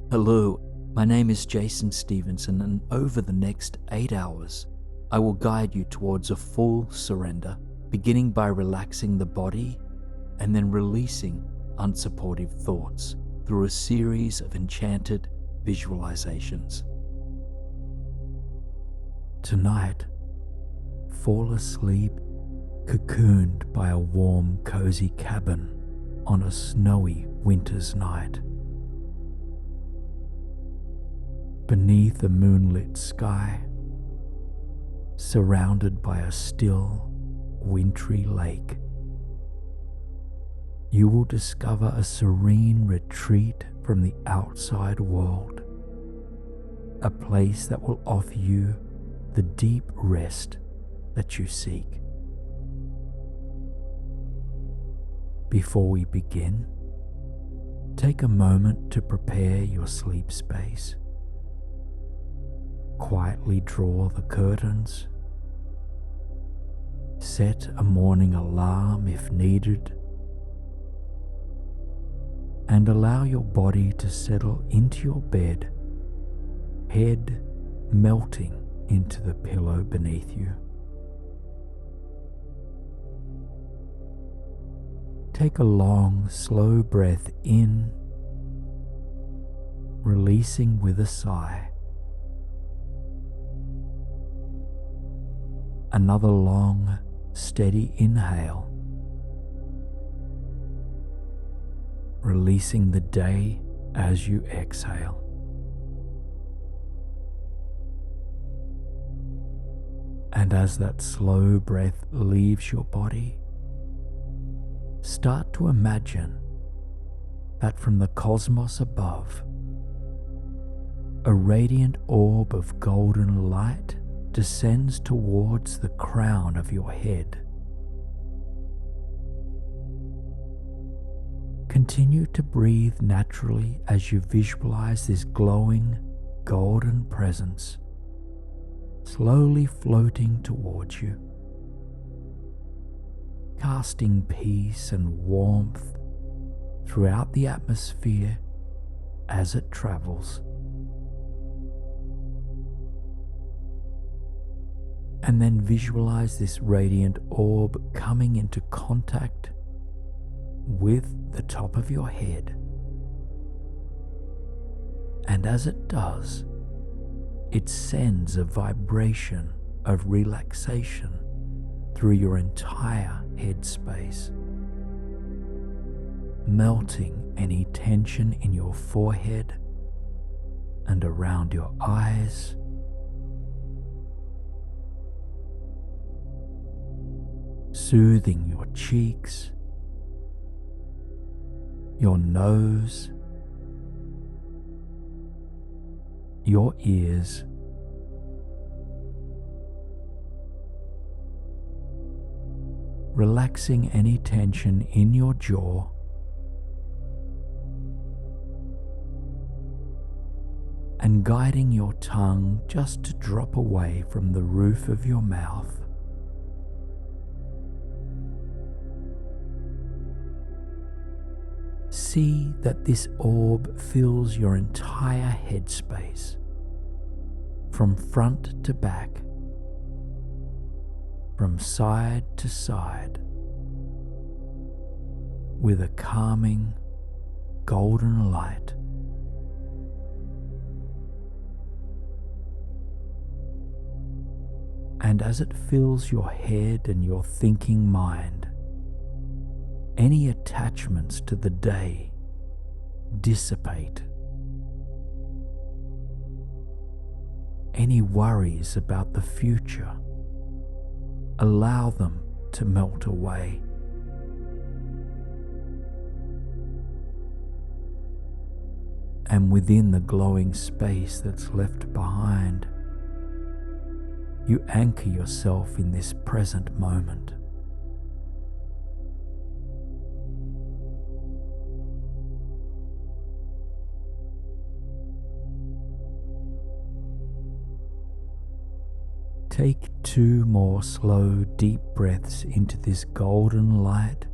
Hello, my name is Jason Stephenson, and over the next 8 hours, I will guide you towards a full surrender, beginning by relaxing the body and then releasing unsupportive thoughts through a series of enchanted visualizations. Tonight, fall asleep cocooned by a warm, cozy cabin on a snowy winter's night. Beneath a moonlit sky, surrounded by a still, wintry lake, you will discover a serene retreat from the outside world, a place that will offer you the deep rest that you seek. Before we begin, take a moment to prepare your sleep space. Quietly draw the curtains, set a morning alarm if needed, and allow your body to settle into your bed, head melting into the pillow beneath you. Take a long, slow breath in, releasing with a sigh. Another long, steady inhale, releasing the day as you exhale. And as that slow breath leaves your body, start to imagine that from the cosmos above, a radiant orb of golden light descends towards the crown of your head. Continue to breathe naturally as you visualize this glowing golden presence slowly floating towards you, casting peace and warmth throughout the atmosphere as it travels. And then visualize this radiant orb coming into contact with the top of your head. And as it does, it sends a vibration of relaxation through your entire head space, melting any tension in your forehead and around your eyes, soothing your cheeks, your nose, your ears, relaxing any tension in your jaw, and guiding your tongue just to drop away from the roof of your mouth. See that this orb fills your entire headspace, from front to back, from side to side, with a calming golden light. And as it fills your head and your thinking mind, any attachments to the day dissipate. Any worries about the future, allow them to melt away. And within the glowing space that's left behind, you anchor yourself in this present moment. Take 2 more slow, deep breaths into this golden light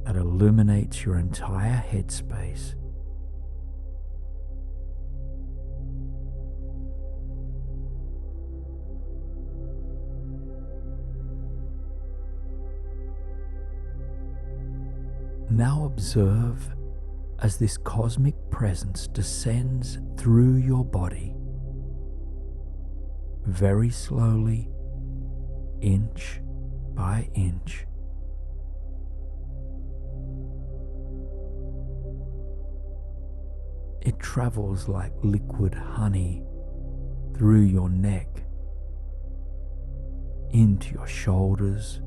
that illuminates your entire headspace. Now observe as this cosmic presence descends through your body, very slowly, inch by inch. It travels like liquid honey through your neck, into your shoulders,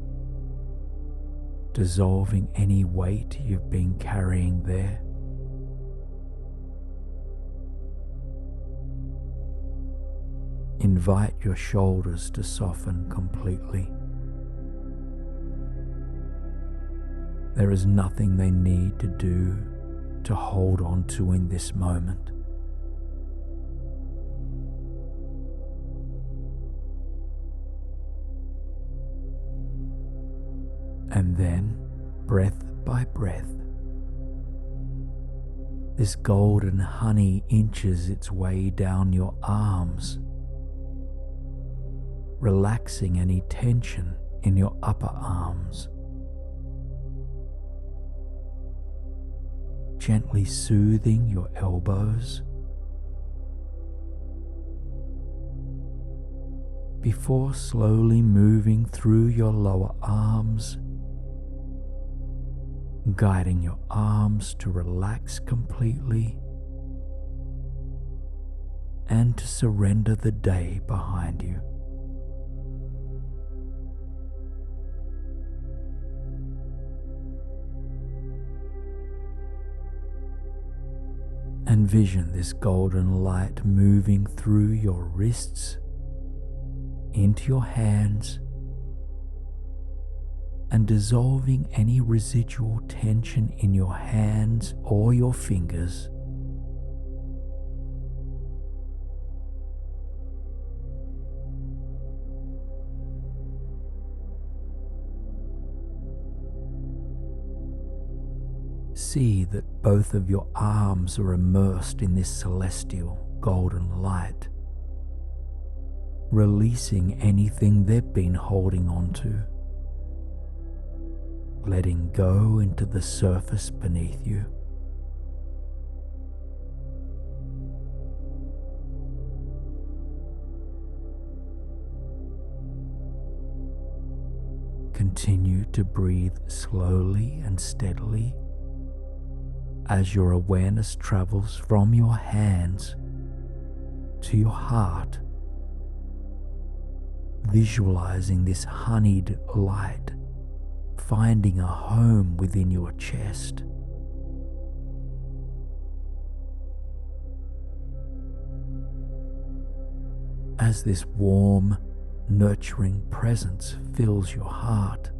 dissolving any weight you've been carrying there. Invite your shoulders to soften completely. There is nothing they need to do to hold on to in this moment. And then, breath by breath, this golden honey inches its way down your arms, relaxing any tension in your upper arms, gently soothing your elbows, before slowly moving through your lower arms, guiding your arms to relax completely and to surrender the day behind you. Envision this golden light moving through your wrists, into your hands, and dissolving any residual tension in your hands or your fingers. See that both of your arms are immersed in this celestial golden light, releasing anything they've been holding on to, letting go into the surface beneath you. Continue to breathe slowly and steadily as your awareness travels from your hands to your heart, visualizing this honeyed light finding a home within your chest. As this warm, nurturing presence fills your heart,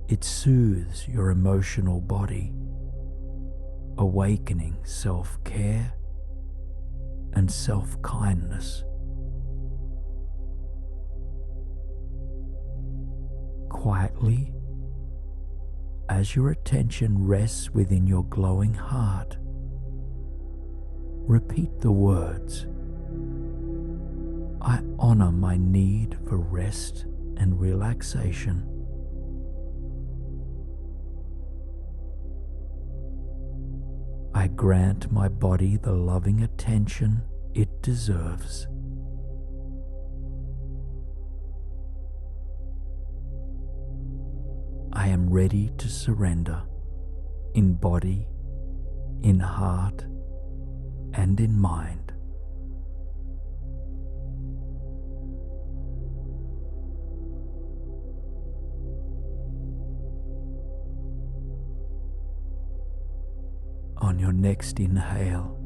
it soothes your emotional body, awakening self-care and self-kindness. Quietly, as your attention rests within your glowing heart, repeat the words, "I honor my need for rest and relaxation." I grant my body the loving attention it deserves. I am ready to surrender in body, in heart, and in mind. On your next inhale,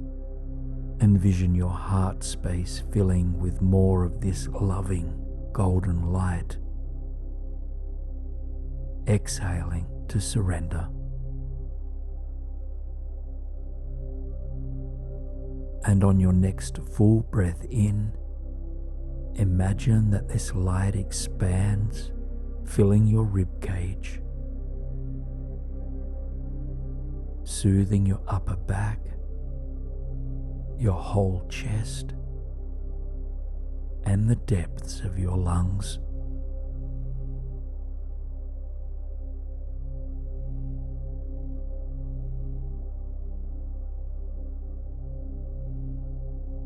envision your heart space filling with more of this loving golden light. Exhaling to surrender. And on your next full breath in, imagine that this light expands, filling your rib cage, soothing your upper back, your whole chest, and the depths of your lungs.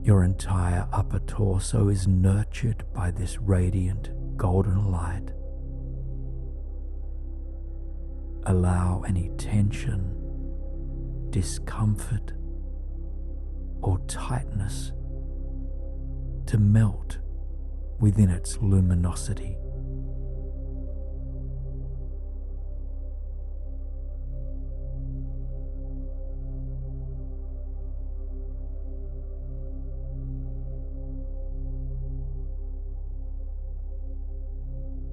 Your entire upper torso is nurtured by this radiant golden light. Allow any tension, discomfort, or tightness to melt within its luminosity.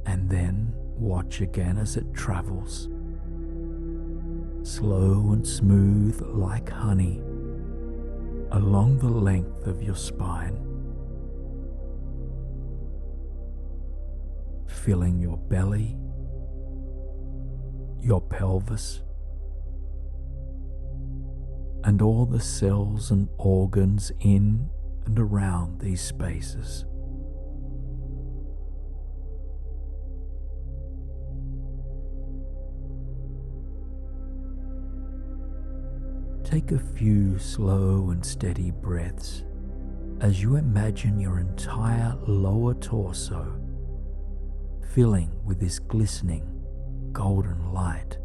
And then watch again as it travels, slow and smooth like honey, along the length of your spine, filling your belly, your pelvis, and all the cells and organs in and around these spaces. Take a few slow and steady breaths as you imagine your entire lower torso filling with this glistening golden light.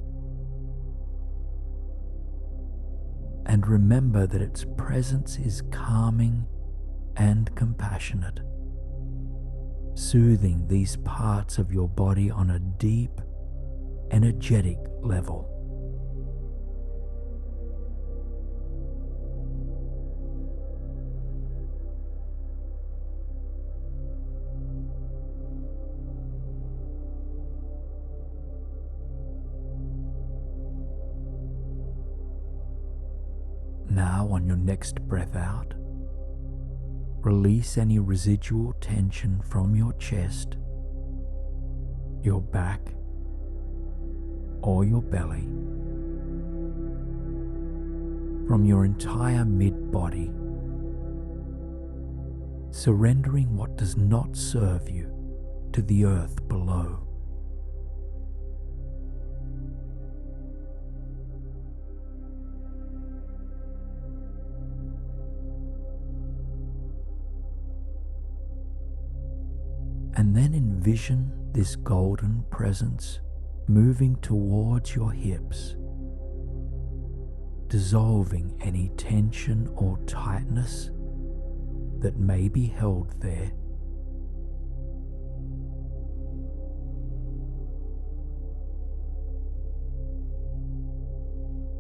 And remember that its presence is calming and compassionate, soothing these parts of your body on a deep, energetic level. Now, on your next breath out, release any residual tension from your chest, your back, or your belly, from your entire mid-body, surrendering what does not serve you to the earth below. And then envision this golden presence moving towards your hips, dissolving any tension or tightness that may be held there.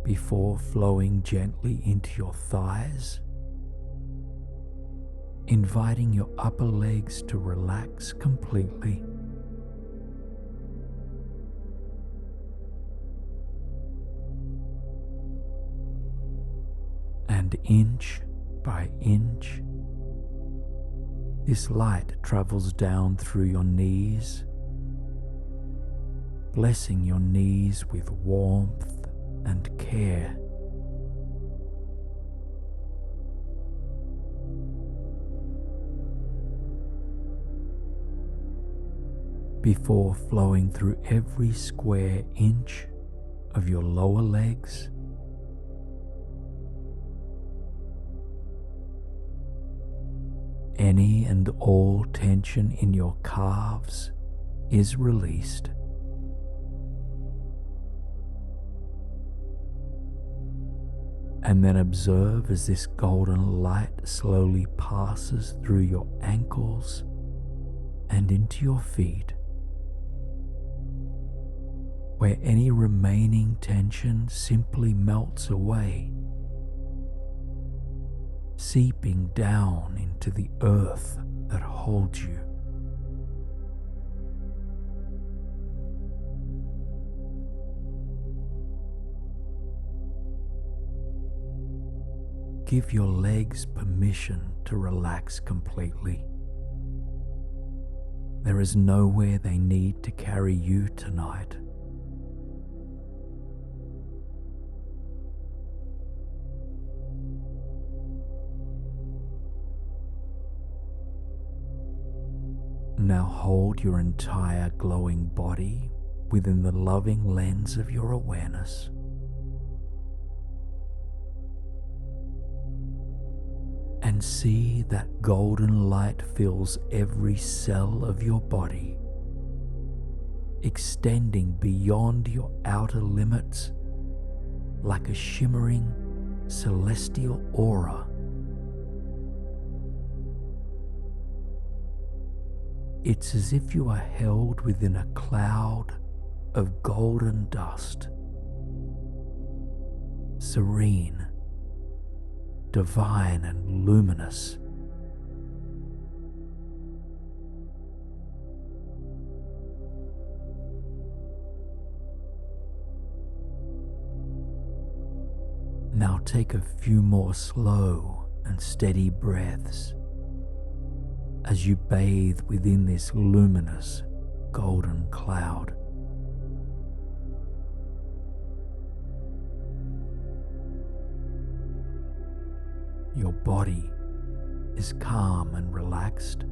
Before flowing gently into your thighs, inviting your upper legs to relax completely. And inch by inch, this light travels down through your knees, blessing your knees with warmth and care. Before flowing through every square inch of your lower legs, any and all tension in your calves is released. And then observe as this golden light slowly passes through your ankles and into your feet, where any remaining tension simply melts away, seeping down into the earth that holds you. Give your legs permission to relax completely. There is nowhere they need to carry you tonight. Now hold your entire glowing body within the loving lens of your awareness. and see that golden light fills every cell of your body, extending beyond your outer limits like a shimmering celestial aura. It's as if you are held within a cloud of golden dust, serene, divine and luminous. Now take a few more slow and steady breaths as you bathe within this luminous golden cloud. Your body is calm and relaxed,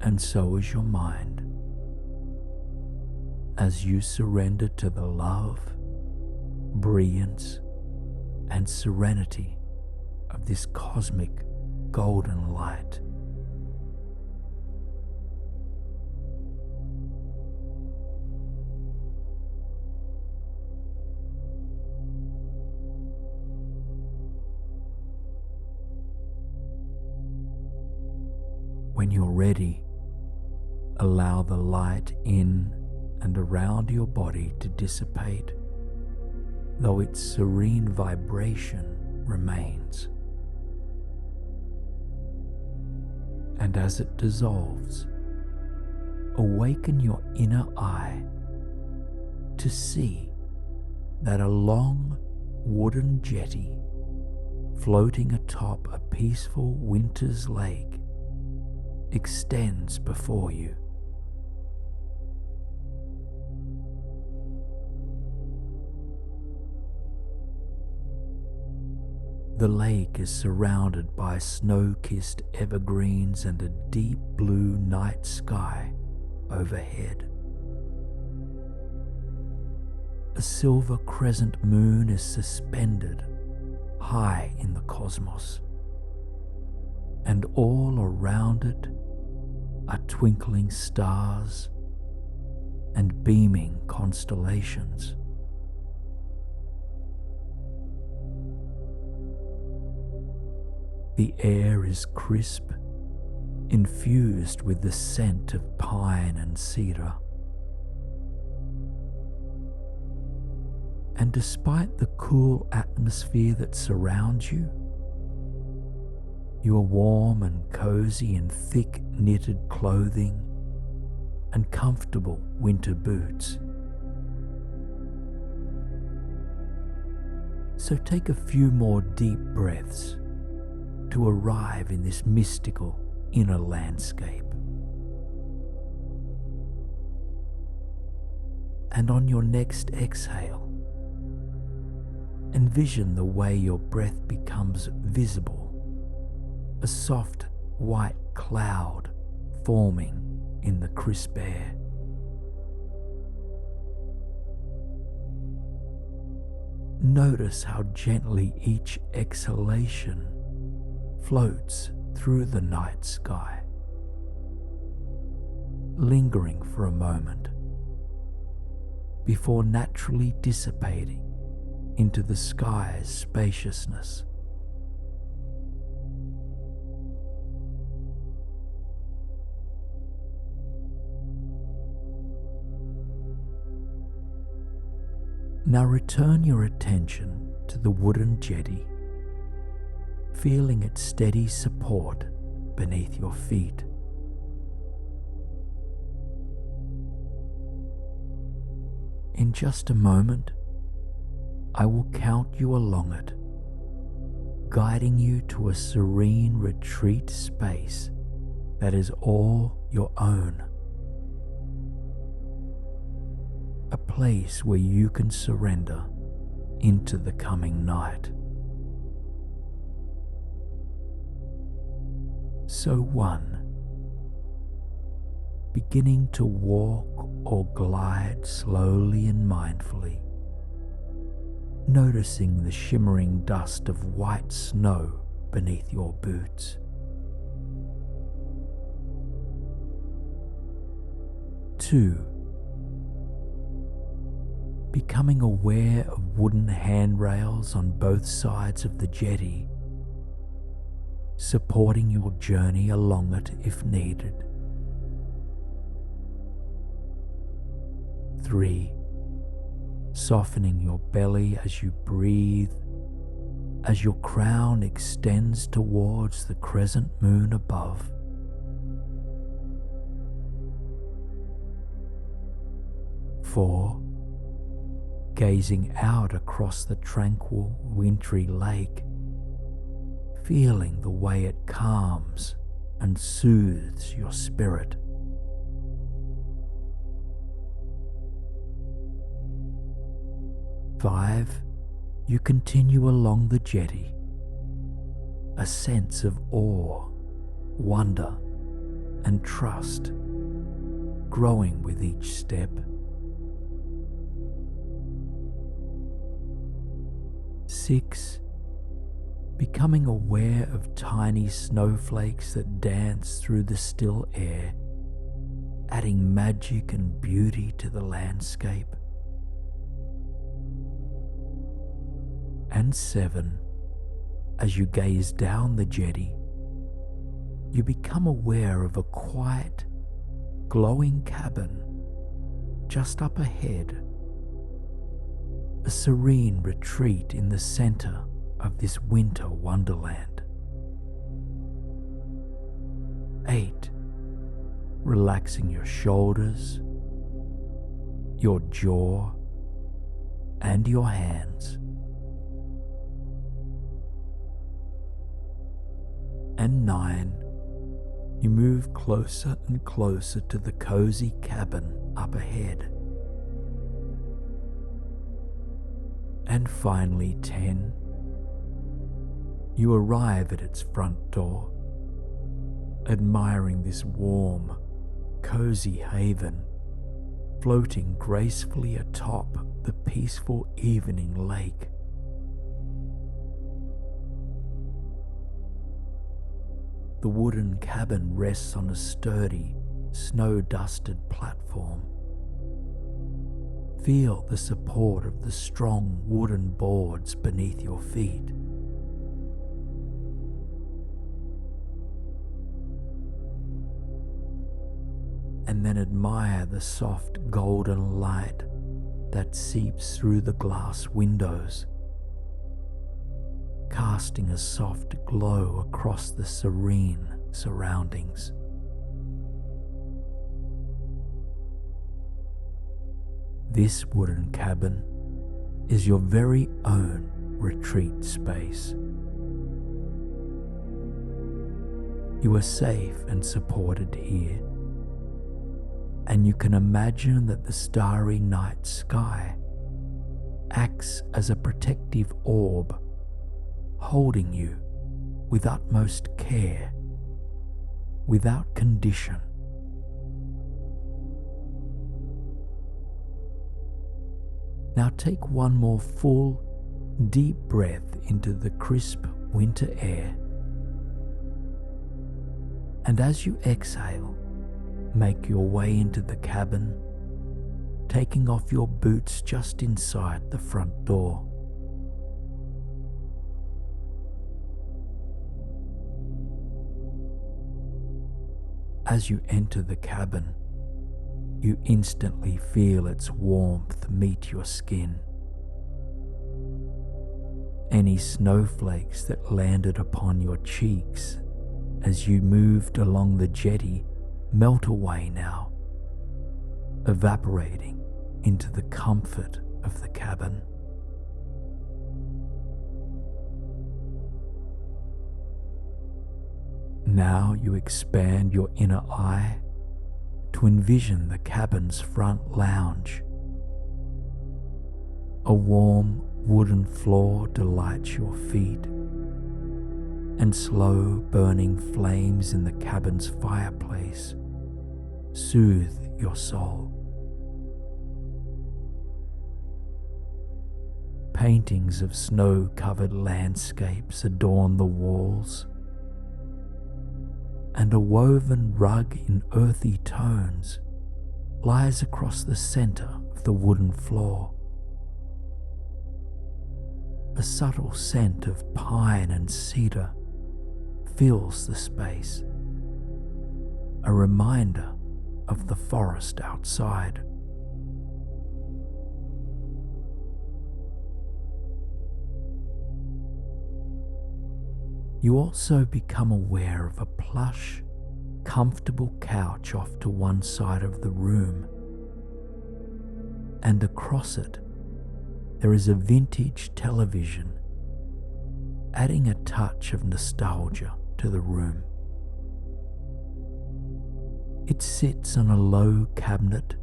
and so is your mind, as you surrender to the love, brilliance, and serenity of this cosmic golden light. When you're ready, allow the light in and around your body to dissipate, though its serene vibration remains. And as it dissolves, awaken your inner eye to see that a long wooden jetty floating atop a peaceful winter's lake extends before you. The lake is surrounded by snow-kissed evergreens and a deep blue night sky overhead. A silver crescent moon is suspended high in the cosmos, and all around it are twinkling stars and beaming constellations. The air is crisp, infused with the scent of pine and cedar. And despite the cool atmosphere that surrounds you, you are warm and cozy in thick knitted clothing and comfortable winter boots. So take a few more deep breaths to arrive in this mystical inner landscape. And on your next exhale, envision the way your breath becomes visible, a soft white cloud forming in the crisp air. Notice how gently each exhalation floats through the night sky, lingering for a moment before naturally dissipating into the sky's spaciousness. Now return your attention to the wooden jetty, feeling its steady support beneath your feet. In just a moment, I will count you along it, guiding you to a serene retreat space that is all your own. A place where you can surrender into the coming night. So 1, beginning to walk or glide slowly and mindfully, noticing the shimmering dust of white snow beneath your boots. 2. Becoming aware of wooden handrails on both sides of the jetty, supporting your journey along it if needed. 3. Softening your belly as you breathe, as your crown extends towards the crescent moon above. 4. Gazing out across the tranquil, wintry lake, feeling the way it calms and soothes your spirit. 5. You continue along the jetty, a sense of awe, wonder, and trust growing with each step. 6. Becoming aware of tiny snowflakes that dance through the still air, adding magic and beauty to the landscape. And 7. As you gaze down the jetty, you become aware of a quiet, glowing cabin just up ahead, a serene retreat in the center of this winter wonderland. 8. Relaxing your shoulders, your jaw, and your hands. And 9. You move closer and closer to the cozy cabin up ahead. And finally 10. You arrive at its front door, admiring this warm, cozy haven floating gracefully atop the peaceful evening lake. The wooden cabin rests on a sturdy, snow-dusted platform. Feel the support of the strong wooden boards beneath your feet. And then admire the soft golden light that seeps through the glass windows, casting a soft glow across the serene surroundings. This wooden cabin is your very own retreat space. You are safe and supported here, and you can imagine that the starry night sky acts as a protective orb, holding you with utmost care, without condition. Now take one more full, deep breath into the crisp winter air, and as you exhale, make your way into the cabin, taking off your boots just inside the front door. As you enter the cabin, you instantly feel its warmth meet your skin. Any snowflakes that landed upon your cheeks as you moved along the jetty melt away now, evaporating into the comfort of the cabin. Now you expand your inner eye to envision the cabin's front lounge. A warm wooden floor delights your feet, and slow burning flames in the cabin's fireplace soothe your soul. Paintings of snow-covered landscapes adorn the walls, and a woven rug in earthy tones lies across the center of the wooden floor. A subtle scent of pine and cedar fills the space, a reminder of the forest outside. You also become aware of a plush, comfortable couch off to one side of the room, and across it there is a vintage television, adding a touch of nostalgia to the room. It sits on a low cabinet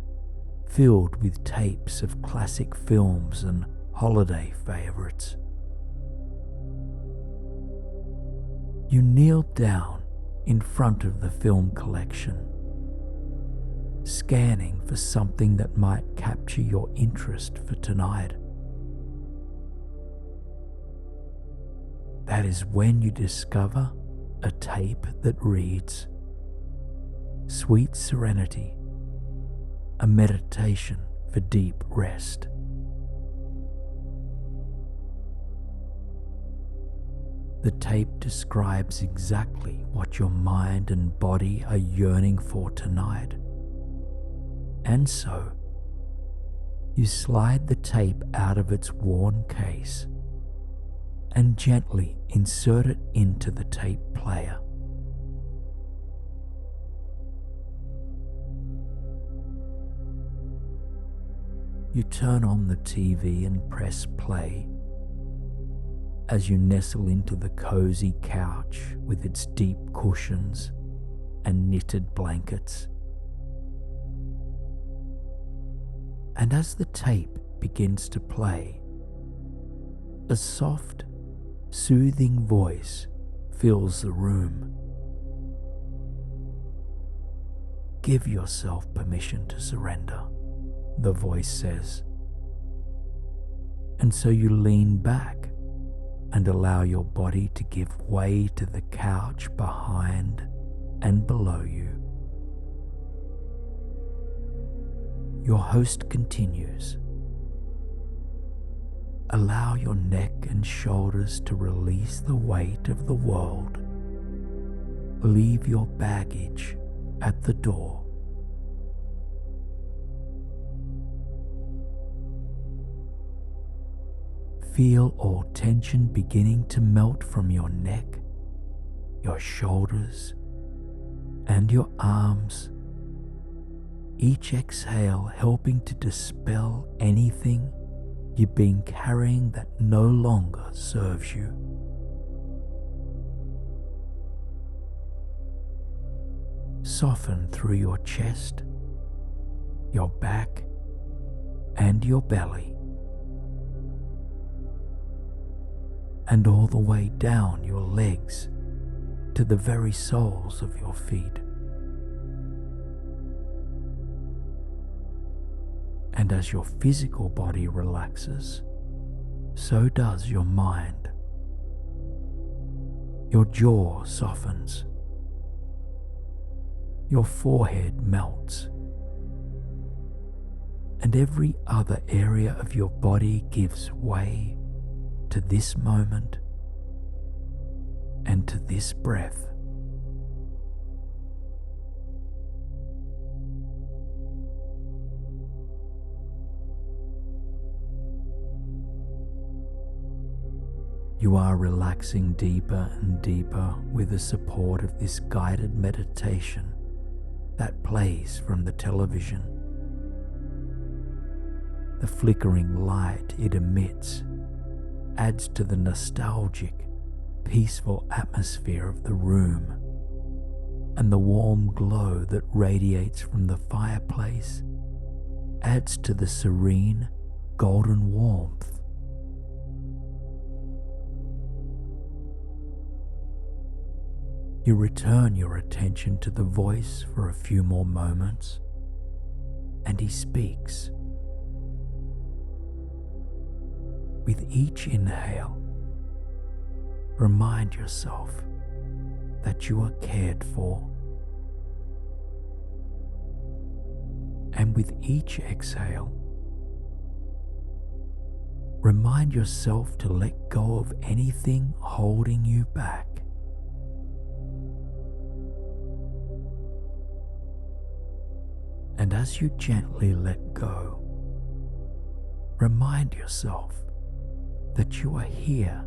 filled with tapes of classic films and holiday favorites. You kneel down in front of the film collection, scanning for something that might capture your interest for tonight. That is when you discover a tape that reads, "Sweet Serenity, a meditation for deep rest." The tape describes exactly what your mind and body are yearning for tonight. And so, you slide the tape out of its worn case and gently insert it into the tape player. You turn on the TV and press play as you nestle into the cozy couch with its deep cushions and knitted blankets. And as the tape begins to play, a soft, soothing voice fills the room. "Give yourself permission to surrender," the voice says. And so you lean back and allow your body to give way to the couch behind and below you. Your host continues. Allow your neck and shoulders to release the weight of the world. Leave your baggage at the door. Feel all tension beginning to melt from your neck, your shoulders, and your arms. Each exhale helping to dispel anything you've been carrying that no longer serves you. Soften through your chest, your back, and your belly, and all the way down your legs to the very soles of your feet. And as your physical body relaxes, so does your mind. Your jaw softens, your forehead melts, and every other area of your body gives way to this moment and to this breath. You are relaxing deeper and deeper with the support of this guided meditation that plays from the television. The flickering light it emits adds to the nostalgic, peaceful atmosphere of the room, and the warm glow that radiates from the fireplace adds to the serene, golden warmth. You return your attention to the voice for a few more moments, and he speaks. With each inhale, remind yourself that you are cared for. And with each exhale, remind yourself to let go of anything holding you back. And as you gently let go, remind yourself that you are here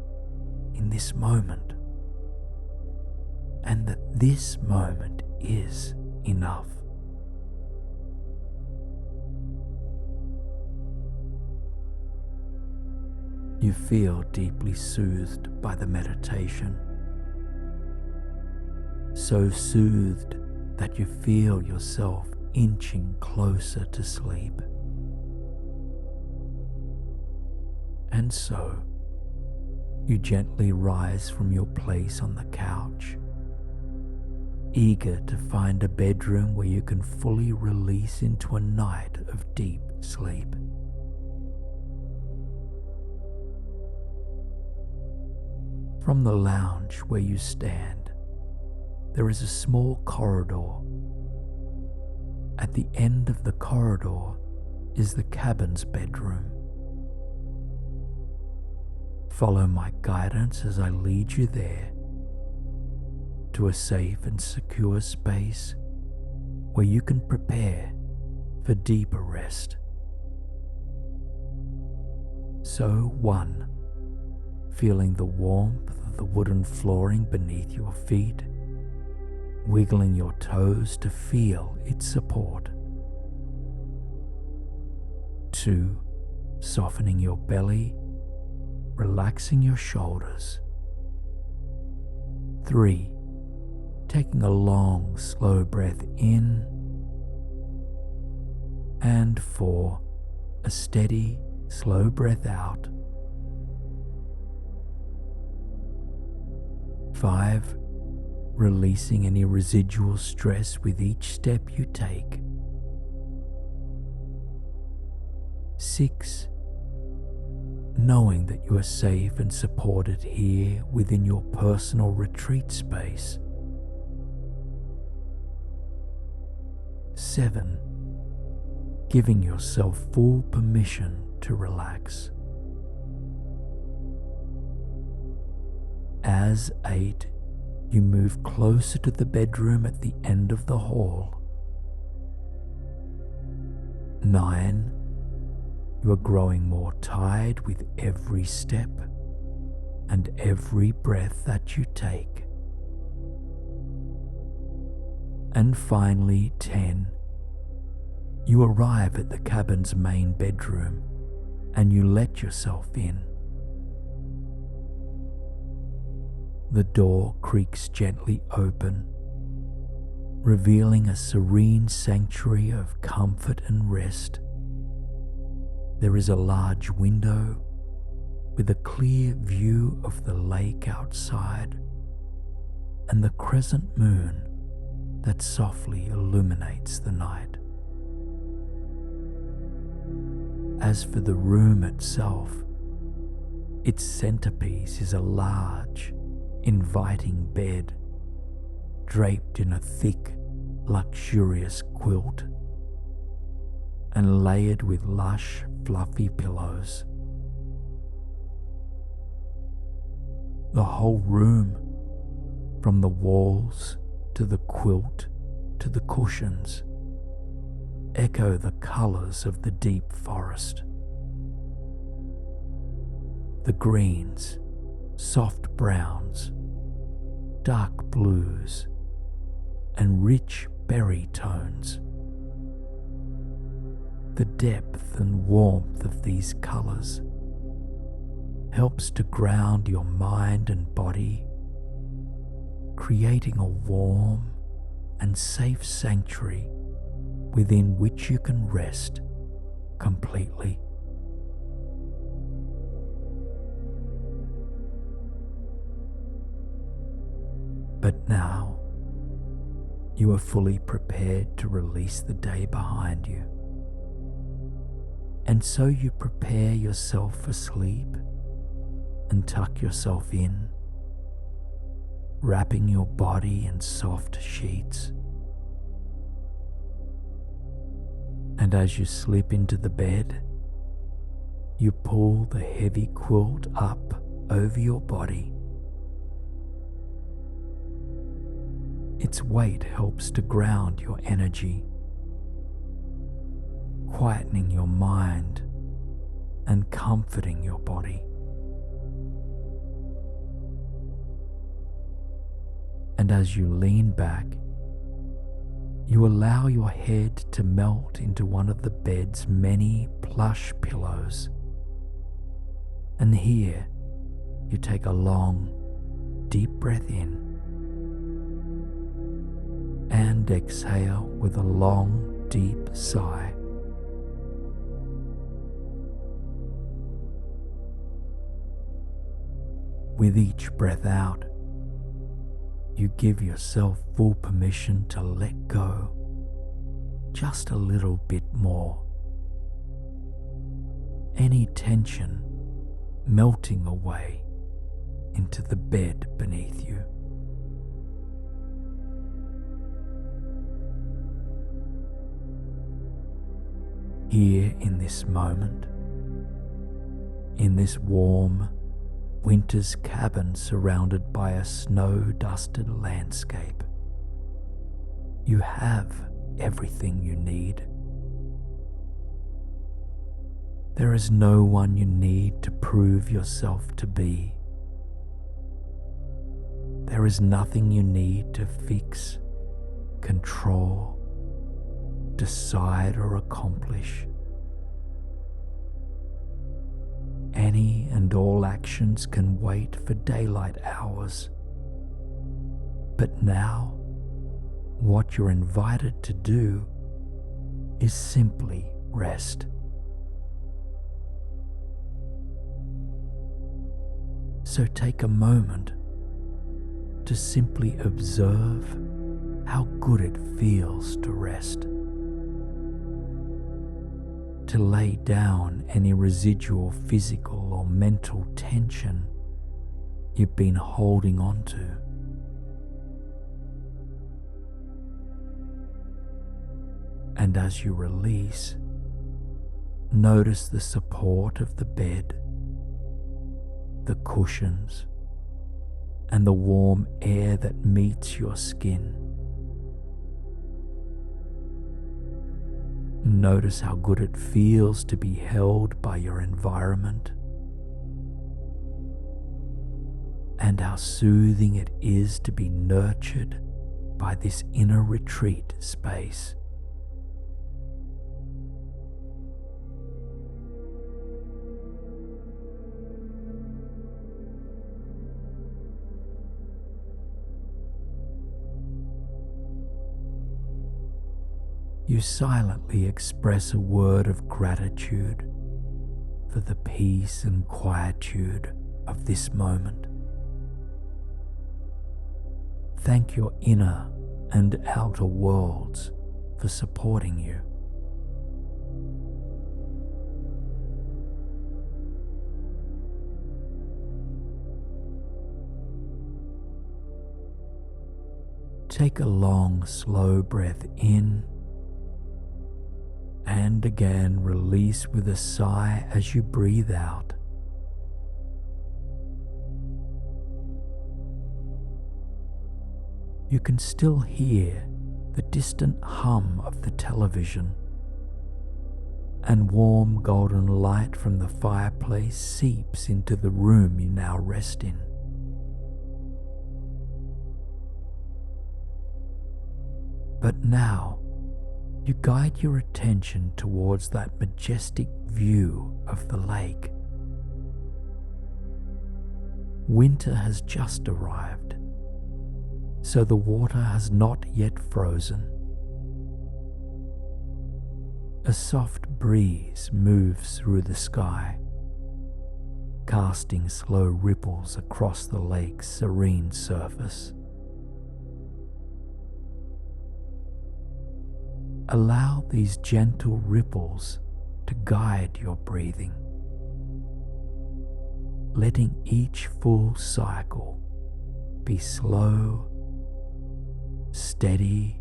in this moment, and that this moment is enough. You feel deeply soothed by the meditation, so soothed that you feel yourself inching closer to sleep. And so, you gently rise from your place on the couch, eager to find a bedroom where you can fully release into a night of deep sleep. From the lounge where you stand, there is a small corridor. At the end of the corridor is the cabin's bedroom. Follow my guidance as I lead you there to a safe and secure space where you can prepare for deeper rest. So 1, feeling the warmth of the wooden flooring beneath your feet, wiggling your toes to feel its support. 2, softening your belly, relaxing your shoulders. 3, taking a long, slow breath in. And 4, a steady, slow breath out. 5, releasing any residual stress with each step you take. 6, knowing that you are safe and supported here within your personal retreat space. 7, giving yourself full permission to relax. As 8, you move closer to the bedroom at the end of the hall. 9, you are growing more tired with every step and every breath that you take. And finally, 10, you arrive at the cabin's main bedroom and you let yourself in. The door creaks gently open, revealing a serene sanctuary of comfort and rest. There is a large window with a clear view of the lake outside and the crescent moon that softly illuminates the night. As for the room itself, its centerpiece is a large, inviting bed draped in a thick, luxurious quilt and layered with lush, fluffy pillows. The whole room, from the walls to the quilt to the cushions, echo the colors of the deep forest. The greens, soft browns, dark blues, and rich berry tones. The depth and warmth of these colors helps to ground your mind and body, creating a warm and safe sanctuary within which you can rest completely. But now, you are fully prepared to release the day behind you. And so you prepare yourself for sleep, and tuck yourself in, wrapping your body in soft sheets. And as you slip into the bed, you pull the heavy quilt up over your body. Its weight helps to ground your energy, quietening your mind and comforting your body. And as you lean back, you allow your head to melt into one of the bed's many plush pillows. And here you take a long, deep breath in and exhale with a long, deep sigh. With each breath out, you give yourself full permission to let go just a little bit more. Any tension melting away into the bed beneath you. Here in this moment, in this warm winter's cabin surrounded by a snow-dusted landscape, you have everything you need. There is no one you need to prove yourself to be. There is nothing you need to fix, control, decide, or accomplish. Any and all actions can wait for daylight hours. But now, what you're invited to do is simply rest. So take a moment to simply observe how good it feels to rest. To lay down any residual physical or mental tension you've been holding on to. And as you release, notice the support of the bed, the cushions, and the warm air that meets your skin. Notice how good it feels to be held by your environment, and how soothing it is to be nurtured by this inner retreat space. You silently express a word of gratitude for the peace and quietude of this moment. Thank your inner and outer worlds for supporting you. Take a long, slow breath in, and again release with a sigh as you breathe out. You can still hear the distant hum of the television, and warm golden light from the fireplace seeps into the room you now rest in. But now, you guide your attention towards that majestic view of the lake. Winter has just arrived, so the water has not yet frozen. A soft breeze moves through the sky, casting slow ripples across the lake's serene surface. Allow these gentle ripples to guide your breathing. letting each full cycle be slow, steady,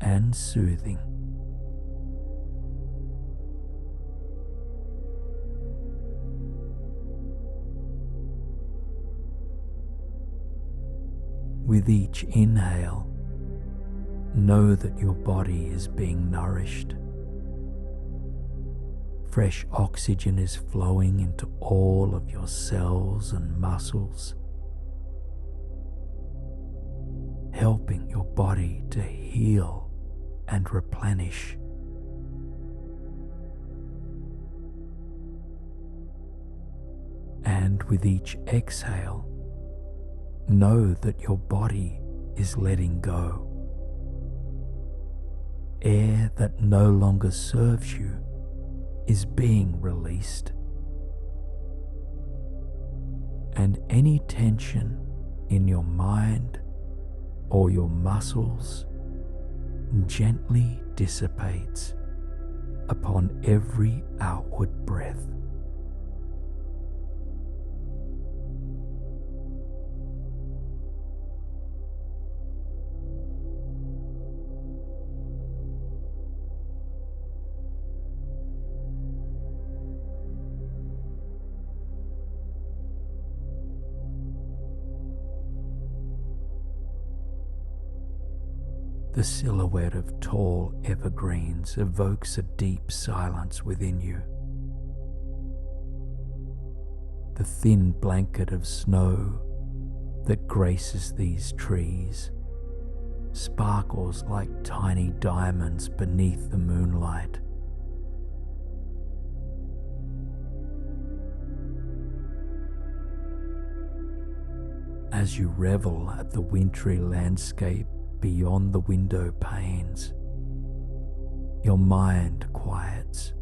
and soothing. With each inhale, know that your body is being nourished. Fresh oxygen is flowing into all of your cells and muscles, helping your body to heal and replenish. And with each exhale, know that your body is letting go. Air that no longer serves you is being released, and any tension in your mind or your muscles gently dissipates upon every outward breath. The silhouette of tall evergreens evokes a deep silence within you. The thin blanket of snow that graces these trees sparkles like tiny diamonds beneath the moonlight. As you revel at the wintry landscape beyond the window panes, your mind quiets.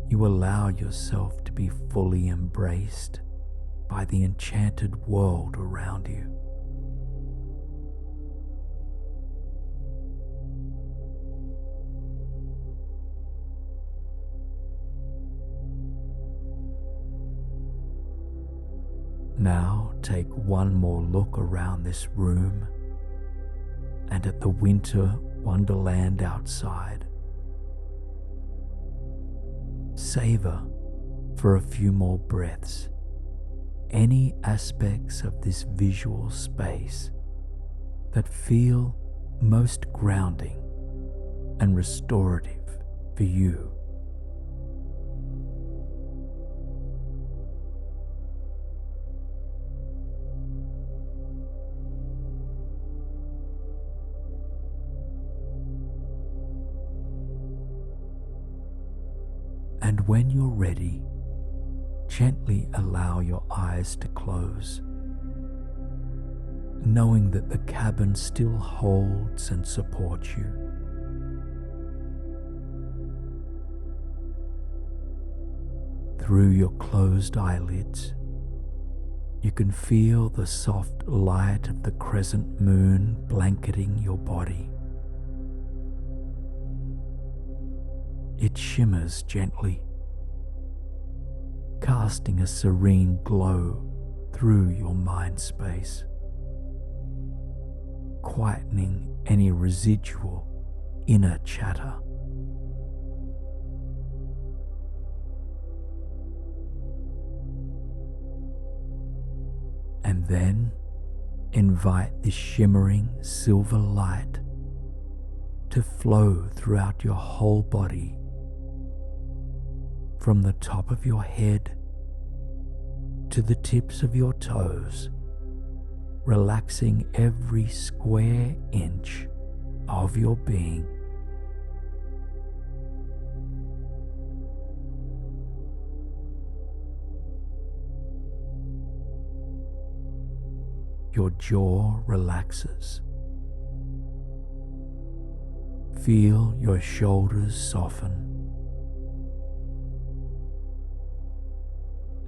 You allow yourself to be fully embraced by the enchanted world around you. Now take one more look around this room and at the winter wonderland outside. Savor for a few more breaths any aspects of this visual space that feel most grounding and restorative for you. And when you're ready, gently allow your eyes to close, knowing that the cabin still holds and supports you. Through your closed eyelids, you can feel the soft light of the crescent moon blanketing your body. It shimmers gently, casting a serene glow through your mind space, quietening any residual inner chatter. And then invite this shimmering silver light to flow throughout your whole body, from the top of your head to the tips of your toes, relaxing every square inch of your being. Your jaw relaxes. Feel your shoulders soften,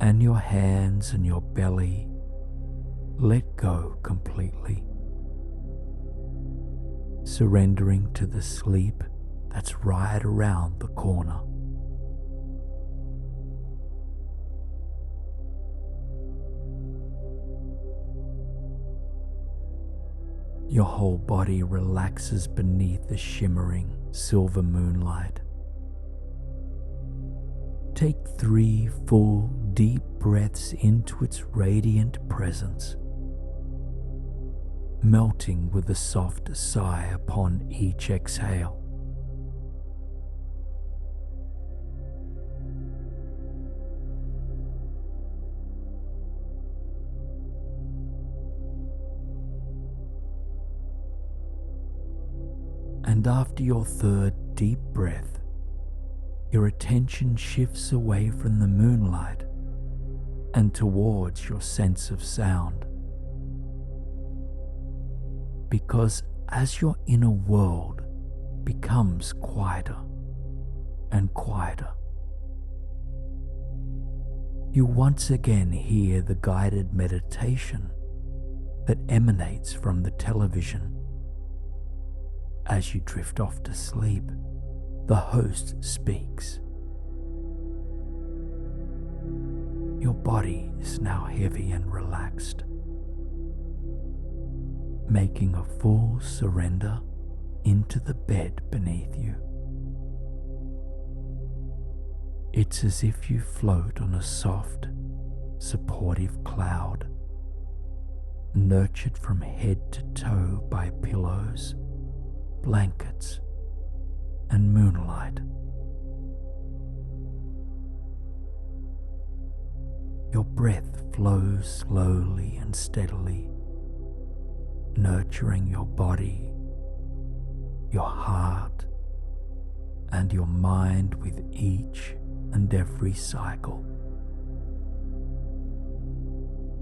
and your hands and your belly let go completely, surrendering to the sleep that's right around the corner. Your whole body relaxes beneath the shimmering silver moonlight. Take 3 full, deep breaths into its radiant presence, melting with a soft sigh upon each exhale. And after your 3rd deep breath, your attention shifts away from the moonlight and towards your sense of sound. Because as your inner world becomes quieter and quieter, you once again hear the guided meditation that emanates from the television. As you drift off to sleep, the host speaks. Your body is now heavy and relaxed, making a full surrender into the bed beneath you. It's as if you float on a soft, supportive cloud, nurtured from head to toe by pillows, blankets, and moonlight. Your breath flows slowly and steadily, nurturing your body, your heart, and your mind with each and every cycle.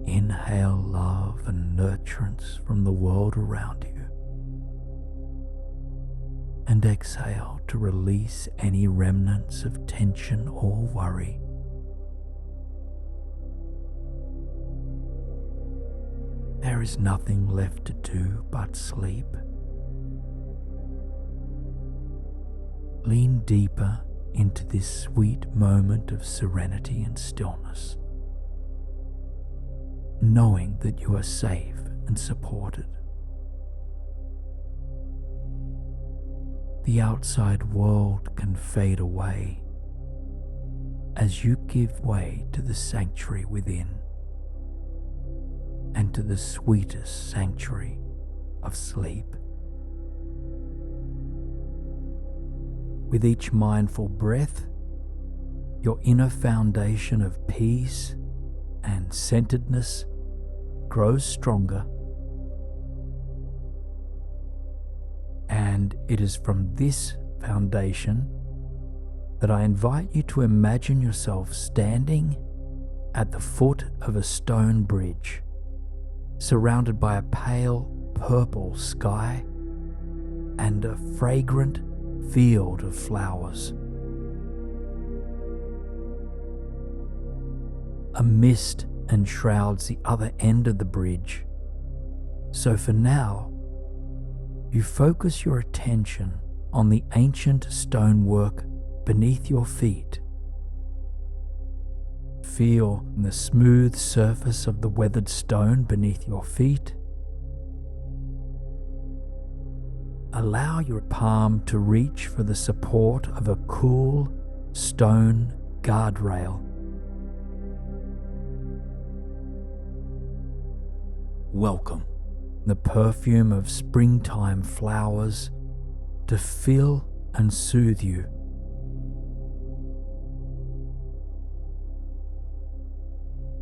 Inhale love and nurturance from the world around you, and exhale to release any remnants of tension or worry. There is nothing left to do but sleep. Lean deeper into this sweet moment of serenity and stillness, knowing that you are safe and supported. The outside world can fade away as you give way to the sanctuary within and to the sweetest sanctuary of sleep. With each mindful breath, your inner foundation of peace and centeredness grows stronger, and it is from this foundation that I invite you to imagine yourself standing at the foot of a stone bridge, surrounded by a pale purple sky and a fragrant field of flowers. A mist enshrouds the other end of the bridge, so for now, you focus your attention on the ancient stonework beneath your feet. Feel the smooth surface of the weathered stone beneath your feet. Allow your palm to reach for the support of a cool stone guardrail. Welcome the perfume of springtime flowers to fill and soothe you.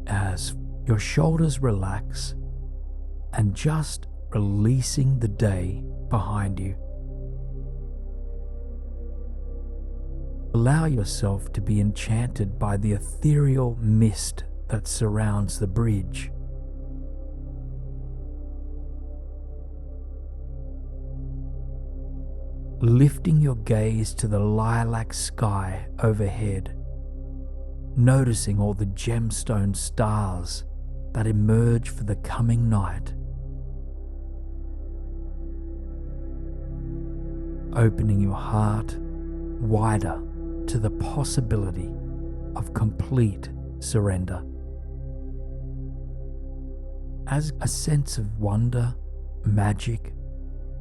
As your shoulders relax and just releasing the day behind you. Allow yourself to be enchanted by the ethereal mist that surrounds the bridge. Lifting your gaze to the lilac sky overhead, noticing all the gemstone stars that emerge for the coming night. Opening your heart wider to the possibility of complete surrender. As a sense of wonder, magic,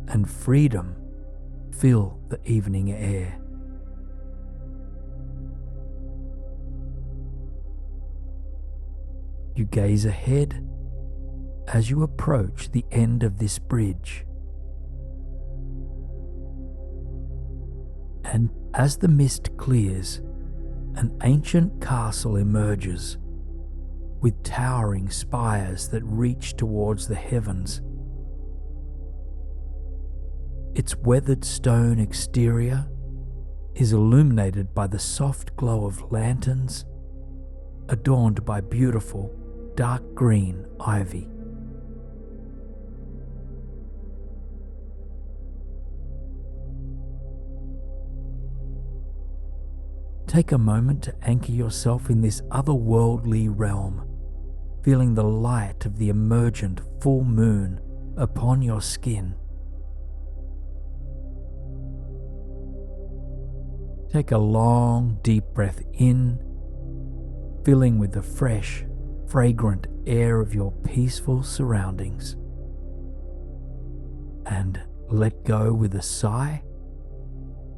and freedom fill the evening air. You gaze ahead as you approach the end of this bridge. And as the mist clears, an ancient castle emerges with towering spires that reach towards the heavens. Its weathered stone exterior is illuminated by the soft glow of lanterns, adorned by beautiful dark green ivy. Take a moment to anchor yourself in this otherworldly realm, feeling the light of the emergent full moon upon your skin. Take a long, deep breath in, filling with the fresh, fragrant air of your peaceful surroundings. And let go with a sigh,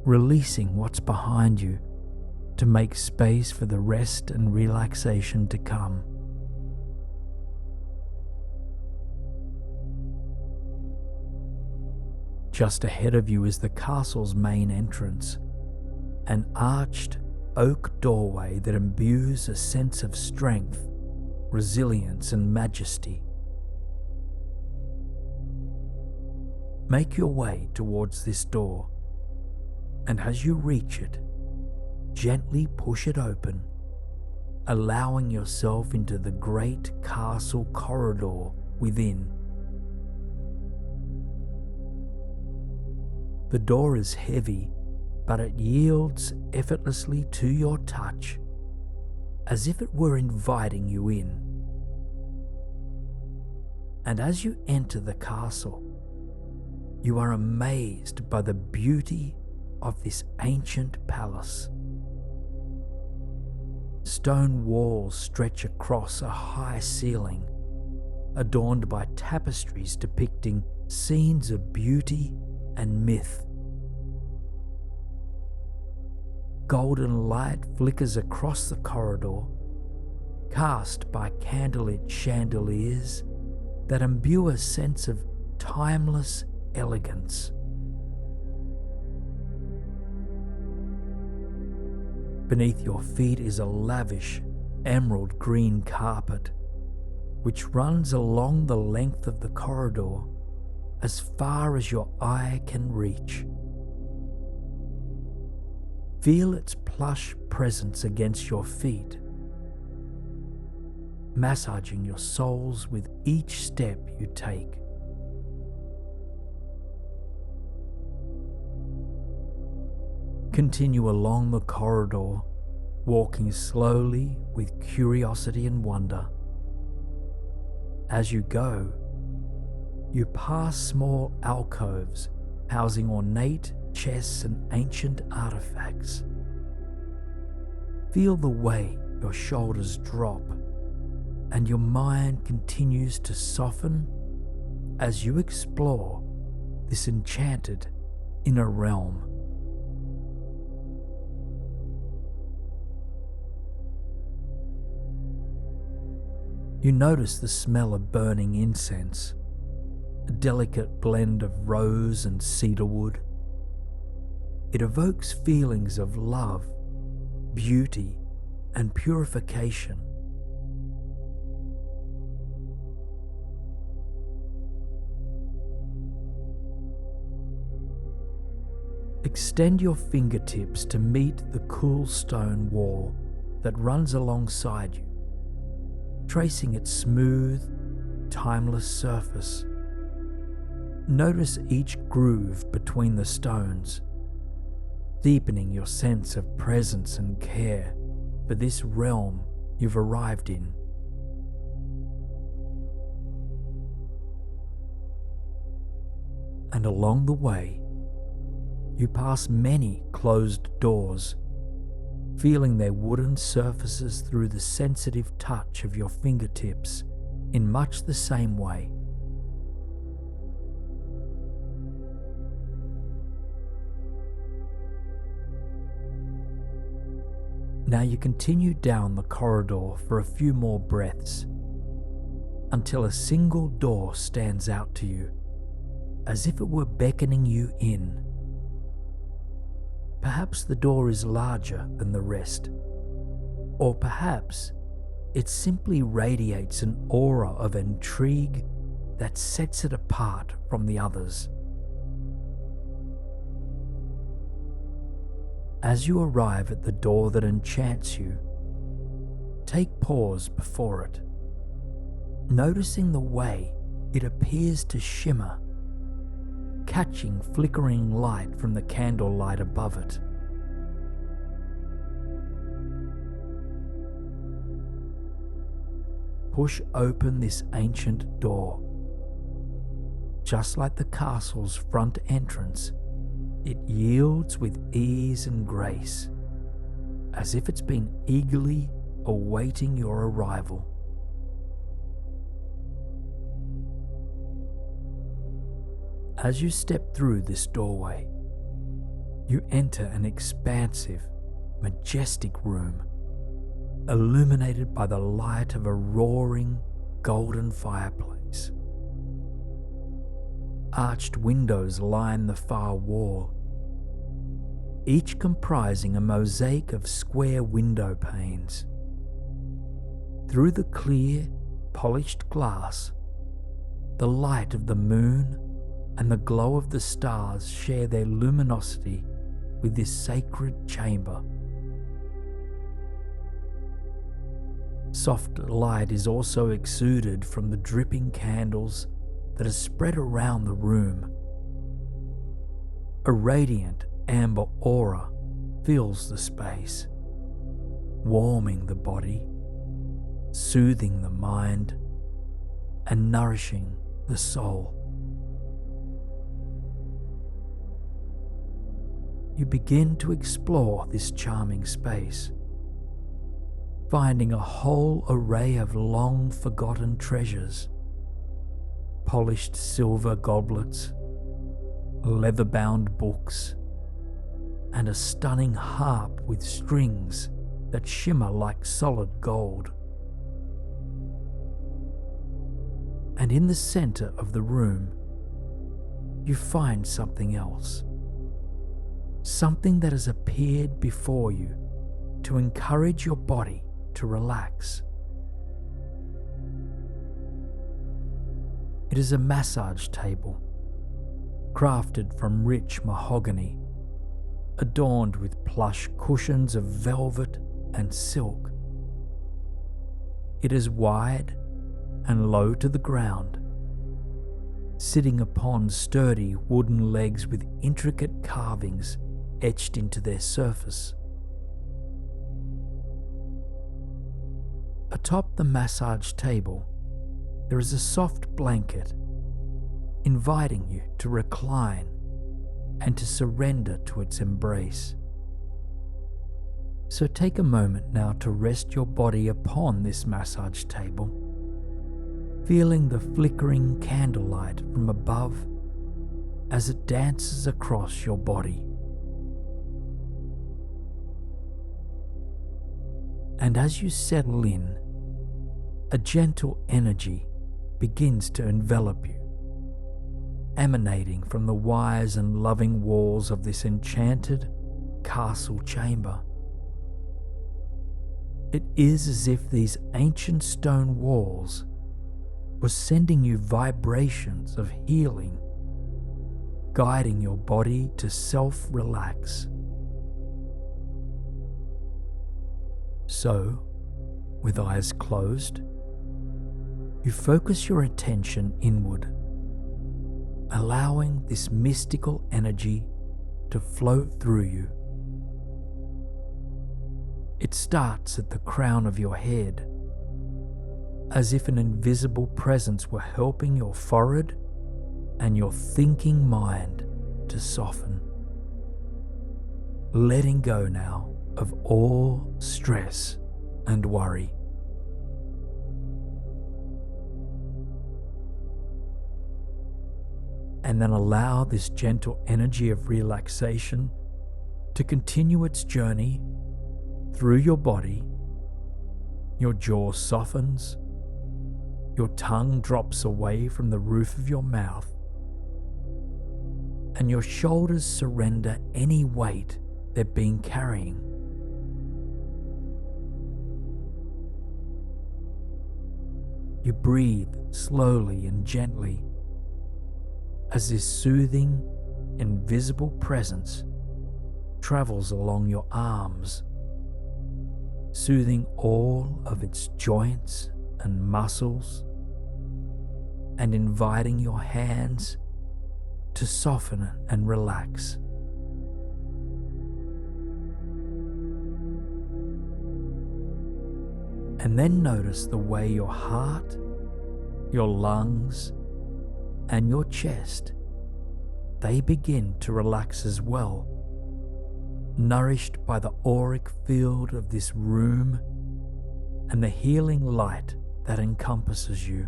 releasing what's behind you to make space for the rest and relaxation to come. Just ahead of you is the castle's main entrance, an arched oak doorway that imbues a sense of strength, resilience, and majesty. Make your way towards this door, and as you reach it, gently push it open, allowing yourself into the great castle corridor within. The door is heavy, but it yields effortlessly to your touch, as if it were inviting you in. And as you enter the castle, you are amazed by the beauty of this ancient palace. Stone walls stretch across a high ceiling, adorned by tapestries depicting scenes of beauty and myth. Golden light flickers across the corridor, cast by candlelit chandeliers that imbue a sense of timeless elegance. Beneath your feet is a lavish emerald green carpet, which runs along the length of the corridor as far as your eye can reach. Feel its plush presence against your feet, massaging your soles with each step you take. Continue along the corridor, walking slowly with curiosity and wonder. As you go, you pass small alcoves housing ornate chests and ancient artifacts. Feel the way your shoulders drop and your mind continues to soften as you explore this enchanted inner realm. You notice the smell of burning incense, a delicate blend of rose and cedarwood. It evokes feelings of love, beauty, and purification. Extend your fingertips to meet the cool stone wall that runs alongside you, tracing its smooth, timeless surface. Notice each groove between the stones, deepening your sense of presence and care for this realm you've arrived in. And along the way, you pass many closed doors, feeling their wooden surfaces through the sensitive touch of your fingertips in much the same way. Now you continue down the corridor for a few more breaths until a single door stands out to you, as if it were beckoning you in. Perhaps the door is larger than the rest, or perhaps it simply radiates an aura of intrigue that sets it apart from the others. As you arrive at the door that enchants you, take pause before it, noticing the way it appears to shimmer, catching flickering light from the candlelight above it. Push open this ancient door. Just like the castle's front entrance, it yields with ease and grace, as if it's been eagerly awaiting your arrival. As you step through this doorway, you enter an expansive, majestic room, illuminated by the light of a roaring, golden fireplace. Arched windows line the far wall, each comprising a mosaic of square window panes. Through the clear, polished glass, the light of the moon and the glow of the stars share their luminosity with this sacred chamber. Soft light is also exuded from the dripping candles that are spread around the room. A radiant amber aura fills the space, warming the body, soothing the mind, and nourishing the soul. You begin to explore this charming space, finding a whole array of long-forgotten treasures: polished silver goblets, leather-bound books, and a stunning harp with strings that shimmer like solid gold. And in the center of the room, you find something else. Something that has appeared before you to encourage your body to relax. It is a massage table, crafted from rich mahogany, adorned with plush cushions of velvet and silk. It is wide and low to the ground, sitting upon sturdy wooden legs with intricate carvings etched into their surface. Atop the massage table, there is a soft blanket, inviting you to recline and to surrender to its embrace. So take a moment now to rest your body upon this massage table, feeling the flickering candlelight from above as it dances across your body. And as you settle in, a gentle energy begins to envelop you, emanating from the wise and loving walls of this enchanted castle chamber. It is as if these ancient stone walls were sending you vibrations of healing, guiding your body to self-relax. So, with eyes closed, you focus your attention inward, allowing this mystical energy to flow through you. It starts at the crown of your head, as if an invisible presence were helping your forehead and your thinking mind to soften, letting go now of all stress and worry. And then allow this gentle energy of relaxation to continue its journey through your body, your jaw softens, your tongue drops away from the roof of your mouth, and your shoulders surrender any weight they've been carrying. You breathe slowly and gently as this soothing, invisible presence travels along your arms, soothing all of its joints and muscles, and inviting your hands to soften and relax. And then notice the way your heart, your lungs, and your chest, they begin to relax as well, nourished by the auric field of this room and the healing light that encompasses you.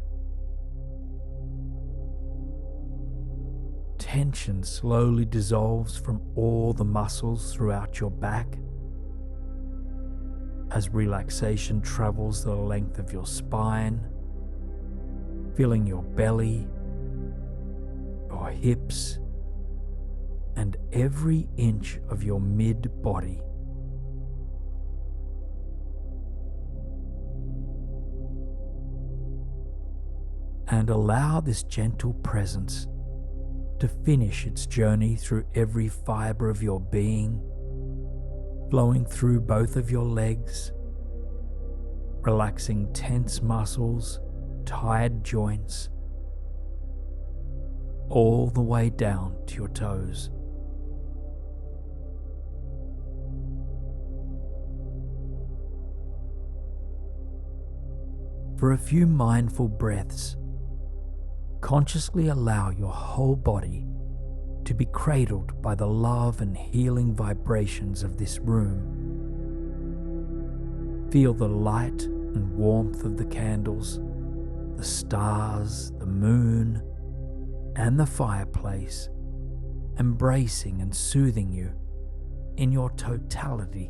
Tension slowly dissolves from all the muscles throughout your back as relaxation travels the length of your spine, filling your belly, your hips, and every inch of your mid-body. And allow this gentle presence to finish its journey through every fiber of your being, flowing through both of your legs, relaxing tense muscles, tired joints, all the way down to your toes. For a few mindful breaths, consciously allow your whole body to be cradled by the love and healing vibrations of this room. Feel the light and warmth of the candles, the stars, the moon, and the fireplace, embracing and soothing you in your totality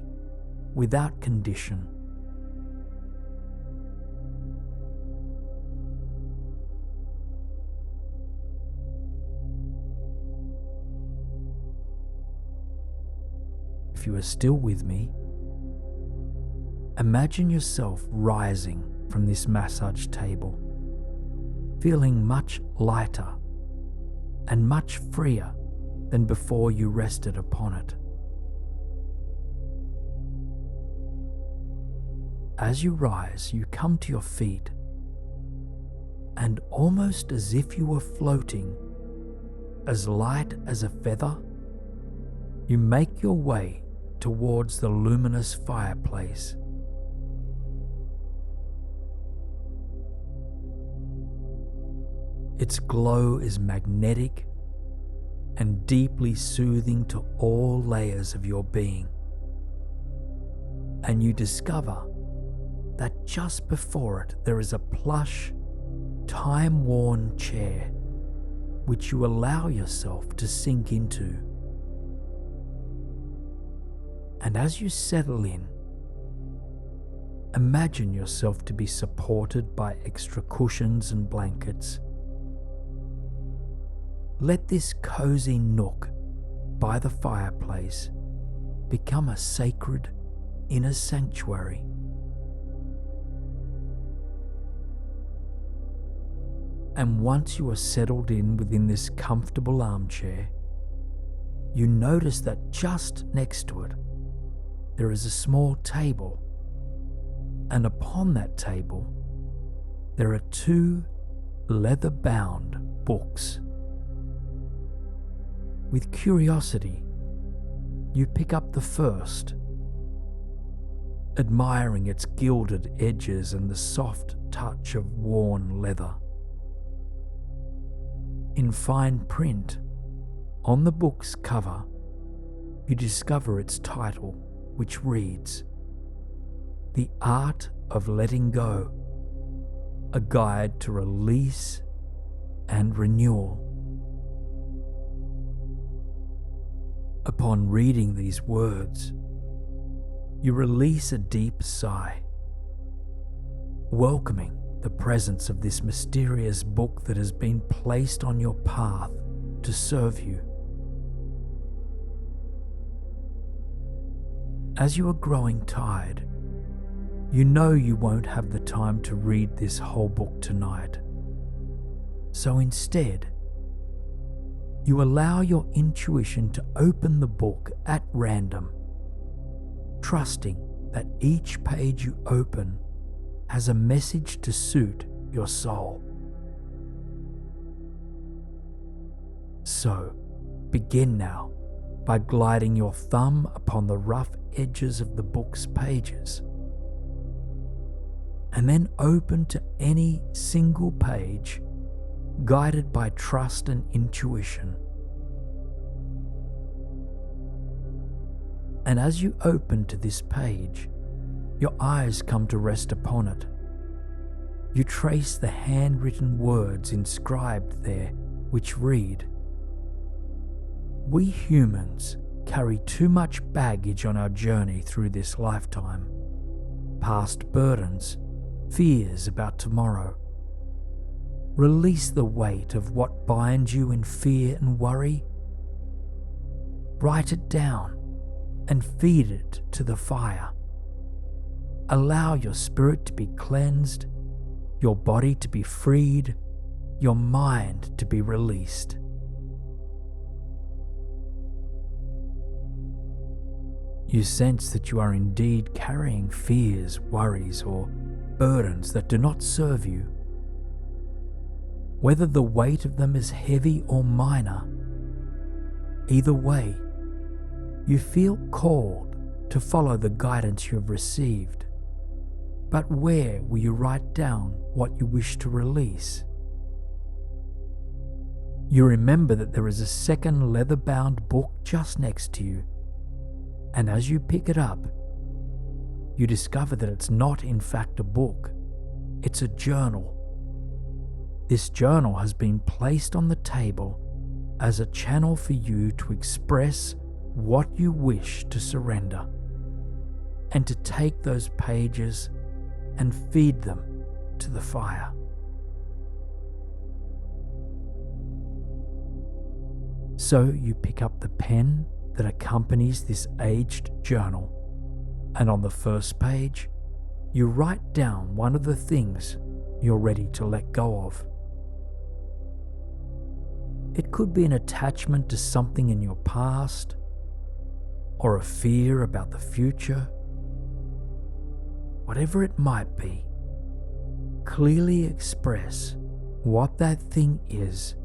without condition. If you are still with me, imagine yourself rising from this massage table, feeling much lighter and much freer than before you rested upon it. As you rise, you come to your feet, and almost as if you were floating, as light as a feather, you make your way towards the luminous fireplace. Its glow is magnetic and deeply soothing to all layers of your being. And you discover that just before it there is a plush, time-worn chair which you allow yourself to sink into. And as you settle in, imagine yourself to be supported by extra cushions and blankets. Let this cozy nook by the fireplace become a sacred inner sanctuary. And once you are settled in within this comfortable armchair, you notice that just next to it, there is a small table, and upon that table, there are 2 leather-bound books. With curiosity, you pick up the first, admiring its gilded edges and the soft touch of worn leather. In fine print, on the book's cover, you discover its title, which reads, "The Art of Letting Go, a Guide to Release and Renewal." Upon reading these words, you release a deep sigh, welcoming the presence of this mysterious book that has been placed on your path to serve you. As you are growing tired, you know you won't have the time to read this whole book tonight. So instead, you allow your intuition to open the book at random, trusting that each page you open has a message to suit your soul. So, begin now by gliding your thumb upon the rough edges of the book's pages, and then open to any single page, guided by trust and intuition. And as you open to this page, your eyes come to rest upon it. You trace the handwritten words inscribed there, which read, "We humans carry too much baggage on our journey through this lifetime. Past burdens, fears about tomorrow. Release the weight of what binds you in fear and worry. Write it down and feed it to the fire. Allow your spirit to be cleansed, your body to be freed, your mind to be released." You sense that you are indeed carrying fears, worries, or burdens that do not serve you. Whether the weight of them is heavy or minor, either way, you feel called to follow the guidance you have received. But where will you write down what you wish to release? You remember that there is a second leather-bound book just next to you, and as you pick it up, you discover that it's not in fact a book, it's a journal. This journal has been placed on the table as a channel for you to express what you wish to surrender, and to take those pages and feed them to the fire. So you pick up the pen that accompanies this aged journal, and on the first page, you write down one of the things you're ready to let go of. It could be an attachment to something in your past, or a fear about the future. Whatever it might be, clearly express what that thing is,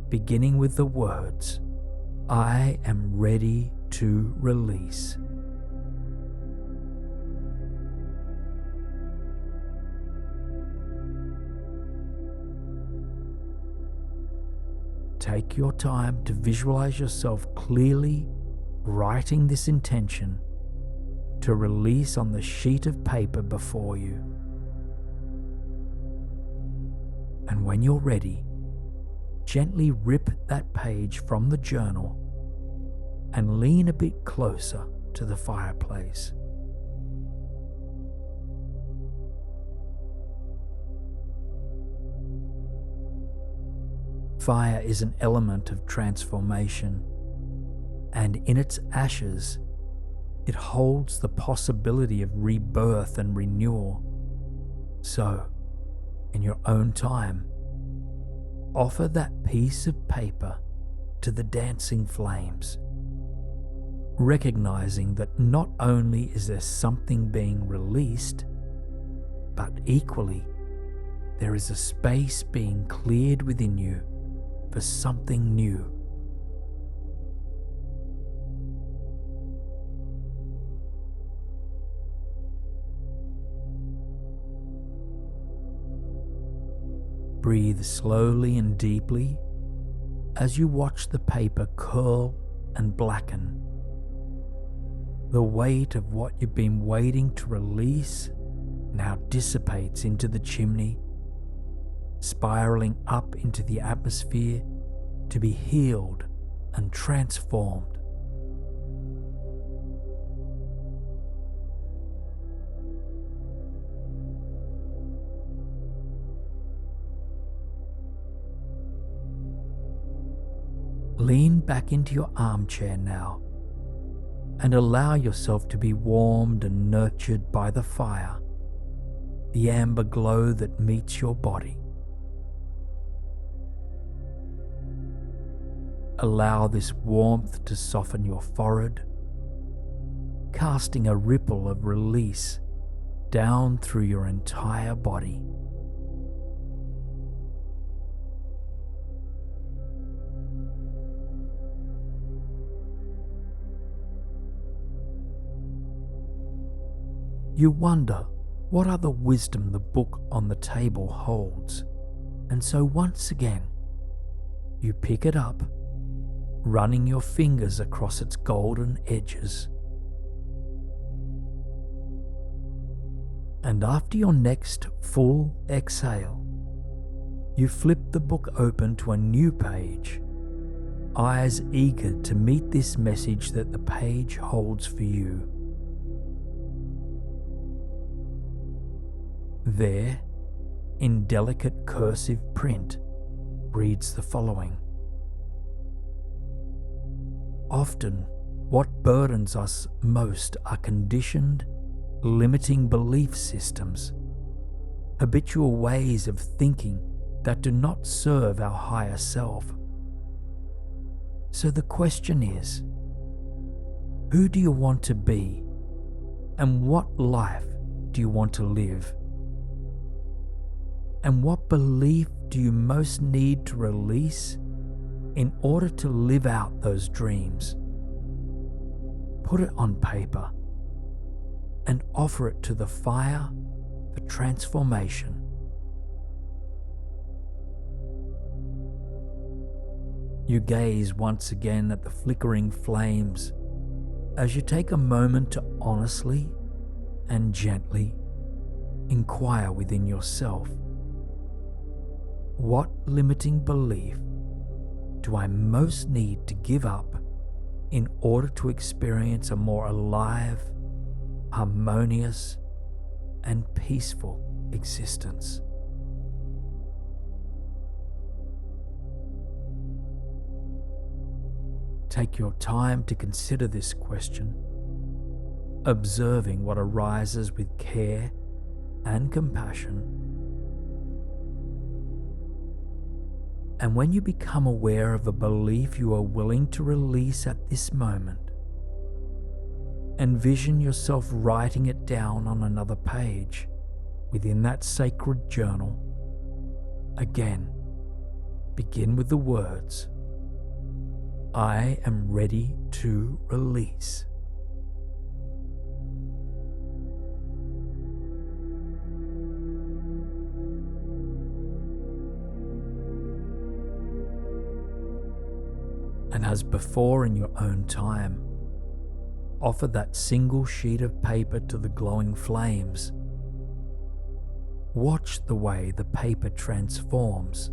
beginning with the words, "I am ready to release." Take your time to visualize yourself clearly writing this intention to release on the sheet of paper before you. And when you're ready, gently rip that page from the journal and lean a bit closer to the fireplace. Fire is an element of transformation, and in its ashes, it holds the possibility of rebirth and renewal. So, in your own time, offer that piece of paper to the dancing flames, recognizing that not only is there something being released, but equally, there is a space being cleared within you for something new. Breathe slowly and deeply as you watch the paper curl and blacken. The weight of what you've been waiting to release now dissipates into the chimney, spiraling up into the atmosphere to be healed and transformed. Lean back into your armchair now and allow yourself to be warmed and nurtured by the fire, the amber glow that meets your body. Allow this warmth to soften your forehead, casting a ripple of release down through your entire body. You wonder what other wisdom the book on the table holds, and so once again, you pick it up, running your fingers across its golden edges. And after your next full exhale, you flip the book open to a new page, eyes eager to meet this message that the page holds for you. There, in delicate cursive print, reads the following: Often, what burdens us most are conditioned, limiting belief systems, habitual ways of thinking that do not serve our higher self. So the question is, who do you want to be, and what life do you want to live? And what belief do you most need to release in order to live out those dreams? Put it on paper and offer it to the fire for transformation. You gaze once again at the flickering flames as you take a moment to honestly and gently inquire within yourself. What limiting belief do I most need to give up in order to experience a more alive, harmonious, and peaceful existence? Take your time to consider this question, observing what arises with care and compassion. And when you become aware of a belief you are willing to release at this moment, envision yourself writing it down on another page within that sacred journal. Again, begin with the words, I am ready to release. And as before in your own time, offer that single sheet of paper to the glowing flames. Watch the way the paper transforms,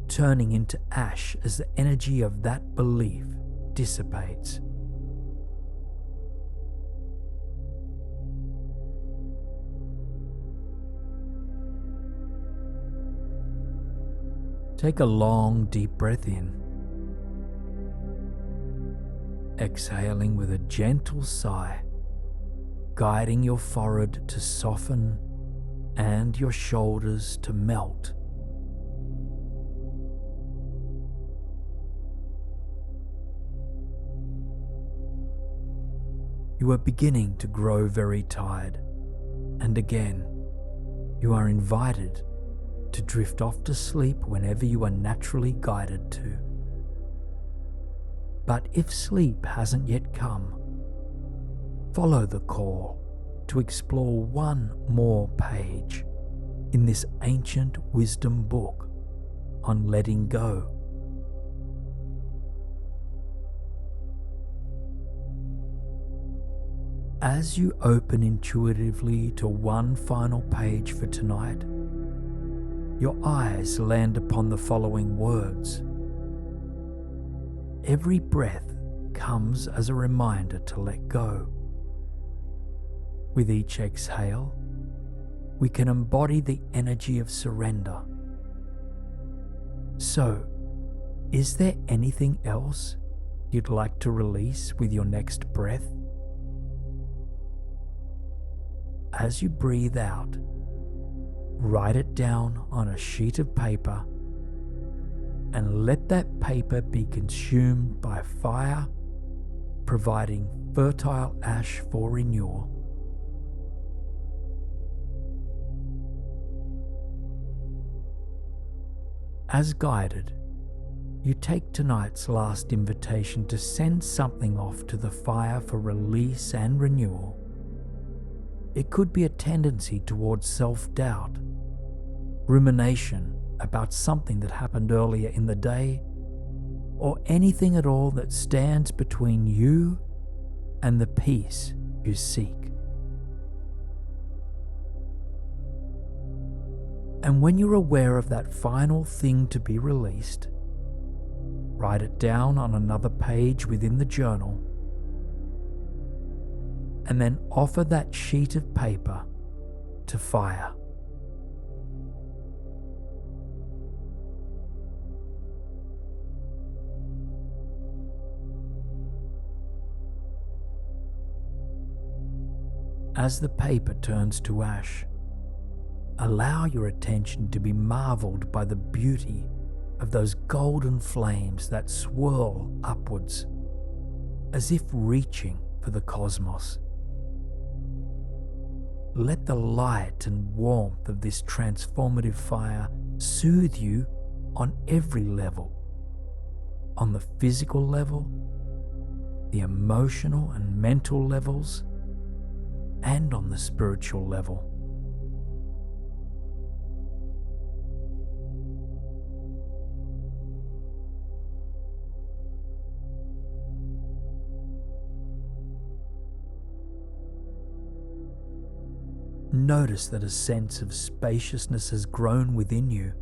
turning into ash as the energy of that belief dissipates. Take a long, deep breath in, exhaling with a gentle sigh, guiding your forehead to soften and your shoulders to melt. You are beginning to grow very tired, and again, you are invited to drift off to sleep whenever you are naturally guided to. But if sleep hasn't yet come, follow the call to explore one more page in this ancient wisdom book on letting go. As you open intuitively to one final page for tonight, your eyes land upon the following words. Every breath comes as a reminder to let go. With each exhale, we can embody the energy of surrender. So, Is there anything else you'd like to release with your next breath? As you breathe out, write it down on a sheet of paper and let that paper be consumed by fire, providing fertile ash for renewal. As guided, you take tonight's last invitation to send something off to the fire for release and renewal. It could be a tendency towards self-doubt, rumination about something that happened earlier in the day, or anything at all that stands between you and the peace you seek. And when you're aware of that final thing to be released, write it down on another page within the journal, and then offer that sheet of paper to fire. As the paper turns to ash, allow your attention to be marveled by the beauty of those golden flames that swirl upwards, as if reaching for the cosmos. Let the light and warmth of this transformative fire soothe you on every level, on the physical level, the emotional and mental levels, and on the spiritual level. Notice that a sense of spaciousness has grown within you,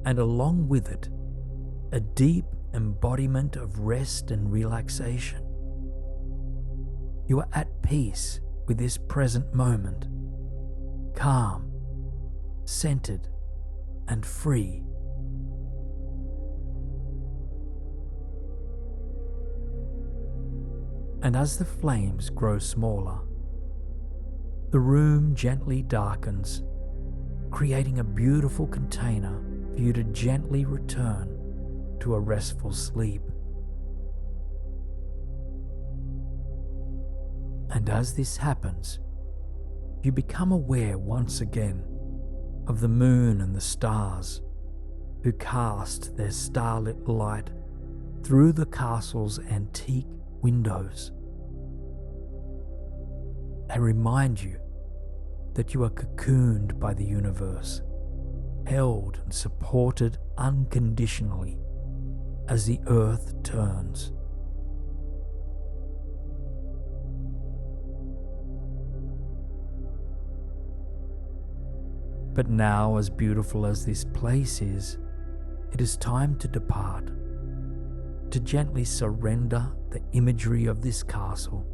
and along with it, a deep embodiment of rest and relaxation. You are at peace with this present moment, calm, centered, and free. And as the flames grow smaller, the room gently darkens, creating a beautiful container for you to gently return to a restful sleep. And as this happens, you become aware once again of the moon and the stars, who cast their starlit light through the castle's antique windows. They remind you that you are cocooned by the universe, held and supported unconditionally as the earth turns. But now, as beautiful as this place is, it is time to depart, to gently surrender the imagery of this castle,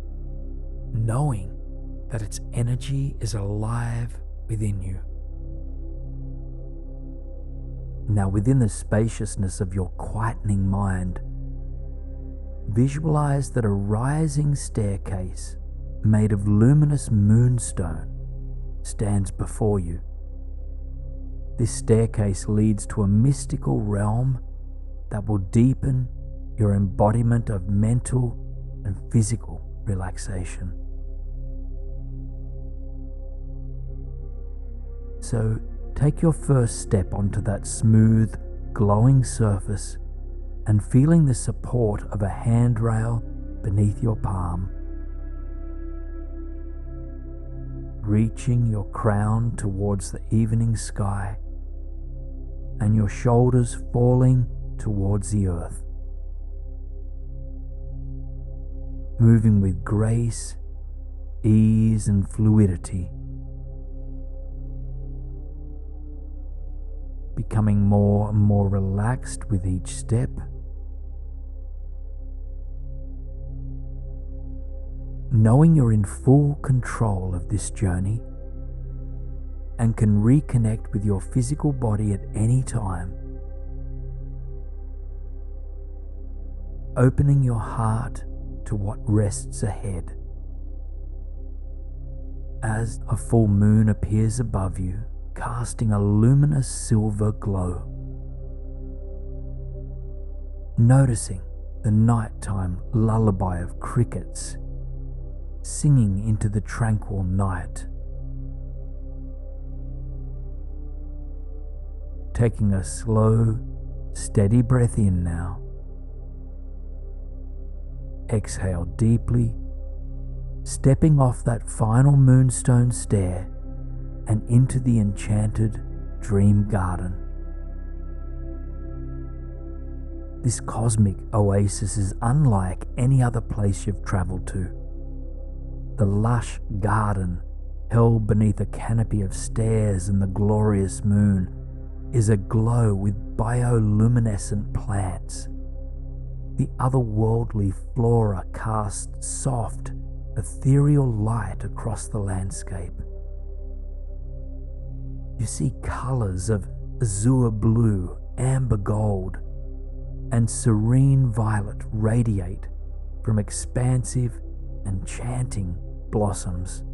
knowing that its energy is alive within you. Now, within the spaciousness of your quietening mind, visualize that a rising staircase made of luminous moonstone stands before you. This staircase leads to a mystical realm that will deepen your embodiment of mental and physical relaxation. So take your first step onto that smooth, glowing surface and feeling the support of a handrail beneath your palm. Reaching your crown towards the evening sky and your shoulders falling towards the earth. Moving with grace, ease, and fluidity. Becoming more and more relaxed with each step. Knowing you're in full control of this journey and can reconnect with your physical body at any time. opening your heart to what rests ahead. As a full moon appears above you, casting a luminous silver glow. Noticing the nighttime lullaby of crickets singing into the tranquil night. Taking a slow, steady breath in now. Exhale deeply, stepping off that final moonstone stair and into the enchanted dream garden. This cosmic oasis is unlike any other place you've traveled to. The lush garden, held beneath a canopy of stairs and the glorious moon, is aglow with bioluminescent plants. The otherworldly flora casts soft, ethereal light across the landscape. You see colors of azure blue, amber gold, and serene violet radiate from expansive, enchanting blossoms.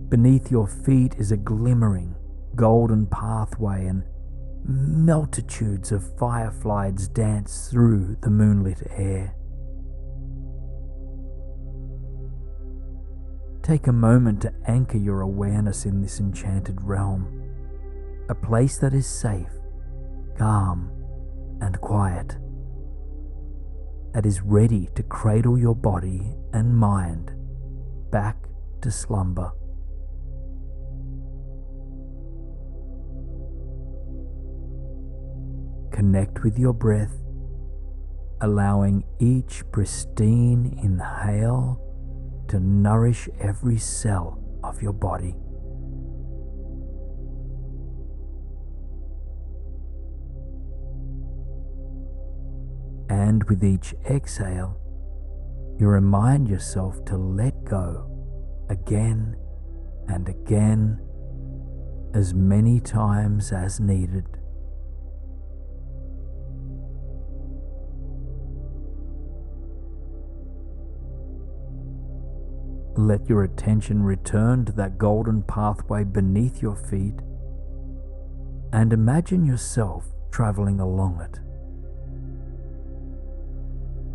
Beneath your feet is a glimmering, golden pathway, and multitudes of fireflies dance through the moonlit air. Take a moment to anchor your awareness in this enchanted realm, a place that is safe, calm, and quiet, that is ready to cradle your body and mind back to slumber. Connect with your breath, allowing each pristine inhale to nourish every cell of your body. And with each exhale, you remind yourself to let go again and again, as many times as needed. Let your attention return to that golden pathway beneath your feet and imagine yourself traveling along it.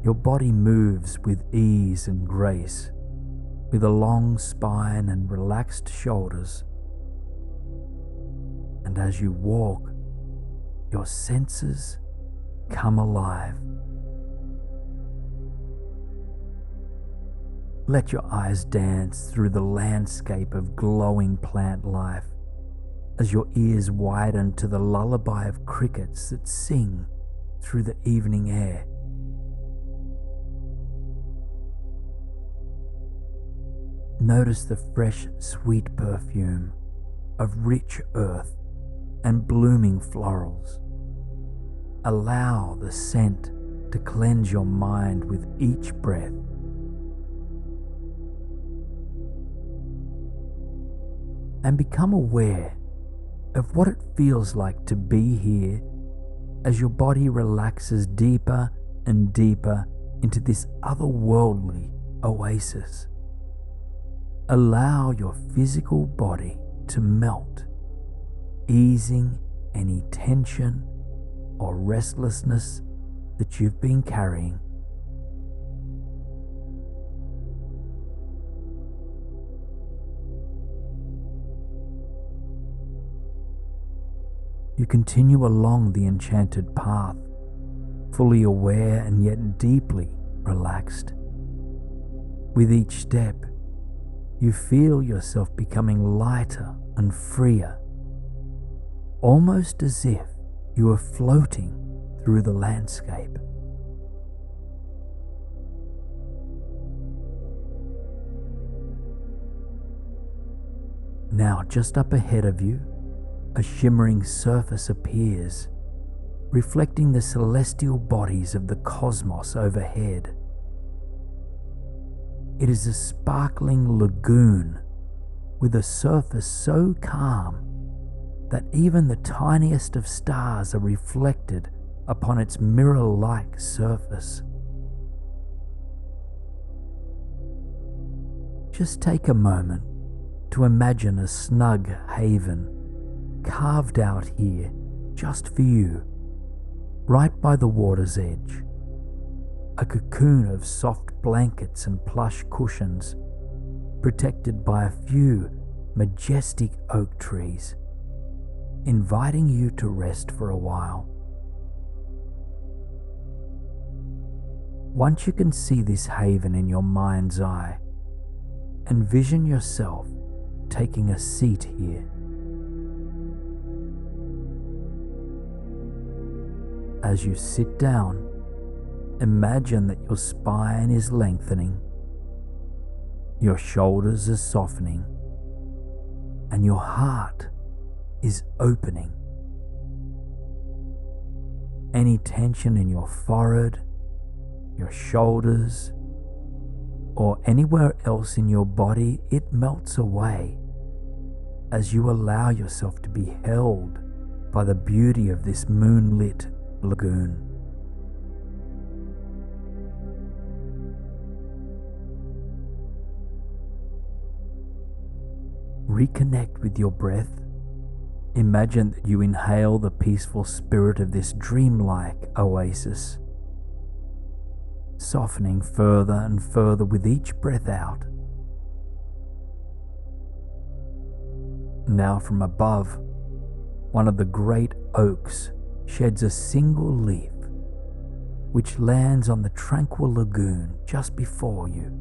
Your body moves with ease and grace, with a long spine and relaxed shoulders. And as you walk, your senses come alive. Let your eyes dance through the landscape of glowing plant life as your ears widen to the lullaby of crickets that sing through the evening air. Notice the fresh, sweet perfume of rich earth and blooming florals. Allow the scent to cleanse your mind with each breath. And become aware of what it feels like to be here as your body relaxes deeper and deeper into this otherworldly oasis. Allow your physical body to melt, easing any tension or restlessness that you've been carrying. You continue along the enchanted path, fully aware and yet deeply relaxed. With each step, you feel yourself becoming lighter and freer, almost as if you are floating through the landscape. Now, just up ahead of you, a shimmering surface appears, reflecting the celestial bodies of the cosmos overhead. It is a sparkling lagoon with a surface so calm that even the tiniest of stars are reflected upon its mirror-like surface. Just take a moment to imagine a snug haven carved out here just for you, right by the water's edge. A cocoon of soft blankets and plush cushions, protected by a few majestic oak trees, inviting you to rest for a while. Once you can see this haven in your mind's eye, envision yourself taking a seat here. As you sit down, imagine that your spine is lengthening, your shoulders are softening, and your heart is opening. Any tension in your forehead, your shoulders, or anywhere else in your body, it melts away as you allow yourself to be held by the beauty of this moonlit lagoon. Reconnect with your breath. Imagine that you inhale the peaceful spirit of this dreamlike oasis, softening further and further with each breath out. Now from above, one of the great oaks sheds a single leaf, which lands on the tranquil lagoon just before you.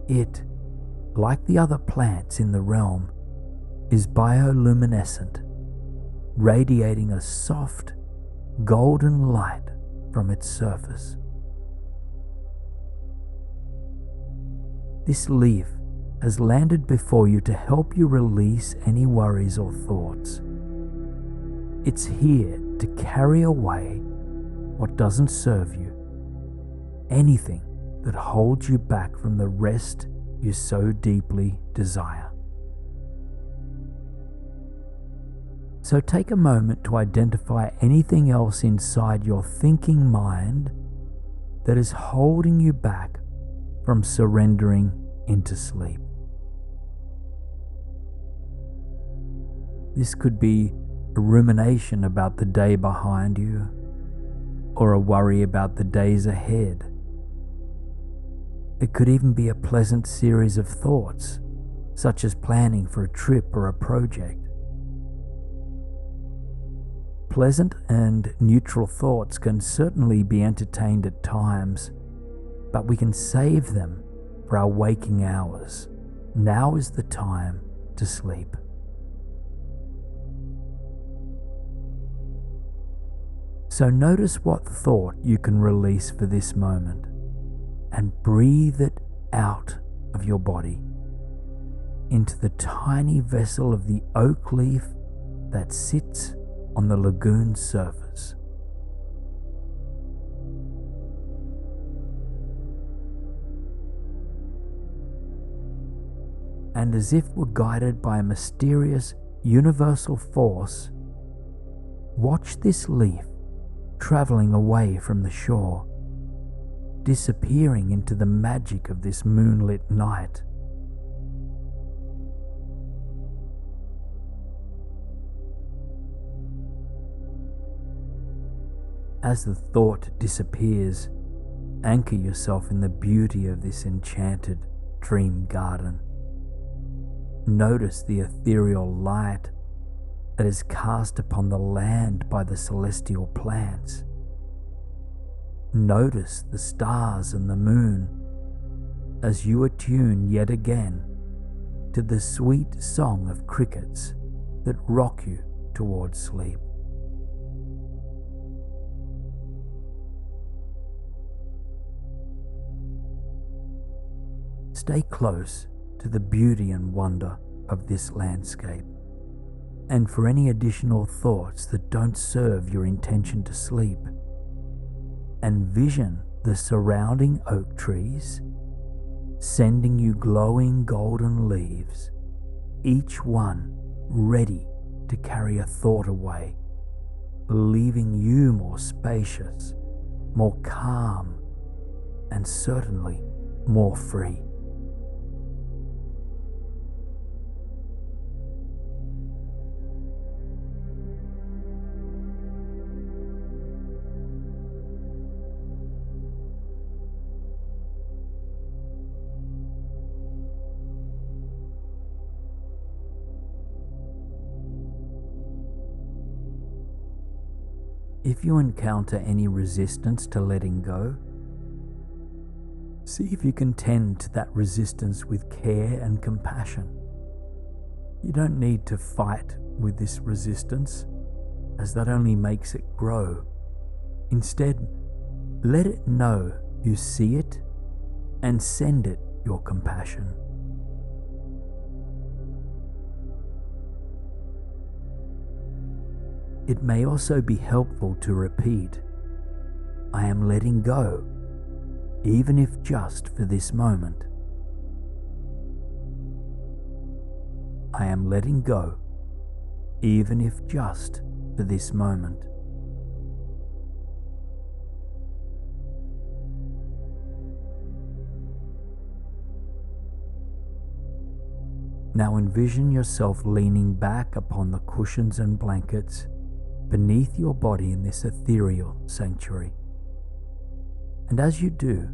It, like the other plants in the realm, is bioluminescent, radiating a soft, golden light from its surface. This leaf has landed before you to help you release any worries or thoughts. It's here to carry away what doesn't serve you, anything that holds you back from the rest you so deeply desire. So take a moment to identify anything else inside your thinking mind that is holding you back from surrendering into sleep. This could be a rumination about the day behind you, or a worry about the days ahead. It could even be a pleasant series of thoughts, such as planning for a trip or a project. Pleasant and neutral thoughts can certainly be entertained at times, but we can save them for our waking hours. Now is the time to sleep. So notice what thought you can release for this moment, and breathe it out of your body into the tiny vessel of the oak leaf that sits on the lagoon's surface. And as if we're guided by a mysterious universal force, watch this leaf traveling away from the shore, disappearing into the magic of this moonlit night. As the thought disappears, anchor yourself in the beauty of this enchanted dream garden. Notice the ethereal light that is cast upon the land by the celestial plants. Notice the stars and the moon as you attune yet again to the sweet song of crickets that rock you towards sleep. Stay close to the beauty and wonder of this landscape, and for any additional thoughts that don't serve your intention to sleep, envision the surrounding oak trees sending you glowing golden leaves, each one ready to carry a thought away, leaving you more spacious, more calm, and certainly more free. If you encounter any resistance to letting go, see if you can tend to that resistance with care and compassion. You don't need to fight with this resistance, as that only makes it grow. Instead, let it know you see it and send it your compassion. It may also be helpful to repeat, "I am letting go, even if just for this moment. I am letting go, even if just for this moment." Now envision yourself leaning back upon the cushions and blankets beneath your body in this ethereal sanctuary. And as you do,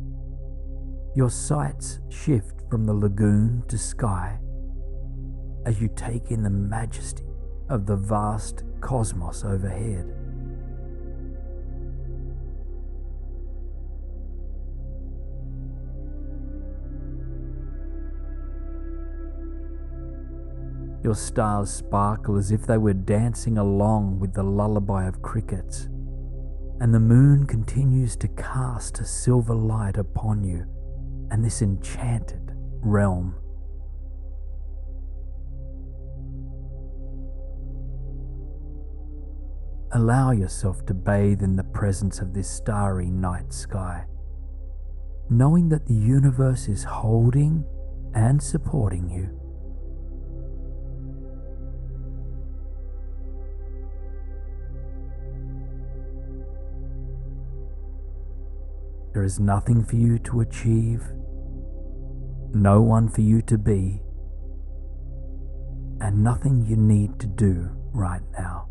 your sights shift from the lagoon to sky as you take in the majesty of the vast cosmos overhead. Your stars sparkle as if they were dancing along with the lullaby of crickets, and the moon continues to cast a silver light upon you and this enchanted realm. Allow yourself to bathe in the presence of this starry night sky, knowing that the universe is holding and supporting you. There is nothing for you to achieve, no one for you to be, and nothing you need to do right now.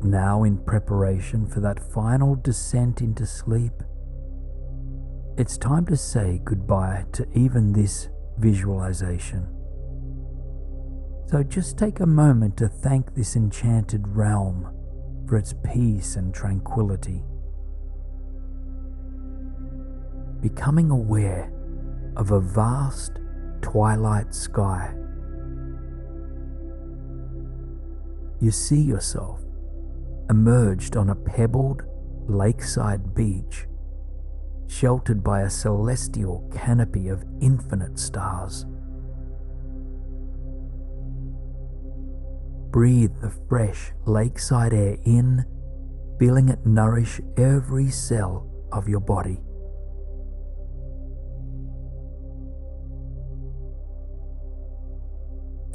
Now, in preparation for that final descent into sleep, it's time to say goodbye to even this visualization. So just take a moment to thank this enchanted realm for its peace and tranquility. Becoming aware of a vast twilight sky. You see yourself emerged on a pebbled lakeside beach, sheltered by a celestial canopy of infinite stars. Breathe the fresh lakeside air in, feeling it nourish every cell of your body.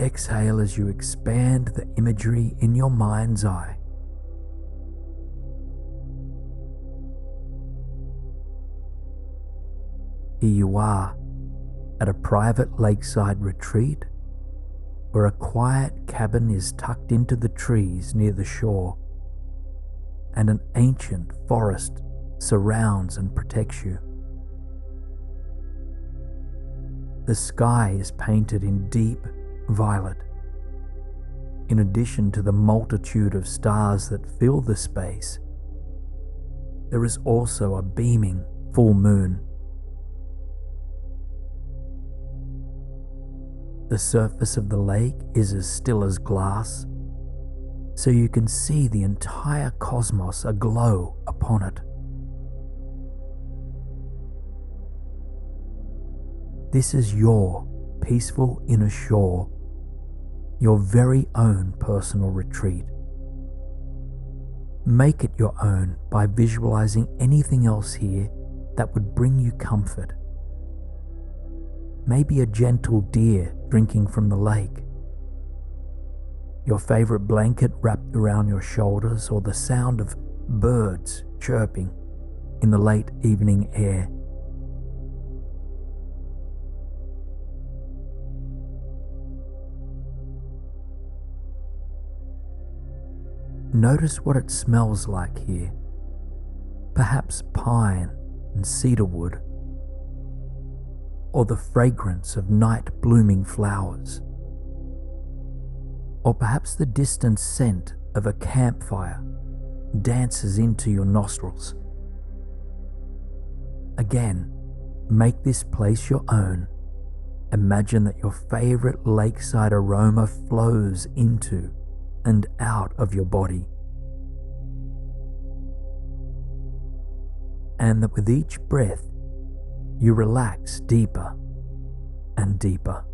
Exhale as you expand the imagery in your mind's eye. Here you are at a private lakeside retreat where a quiet cabin is tucked into the trees near the shore, and an ancient forest surrounds and protects you. The sky is painted in deep violet. In addition to the multitude of stars that fill the space, there is also a beaming full moon. The surface of the lake is as still as glass, so you can see the entire cosmos aglow upon it. This is your peaceful inner shore, your very own personal retreat. Make it your own by visualizing anything else here that would bring you comfort. maybe a gentle deer drinking from the lake, your favorite blanket wrapped around your shoulders, or the sound of birds chirping in the late evening air. Notice what it smells like here. Perhaps pine and cedar wood, or the fragrance of night blooming flowers, or perhaps the distant scent of a campfire dances into your nostrils. Again, make this place your own. Imagine that your favorite lakeside aroma flows into and out of your body, and that with each breath you relax deeper and deeper.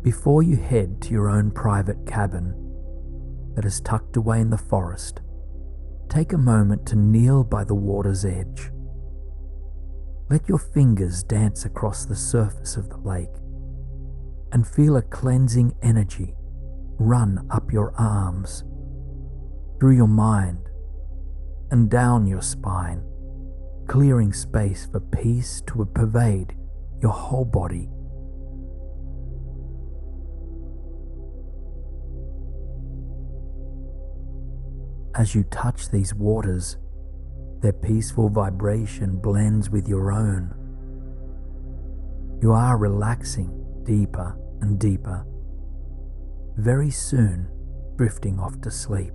Before you head to your own private cabin that is tucked away in the forest, take a moment to kneel by the water's edge. Let your fingers dance across the surface of the lake and feel a cleansing energy run up your arms, through your mind, and down your spine, clearing space for peace to pervade your whole body. As you touch these waters, their peaceful vibration blends with your own. You are relaxing deeper and deeper, very soon drifting off to sleep.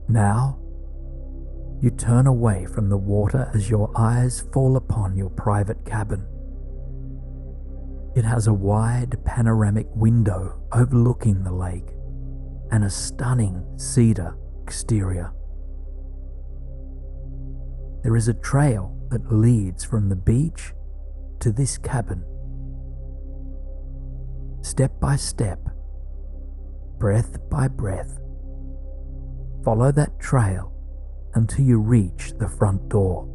Now, you turn away from the water as your eyes fall upon your private cabin. It has a wide panoramic window overlooking the lake and a stunning cedar exterior. There is a trail that leads from the beach to this cabin. Step by step, breath by breath, follow that trail until you reach the front door.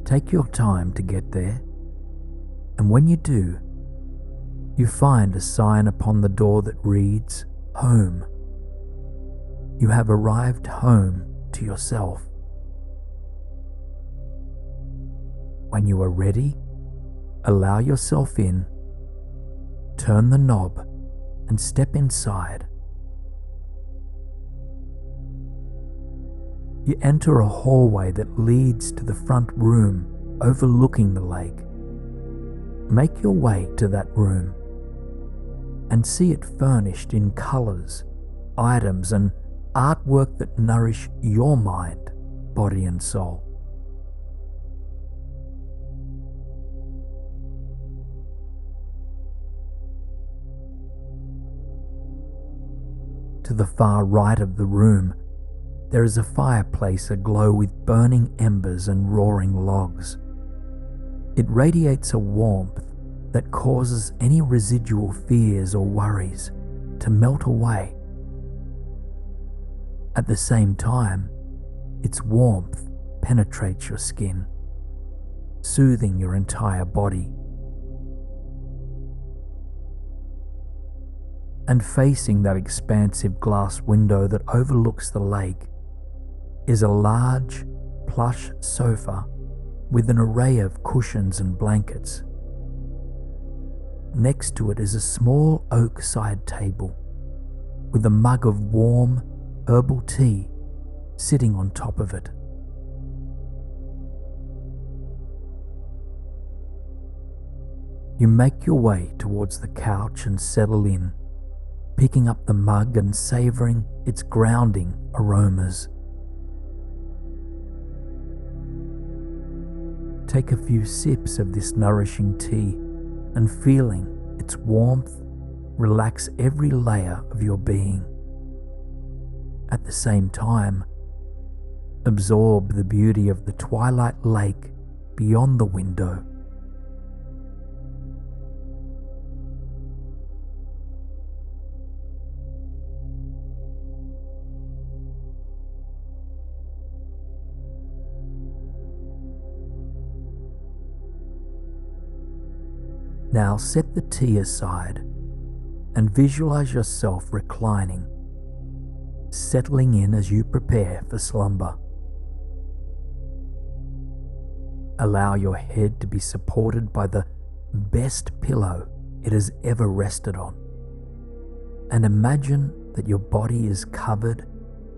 Take your time to get there, and when you do, you find a sign upon the door that reads, "Home." You have arrived home to yourself. When you are ready, allow yourself in, turn the knob, and step inside. You enter a hallway that leads to the front room overlooking the lake. Make your way to that room and see it furnished in colors, items, and artwork that nourish your mind, body, and soul. To the far right of the room, there is a fireplace aglow with burning embers and roaring logs. It radiates a warmth that causes any residual fears or worries to melt away. At the same time, its warmth penetrates your skin, soothing your entire body. And facing that expansive glass window that overlooks the lake is a large, plush sofa with an array of cushions and blankets. Next to it is a small oak side table with a mug of warm, herbal tea sitting on top of it. You make your way towards the couch and settle in, picking up the mug and savoring its grounding aromas. Take a few sips of this nourishing tea and, feeling its warmth, relax every layer of your being. At the same time, Absorb the beauty of the twilight lake beyond the window. Now set the tea aside and visualize yourself reclining, settling in as you prepare for slumber. Allow your head to be supported by the best pillow it has ever rested on, and imagine that your body is covered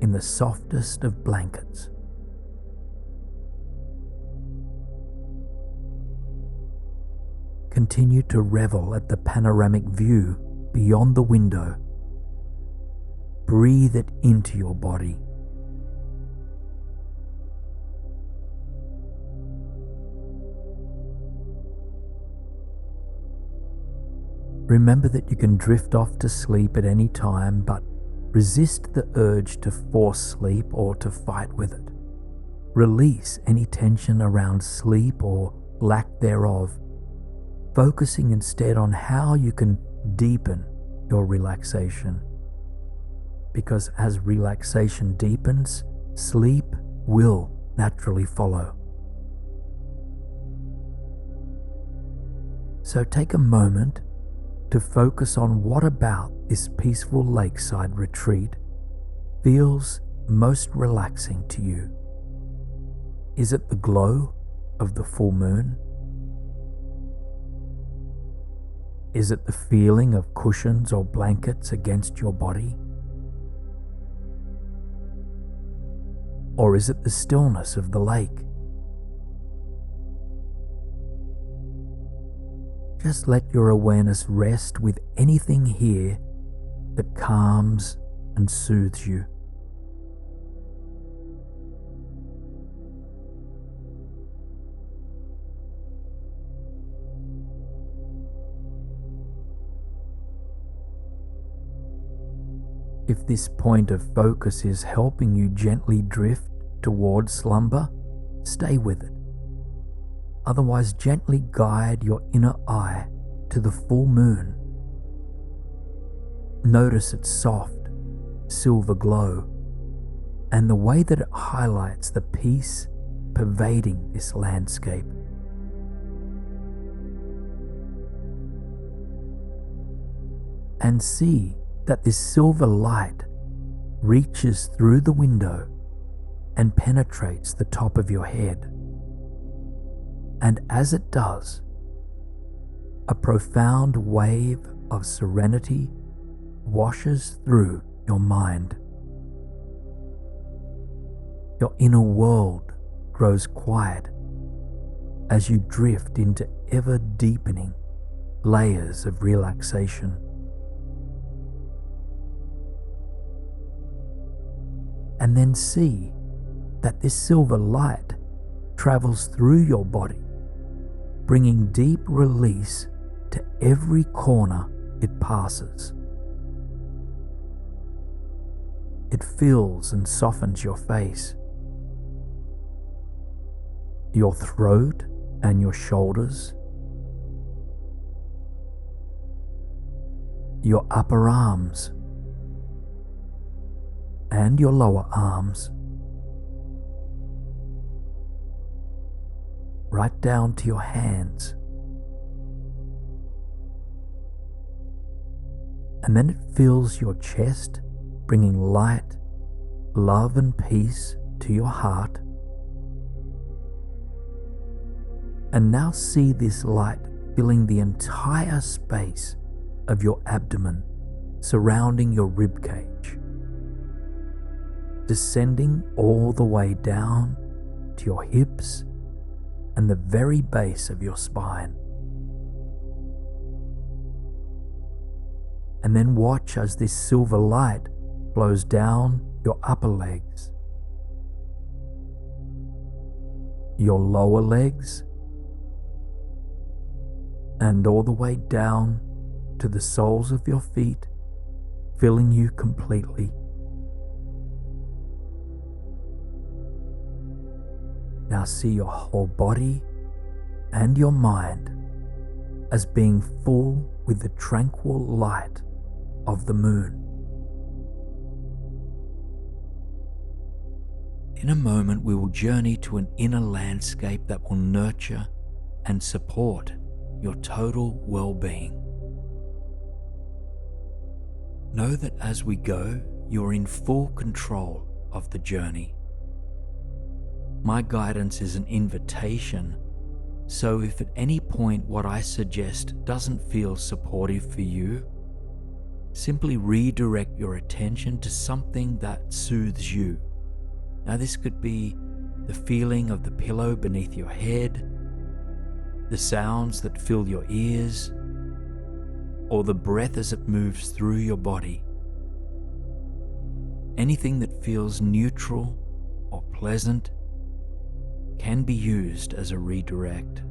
in the softest of blankets. Continue to revel at the panoramic view beyond the window. Breathe it into your body. Remember that you can drift off to sleep at any time, but resist the urge to force sleep or to fight with it. Release any tension around sleep or lack thereof, focusing instead on how you can deepen your relaxation. Because as relaxation deepens, sleep will naturally follow. So take a moment to focus on what about this peaceful lakeside retreat feels most relaxing to you. Is it the glow of the full moon? Is it the feeling of cushions or blankets against your body? Or is it the stillness of the lake? Just let your awareness rest with anything here that calms and soothes you. If this point of focus is helping you gently drift towards slumber, stay with it. Otherwise, gently guide your inner eye to the full moon. Notice its soft, silver glow and the way that it highlights the peace pervading this landscape. And see that this silver light reaches through the window and penetrates the top of your head. And as it does, a profound wave of serenity washes through your mind. Your inner world grows quiet as you drift into ever deepening layers of relaxation. And then see that this silver light travels through your body, bringing deep release to every corner it passes. It fills and softens your face, your throat and your shoulders, your upper arms and your lower arms, right down to your hands. And then it fills your chest, bringing light, love and peace to your heart. And now see this light filling the entire space of your abdomen, surrounding your rib cage, descending all the way down to your hips and the very base of your spine. And then watch as this silver light flows down your upper legs, your lower legs, and all the way down to the soles of your feet, filling you completely. Now see your whole body and your mind as being full with the tranquil light of the moon. In a moment, we will journey to an inner landscape that will nurture and support your total well-being. Know that as we go, you're in full control of the journey. My guidance is an invitation, so if at any point what I suggest doesn't feel supportive for you, simply redirect your attention to something that soothes you. Now, this could be the feeling of the pillow beneath your head, the sounds that fill your ears, or the breath as it moves through your body. Anything that feels neutral or pleasant can be used as a redirect.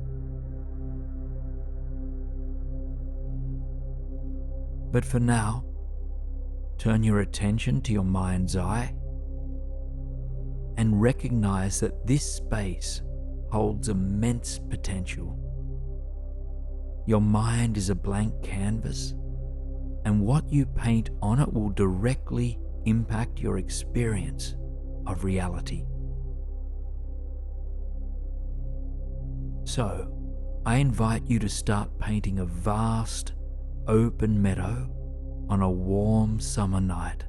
But for now, turn your attention to your mind's eye and recognize that this space holds immense potential. Your mind is a blank canvas, and what you paint on it will directly impact your experience of reality. So, I invite you to start painting a vast, open meadow on a warm summer night,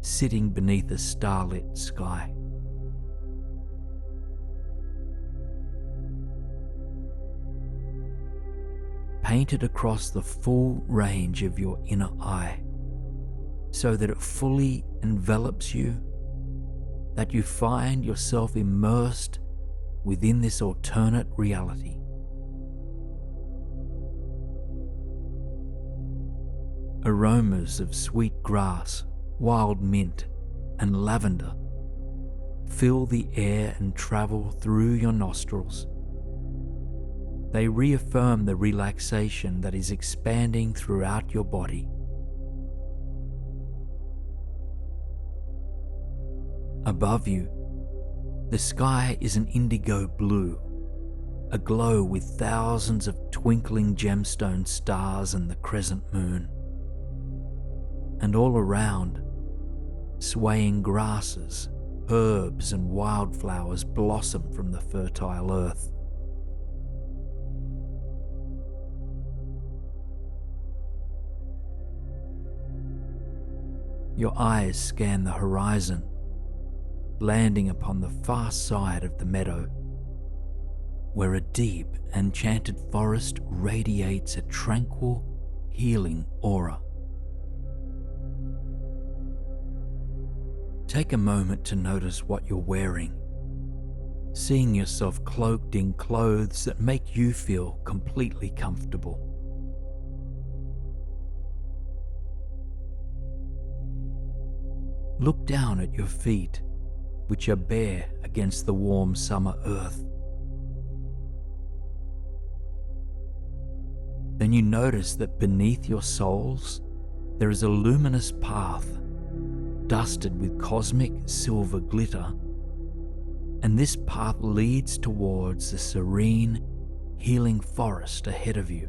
sitting beneath a starlit sky. Paint it across the full range of your inner eye, so that it fully envelops you, that you find yourself immersed within this alternate reality. Aromas of sweet grass, wild mint, and lavender fill the air and travel through your nostrils. They reaffirm the relaxation that is expanding throughout your body. Above you, the sky is an indigo blue, aglow with thousands of twinkling gemstone stars and the crescent moon. And all around, swaying grasses, herbs, and wildflowers blossom from the fertile earth. Your eyes scan the horizon, landing upon the far side of the meadow, where a deep, enchanted forest radiates a tranquil, healing aura. Take a moment to notice what you're wearing, seeing yourself cloaked in clothes that make you feel completely comfortable. Look down at your feet, which are bare against the warm summer earth. Then you notice that beneath your soles, there is a luminous path, dusted with cosmic silver glitter, and this path leads towards the serene, healing forest ahead of you.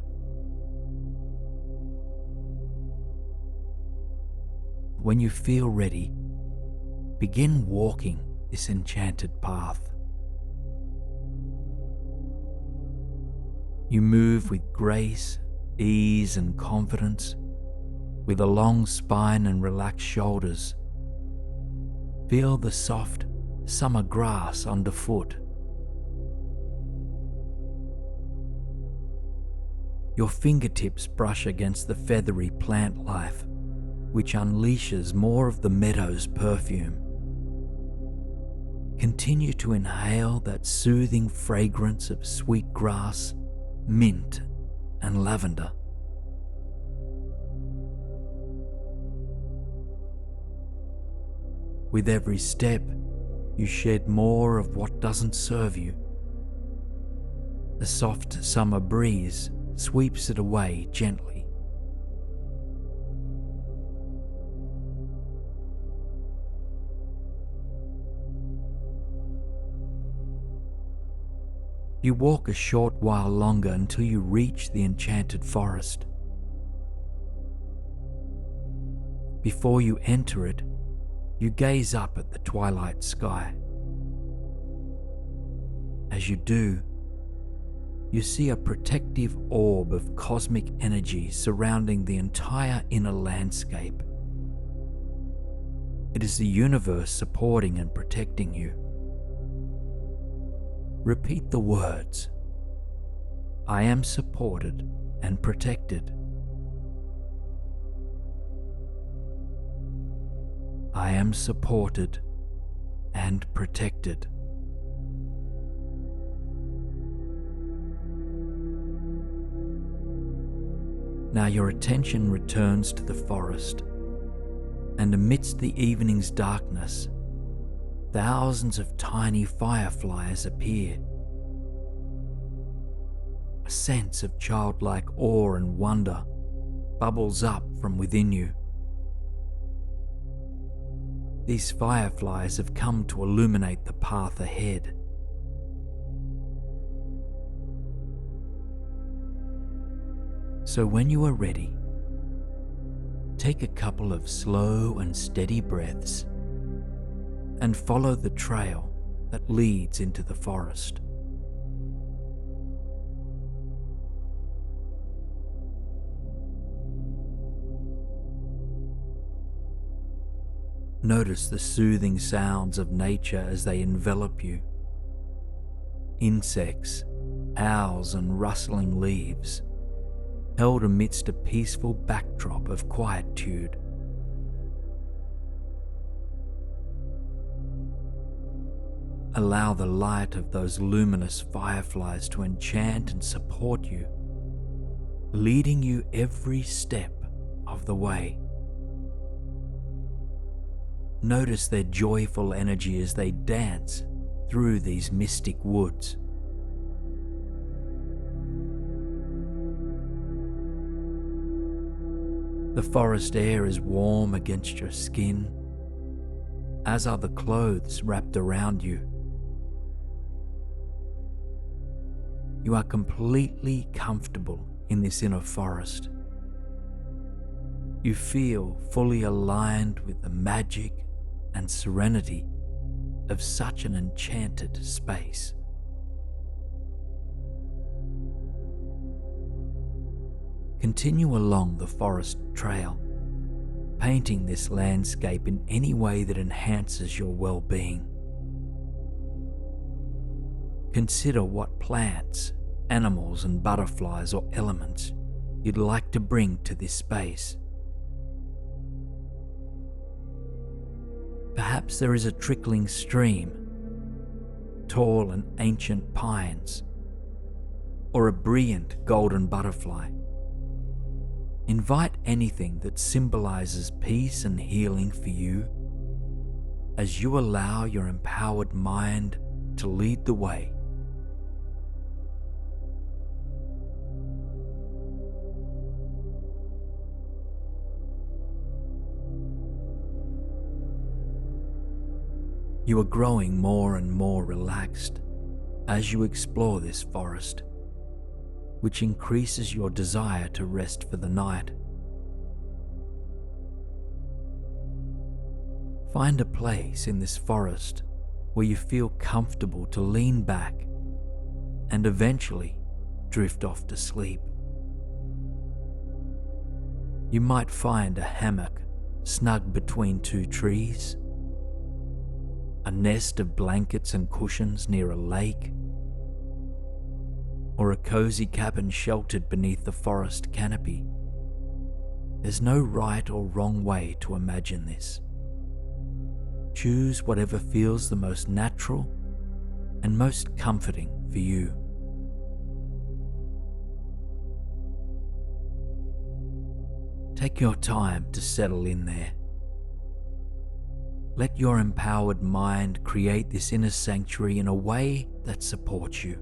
When you feel ready, begin walking this enchanted path. You move with grace, ease, and confidence, with a long spine and relaxed shoulders. Feel the soft summer grass underfoot. Your fingertips brush against the feathery plant life, which unleashes more of the meadow's perfume. Continue to inhale that soothing fragrance of sweet grass, mint, and lavender. With every step, you shed more of what doesn't serve you. The soft summer breeze sweeps it away gently. You walk a short while longer until you reach the enchanted forest. Before you enter it, you gaze up at the twilight sky. As you do, you see a protective orb of cosmic energy surrounding the entire inner landscape. It is the universe supporting and protecting you. Repeat the words, "I am supported and protected. I am supported and protected." Now your attention returns to the forest, and amidst the evening's darkness, thousands of tiny fireflies appear. A sense of childlike awe and wonder bubbles up from within you. These fireflies have come to illuminate the path ahead. So when you are ready, take a couple of slow and steady breaths and follow the trail that leads into the forest. Notice the soothing sounds of nature as they envelop you. Insects, owls, and rustling leaves, held amidst a peaceful backdrop of quietude. Allow the light of those luminous fireflies to enchant and support you, leading you every step of the way. Notice their joyful energy as they dance through these mystic woods. The forest air is warm against your skin, as are the clothes wrapped around you. You are completely comfortable in this inner forest. You feel fully aligned with the magic and serenity of such an enchanted space. Continue along the forest trail, painting this landscape in any way that enhances your well-being. Consider what plants, animals, and butterflies or elements you'd like to bring to this space. Perhaps there is a trickling stream, tall and ancient pines, or a brilliant golden butterfly. Invite anything that symbolizes peace and healing for you as you allow your empowered mind to lead the way. You are growing more and more relaxed as you explore this forest, which increases your desire to rest for the night. Find a place in this forest where you feel comfortable to lean back and eventually drift off to sleep. You might find a hammock snug between two trees, a nest of blankets and cushions near a lake, or a cozy cabin sheltered beneath the forest canopy. There's no right or wrong way to imagine this. Choose whatever feels the most natural and most comforting for you. Take your time to settle in there. Let your empowered mind create this inner sanctuary in a way that supports you.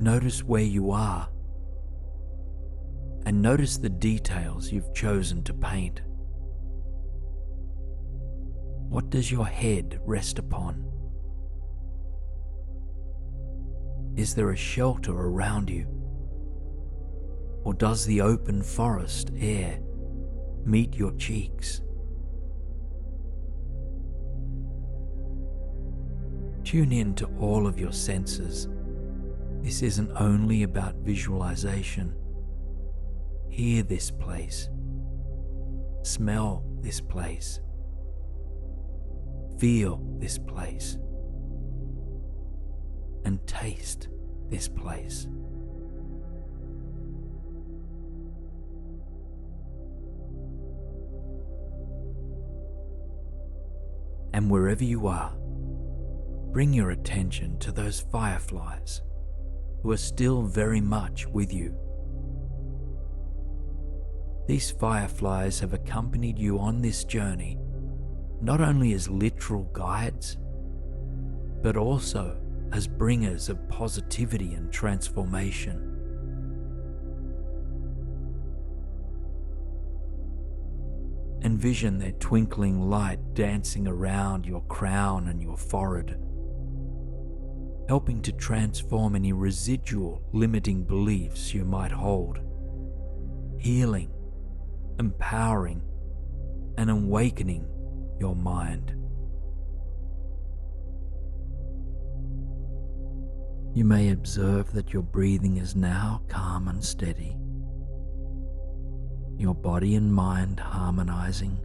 Notice where you are, and notice the details you've chosen to paint. What does your head rest upon? Is there a shelter around you? Or does the open forest air meet your cheeks? Tune in to all of your senses. This isn't only about visualization. Hear this place. Smell this place. Feel this place. And taste this place. And wherever you are, bring your attention to those fireflies who are still very much with you. These fireflies have accompanied you on this journey not only as literal guides, but also as bringers of positivity and transformation. Envision their twinkling light dancing around your crown and your forehead, helping to transform any residual limiting beliefs you might hold, healing, empowering, and awakening your mind. You may observe that your breathing is now calm and steady, your body and mind harmonizing,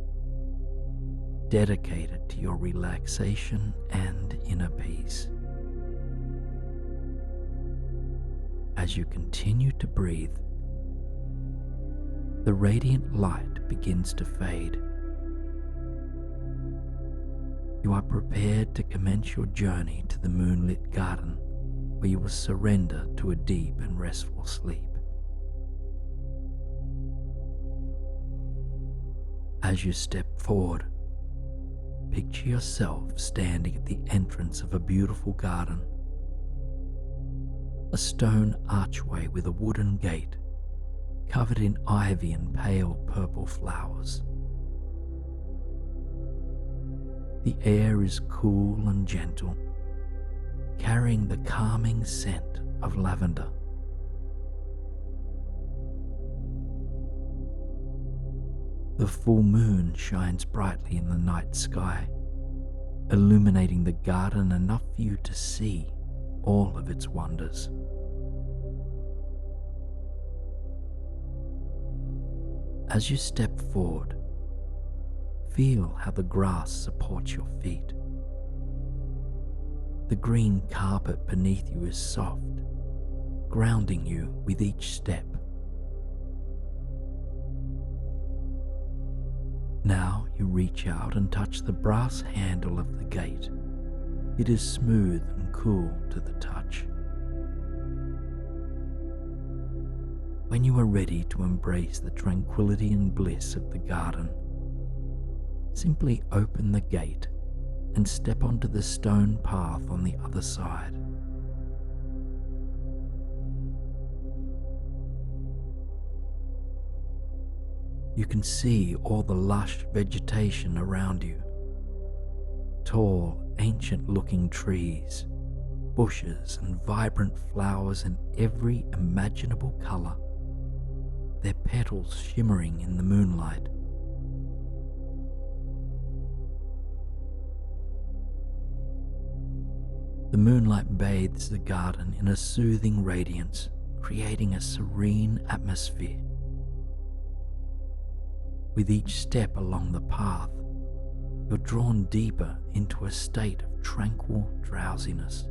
dedicated to your relaxation and inner peace. As you continue to breathe, the radiant light begins to fade. You are prepared to commence your journey to the moonlit garden, where you will surrender to a deep and restful sleep. As you step forward, picture yourself standing at the entrance of a beautiful garden. A stone archway with a wooden gate covered in ivy and pale purple flowers. The air is cool and gentle, carrying the calming scent of lavender. The full moon shines brightly in the night sky, illuminating the garden enough for you to see all of its wonders. As you step forward, feel how the grass supports your feet. The green carpet beneath you is soft, grounding you with each step. Now you reach out and touch the brass handle of the gate. It is smooth and cool to the touch. When you are ready to embrace the tranquility and bliss of the garden, simply open the gate and step onto the stone path on the other side. You can see all the lush vegetation around you. Tall, ancient-looking trees, bushes and vibrant flowers in every imaginable color, their petals shimmering in the moonlight. The moonlight bathes the garden in a soothing radiance, creating a serene atmosphere. With each step along the path, you're drawn deeper into a state of tranquil drowsiness.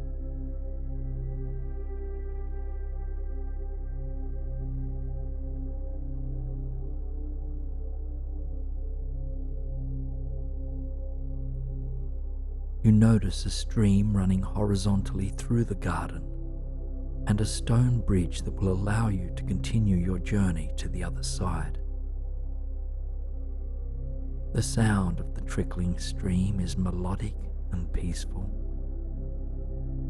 You notice a stream running horizontally through the garden and a stone bridge that will allow you to continue your journey to the other side. The sound of the trickling stream is melodic and peaceful,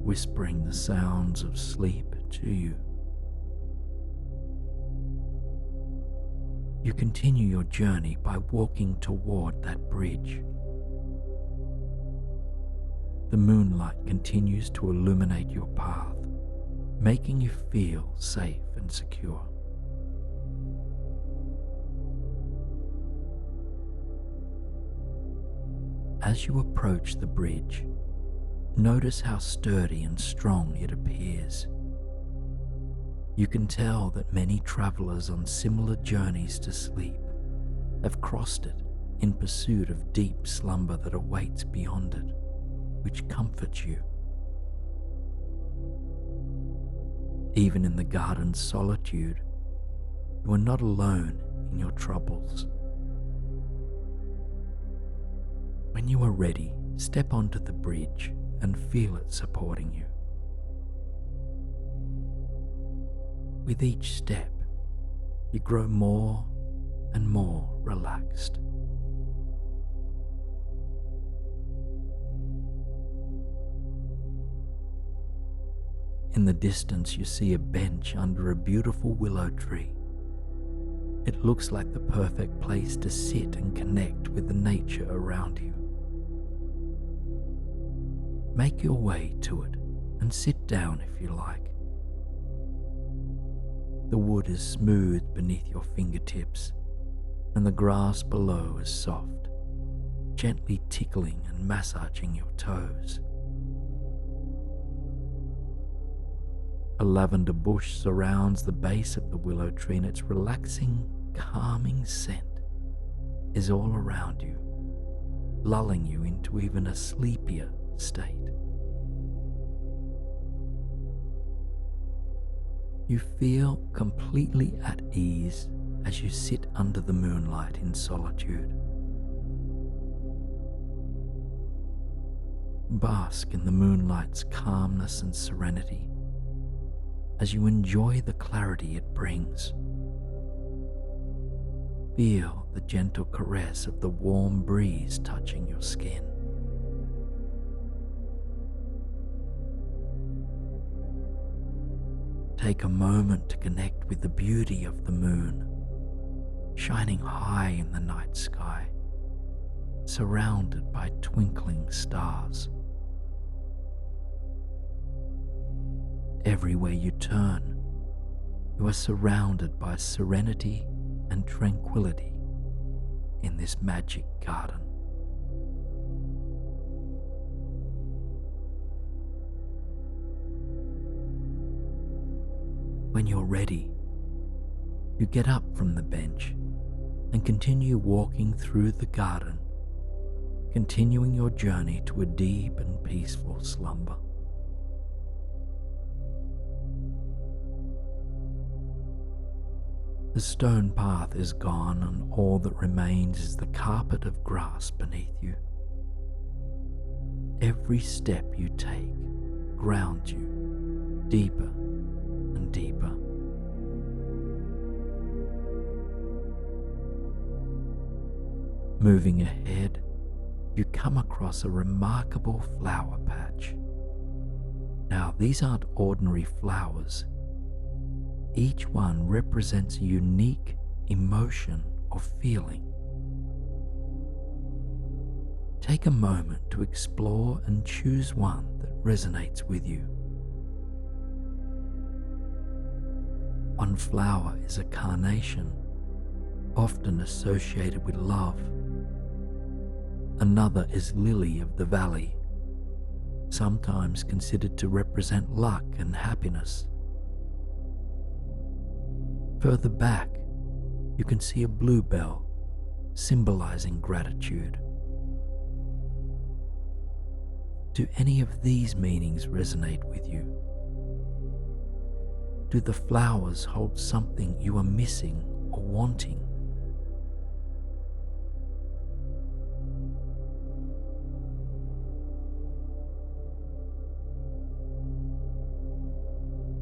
whispering the sounds of sleep to you. You continue your journey by walking toward that bridge. The moonlight continues to illuminate your path, making you feel safe and secure. As you approach the bridge, notice how sturdy and strong it appears. You can tell that many travelers on similar journeys to sleep have crossed it in pursuit of deep slumber that awaits beyond it, which comforts you. Even in the garden's solitude, you are not alone in your troubles. When you are ready, step onto the bridge and feel it supporting you. With each step, you grow more and more relaxed. In the distance, you see a bench under a beautiful willow tree. It looks like the perfect place to sit and connect with the nature around you. Make your way to it and sit down if you like. The wood is smooth beneath your fingertips, and the grass below is soft, gently tickling and massaging your toes. A lavender bush surrounds the base of the willow tree, and its relaxing, calming scent is all around you, lulling you into even a sleepier state. You feel completely at ease as you sit under the moonlight in solitude. Bask in the moonlight's calmness and serenity as you enjoy the clarity it brings. Feel the gentle caress of the warm breeze touching your skin. Take a moment to connect with the beauty of the moon, shining high in the night sky, surrounded by twinkling stars. Everywhere you turn, you are surrounded by serenity and tranquility in this magic garden. When you're ready, you get up from the bench and continue walking through the garden, continuing your journey to a deep and peaceful slumber. The stone path is gone, and all that remains is the carpet of grass beneath you. Every step you take grounds you deeper and deeper. Moving ahead, you come across a remarkable flower patch. Now, these aren't ordinary flowers. Each one represents a unique emotion or feeling. Take a moment to explore and choose one that resonates with you. One flower is a carnation, often associated with love. Another is lily of the valley, sometimes considered to represent luck and happiness. Further back, you can see a bluebell, symbolizing gratitude. Do any of these meanings resonate with you? Do the flowers hold something you are missing or wanting?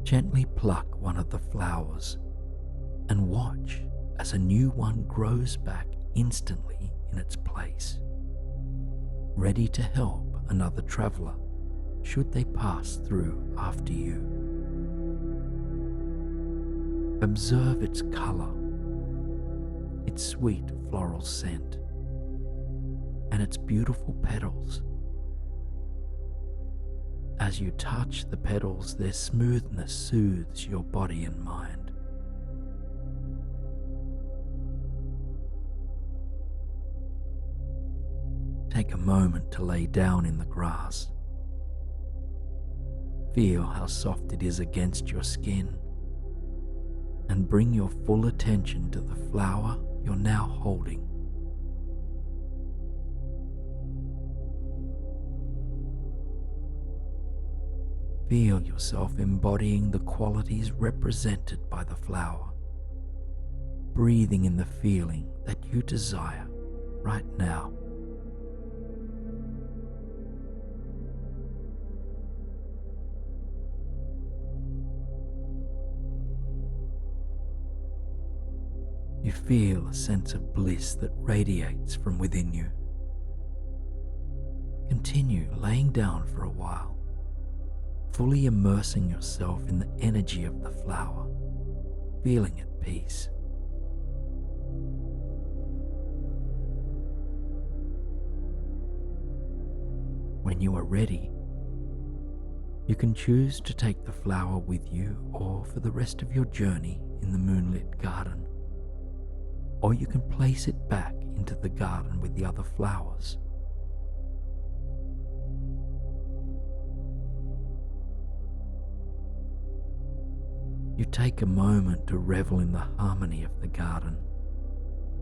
Gently pluck one of the flowers and watch as a new one grows back instantly in its place, ready to help another traveler should they pass through after you. Observe its color, its sweet floral scent, and its beautiful petals. As you touch the petals, their smoothness soothes your body and mind. Take a moment to lay down in the grass. Feel how soft it is against your skin, and bring your full attention to the flower you're now holding. Feel yourself embodying the qualities represented by the flower, breathing in the feeling that you desire right now. You feel a sense of bliss that radiates from within you. Continue laying down for a while, fully immersing yourself in the energy of the flower, feeling at peace. When you are ready, you can choose to take the flower with you or for the rest of your journey in the moonlit garden, or you can place it back into the garden with the other flowers. You take a moment to revel in the harmony of the garden,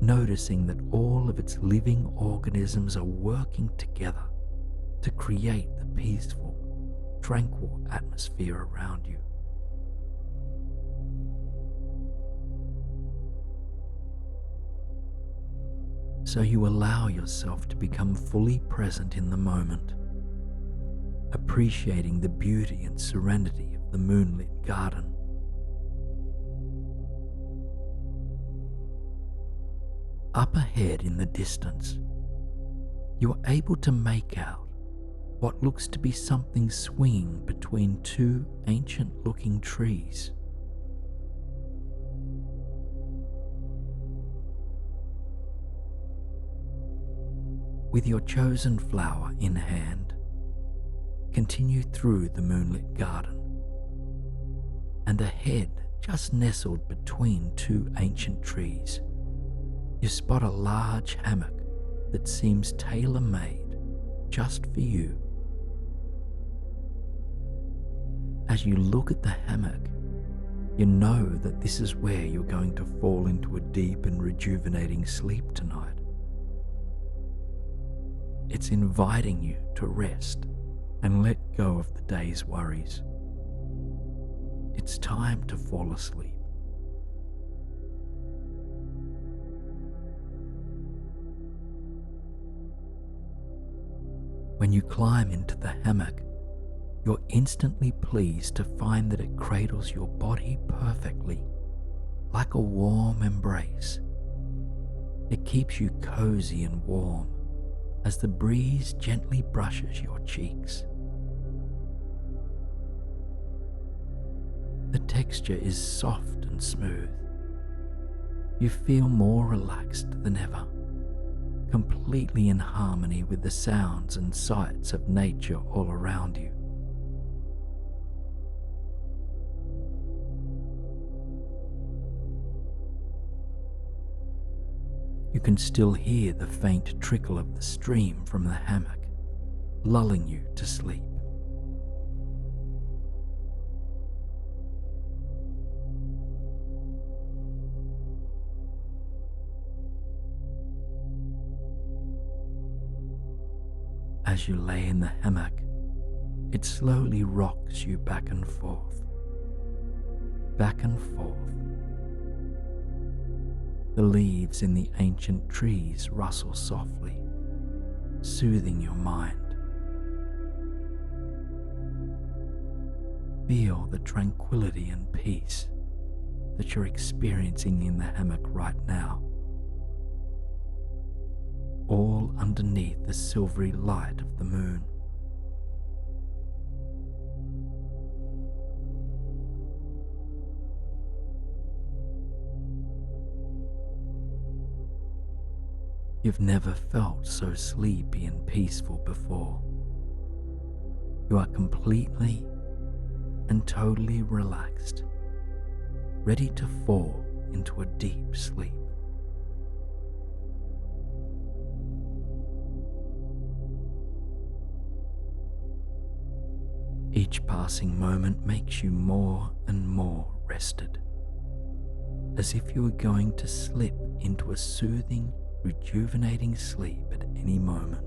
noticing that all of its living organisms are working together to create the peaceful, tranquil atmosphere around you. So you allow yourself to become fully present in the moment, appreciating the beauty and serenity of the moonlit garden. Up ahead in the distance, you are able to make out what looks to be something swinging between two ancient-looking trees. With your chosen flower in hand, continue through the moonlit garden, and ahead, just nestled between two ancient trees, you spot a large hammock that seems tailor-made just for you. As you look at the hammock, you know that this is where you're going to fall into a deep and rejuvenating sleep tonight. It's inviting you to rest and let go of the day's worries. It's time to fall asleep. When you climb into the hammock, you're instantly pleased to find that it cradles your body perfectly, like a warm embrace. It keeps you cozy and warm as the breeze gently brushes your cheeks. The texture is soft and smooth. You feel more relaxed than ever, completely in harmony with the sounds and sights of nature all around you. You can still hear the faint trickle of the stream from the hammock, lulling you to sleep. As you lay in the hammock, it slowly rocks you back and forth, back and forth. The leaves in the ancient trees rustle softly, soothing your mind. Feel the tranquility and peace that you're experiencing in the hammock right now, all underneath the silvery light of the moon. You've never felt so sleepy and peaceful before. You are completely and totally relaxed, ready to fall into a deep sleep. Each passing moment makes you more and more rested, as if you were going to slip into a soothing, rejuvenating sleep at any moment.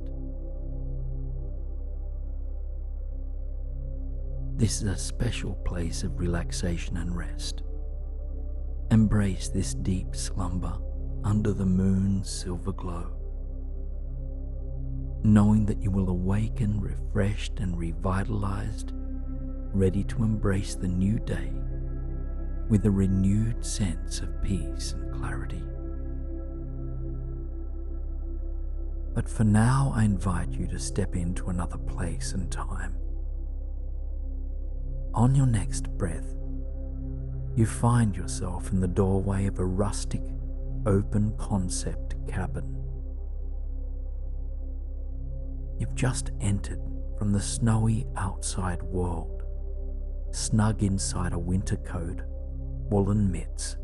This is a special place of relaxation and rest. Embrace this deep slumber under the moon's silver glow, knowing that you will awaken refreshed and revitalized, ready to embrace the new day with a renewed sense of peace and clarity. But for now, I invite you to step into another place and time. On your next breath, you find yourself in the doorway of a rustic, open concept cabin. You've just entered from the snowy outside world, snug inside a winter coat, woolen mitts,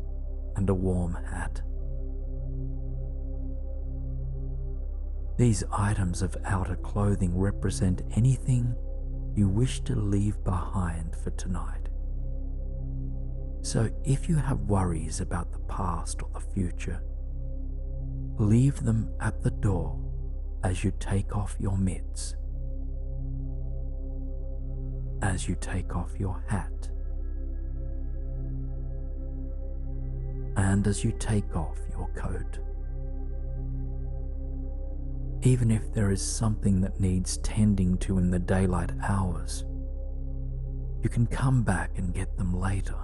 and a warm hat. These items of outer clothing represent anything you wish to leave behind for tonight. So if you have worries about the past or the future, leave them at the door as you take off your mitts, as you take off your hat, and as you take off your coat. Even if there is something that needs tending to in the daylight hours, you can come back and get them later.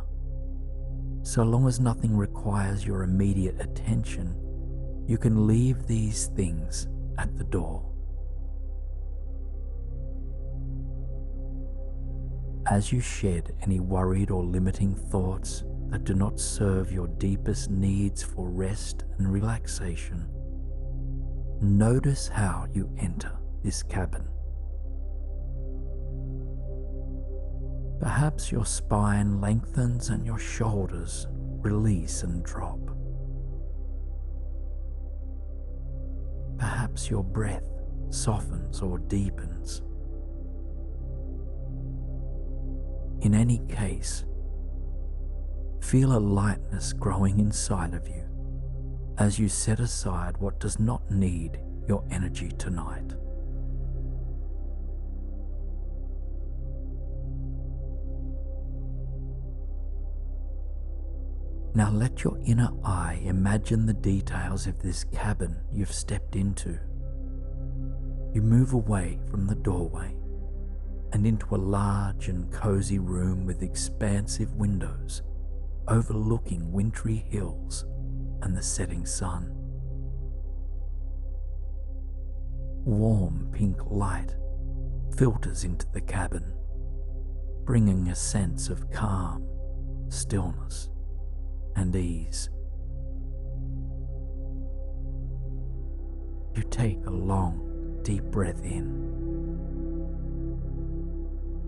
So long as nothing requires your immediate attention, you can leave these things at the door. As you shed any worried or limiting thoughts that do not serve your deepest needs for rest and relaxation, notice how you enter this cabin. Perhaps your spine lengthens and your shoulders release and drop. Perhaps your breath softens or deepens. In any case, feel a lightness growing inside of you as you set aside what does not need your energy tonight. Now let your inner eye imagine the details of this cabin you've stepped into. You move away from the doorway and into a large and cozy room with expansive windows overlooking wintry hills and the setting sun. Warm pink light filters into the cabin, bringing a sense of calm, stillness, and ease. You take a long, deep breath in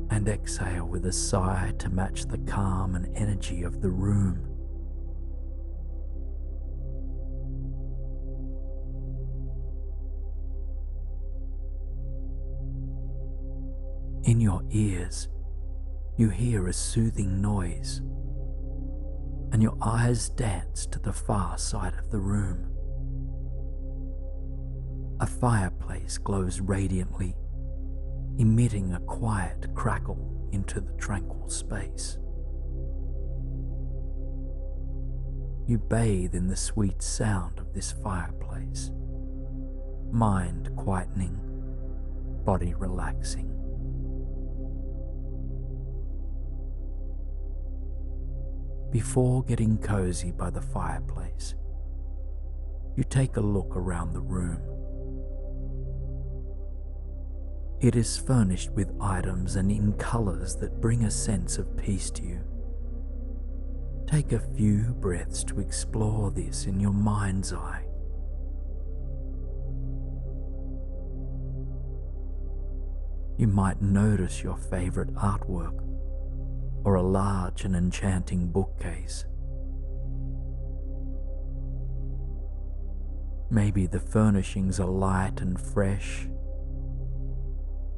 and exhale with a sigh to match the calm and energy of the room. In your ears, you hear a soothing noise, and your eyes dance to the far side of the room. A fireplace glows radiantly, emitting a quiet crackle into the tranquil space. You bathe in the sweet sound of this fireplace, mind quietening, body relaxing. Before getting cozy by the fireplace, you take a look around the room. It is furnished with items and in colors that bring a sense of peace to you. Take a few breaths to explore this in your mind's eye. You might notice your favorite artwork or a large and enchanting bookcase. Maybe the furnishings are light and fresh,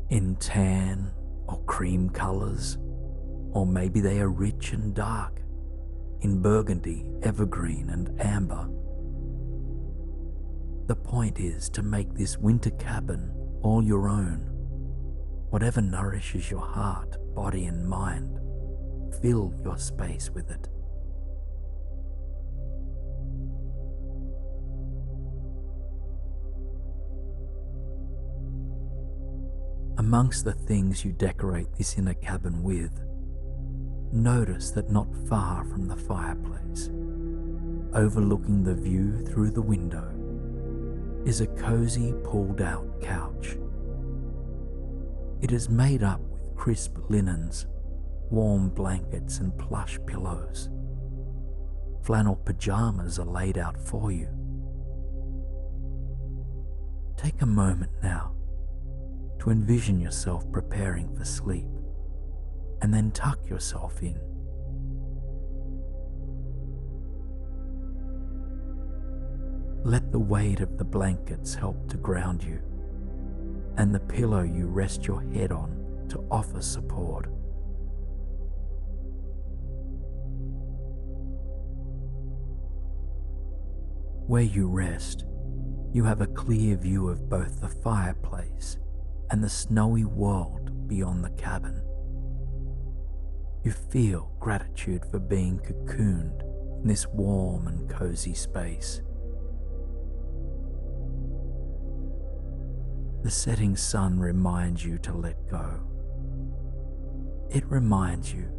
in tan or cream colors, or maybe they are rich and dark, in burgundy, evergreen, and amber. The point is to make this winter cabin all your own. Whatever nourishes your heart, body, and mind, fill your space with it. Amongst the things you decorate this inner cabin with, notice that not far from the fireplace, overlooking the view through the window, is a cozy pulled-out couch. It is made up with crisp linens, warm blankets, and plush pillows. Flannel pajamas are laid out for you. Take a moment now to envision yourself preparing for sleep, and then tuck yourself in. Let the weight of the blankets help to ground you, and the pillow you rest your head on to offer support. Where you rest, you have a clear view of both the fireplace and the snowy world beyond the cabin. You feel gratitude for being cocooned in this warm and cozy space. The setting sun reminds you to let go. It reminds you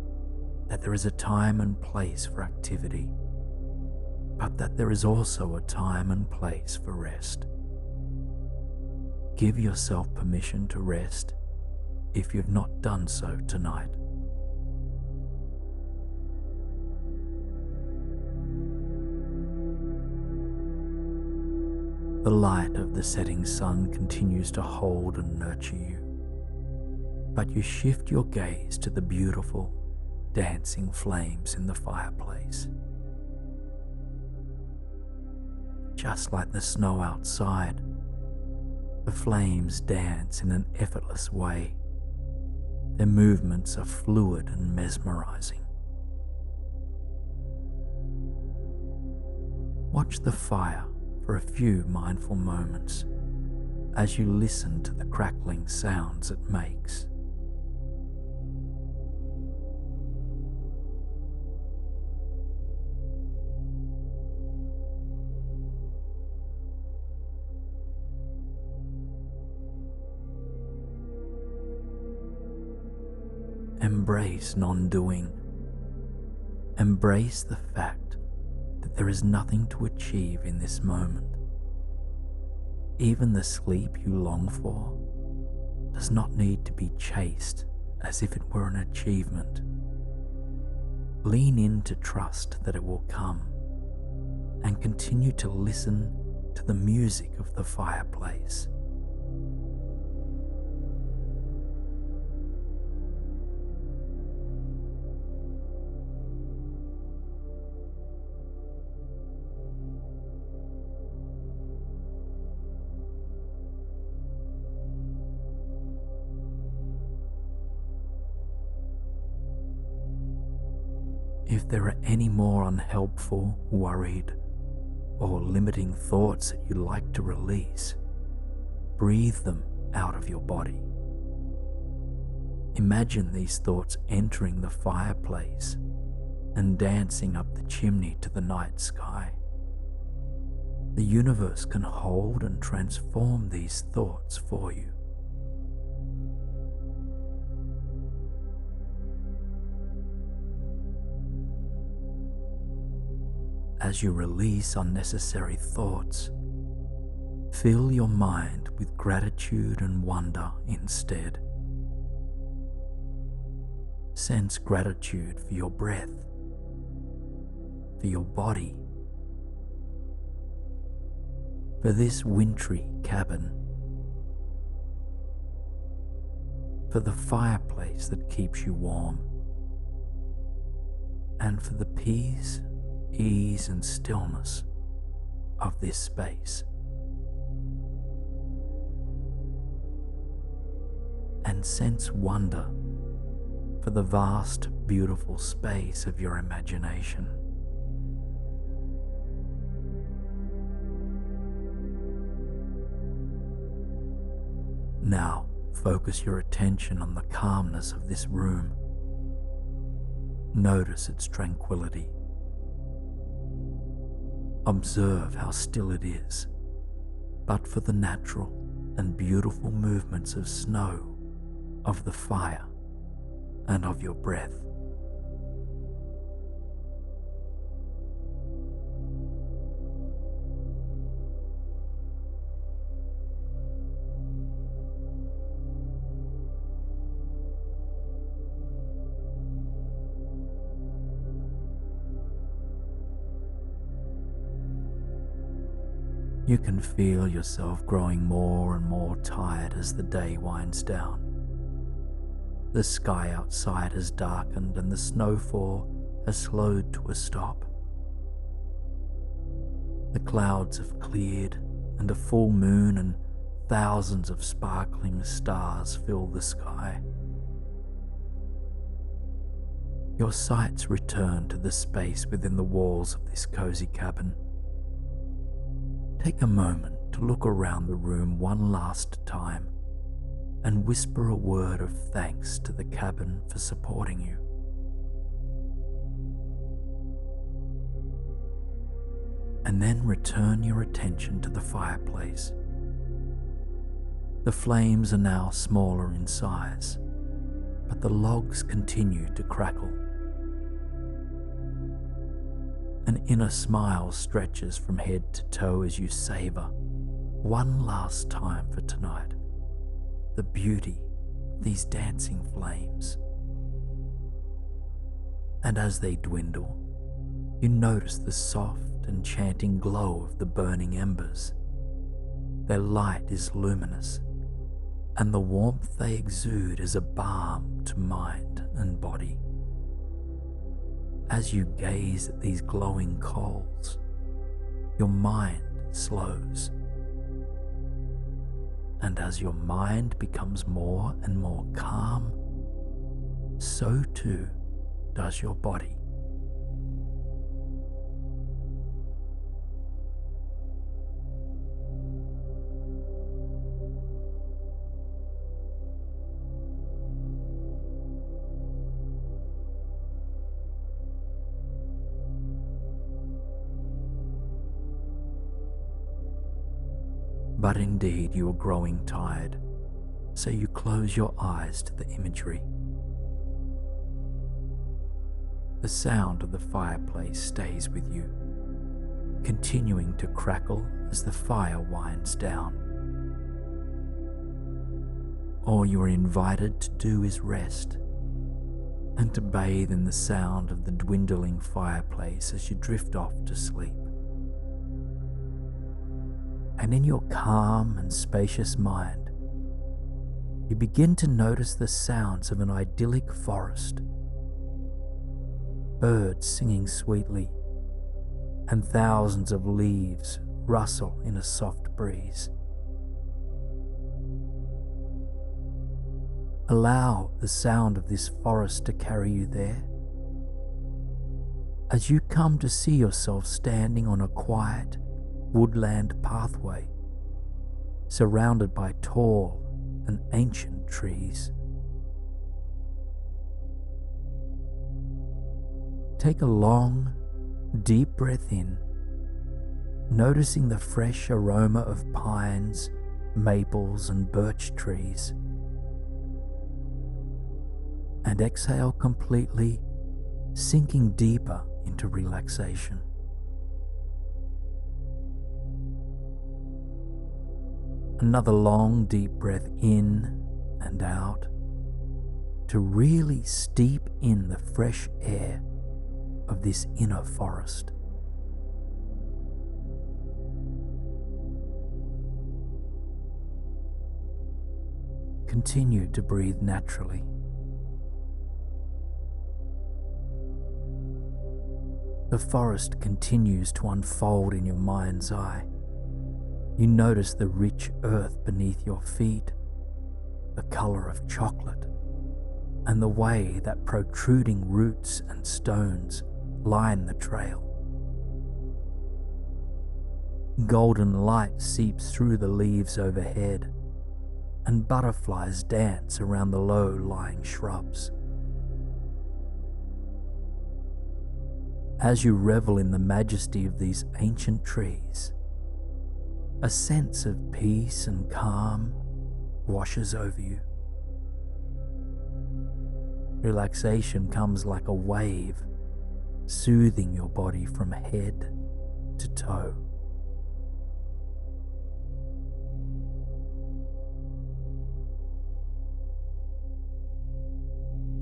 that there is a time and place for activity, but that there is also a time and place for rest. Give yourself permission to rest if you've not done so tonight. The light of the setting sun continues to hold and nurture you, but you shift your gaze to the beautiful, dancing flames in the fireplace. Just like the snow outside, the flames dance in an effortless way. Their movements are fluid and mesmerizing. Watch the fire for a few mindful moments as you listen to the crackling sounds it makes. Embrace non-doing. Embrace the fact that there is nothing to achieve in this moment. Even the sleep you long for does not need to be chased as if it were an achievement. Lean in to trust that it will come, and continue to listen to the music of the fireplace. If there are any more unhelpful, worried, or limiting thoughts that you'd like to release, breathe them out of your body. Imagine these thoughts entering the fireplace and dancing up the chimney to the night sky. The universe can hold and transform these thoughts for you. As you release unnecessary thoughts, fill your mind with gratitude and wonder instead. Sense gratitude for your breath, for your body, for this wintry cabin. for the fireplace that keeps you warm, and for the peace, ease, and stillness of this space. And sense wonder for the vast, beautiful space of your imagination. Now, focus your attention on the calmness of this room. Notice its tranquility. Observe how still it is, but for the natural and beautiful movements of snow, of the fire, and of your breath. You can feel yourself growing more and more tired as the day winds down. The sky outside has darkened and the snowfall has slowed to a stop. The clouds have cleared and a full moon and thousands of sparkling stars fill the sky. Your sights return to the space within the walls of this cozy cabin. Take a moment to look around the room one last time and whisper a word of thanks to the cabin for supporting you. And then return your attention to the fireplace. The flames are now smaller in size, but the logs continue to crackle. An inner smile stretches from head to toe as you savor, one last time for tonight, the beauty of these dancing flames. And as they dwindle, you notice the soft, enchanting glow of the burning embers. Their light is luminous, and the warmth they exude is a balm to mind and body. As you gaze at these glowing coals, your mind slows. And as your mind becomes more and more calm, so too does your body. But indeed you are growing tired, so you close your eyes to the imagery. The sound of the fireplace stays with you, continuing to crackle as the fire winds down. All you are invited to do is rest, and to bathe in the sound of the dwindling fireplace as you drift off to sleep. And in your calm and spacious mind, you begin to notice the sounds of an idyllic forest, birds singing sweetly, and thousands of leaves rustle in a soft breeze. Allow the sound of this forest to carry you there, as you come to see yourself standing on a quiet, woodland pathway, surrounded by tall and ancient trees. Take a long, deep breath in, noticing the fresh aroma of pines, maples, and birch trees. And exhale completely, sinking deeper into relaxation. Another long, deep breath in and out to really steep in the fresh air of this inner forest. Continue to breathe naturally. The forest continues to unfold in your mind's eye. You notice the rich earth beneath your feet, the color of chocolate, and the way that protruding roots and stones line the trail. Golden light seeps through the leaves overhead, and butterflies dance around the low-lying shrubs. As you revel in the majesty of these ancient trees, a sense of peace and calm washes over you. Relaxation comes like a wave, soothing your body from head to toe.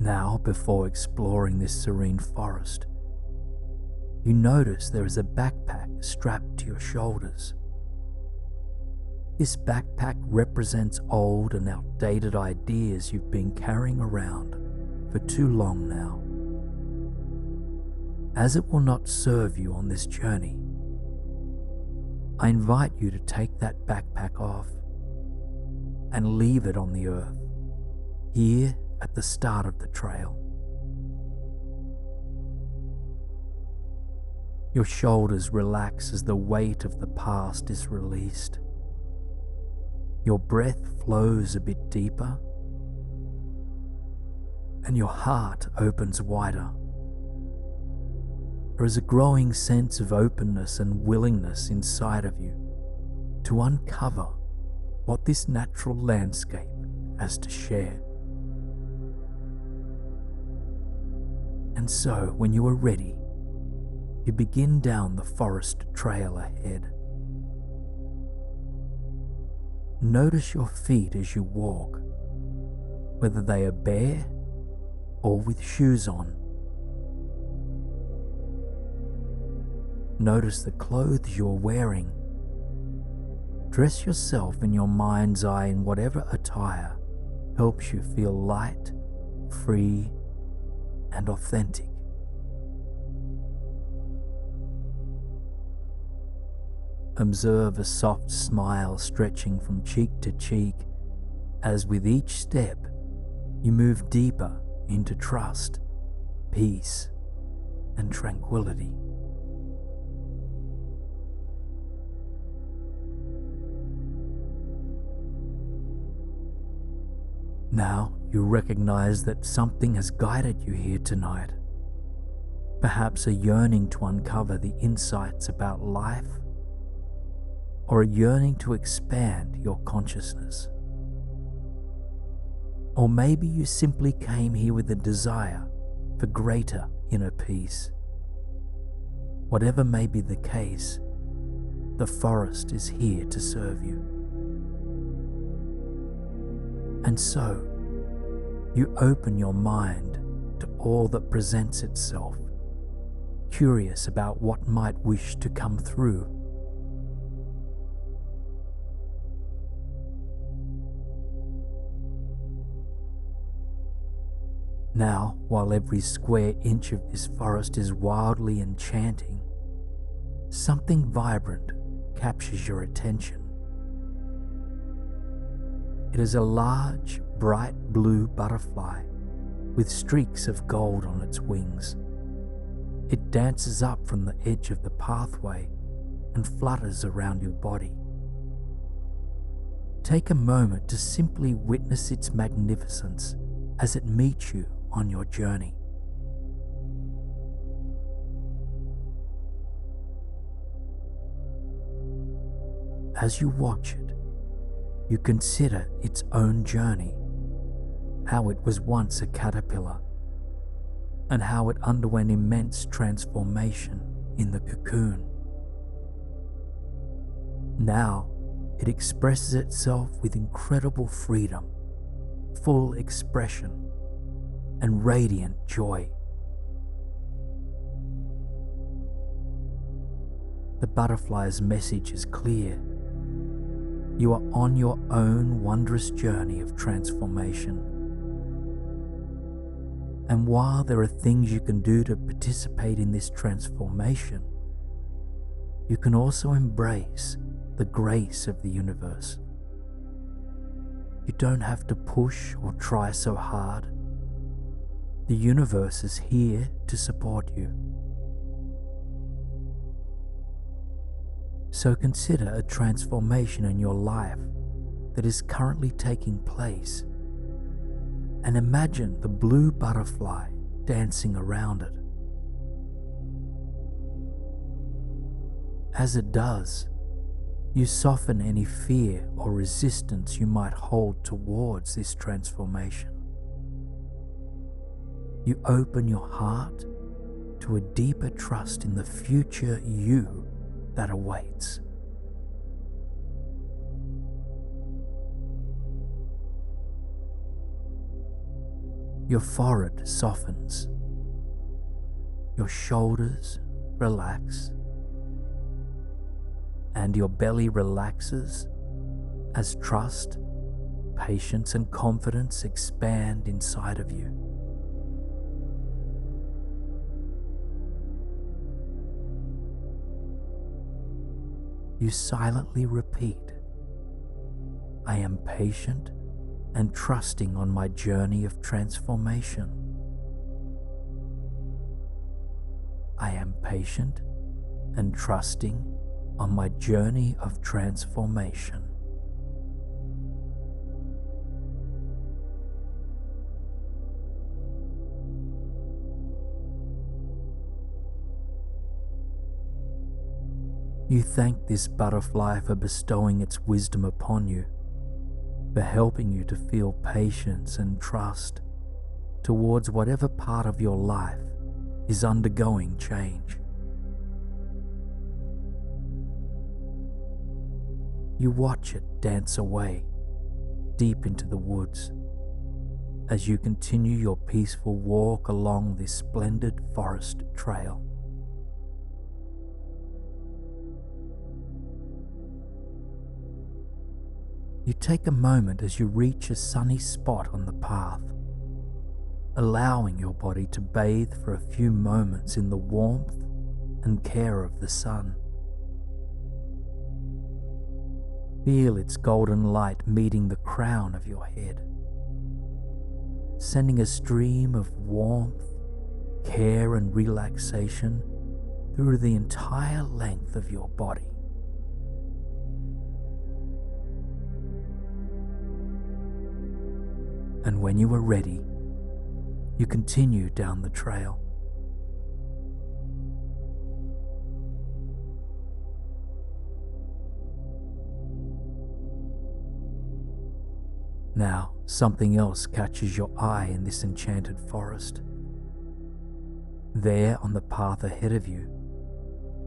Now, before exploring this serene forest, you notice there is a backpack strapped to your shoulders. This backpack represents old and outdated ideas you've been carrying around for too long now. As it will not serve you on this journey, I invite you to take that backpack off and leave it on the earth, here at the start of the trail. Your shoulders relax as the weight of the past is released. Your breath flows a bit deeper, and your heart opens wider. There is a growing sense of openness and willingness inside of you to uncover what this natural landscape has to share. And so, when you are ready, you begin down the forest trail ahead. Notice your feet as you walk, whether they are bare or with shoes on. Notice the clothes you're wearing. Dress yourself in your mind's eye in whatever attire helps you feel light, free, and authentic. Observe a soft smile stretching from cheek to cheek as with each step you move deeper into trust, peace, and tranquility. Now you recognize that something has guided you here tonight. Perhaps a yearning to uncover the insights about life, or a yearning to expand your consciousness. Or maybe you simply came here with a desire for greater inner peace. Whatever may be the case, the forest is here to serve you. And so, you open your mind to all that presents itself, curious about what might wish to come through. Now, while every square inch of this forest is wildly enchanting, something vibrant captures your attention. It is a large, bright blue butterfly with streaks of gold on its wings. It dances up from the edge of the pathway and flutters around your body. Take a moment to simply witness its magnificence as it meets you on your journey. As you watch it, you consider its own journey, how it was once a caterpillar, and how it underwent immense transformation in the cocoon. Now, it expresses itself with incredible freedom, full expression, and radiant joy. The butterfly's message is clear. You are on your own wondrous journey of transformation. And while there are things you can do to participate in this transformation, you can also embrace the grace of the universe. You don't have to push or try so hard. The universe is here to support you. So consider a transformation in your life that is currently taking place, and imagine the blue butterfly dancing around it. As it does, you soften any fear or resistance you might hold towards this transformation. You open your heart to a deeper trust in the future you that awaits. Your forehead softens, your shoulders relax, and your belly relaxes as trust, patience, and confidence expand inside of you. You silently repeat, "I am patient and trusting on my journey of transformation. I am patient and trusting on my journey of transformation." You thank this butterfly for bestowing its wisdom upon you, for helping you to feel patience and trust towards whatever part of your life is undergoing change. You watch it dance away deep into the woods as you continue your peaceful walk along this splendid forest trail. You take a moment as you reach a sunny spot on the path, allowing your body to bathe for a few moments in the warmth and care of the sun. Feel its golden light meeting the crown of your head, sending a stream of warmth, care, and relaxation through the entire length of your body. And when you are ready, you continue down the trail. Now, something else catches your eye in this enchanted forest. There, on the path ahead of you,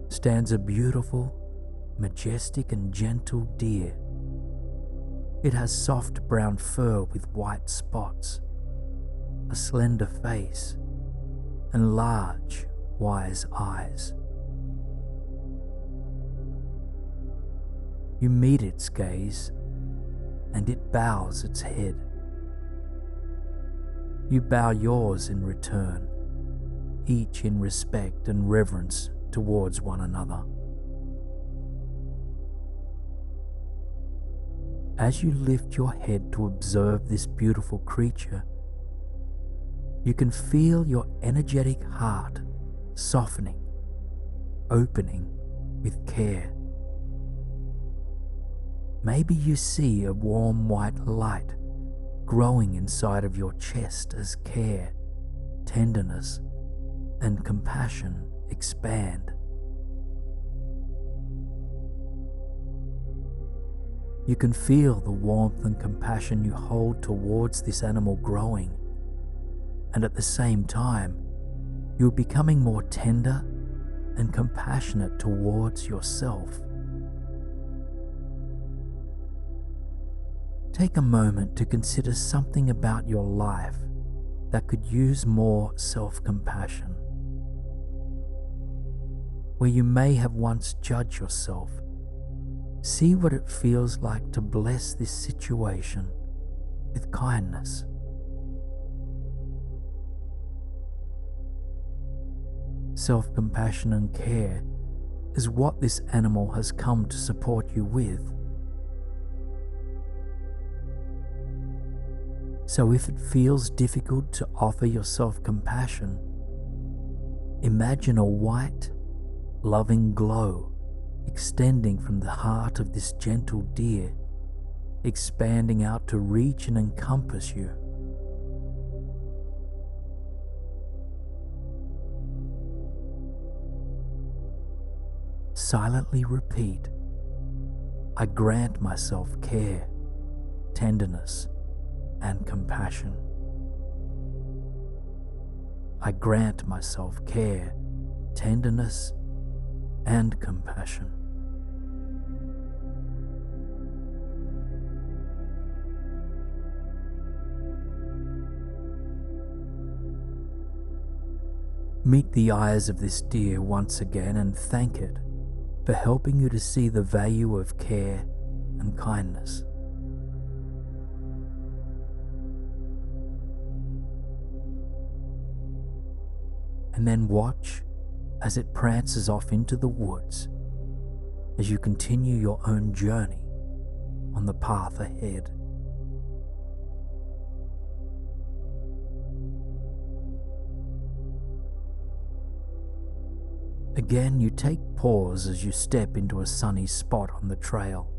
stands a beautiful, majestic, and gentle deer. It has soft brown fur with white spots, a slender face, and large, wise eyes. You meet its gaze, and it bows its head. You bow yours in return, each in respect and reverence towards one another. As you lift your head to observe this beautiful creature, you can feel your energetic heart softening, opening with care. Maybe you see a warm white light growing inside of your chest as care, tenderness, and compassion expand. You can feel the warmth and compassion you hold towards this animal growing, and at the same time, you're becoming more tender and compassionate towards yourself. Take a moment to consider something about your life that could use more self-compassion, where you may have once judged yourself See what it feels like to bless this situation with kindness. Self-compassion and care is what this animal has come to support you with. So if it feels difficult to offer yourself compassion, imagine a white, loving glow extending from the heart of this gentle deer, expanding out to reach and encompass you. Silently repeat, I grant myself care, tenderness, and compassion. I grant myself care, tenderness, and compassion. Meet the eyes of this deer once again and thank it for helping you to see the value of care and kindness. And then watch as it prances off into the woods as you continue your own journey on the path ahead. Again, you take pause as you step into a sunny spot on the trail.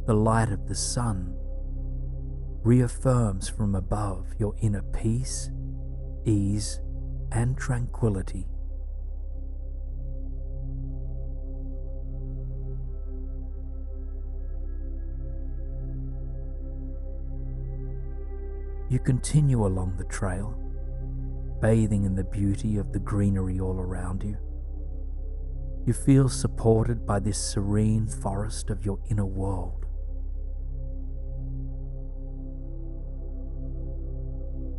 The light of the sun reaffirms from above your inner peace, ease, and tranquility. You continue along the trail, bathing in the beauty of the greenery all around you. You feel supported by this serene forest of your inner world.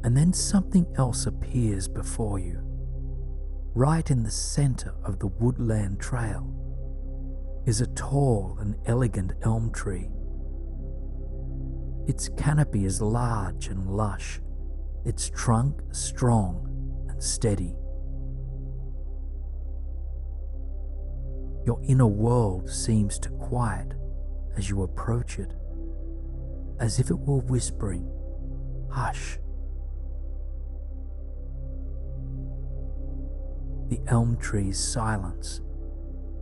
And then something else appears before you. Right in the center of the woodland trail is a tall and elegant elm tree. Its canopy is large and lush, its trunk strong and steady. Your inner world seems to quiet as you approach it, as if it were whispering, "Hush." The elm tree's silence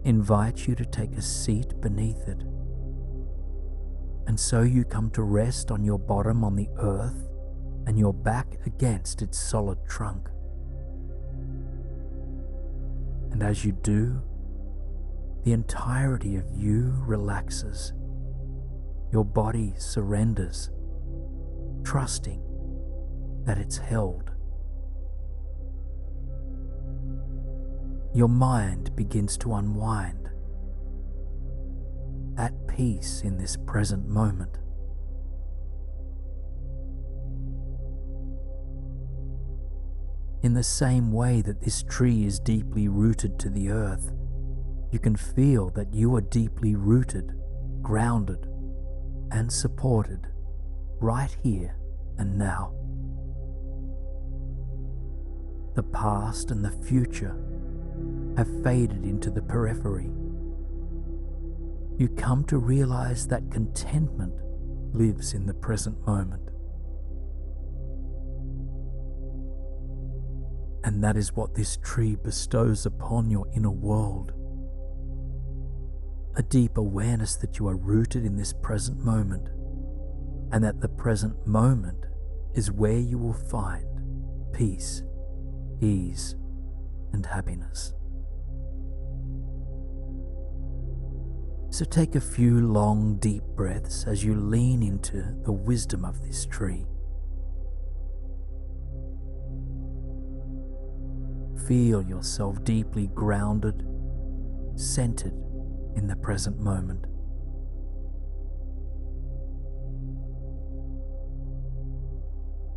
invites you to take a seat beneath it, and so you come to rest on your bottom on the earth and your back against its solid trunk. And as you do, the entirety of you relaxes. Your body surrenders, trusting that it's held. Your mind begins to unwind, at peace in this present moment. In the same way that this tree is deeply rooted to the earth, you can feel that you are deeply rooted, grounded, and supported right here and now. The past and the future have faded into the periphery. You come to realize that contentment lives in the present moment. And that is what this tree bestows upon your inner world. A deep awareness that you are rooted in this present moment, and that the present moment is where you will find peace, ease, and happiness. So take a few long, deep breaths as you lean into the wisdom of this tree. Feel yourself deeply grounded, centered in the present moment.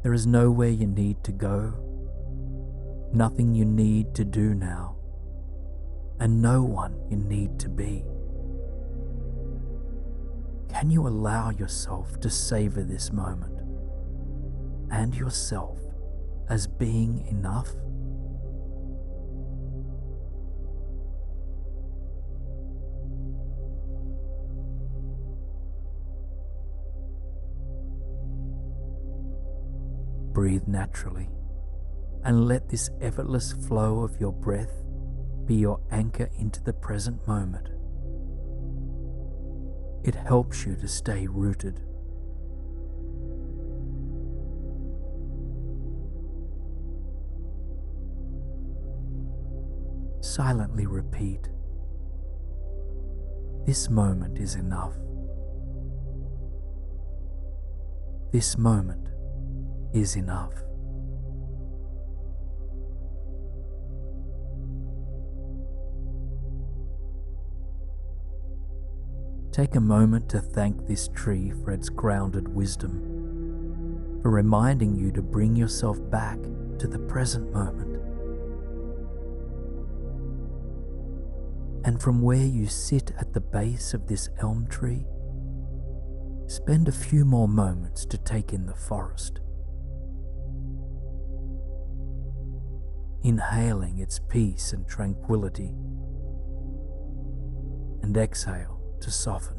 There is nowhere you need to go, nothing you need to do now, and no one you need to be. Can you allow yourself to savor this moment and yourself as being enough? Breathe naturally and let this effortless flow of your breath be your anchor into the present moment. It helps you to stay rooted. Silently repeat, "This moment is enough. This moment is enough." Take a moment to thank this tree for its grounded wisdom, for reminding you to bring yourself back to the present moment. And from where you sit at the base of this elm tree, spend a few more moments to take in the forest, inhaling its peace and tranquility, and exhale to soften.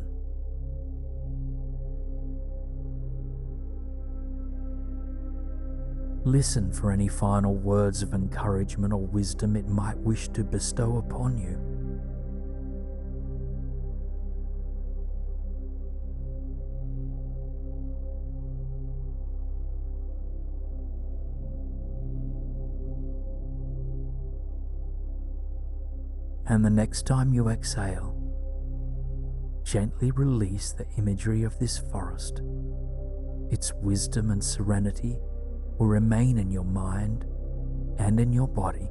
Listen for any final words of encouragement or wisdom it might wish to bestow upon you. And the next time you exhale, gently release the imagery of this forest. Its wisdom and serenity will remain in your mind and in your body.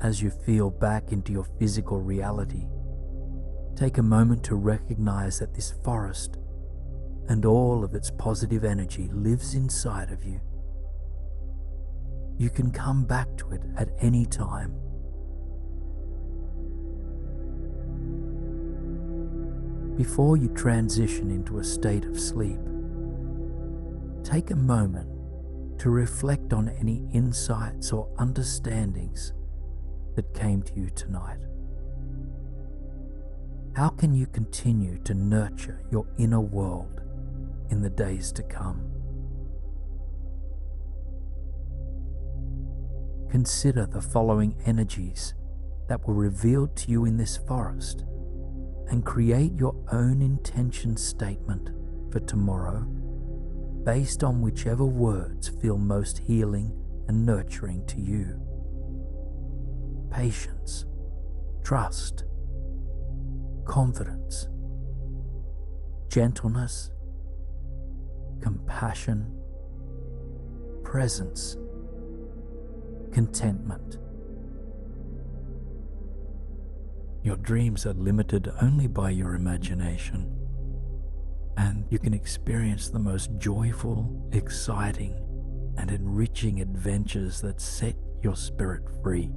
As you feel back into your physical reality, take a moment to recognize that this forest and all of its positive energy lives inside of you. You can come back to it at any time. Before you transition into a state of sleep, take a moment to reflect on any insights or understandings that came to you tonight. How can you continue to nurture your inner world in the days to come? Consider the following energies that were revealed to you in this forest and create your own intention statement for tomorrow based on whichever words feel most healing and nurturing to you. Patience, trust, confidence, gentleness, compassion, presence, contentment. Your dreams are limited only by your imagination, and you can experience the most joyful, exciting, and enriching adventures that set your spirit free.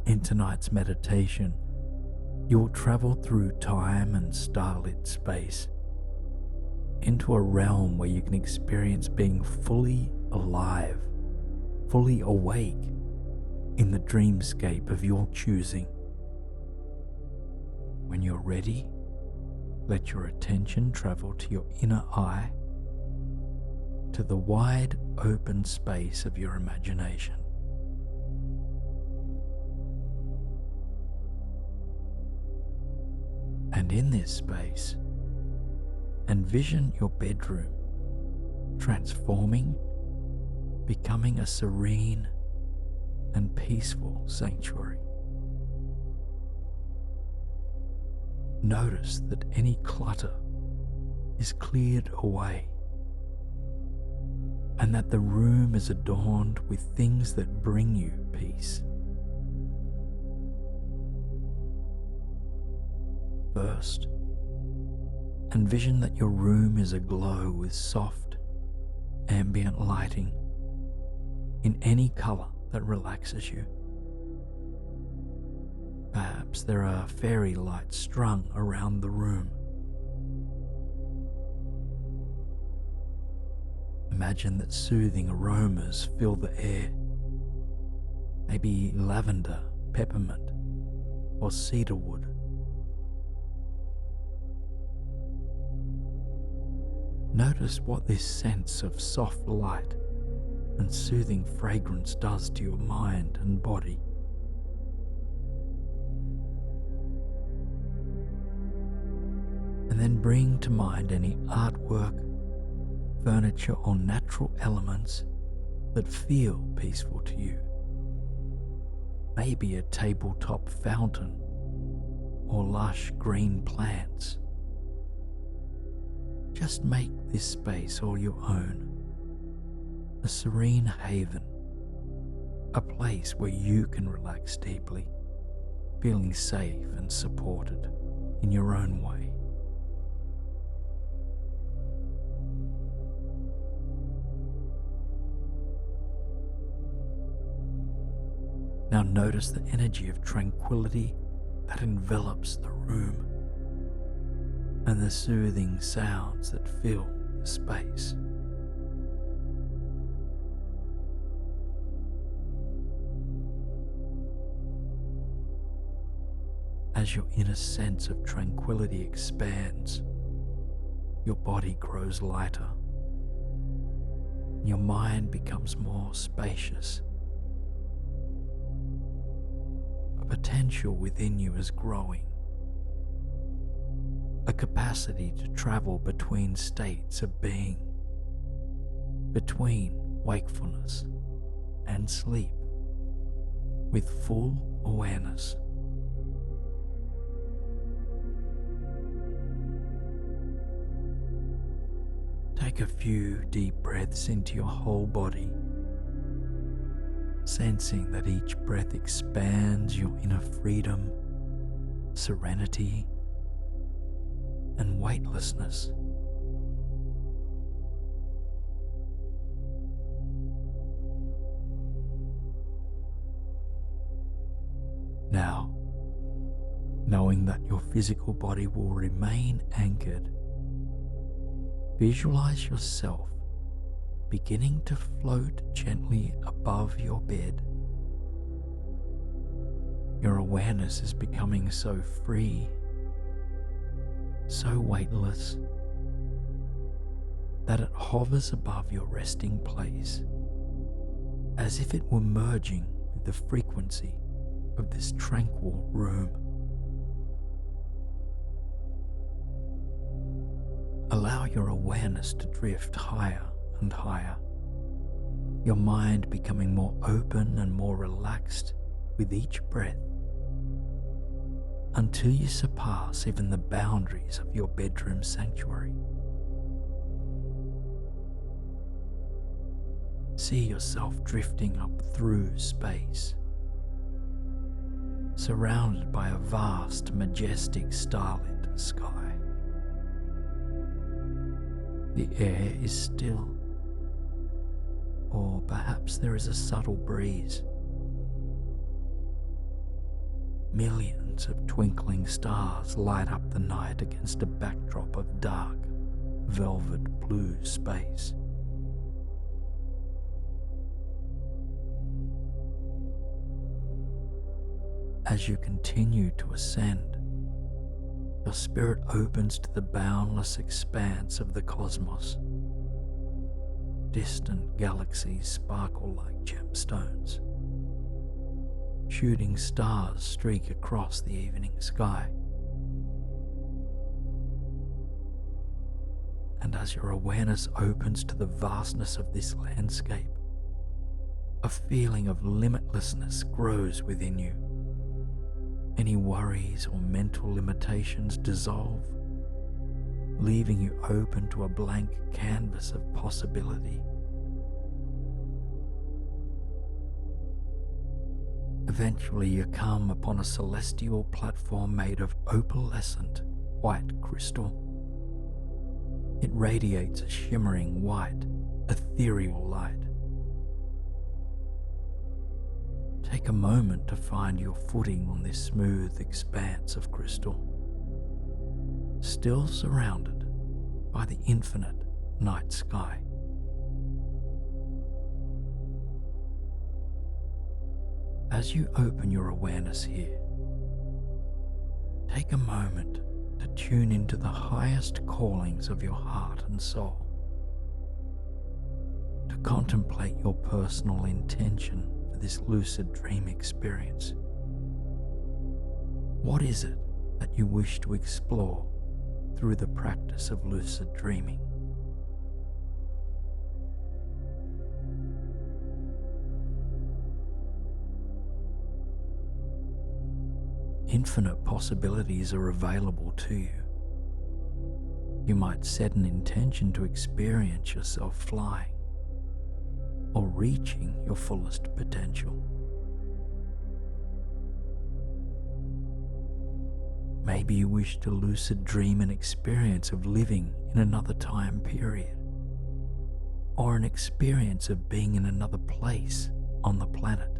In tonight's meditation, you will travel through time and starlit space into a realm where you can experience being fully alive, fully awake in the dreamscape of your choosing. When you're ready, let your attention travel to your inner eye, to the wide open space of your imagination. And in this space, envision your bedroom transforming, becoming a serene and peaceful sanctuary. Notice that any clutter is cleared away, and that the room is adorned with things that bring you peace. First, envision that your room is aglow with soft, ambient lighting in any color that relaxes you. perhaps there are fairy lights strung around the room. Imagine that soothing aromas fill the air, maybe lavender, peppermint, or cedarwood. Notice what this sense of soft light and soothing fragrance does to your mind and body. And then bring to mind any artwork, furniture, or natural elements that feel peaceful to you. Maybe a tabletop fountain or lush green plants. Just make this space all your own, a serene haven, a place where you can relax deeply, feeling safe and supported in your own way. Now notice the energy of tranquility that envelops the room and the soothing sounds that fill the space. As your inner sense of tranquility expands, your body grows lighter, and your mind becomes more spacious. A potential within you is growing, a capacity to travel between states of being, between wakefulness and sleep, with full awareness. Take a few deep breaths into your whole body, sensing that each breath expands your inner freedom, serenity, and weightlessness. Now, knowing that your physical body will remain anchored, visualize yourself beginning to float gently above your bed. Your awareness is becoming so free, so weightless, that it hovers above your resting place, as if it were merging with the frequency of this tranquil room. Allow your awareness to drift higher and higher, your mind becoming more open and more relaxed with each breath, until you surpass even the boundaries of your bedroom sanctuary. See yourself drifting up through space, surrounded by a vast, majestic, starlit sky. The air is still, or perhaps there is a subtle breeze. Millions of twinkling stars light up the night against a backdrop of dark, velvet blue space. As you continue to ascend, your spirit opens to the boundless expanse of the cosmos. Distant galaxies sparkle like gemstones. Shooting stars streak across the evening sky. And as your awareness opens to the vastness of this landscape, a feeling of limitlessness grows within you. Any worries or mental limitations dissolve, leaving you open to a blank canvas of possibility. Eventually you come upon a celestial platform made of opalescent white crystal. It radiates a shimmering white, ethereal light. Take a moment to find your footing on this smooth expanse of crystal, still surrounded by the infinite night sky. As you open your awareness here, take a moment to tune into the highest callings of your heart and soul, to contemplate your personal intention for this lucid dream experience. What is it that you wish to explore through the practice of lucid dreaming? Infinite possibilities are available to you. You might set an intention to experience yourself flying or reaching your fullest potential. Maybe you wish to lucid dream an experience of living in another time period, or an experience of being in another place on the planet.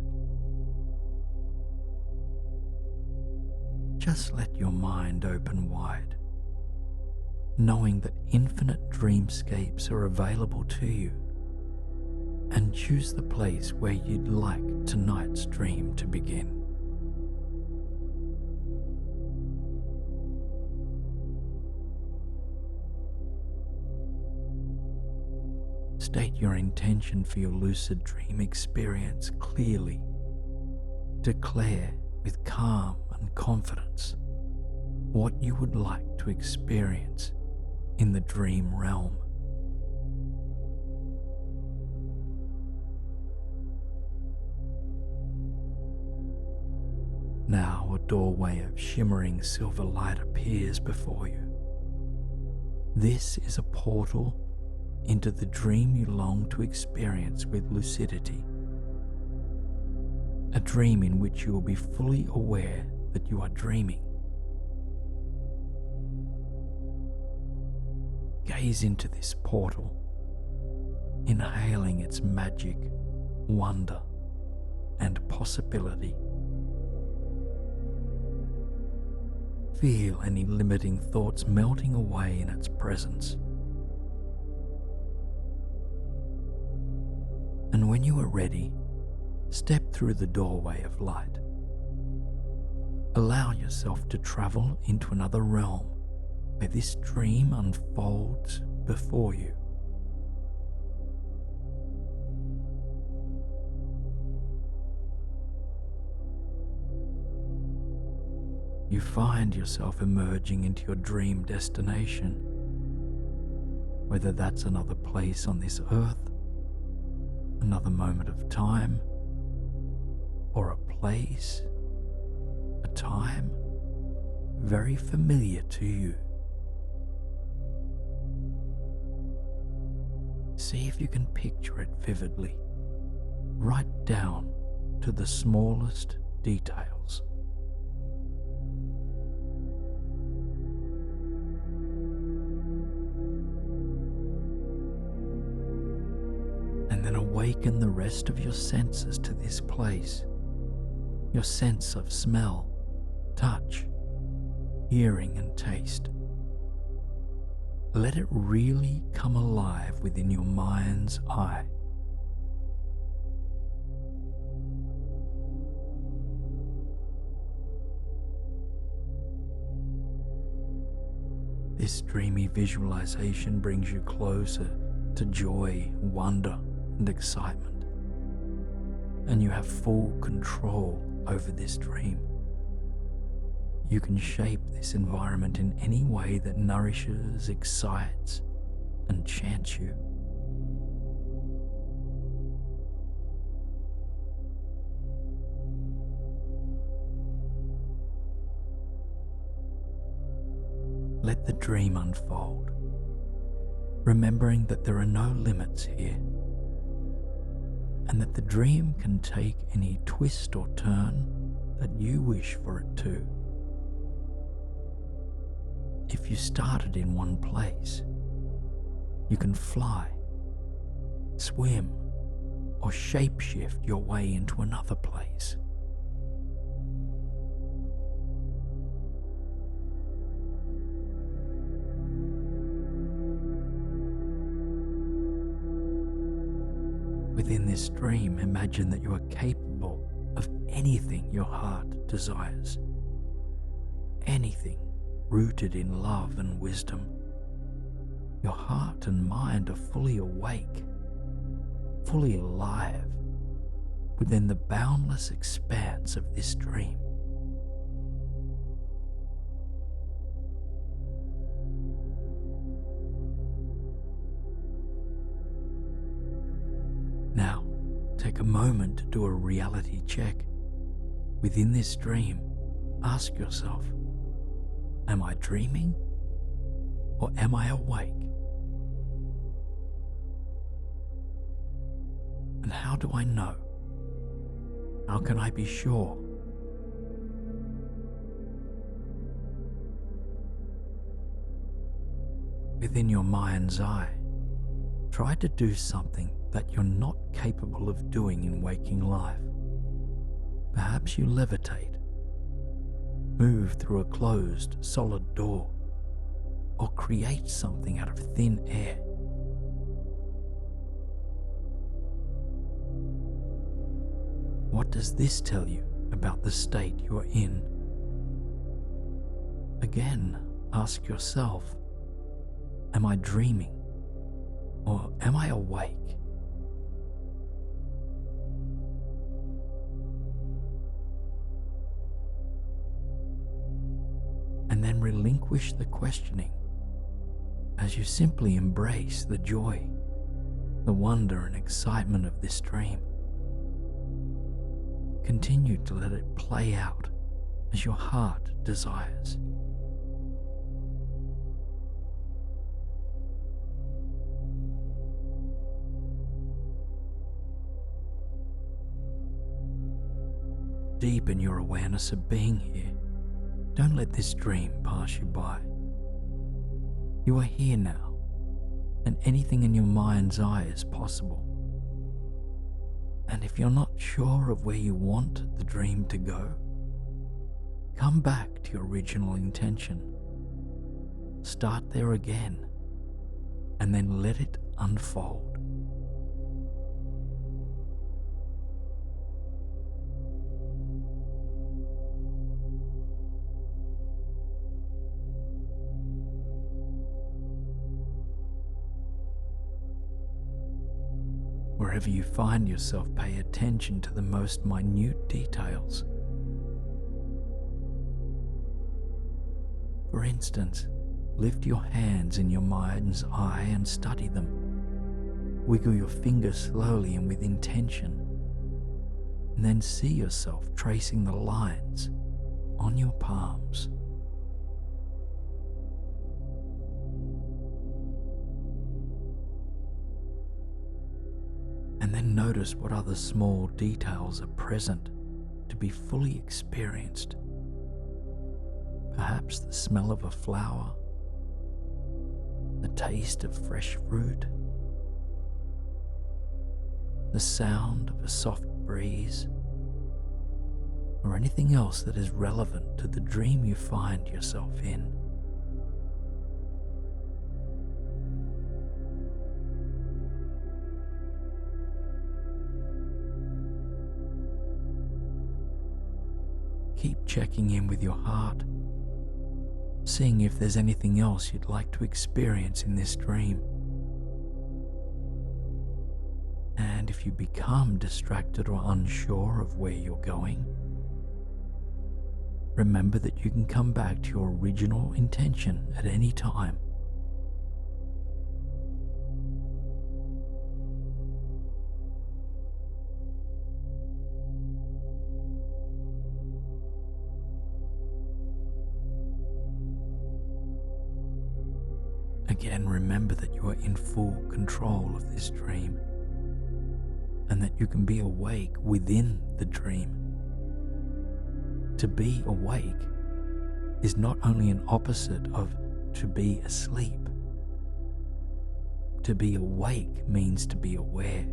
Just let your mind open wide, knowing that infinite dreamscapes are available to you, and choose the place where you'd like tonight's dream to begin. State your intention for your lucid dream experience clearly. Declare with calm and confidence what you would like to experience in the dream realm. Now a doorway of shimmering silver light appears before you. This is a portal into the dream you long to experience with lucidity. A dream in which you will be fully aware that you are dreaming. Gaze into this portal, inhaling its magic, wonder, and possibility. Feel any limiting thoughts melting away in its presence. And when you are ready, step through the doorway of light. Allow yourself to travel into another realm where this dream unfolds before you. You find yourself emerging into your dream destination, whether that's another place on this earth, another moment of time, or a place, a time very familiar to you. See if you can picture it vividly, right down to the smallest details. And then awaken the rest of your senses to this place. Your sense of smell, touch, hearing, and taste. Let it really come alive within your mind's eye. This dreamy visualization brings you closer to joy, wonder, and excitement, and you have full control over this dream. You can shape this environment in any way that nourishes, excites, and enchants you. Let the dream unfold, remembering that there are no limits here, and that the dream can take any twist or turn that you wish for it to. If you started in one place, you can fly, swim, or shapeshift your way into another place. Within this dream, imagine that you are capable of anything your heart desires. Anything rooted in love and wisdom. Your heart and mind are fully awake, fully alive, within the boundless expanse of this dream. Now, take a moment to do a reality check. Within this dream, ask yourself, am I dreaming or am I awake? And how do I know? How can I be sure? Within your mind's eye, try to do something that you're not capable of doing in waking life. Perhaps you levitate, move through a closed, solid door, or create something out of thin air. What does this tell you about the state you are in? Again, ask yourself, am I dreaming or am I awake? And then relinquish the questioning as you simply embrace the joy, the wonder and excitement of this dream. Continue to let it play out as your heart desires. Deepen your awareness of being here. Don't let this dream pass you by. You are here now, and anything in your mind's eye is possible. And if you're not sure of where you want the dream to go, come back to your original intention. Start there again, and then let it unfold. Wherever you find yourself, pay attention to the most minute details. For instance, lift your hands in your mind's eye and study them. Wiggle your fingers slowly and with intention, and then see yourself tracing the lines on your palms. And then notice what other small details are present to be fully experienced. Perhaps the smell of a flower, the taste of fresh fruit, the sound of a soft breeze, or anything else that is relevant to the dream you find yourself in. Keep checking in with your heart, seeing if there's anything else you'd like to experience in this dream. And if you become distracted or unsure of where you're going, remember that you can come back to your original intention at any time. Again, remember that you are in full control of this dream, and that you can be awake within the dream. To be awake is not only an opposite of to be asleep. To be awake means to be aware.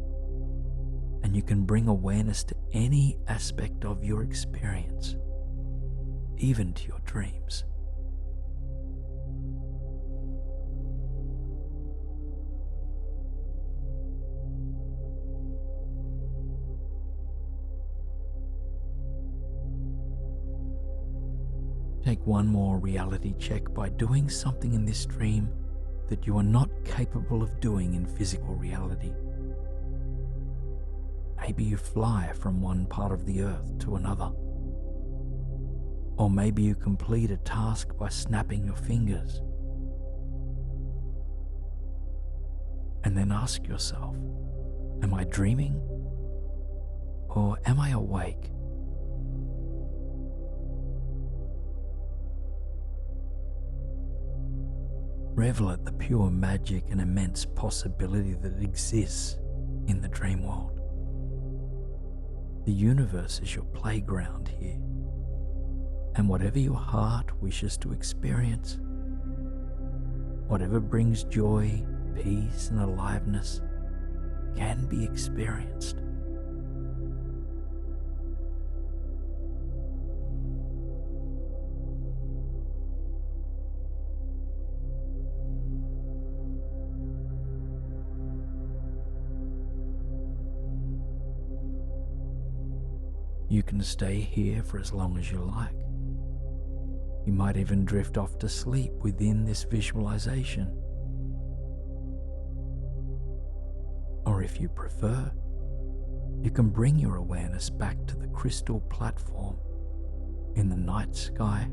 and you can bring awareness to any aspect of your experience, even to your dreams. Take one more reality check by doing something in this dream that you are not capable of doing in physical reality. Maybe you fly from one part of the earth to another. Or maybe you complete a task by snapping your fingers. And then ask yourself, am I dreaming? Or am I awake? Revel at the pure magic and immense possibility that exists in the dream world. The universe is your playground here, and whatever your heart wishes to experience, whatever brings joy, peace, and aliveness, can be experienced. You can stay here for as long as you like. You might even drift off to sleep within this visualization. Or if you prefer, you can bring your awareness back to the crystal platform in the night sky,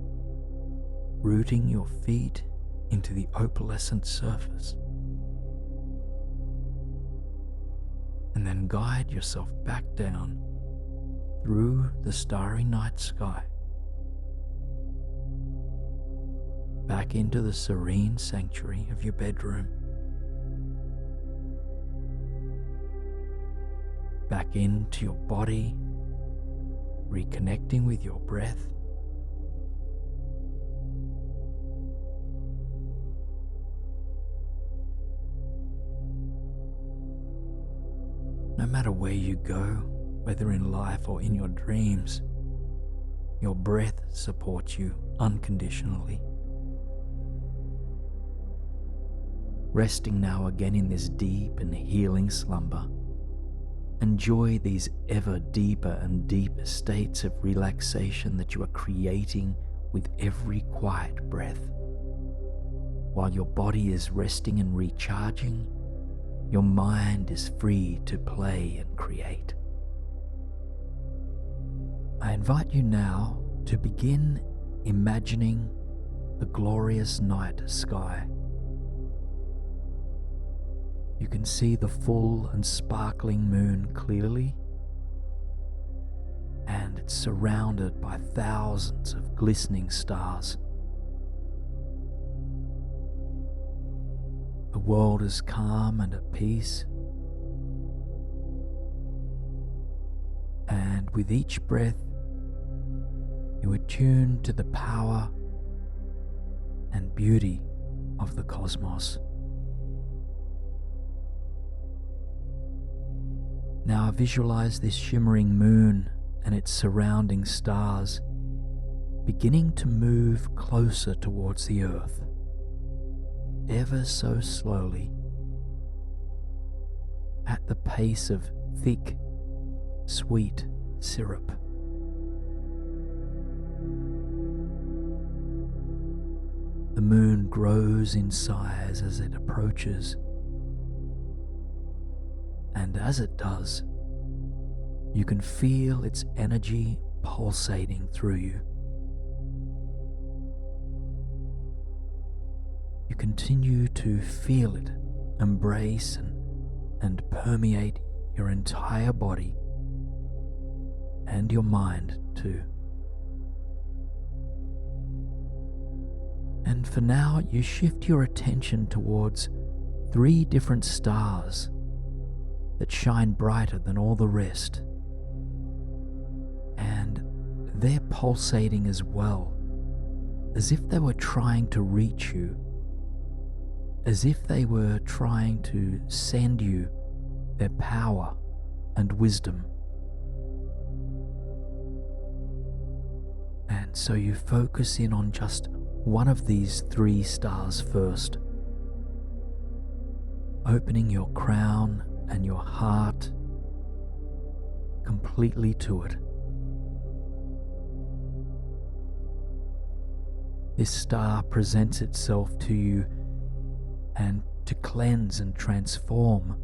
rooting your feet into the opalescent surface. And then guide yourself back down through the starry night sky, back into the serene sanctuary of your bedroom, back into your body, reconnecting with your breath, no matter where you go, whether in life or in your dreams, your breath supports you unconditionally. Resting now again in this deep and healing slumber, enjoy these ever deeper and deeper states of relaxation that you are creating with every quiet breath. While your body is resting and recharging, your mind is free to play and create. I invite you now to begin imagining the glorious night sky. You can see the full and sparkling moon clearly, and it's surrounded by thousands of glistening stars. The world is calm and at peace, and with each breath, you attune to the power and beauty of the cosmos. Now visualize this shimmering moon and its surrounding stars beginning to move closer towards the earth, ever so slowly, at the pace of thick, sweet syrup. The moon grows in size as it approaches, and as it does, you can feel its energy pulsating through you. You continue to feel it embrace and permeate your entire body and your mind too. And for now, you shift your attention towards 3 different stars that shine brighter than all the rest. And they're pulsating as well, as if they were trying to reach you, as if they were trying to send you their power and wisdom. And so you focus in on just one of these 3 stars first, opening your crown and your heart completely to it. This star presents itself to you and to cleanse and transform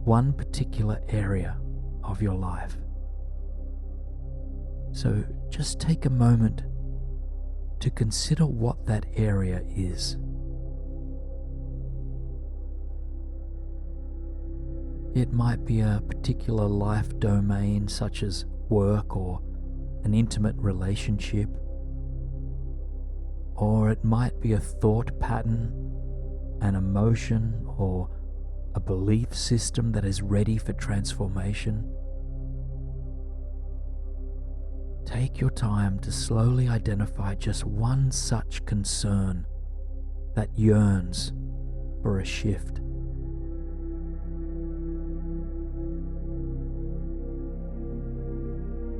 one particular area of your life. So just take a moment to consider what that area is. It might be a particular life domain such as work or an intimate relationship, or it might be a thought pattern, an emotion, or a belief system that is ready for transformation. Take your time to slowly identify just one such concern that yearns for a shift.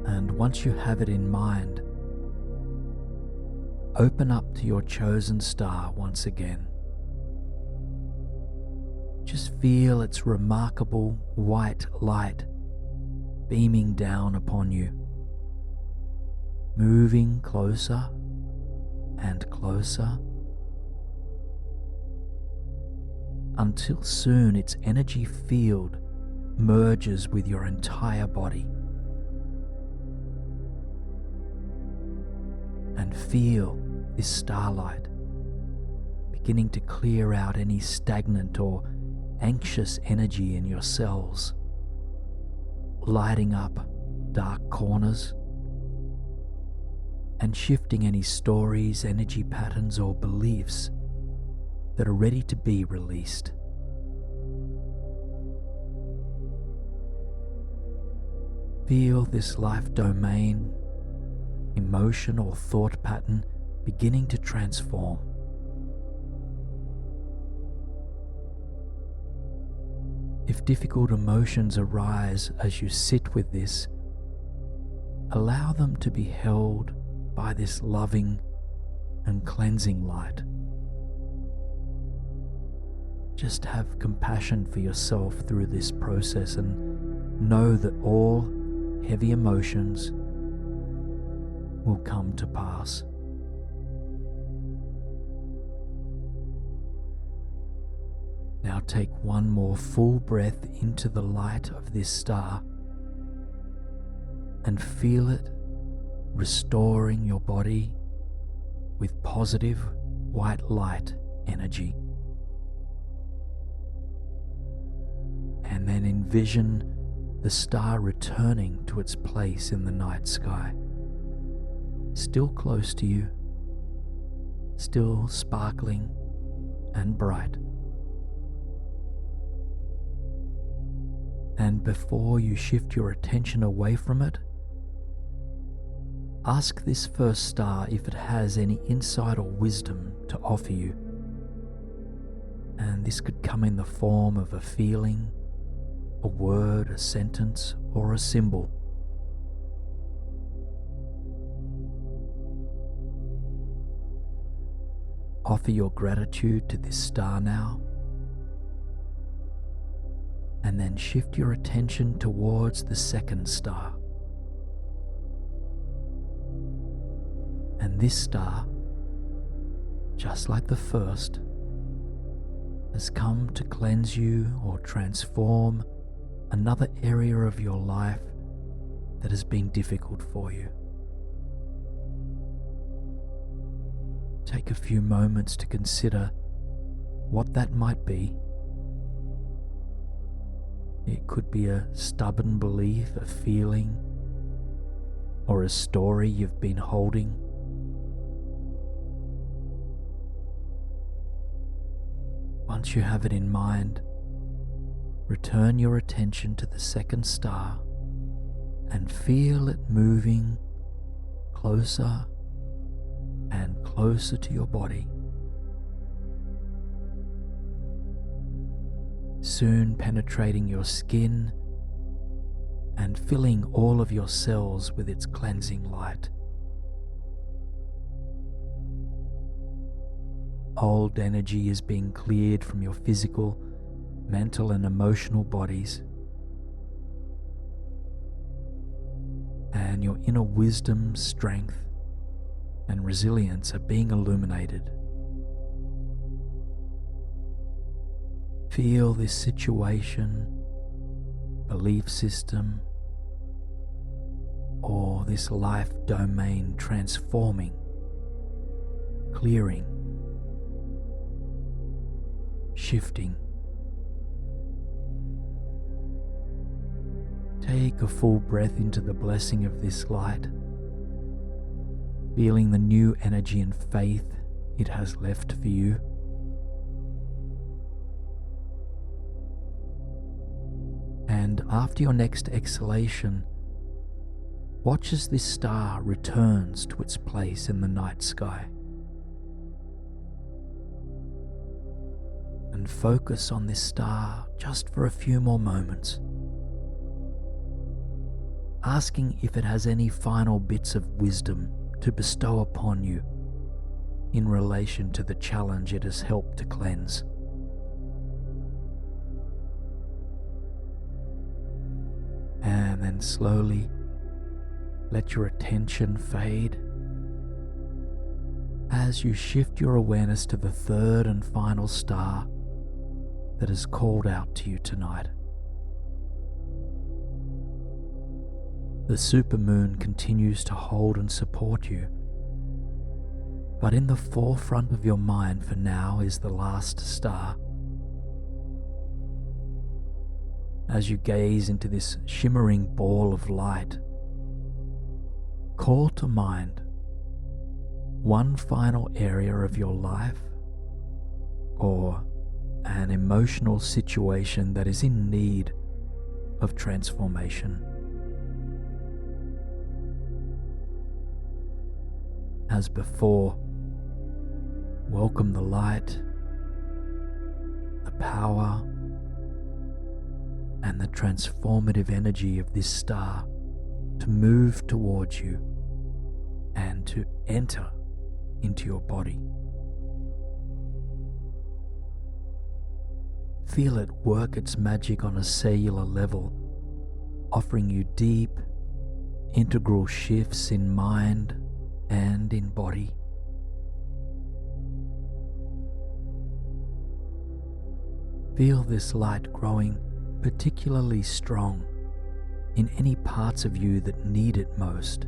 And once you have it in mind, open up to your chosen star once again. Just feel its remarkable white light beaming down upon you, moving closer and closer, until soon its energy field merges with your entire body. And feel this starlight beginning to clear out any stagnant or anxious energy in your cells, lighting up dark corners and shifting any stories, energy patterns, or beliefs that are ready to be released. Feel this life domain, emotion, or thought pattern beginning to transform. If difficult emotions arise as you sit with this, allow them to be held by this loving and cleansing light. Just have compassion for yourself through this process and know that all heavy emotions will come to pass. Now take one more full breath into the light of this star and feel it restoring your body with positive white light energy. And then envision the star returning to its place in the night sky, still close to you, still sparkling and bright. And before you shift your attention away from it, ask this first star if it has any insight or wisdom to offer you. And this could come in the form of a feeling, a word, a sentence, or a symbol. Offer your gratitude to this star now, and then shift your attention towards the second star. And this star, just like the first, has come to cleanse you or transform another area of your life that has been difficult for you. Take a few moments to consider what that might be. It could be a stubborn belief, a feeling, or a story you've been holding. Once you have it in mind, return your attention to the second star and feel it moving closer and closer to your body. Soon penetrating your skin and filling all of your cells with its cleansing light. Old energy is being cleared from your physical, mental, and emotional bodies, and your inner wisdom, strength, and resilience are being illuminated. Feel this situation, belief system, or this life domain transforming, clearing, shifting. Take a full breath into the blessing of this light, feeling the new energy and faith it has left for you. And after your next exhalation, watch as this star returns to its place in the night sky. And focus on this star just for a few more moments, asking if it has any final bits of wisdom to bestow upon you in relation to the challenge it has helped to cleanse. And then slowly let your attention fade as you shift your awareness to the third and final star that has called out to you tonight. The supermoon continues to hold and support you, but in the forefront of your mind for now is the last star. As you gaze into this shimmering ball of light, call to mind one final area of your life or an emotional situation that is in need of transformation. As before, welcome the light, the power, and the transformative energy of this star to move towards you and to enter into your body. Feel it work its magic on a cellular level, offering you deep, integral shifts in mind and in body. Feel this light growing particularly strong in any parts of you that need it most.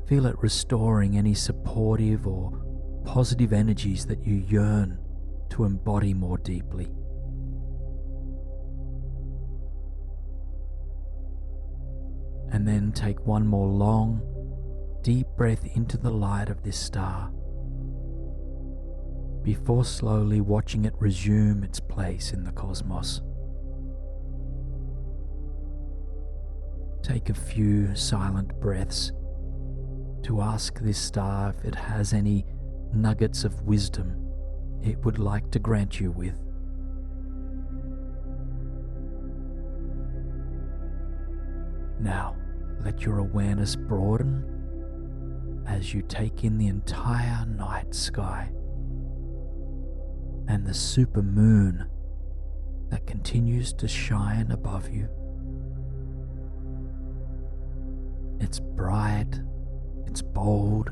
Feel it restoring any supportive or positive energies that you yearn to embody more deeply. And then take one more long, deep breath into the light of this star before slowly watching it resume its place in the cosmos. Take a few silent breaths to ask this star if it has any nuggets of wisdom it would like to grant you with. Now, let your awareness broaden as you take in the entire night sky and the super moon that continues to shine above you. It's bright, it's bold,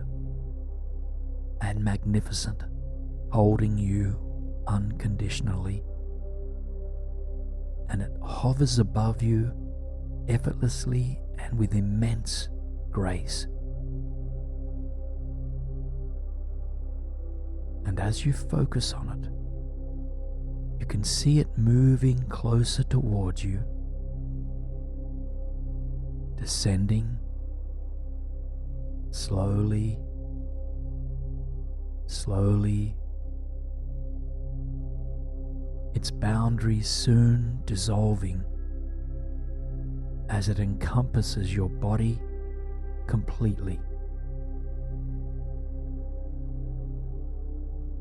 and magnificent, holding you unconditionally. And it hovers above you effortlessly and with immense grace. And as you focus on it, you can see it moving closer towards you, descending slowly, slowly, its boundaries soon dissolving as it encompasses your body completely.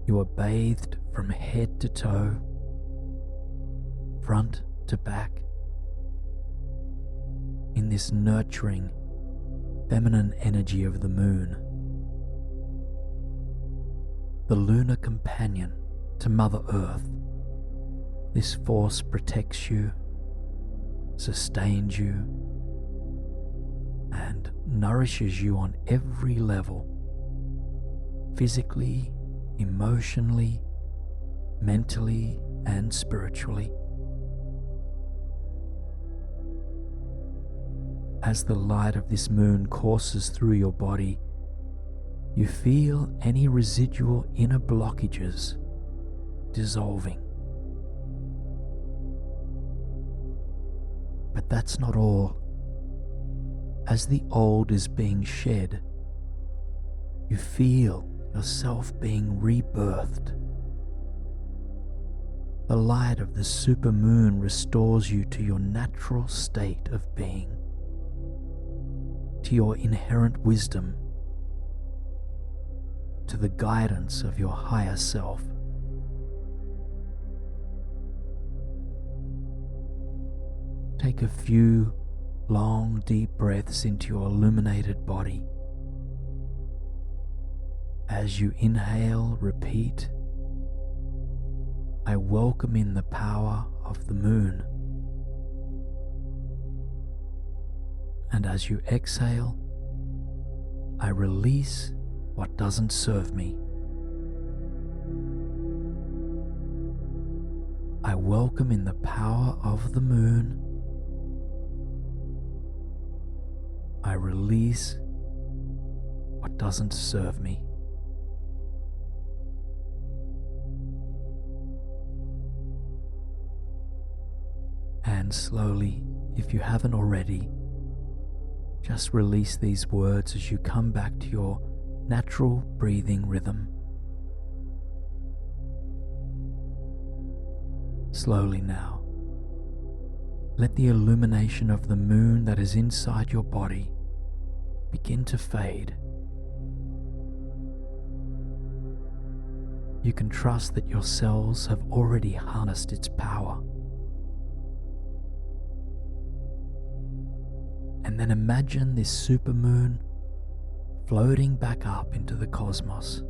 You are bathed from head to toe, front to back, in this nurturing, feminine energy of the moon, the lunar companion to Mother Earth. This force protects you, sustains you, and nourishes you on every level, physically, emotionally, mentally, and spiritually. As the light of this moon courses through your body, you feel any residual inner blockages dissolving. But that's not all. As the old is being shed, you feel yourself being rebirthed. The light of the supermoon restores you to your natural state of being, to your inherent wisdom, to the guidance of your higher self. Take a few long, deep breaths into your illuminated body. As you inhale, repeat, "I welcome in the power of the moon." And as you exhale, "I release what doesn't serve me." I welcome in the power of the moon. I release what doesn't serve me. And slowly, if you haven't already, just release these words as you come back to your natural breathing rhythm. Slowly now, let the illumination of the moon that is inside your body begin to fade. You can trust that your cells have already harnessed its power. And then imagine this supermoon floating back up into the cosmos,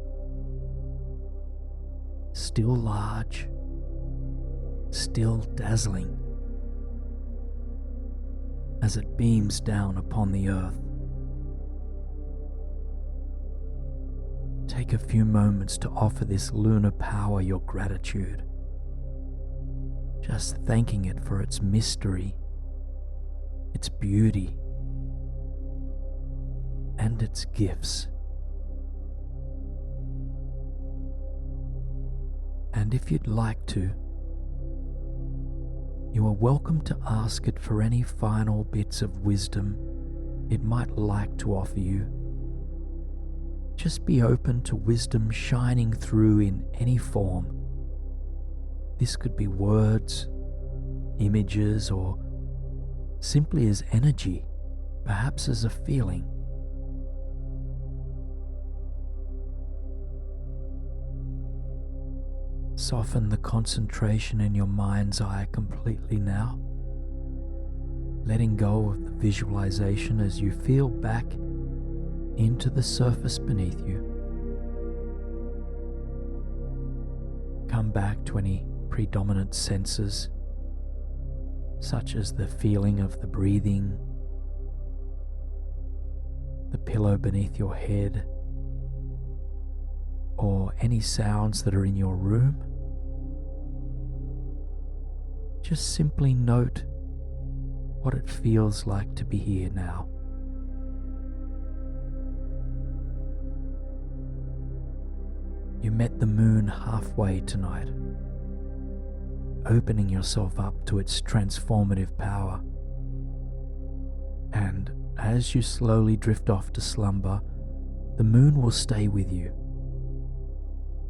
still large, still dazzling, as it beams down upon the earth. Take a few moments to offer this lunar power your gratitude, just thanking it for its mystery, its beauty, and its gifts. And if you'd like to, you are welcome to ask it for any final bits of wisdom it might like to offer you. Just be open to wisdom shining through in any form. This could be words, images, or simply as energy, perhaps as a feeling. Soften the concentration in your mind's eye completely now, letting go of the visualization as you feel back into the surface beneath you. Come back to any predominant senses, such as the feeling of the breathing, the pillow beneath your head, or any sounds that are in your room. Just simply note what it feels like to be here now. You met the moon halfway tonight, opening yourself up to its transformative power. And as you slowly drift off to slumber, the moon will stay with you.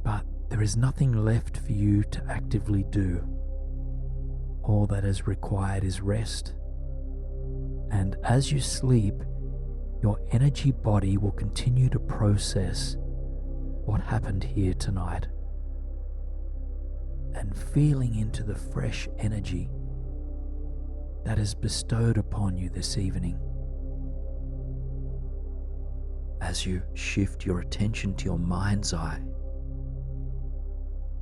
But there is nothing left for you to actively do. All that is required is rest. And as you sleep, your energy body will continue to process what happened here tonight, and feeling into the fresh energy that is bestowed upon you this evening. As you shift your attention to your mind's eye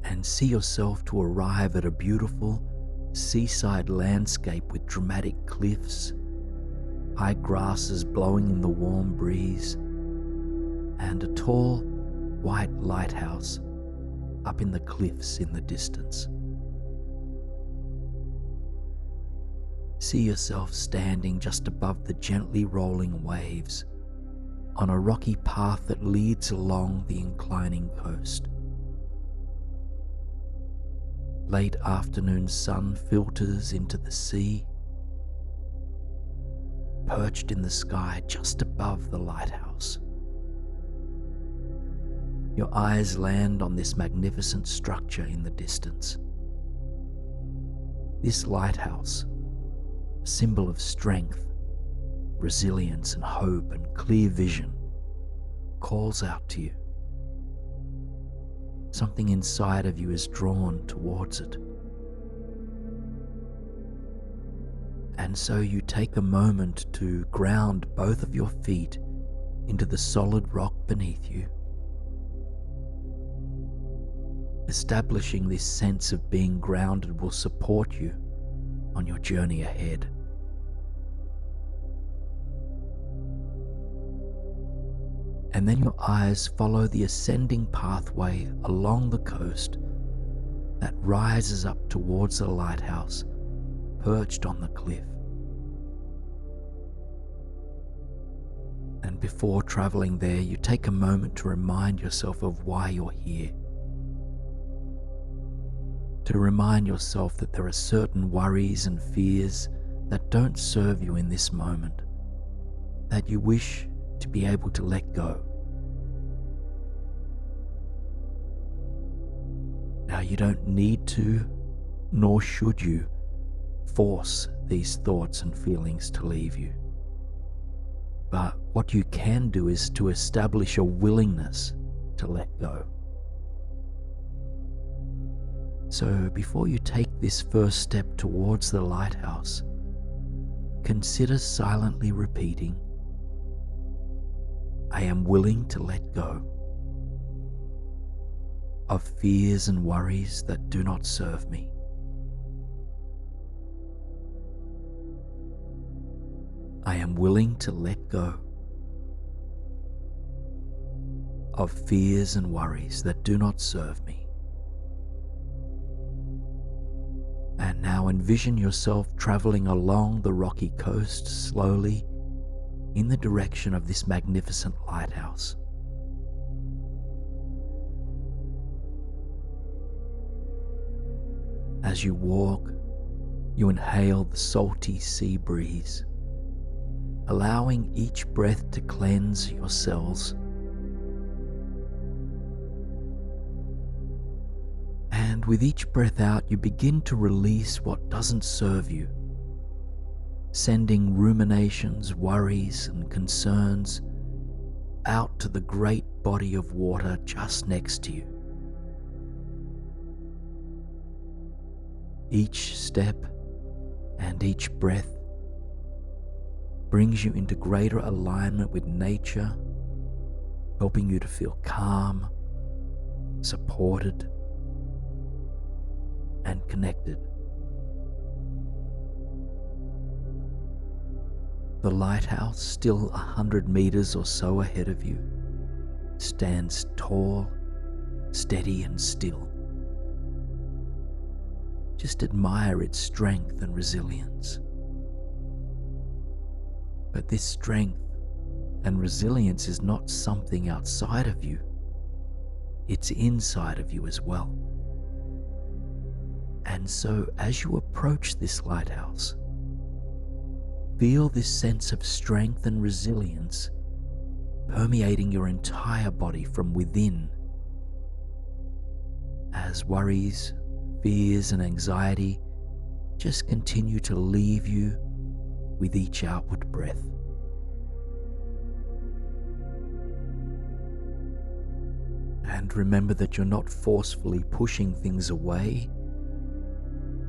and see yourself to arrive at a beautiful seaside landscape with dramatic cliffs, high grasses blowing in the warm breeze, and a tall white lighthouse up in the cliffs in the distance. See yourself standing just above the gently rolling waves on a rocky path that leads along the inclining coast. Late afternoon sun filters into the sea, perched in the sky just above the lighthouse. Your eyes land on this magnificent structure in the distance. This lighthouse, a symbol of strength, resilience and hope and clear vision, calls out to you. Something inside of you is drawn towards it. And so you take a moment to ground both of your feet into the solid rock beneath you, establishing this sense of being grounded will support you on your journey ahead. And then your eyes follow the ascending pathway along the coast that rises up towards the lighthouse perched on the cliff. And before traveling there, you take a moment to remind yourself of why you're here. To remind yourself that there are certain worries and fears that don't serve you in this moment, that you wish to be able to let go. Now, you don't need to, nor should you, force these thoughts and feelings to leave you. But what you can do is to establish a willingness to let go. So before you take this first step towards the lighthouse, consider silently repeating, I am willing to let go of fears and worries that do not serve me. I am willing to let go of fears and worries that do not serve me. And now envision yourself traveling along the rocky coast slowly in the direction of this magnificent lighthouse. As you walk, you inhale the salty sea breeze, allowing each breath to cleanse your cells. And with each breath out, you begin to release what doesn't serve you, sending ruminations, worries, and concerns out to the great body of water just next to you. Each step and each breath brings you into greater alignment with nature, helping you to feel calm, supported, and connected. The lighthouse, still 100 meters or so ahead of you, stands tall, steady, and still. Just admire its strength and resilience. But this strength and resilience is not something outside of you. It's inside of you as well. And so as you approach this lighthouse, feel this sense of strength and resilience permeating your entire body from within, as worries, fears, and anxiety just continue to leave you with each outward breath. And remember that you're not forcefully pushing things away.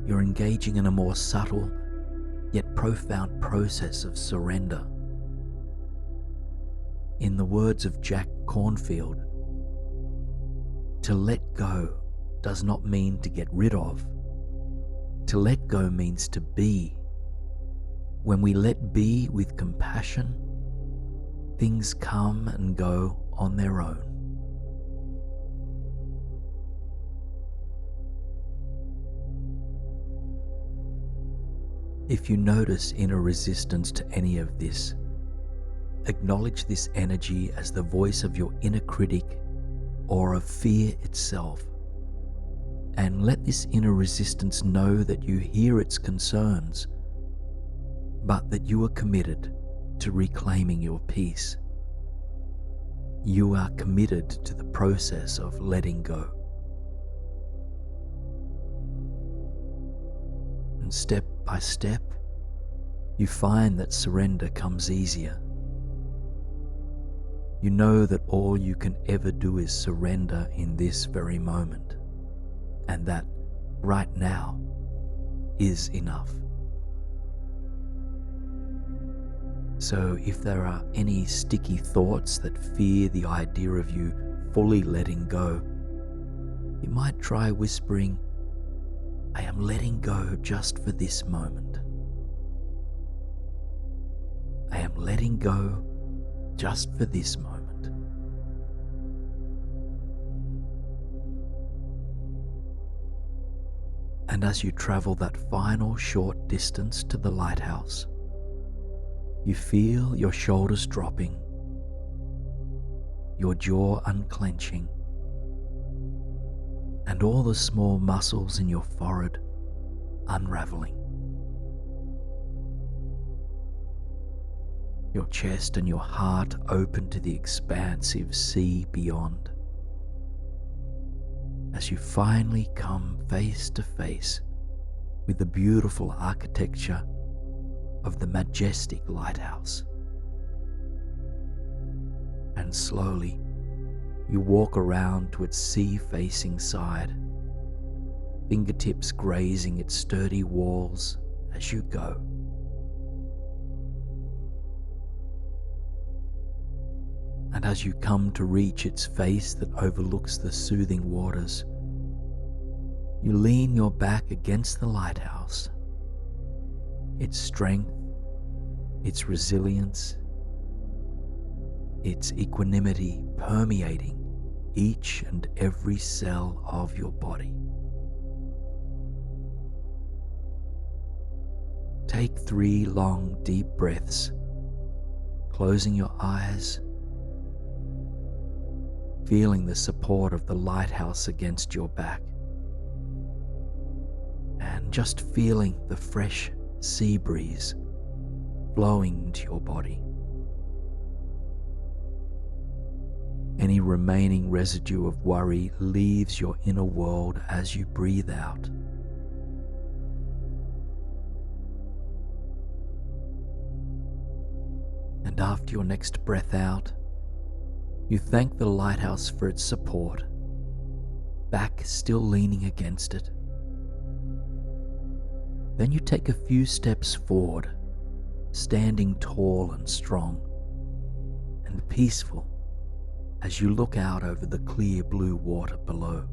You're engaging in a more subtle yet profound process of surrender. In the words of Jack Cornfield, to let go does not mean to get rid of. To let go means to be. When we let be with compassion, things come and go on their own. If you notice inner resistance to any of this, acknowledge this energy as the voice of your inner critic or of fear itself, and let this inner resistance know that you hear its concerns, but that you are committed to reclaiming your peace. You are committed to the process of letting go. And step by step, you find that surrender comes easier. You know that all you can ever do is surrender in this very moment, and that right now is enough. So if there are any sticky thoughts that fear the idea of you fully letting go, you might try whispering, "I am letting go just for this moment. I am letting go just for this moment." And as you travel that final short distance to the lighthouse, you feel your shoulders dropping, your jaw unclenching, and all the small muscles in your forehead unraveling. Your chest and your heart open to the expansive sea beyond, as you finally come face to face with the beautiful architecture of the majestic lighthouse. And slowly, you walk around to its sea-facing side, fingertips grazing its sturdy walls as you go. And as you come to reach its face that overlooks the soothing waters, you lean your back against the lighthouse. Its strength, its resilience, its equanimity permeating each and every cell of your body. Take 3 long, deep breaths, closing your eyes, feeling the support of the lighthouse against your back, and just feeling the fresh sea breeze blowing into your body. Any remaining residue of worry leaves your inner world as you breathe out. And after your next breath out, you thank the lighthouse for its support, back still leaning against it. Then you take a few steps forward, standing tall and strong and peaceful as you look out over the clear blue water below.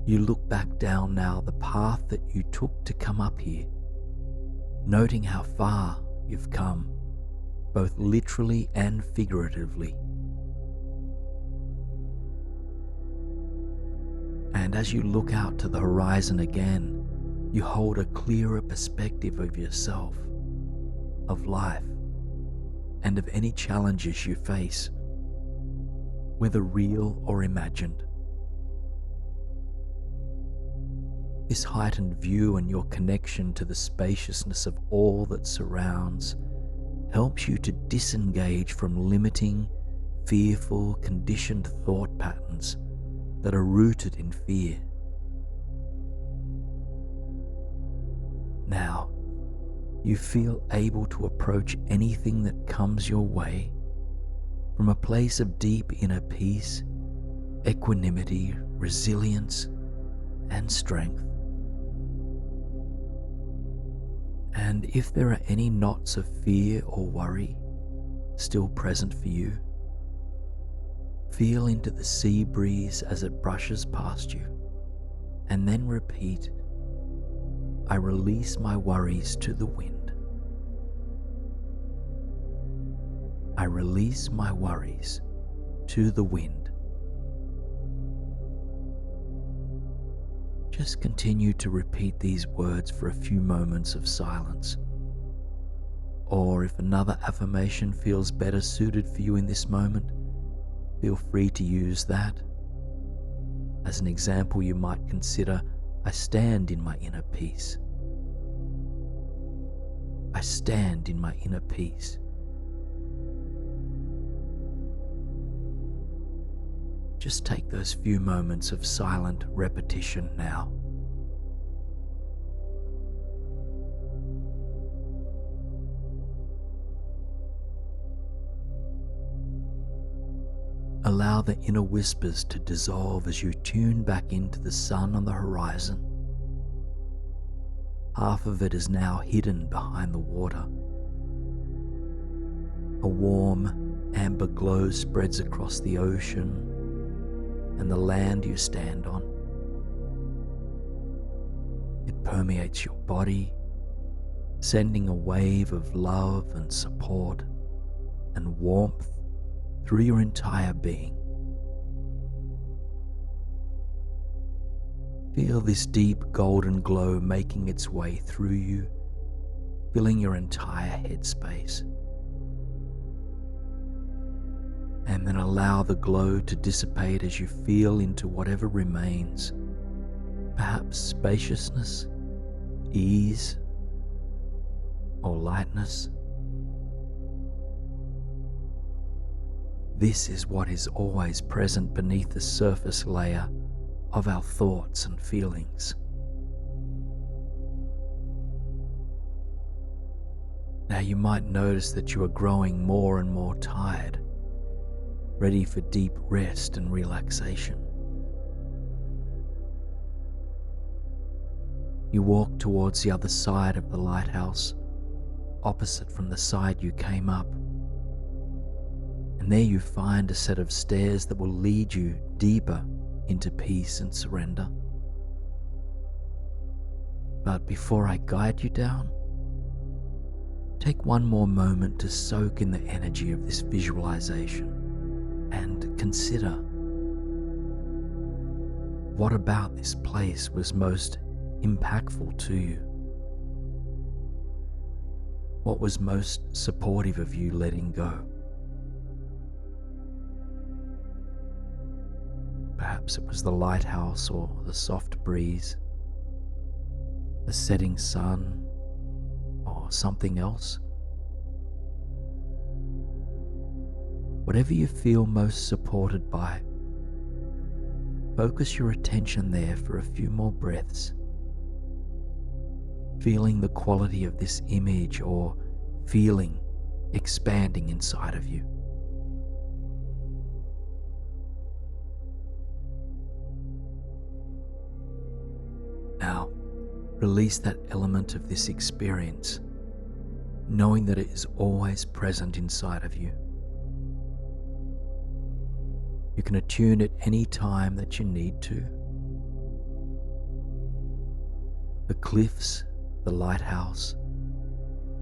You look back down now the path that you took to come up here, noting how far you've come, both literally and figuratively. And as you look out to the horizon again, you hold a clearer perspective of yourself, of life, and of any challenges you face, whether real or imagined. This heightened view and your connection to the spaciousness of all that surrounds helps you to disengage from limiting, fearful, conditioned thought patterns that are rooted in fear. Now, you feel able to approach anything that comes your way from a place of deep inner peace, equanimity, resilience, and strength. And if there are any knots of fear or worry still present for you, feel into the sea breeze as it brushes past you, and then repeat, "I release my worries to the wind. I release my worries to the wind." Just continue to repeat these words for a few moments of silence. Or if another affirmation feels better suited for you in this moment, feel free to use that. As an example, you might consider, "I stand in my inner peace. I stand in my inner peace." Just take those few moments of silent repetition now. Allow the inner whispers to dissolve as you tune back into the sun on the horizon. Half of it is now hidden behind the water. A warm, amber glow spreads across the ocean and the land you stand on. It permeates your body, sending a wave of love and support and warmth through your entire being. Feel this deep golden glow making its way through you, filling your entire headspace. And then allow the glow to dissipate as you feel into whatever remains, perhaps spaciousness, ease, or lightness. This is what is always present beneath the surface layer of our thoughts and feelings. Now you might notice that you are growing more and more tired, ready for deep rest and relaxation. You walk towards the other side of the lighthouse, opposite from the side you came up. And there you find a set of stairs that will lead you deeper into peace and surrender. But before I guide you down, take one more moment to soak in the energy of this visualization and consider, what about this place was most impactful to you? What was most supportive of you letting go? Perhaps it was the lighthouse or the soft breeze, the setting sun, or something else. Whatever you feel most supported by, focus your attention there for a few more breaths, feeling the quality of this image or feeling expanding inside of you. Now, release that element of this experience, knowing that it is always present inside of you. You can attune it any time that you need to. The cliffs, the lighthouse,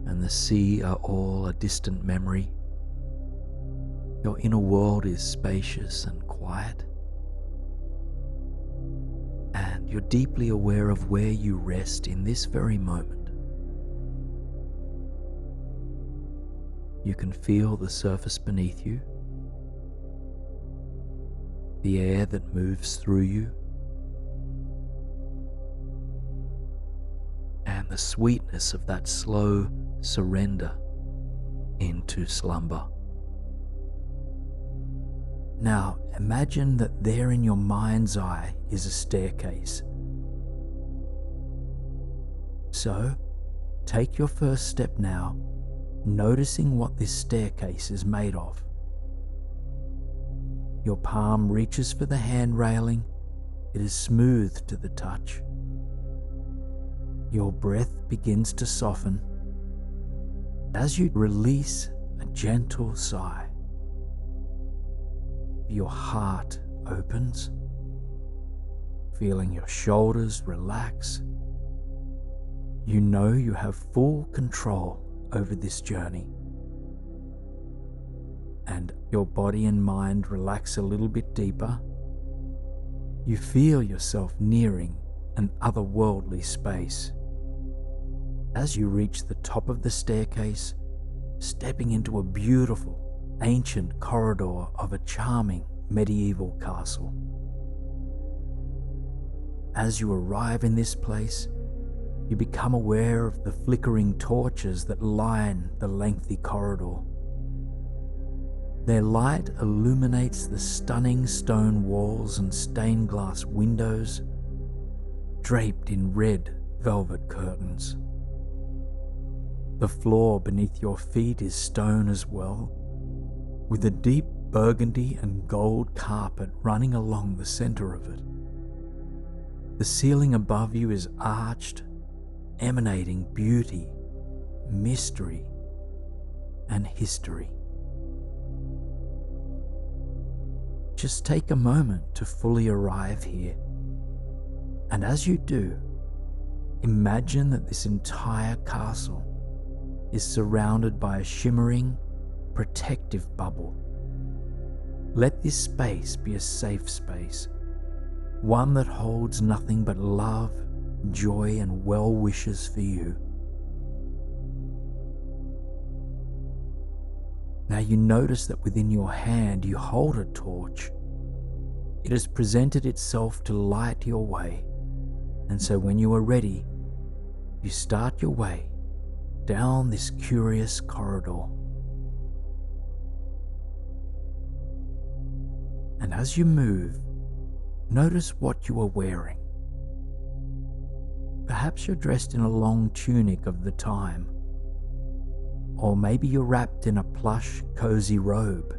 and the sea are all a distant memory. Your inner world is spacious and quiet. And you're deeply aware of where you rest in this very moment. You can feel the surface beneath you, the air that moves through you, and the sweetness of that slow surrender into slumber. Now, imagine that there in your mind's eye is a staircase. So, take your first step now, noticing what this staircase is made of. Your palm reaches for the hand railing. It is smooth to the touch. Your breath begins to soften, As you release a gentle sigh, your heart opens, feeling your shoulders relax. You know you have full control over this journey, and your body and mind relax a little bit deeper. You feel yourself nearing an otherworldly space. As you reach the top of the staircase, stepping into a beautiful, ancient corridor of a charming medieval castle. As you arrive in this place, you become aware of the flickering torches that line the lengthy corridor. Their light illuminates the stunning stone walls and stained glass windows, draped in red velvet curtains. The floor beneath your feet is stone as well, with a deep burgundy and gold carpet running along the center of it. The ceiling above you is arched, emanating beauty, mystery, and history. Just take a moment to fully arrive here, and as you do, imagine that this entire castle is surrounded by a shimmering, protective bubble. Let this space be a safe space, one that holds nothing but love, joy, and well wishes for you. Now you notice that within your hand you hold a torch. It has presented itself to light your way, and so when you are ready, you start your way down this curious corridor. And as you move, notice what you are wearing. Perhaps you're dressed in a long tunic of the time, or maybe you're wrapped in a plush, cozy robe.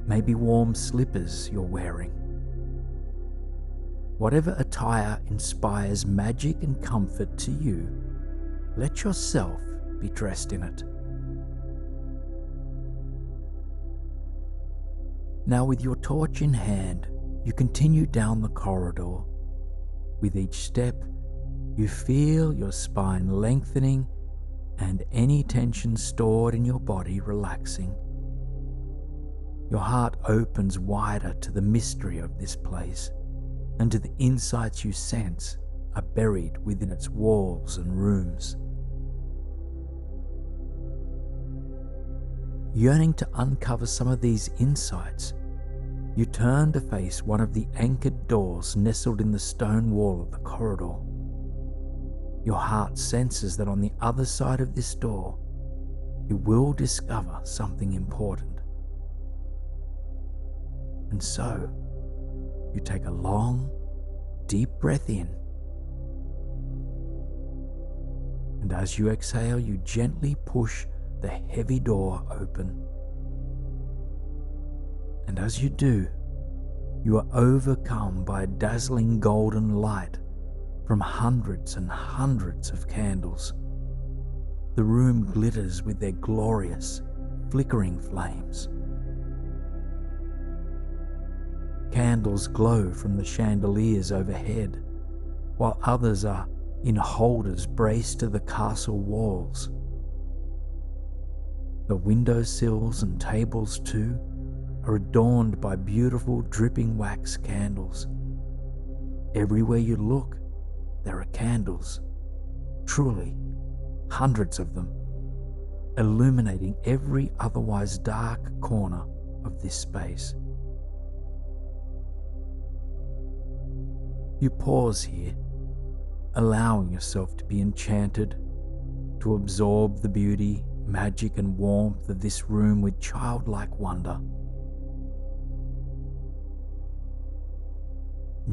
Maybe warm slippers you're wearing. Whatever attire inspires magic and comfort to you, let yourself be dressed in it. Now, with your torch in hand, you continue down the corridor. With each step, you feel your spine lengthening and any tension stored in your body relaxing. Your heart opens wider to the mystery of this place and to the insights you sense are buried within its walls and rooms. Yearning to uncover some of these insights, you turn to face one of the anchored doors nestled in the stone wall of the corridor. Your heart senses that on the other side of this door, you will discover something important. And so, you take a long, deep breath in, and as you exhale, you gently push the heavy door open. And as you do, you are overcome by a dazzling golden light from hundreds and hundreds of candles. The room glitters with their glorious, flickering flames. Candles glow from the chandeliers overhead, while others are in holders braced to the castle walls. The windowsills and tables, too, are adorned by beautiful dripping wax candles. Everywhere you look, there are candles, truly hundreds of them, illuminating every otherwise dark corner of this space. You pause here, allowing yourself to be enchanted, to absorb the beauty, magic, and warmth of this room with childlike wonder.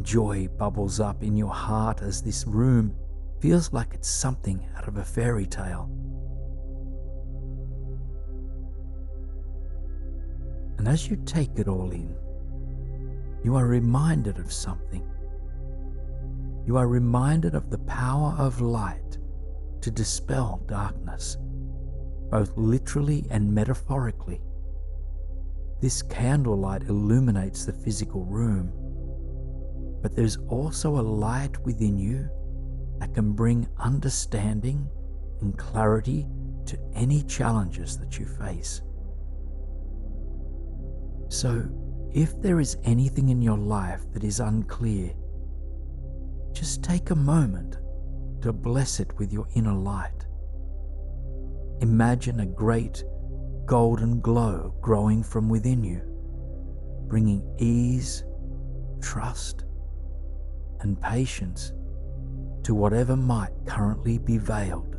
Joy bubbles up in your heart as this room feels like it's something out of a fairy tale. And as you take it all in, you are reminded of something. You are reminded of the power of light to dispel darkness, both literally and metaphorically. This candlelight illuminates the physical room, but there's also a light within you that can bring understanding and clarity to any challenges that you face. So, if there is anything in your life that is unclear, just take a moment to bless it with your inner light. Imagine a great golden glow growing from within you, bringing ease, trust, and patience to whatever might currently be veiled.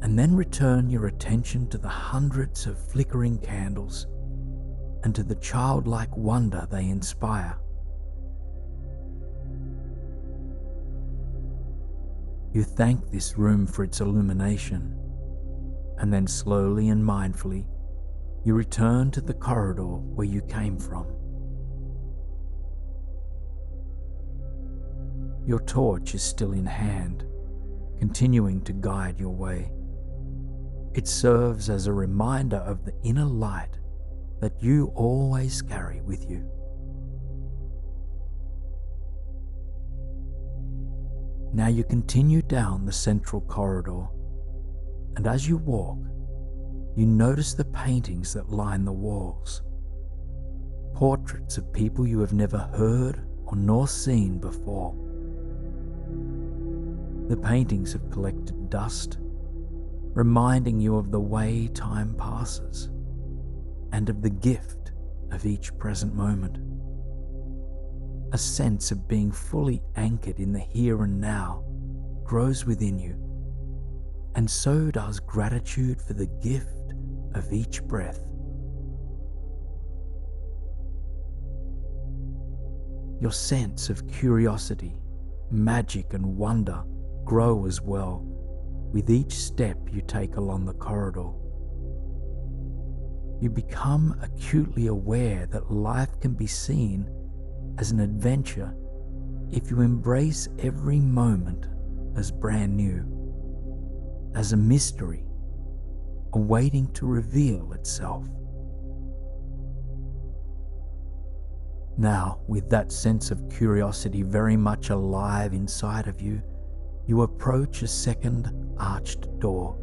And then return your attention to the hundreds of flickering candles and to the childlike wonder they inspire. You thank this room for its illumination, and then slowly and mindfully, you return to the corridor where you came from. Your torch is still in hand, continuing to guide your way. It serves as a reminder of the inner light that you always carry with you. Now you continue down the central corridor, and as you walk, you notice the paintings that line the walls. Portraits of people you have never heard or nor seen before. The paintings have collected dust, reminding you of the way time passes and of the gift of each present moment. A sense of being fully anchored in the here and now grows within you, and so does gratitude for the gift of each breath. Your sense of curiosity, magic, and wonder grow as well with each step you take along the corridor. You become acutely aware that life can be seen as an adventure if you embrace every moment as brand new, as a mystery awaiting to reveal itself. Now, with that sense of curiosity very much alive inside of you, you approach a second arched door.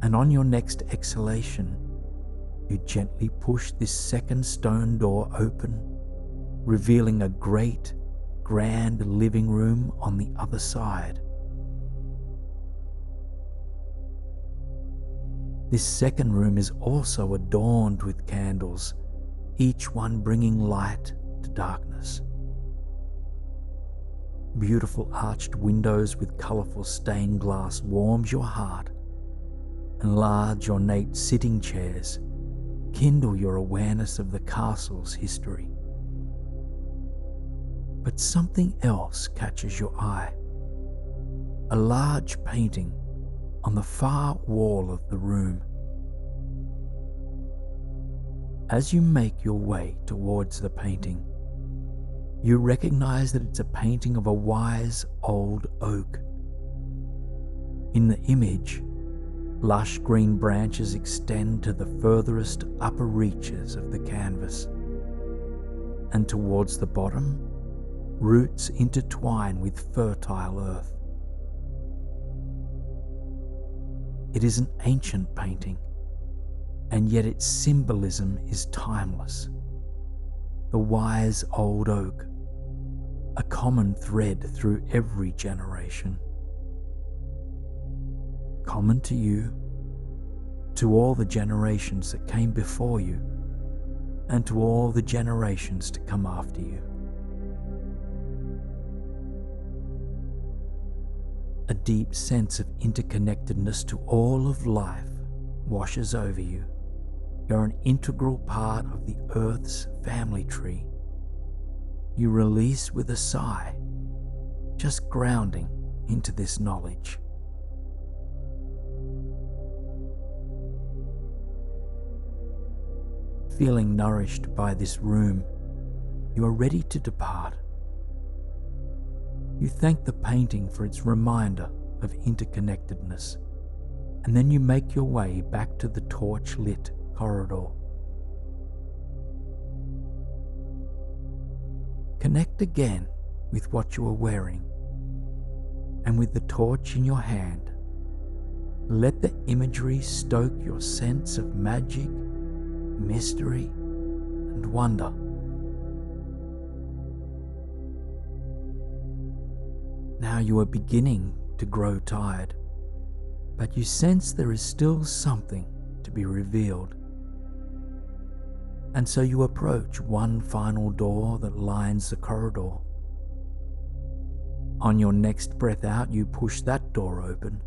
And on your next exhalation, you gently push this second stone door open, revealing a great, grand living room on the other side. This second room is also adorned with candles, each one bringing light to darkness. Beautiful arched windows with colourful stained glass warms your heart, and large ornate sitting chairs kindle your awareness of the castle's history. But something else catches your eye. A large painting on the far wall of the room. As you make your way towards the painting, you recognize that it's a painting of a wise old oak. In the image, lush green branches extend to the furthest upper reaches of the canvas, and towards the bottom, roots intertwine with fertile earth. It is an ancient painting, and yet its symbolism is timeless. The wise old oak, a common thread through every generation. Common to you, to all the generations that came before you, and to all the generations to come after you. A deep sense of interconnectedness to all of life washes over you. You're an integral part of the Earth's family tree. You release with a sigh, just grounding into this knowledge. Feeling nourished by this room, you are ready to depart. You thank the painting for its reminder of interconnectedness, and then you make your way back to the torch-lit corridor. Connect again with what you are wearing, and with the torch in your hand, let the imagery stoke your sense of magic, mystery, and wonder. Now you are beginning to grow tired, but you sense there is still something to be revealed. And so you approach one final door that lines the corridor. On your next breath out, you push that door open,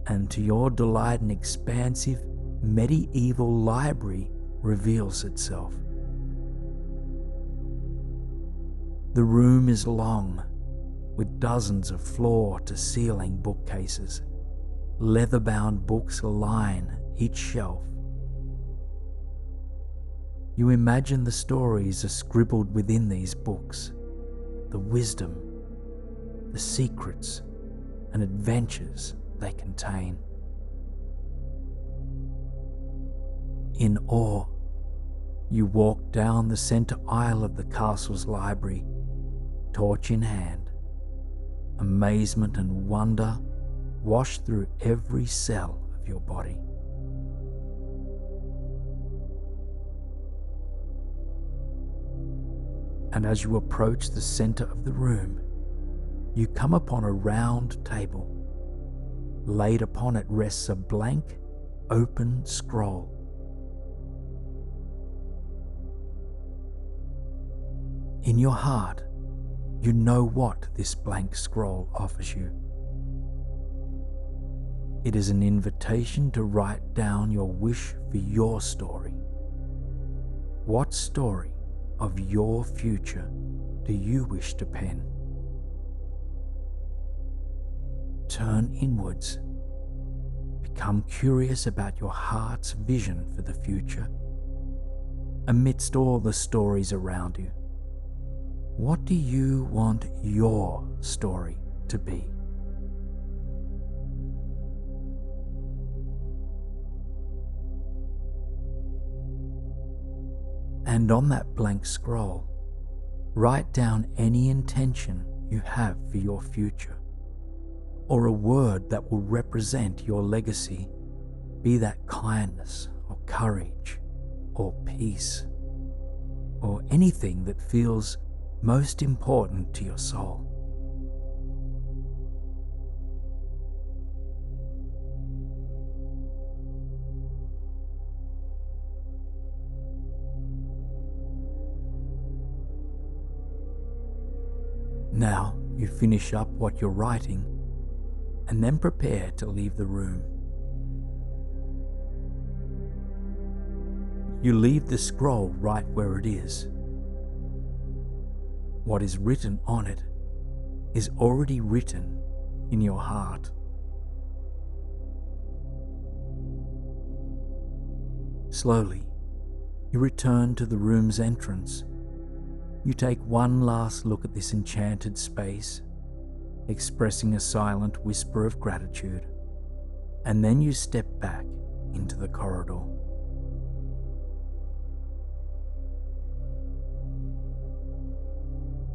and to your delight, an expansive medieval library reveals itself. The room is long, with dozens of floor-to-ceiling bookcases. Leather-bound books line each shelf. You imagine the stories are scribbled within these books, the wisdom, the secrets, and adventures they contain. In awe, you walk down the center aisle of the castle's library, torch in hand. Amazement and wonder wash through every cell of your body. And as you approach the center of the room, you come upon a round table. Laid upon it rests a blank, open scroll. In your heart, you know what this blank scroll offers you. It is an invitation to write down your wish for your story. What story of your future do you wish to pen? Turn inwards. Become curious about your heart's vision for the future. Amidst all the stories around you, what do you want your story to be? And on that blank scroll, write down any intention you have for your future, or a word that will represent your legacy, be that kindness or courage or peace, or anything that feels most important to your soul. Now you finish up what you're writing and then prepare to leave the room. You leave the scroll right where it is. What is written on it is already written in your heart. Slowly, you return to the room's entrance. You take one last look at this enchanted space, expressing a silent whisper of gratitude, and then you step back into the corridor.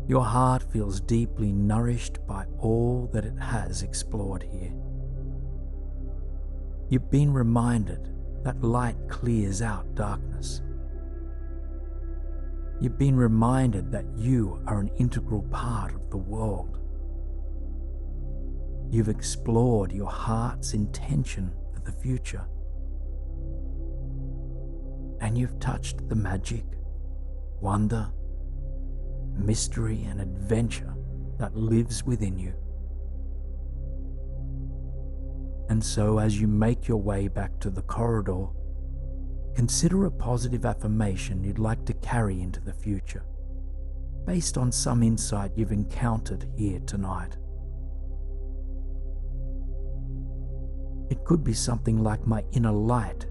Your heart feels deeply nourished by all that it has explored here. You've been reminded that light clears out darkness. You've been reminded that you are an integral part of the world. You've explored your heart's intention for the future. And you've touched the magic, wonder, mystery, and adventure that lives within you. And so as you make your way back to the corridor, consider a positive affirmation you'd like to carry into the future, based on some insight you've encountered here tonight. It could be something like, "My inner light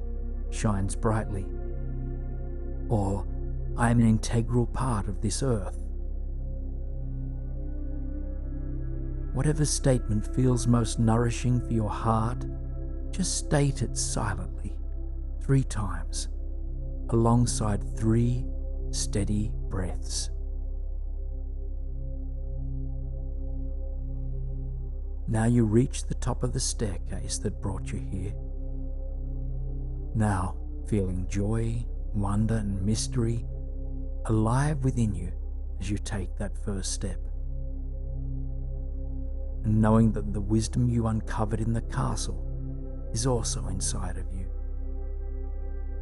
shines brightly," or "I am an integral part of this earth." Whatever statement feels most nourishing for your heart, just state it silently 3 times, alongside 3 steady breaths. Now you reach the top of the staircase that brought you here. Now, feeling joy, wonder, and mystery alive within you as you take that first step. And knowing that the wisdom you uncovered in the castle is also inside of you.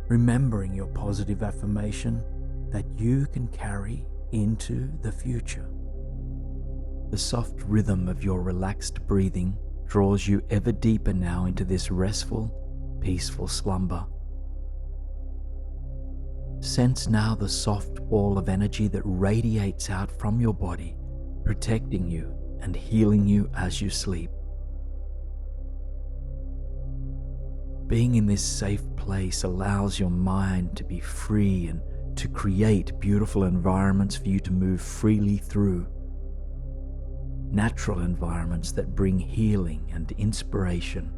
Remembering your positive affirmation that you can carry into the future. The soft rhythm of your relaxed breathing draws you ever deeper now into this restful, peaceful slumber. Sense now the soft wall of energy that radiates out from your body, protecting you and healing you as you sleep. Being in this safe place allows your mind to be free and to create beautiful environments for you to move freely through. Natural environments that bring healing and inspiration.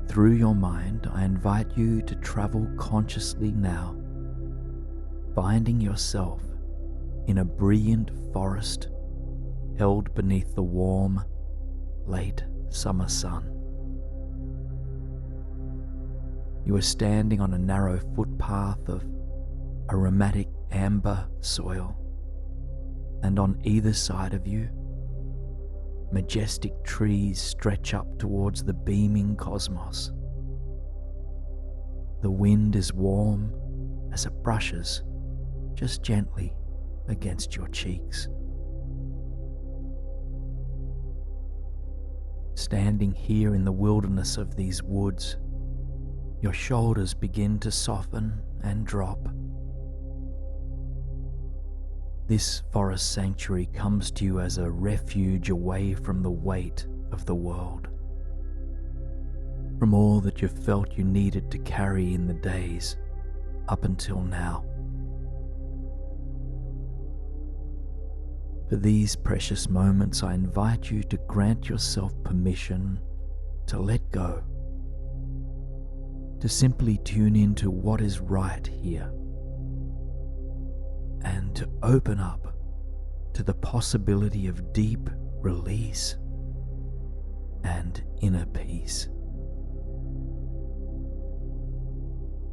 Through your mind, I invite you to travel consciously now, finding yourself in a brilliant forest held beneath the warm, late summer sun. You are standing on a narrow footpath of aromatic amber soil, and on either side of you, majestic trees stretch up towards the beaming cosmos. The wind is warm as it brushes just gently against your cheeks. Standing here in the wilderness of these woods, your shoulders begin to soften and drop. This forest sanctuary comes to you as a refuge away from the weight of the world, from all that you felt you needed to carry in the days up until now. For these precious moments, I invite you to grant yourself permission to let go, to simply tune into what is right here, and to open up to the possibility of deep release and inner peace.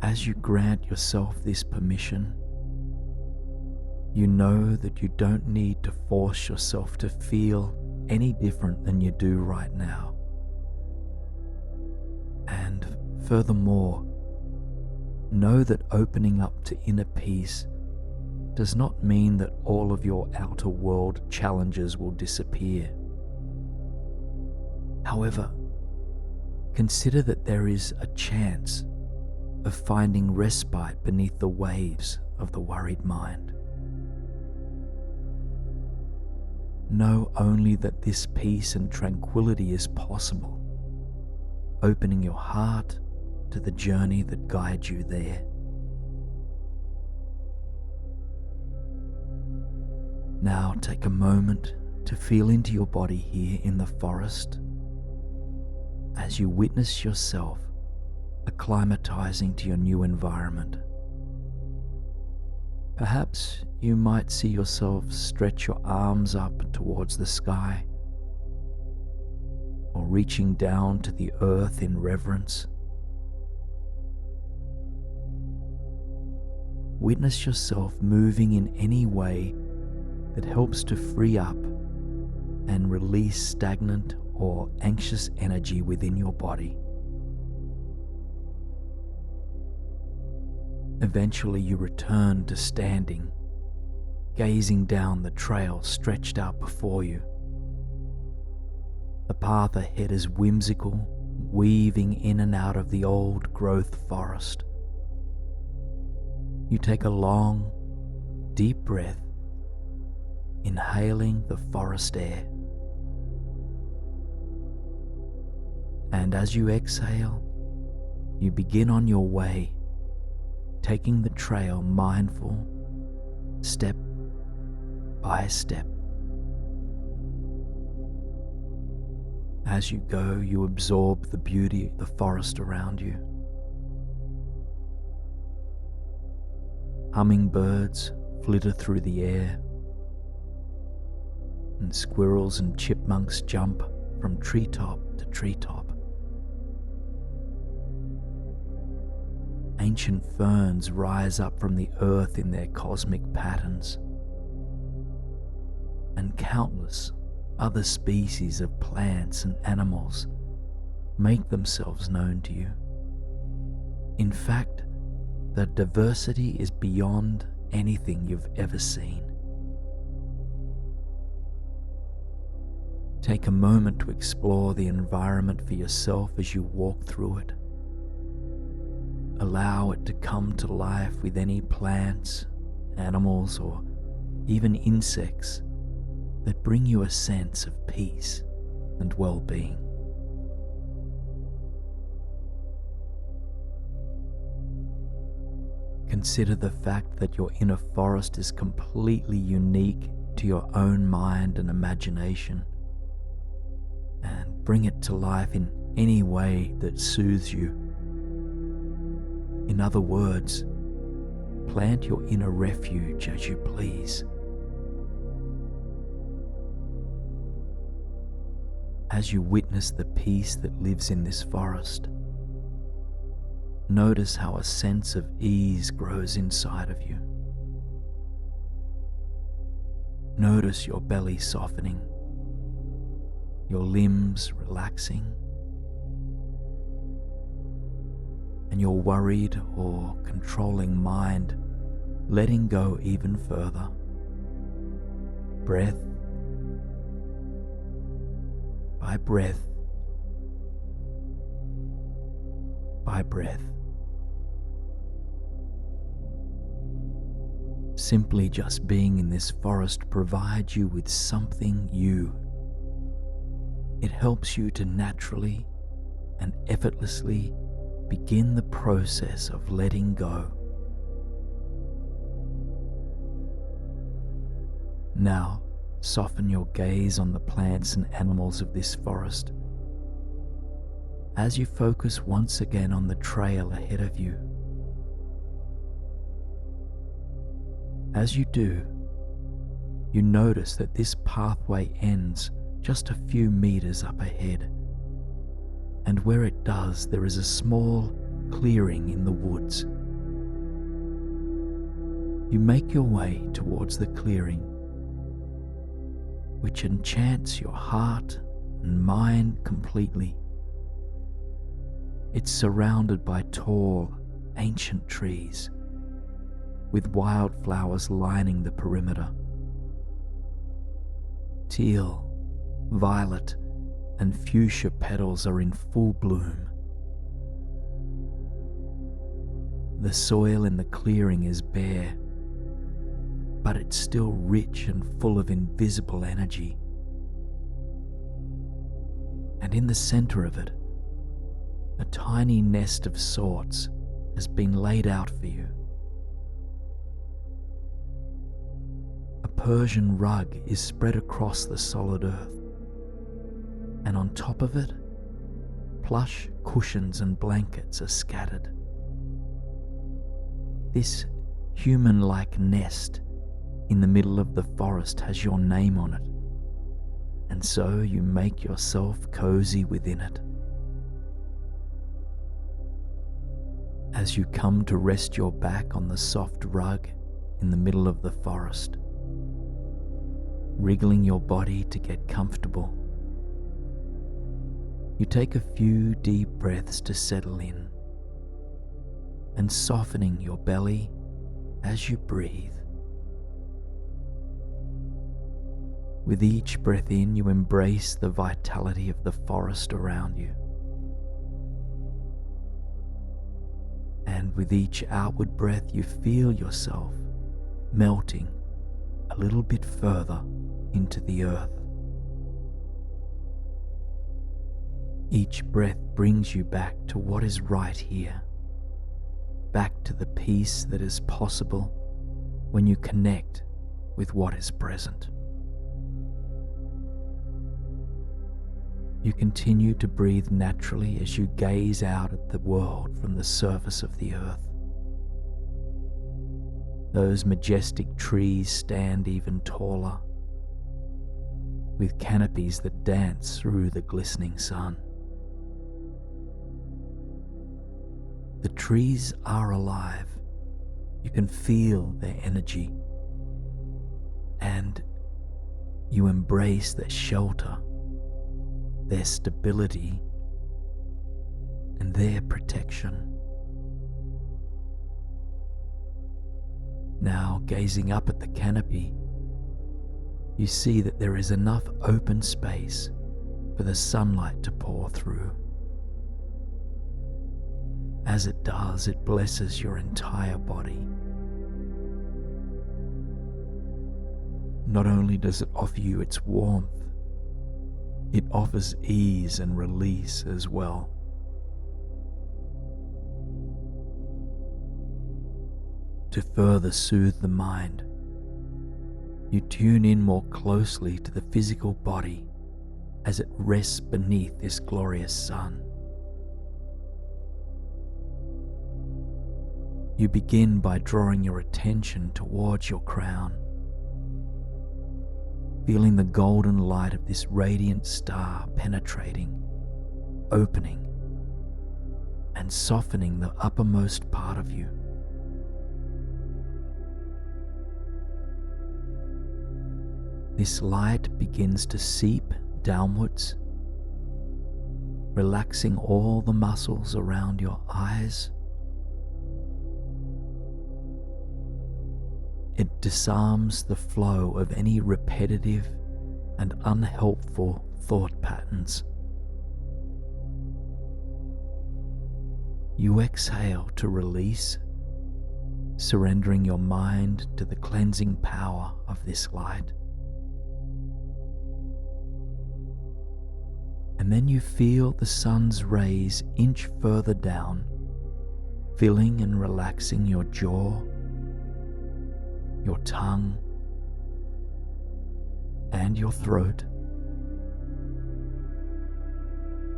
As you grant yourself this permission, you know that you don't need to force yourself to feel any different than you do right now. And furthermore, know that opening up to inner peace does not mean that all of your outer world challenges will disappear. However, consider that there is a chance of finding respite beneath the waves of the worried mind. Know only that this peace and tranquility is possible, opening your heart to the journey that guides you there. Now take a moment to feel into your body here in the forest as you witness yourself acclimatizing to your new environment. Perhaps you might see yourself stretch your arms up towards the sky, or reaching down to the earth in reverence. Witness yourself moving in any way that helps to free up and release stagnant or anxious energy within your body. Eventually you return to standing, gazing down the trail stretched out before you. The path ahead is whimsical, weaving in and out of the old growth forest. You take a long, deep breath, inhaling the forest air. And as you exhale, you begin on your way, taking the trail mindful, step by step. As you go, you absorb the beauty of the forest around you. Hummingbirds flitter through the air, and squirrels and chipmunks jump from treetop to treetop. Ancient ferns rise up from the earth in their cosmic patterns, and countless other species of plants and animals make themselves known to you. In fact, the diversity is beyond anything you've ever seen. Take a moment to explore the environment for yourself as you walk through it. Allow it to come to life with any plants, animals, or even insects that bring you a sense of peace and well-being. Consider the fact that your inner forest is completely unique to your own mind and imagination, and bring it to life in any way that soothes you. In other words, plant your inner refuge as you please. As you witness the peace that lives in this forest, notice how a sense of ease grows inside of you. Notice your belly softening, your limbs relaxing, and your worried or controlling mind letting go even further. Breath by breath by breath. Simply just being in this forest provides you with something new. It helps you to naturally and effortlessly begin the process of letting go. Now, soften your gaze on the plants and animals of this forest as you focus once again on the trail ahead of you. As you do, you notice that this pathway ends just a few meters up ahead, and where it does, there is a small clearing in the woods. You make your way towards the clearing, which enchants your heart and mind completely. It's surrounded by tall, ancient trees, with wildflowers lining the perimeter. Teal, violet, and fuchsia petals are in full bloom. The soil in the clearing is bare, but it's still rich and full of invisible energy. And in the center of it, a tiny nest of sorts has been laid out for you. A Persian rug is spread across the solid earth, and on top of it, plush cushions and blankets are scattered. This human-like nest in the middle of the forest has your name on it, and so you make yourself cozy within it. As you come to rest your back on the soft rug in the middle of the forest, wriggling your body to get comfortable, you take a few deep breaths to settle in, and softening your belly as you breathe. With each breath in, you embrace the vitality of the forest around you. And with each outward breath, you feel yourself melting a little bit further into the earth. Each breath brings you back to what is right here, back to the peace that is possible when you connect with what is present. You continue to breathe naturally as you gaze out at the world from the surface of the earth. Those majestic trees stand even taller, with canopies that dance through the glistening sun. The trees are alive. You can feel their energy, and you embrace their shelter, their stability, and their protection. Now, gazing up at the canopy, you see that there is enough open space for the sunlight to pour through. As it does, it blesses your entire body. Not only does it offer you its warmth, it offers ease and release as well. To further soothe the mind, you tune in more closely to the physical body as it rests beneath this glorious sun. You begin by drawing your attention towards your crown, feeling the golden light of this radiant star penetrating, opening, and softening the uppermost part of you. This light begins to seep downwards, relaxing all the muscles around your eyes. It disarms the flow of any repetitive and unhelpful thought patterns. You exhale to release, surrendering your mind to the cleansing power of this light. And then you feel the sun's rays inch further down, filling and relaxing your jaw, your tongue, and your throat.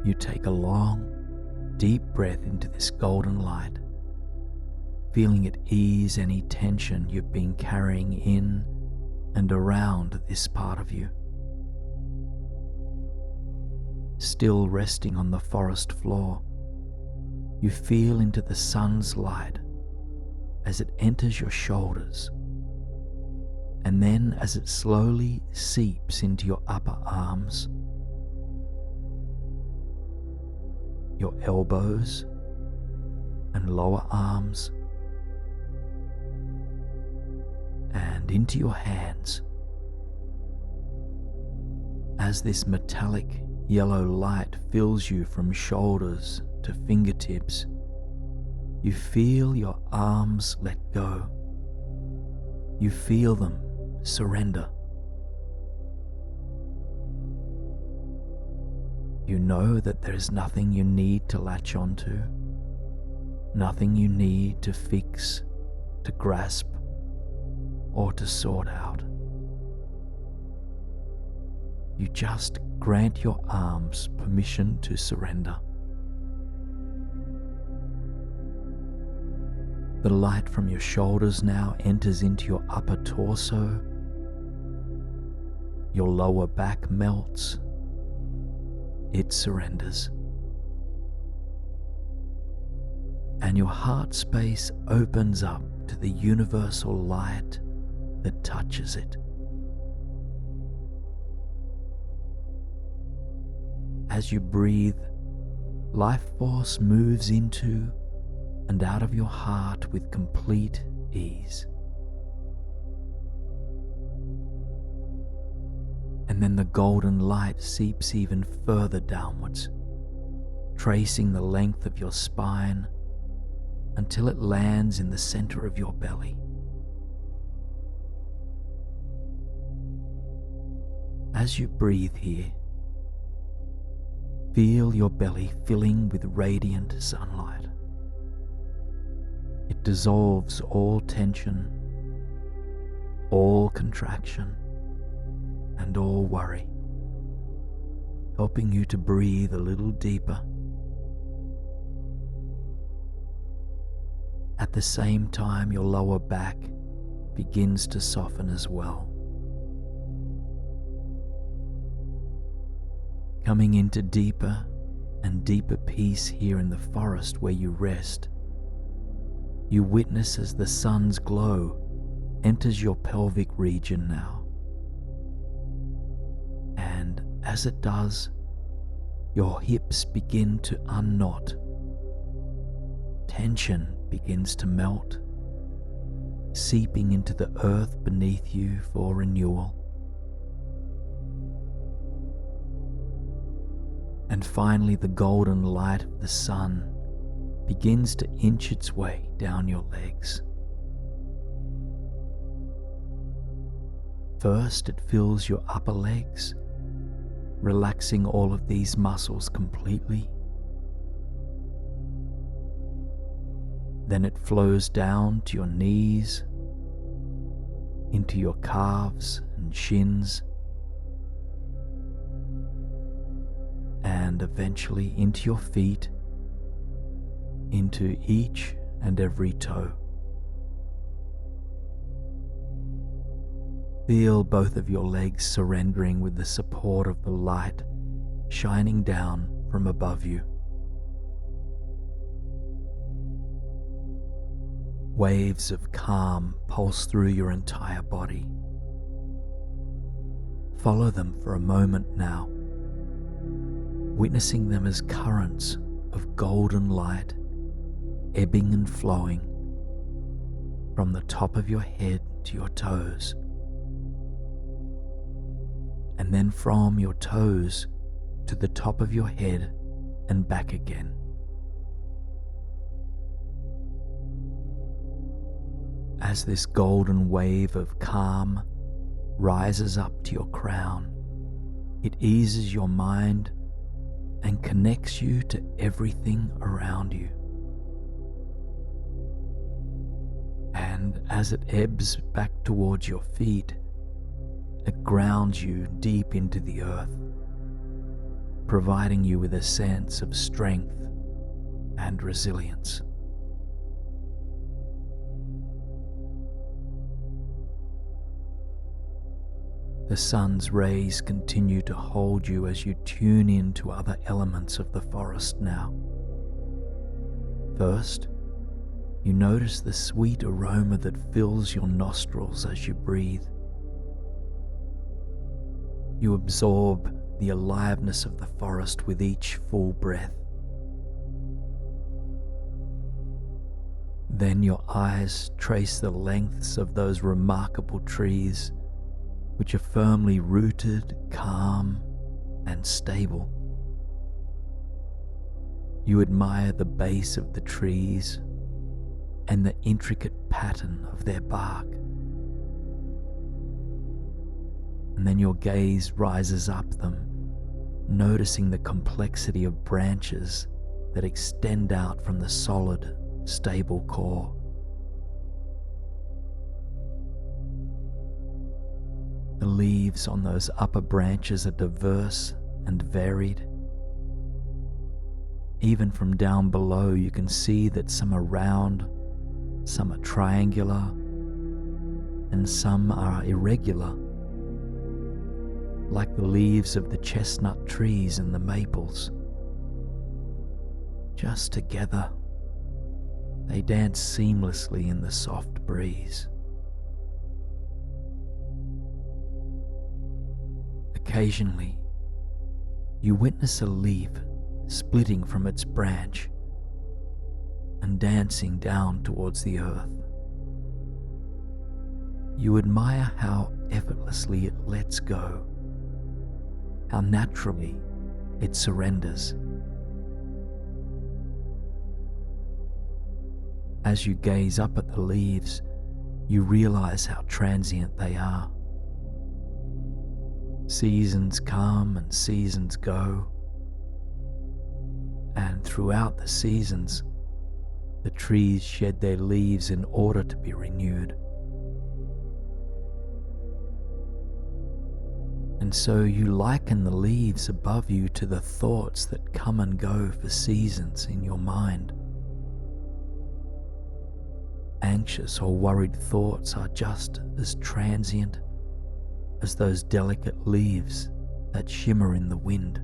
You take a long, deep breath into this golden light, feeling it ease any tension you've been carrying in and around this part of you. Still resting on the forest floor, you feel into the sun's light as it enters your shoulders, and then as it slowly seeps into your upper arms, your elbows and lower arms, and into your hands. As this metallic yellow light fills you from shoulders to fingertips, you feel your arms let go. You feel them surrender. You know that there is nothing you need to latch onto, nothing you need to fix, to grasp, or to sort out. You just grant your arms permission to surrender. The light from your shoulders now enters into your upper torso. Your lower back melts. It surrenders. And your heart space opens up to the universal light that touches it. As you breathe, life force moves into and out of your heart with complete ease. And then the golden light seeps even further downwards, tracing the length of your spine until it lands in the center of your belly. As you breathe here, feel your belly filling with radiant sunlight. It dissolves all tension, all contraction and all worry, helping you to breathe a little deeper. At the same time, your lower back begins to soften as well. Coming into deeper and deeper peace here in the forest where you rest, you witness as the sun's glow enters your pelvic region now. And as it does, your hips begin to unknot. Tension begins to melt, seeping into the earth beneath you for renewal. And finally, the golden light of the sun begins to inch its way down your legs. First, it fills your upper legs, relaxing all of these muscles completely. Then it flows down to your knees, into your calves and shins, and eventually into your feet, into each and every toe. Feel both of your legs surrendering with the support of the light shining down from above you. Waves of calm pulse through your entire body. Follow them for a moment now, witnessing them as currents of golden light ebbing and flowing from the top of your head to your toes, and then from your toes to the top of your head and back again. As this golden wave of calm rises up to your crown, it eases your mind and connects you to everything around you. And as it ebbs back towards your feet, it grounds you deep into the earth, providing you with a sense of strength and resilience. The sun's rays continue to hold you as you tune in to other elements of the forest now. First, you notice the sweet aroma that fills your nostrils as you breathe. You absorb the aliveness of the forest with each full breath. Then your eyes trace the lengths of those remarkable trees, which are firmly rooted, calm, and stable. You admire the base of the trees and the intricate pattern of their bark. And then your gaze rises up them, noticing the complexity of branches that extend out from the solid, stable core. The leaves on those upper branches are diverse and varied. Even from down below, you can see that some are round, some are triangular, and some are irregular, like the leaves of the chestnut trees and the maples. Just together, they dance seamlessly in the soft breeze. Occasionally, you witness a leaf splitting from its branch and dancing down towards the earth. You admire how effortlessly it lets go, how naturally it surrenders. As you gaze up at the leaves, you realize how transient they are. Seasons come and seasons go, and throughout the seasons, the trees shed their leaves in order to be renewed. And so you liken the leaves above you to the thoughts that come and go for seasons in your mind. Anxious or worried thoughts are just as transient as those delicate leaves that shimmer in the wind.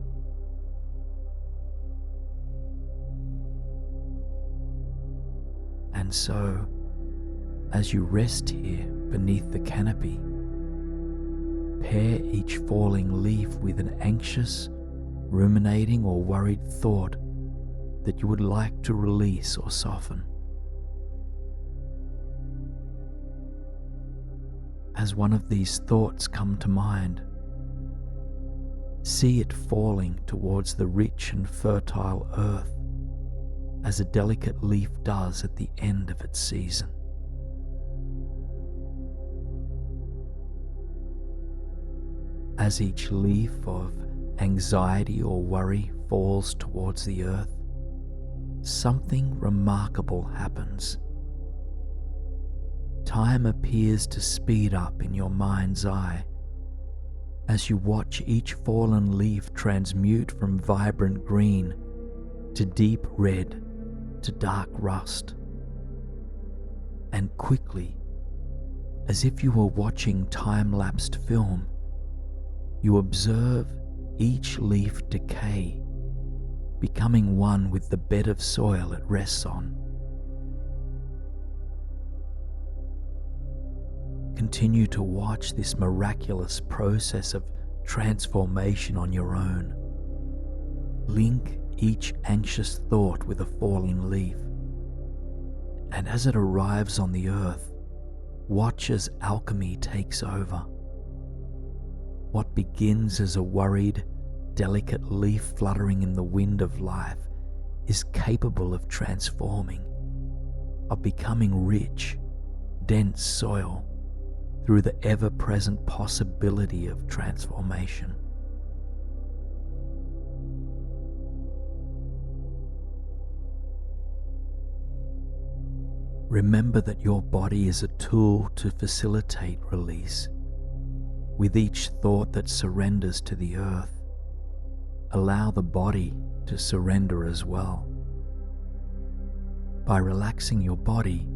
And so, as you rest here beneath the canopy, pair each falling leaf with an anxious, ruminating or worried thought that you would like to release or soften. As one of these thoughts come to mind, see it falling towards the rich and fertile earth as a delicate leaf does at the end of its season. As each leaf of anxiety or worry falls towards the earth, something remarkable happens. Time appears to speed up in your mind's eye as you watch each fallen leaf transmute from vibrant green to deep red to dark rust. And quickly, as if you were watching time-lapsed film, you observe each leaf decay, becoming one with the bed of soil it rests on. Continue to watch this miraculous process of transformation on your own. Link each anxious thought with a falling leaf, and as it arrives on the earth, watch as alchemy takes over. What begins as a worried, delicate leaf fluttering in the wind of life is capable of transforming, of becoming rich, dense soil through the ever-present possibility of transformation. Remember that your body is a tool to facilitate release. With each thought that surrenders to the earth, allow the body to surrender as well. By relaxing your body,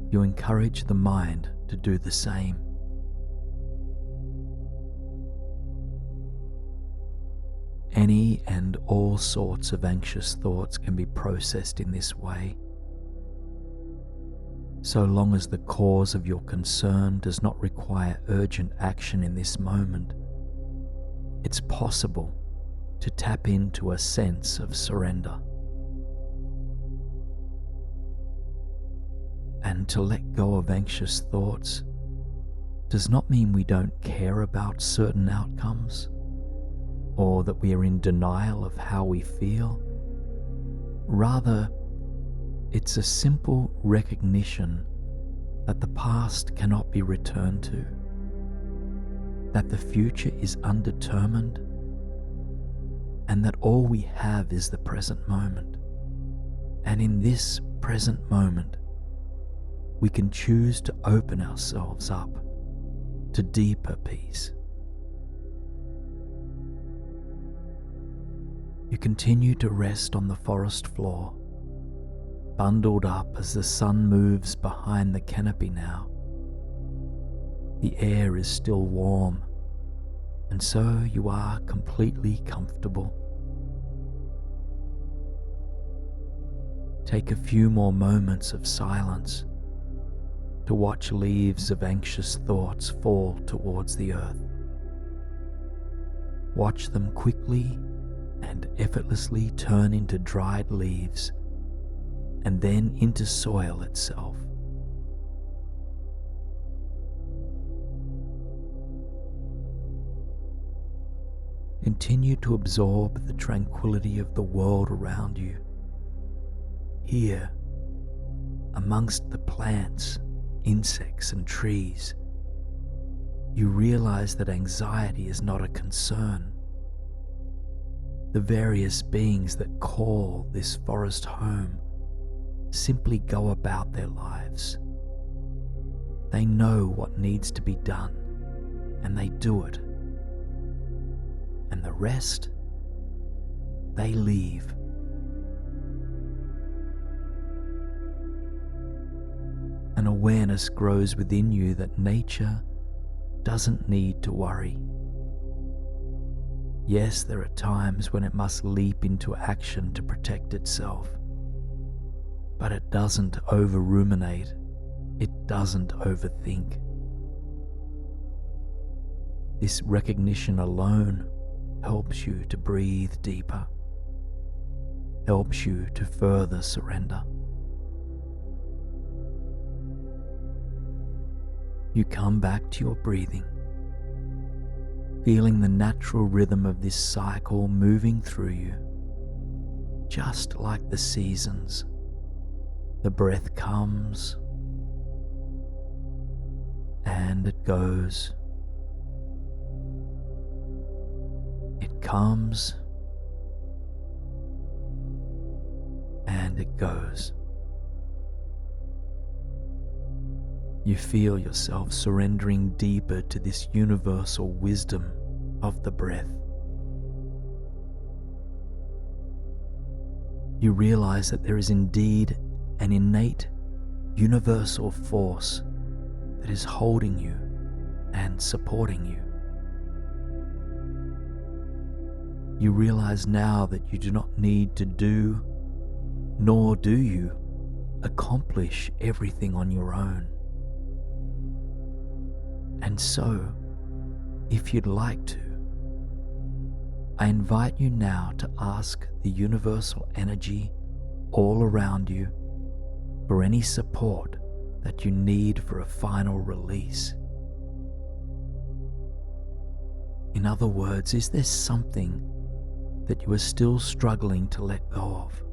you encourage the mind to do the same. Any and all sorts of anxious thoughts can be processed in this way, so long as the cause of your concern does not require urgent action in this moment. It's possible to tap into a sense of surrender. And to let go of anxious thoughts does not mean we don't care about certain outcomes, or that we are in denial of how we feel. Rather, it's a simple recognition that the past cannot be returned to, that the future is undetermined, and that all we have is the present moment. And in this present moment, we can choose to open ourselves up to deeper peace. You continue to rest on the forest floor, bundled up as the sun moves behind the canopy now. The air is still warm, and so you are completely comfortable. Take a few more moments of silence to watch leaves of anxious thoughts fall towards the earth. Watch them quickly and effortlessly turn into dried leaves and then into soil itself. Continue to absorb the tranquility of the world around you. Here, amongst the plants, insects, and trees, you realize that anxiety is not a concern. The various beings that call this forest home simply go about their lives. They know what needs to be done, and they do it, rest, they leave. An awareness grows within you that nature doesn't need to worry. Yes, there are times when it must leap into action to protect itself, but it doesn't over-ruminate, it doesn't overthink. This recognition alone helps you to breathe deeper, helps you to further surrender. You come back to your breathing, feeling the natural rhythm of this cycle moving through you, just like the seasons. The breath comes and it goes. It comes and it goes. You feel yourself surrendering deeper to this universal wisdom of the breath. You realize that there is indeed an innate, universal force that is holding you and supporting you. You realize now that you do not need to do, nor do you accomplish everything on your own. And so, if you'd like to, I invite you now to ask the universal energy all around you for any support that you need for a final release. In other words, is there something that you are still struggling to let go of?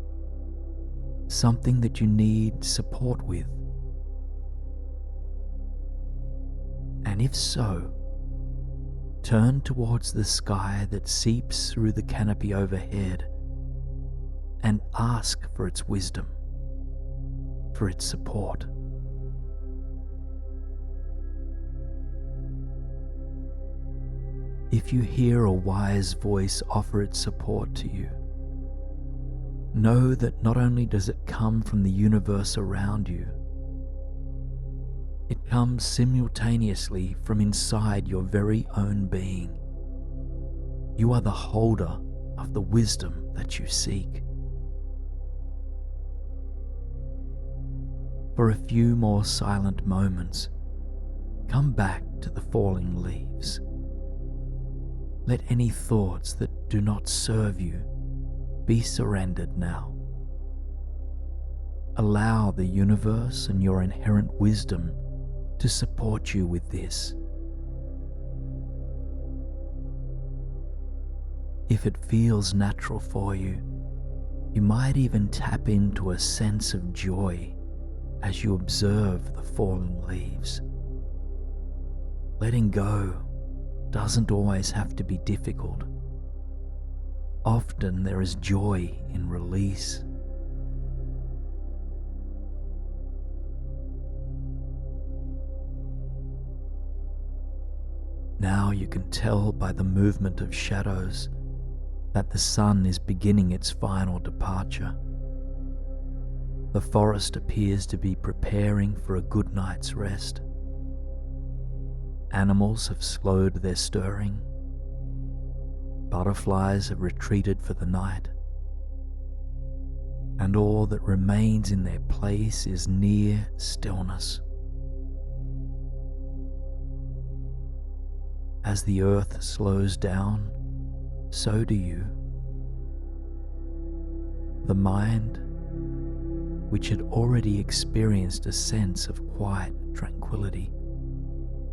Something that you need support with? And if so, turn towards the sky that seeps through the canopy overhead and ask for its wisdom, for its support. If you hear a wise voice offer its support to you, know that not only does it come from the universe around you, it comes simultaneously from inside your very own being. You are the holder of the wisdom that you seek. For a few more silent moments, come back to the falling leaves. Let any thoughts that do not serve you be surrendered now. Allow the universe and your inherent wisdom to support you with this. If it feels natural for you, you might even tap into a sense of joy as you observe the fallen leaves. Letting go doesn't always have to be difficult. Often there is joy in release. Now you can tell by the movement of shadows that the sun is beginning its final departure. The forest appears to be preparing for a good night's rest. Animals have slowed their stirring. Butterflies have retreated for the night. And all that remains in their place is near stillness. As the earth slows down, so do you. The mind, which had already experienced a sense of quiet tranquility,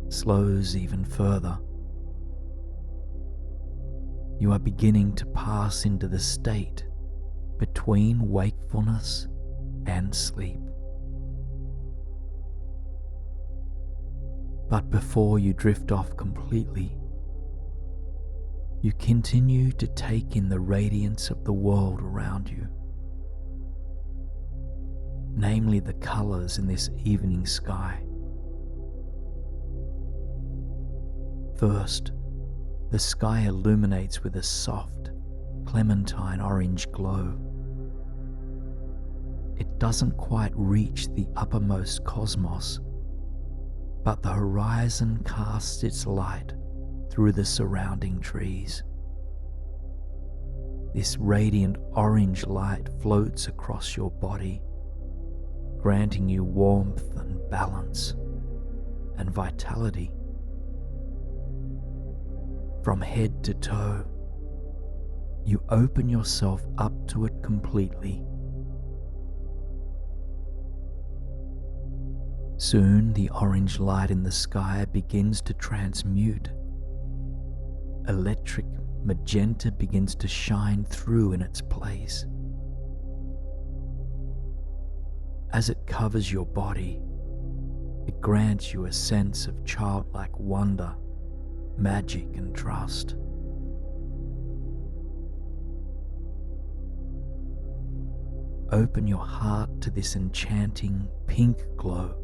slows even further. You are beginning to pass into the state between wakefulness and sleep. But before you drift off completely, you continue to take in the radiance of the world around you, namely the colors in this evening sky. First, The sky illuminates with a soft, clementine orange glow. It doesn't quite reach the uppermost cosmos, but the horizon casts its light through the surrounding trees. This radiant orange light floats across your body, granting you warmth and balance and vitality. From head to toe, you open yourself up to it completely. Soon, the orange light in the sky begins to transmute. Electric magenta begins to shine through in its place. As it covers your body, it grants you a sense of childlike wonder, magic, and trust. Open your heart to this enchanting pink glow.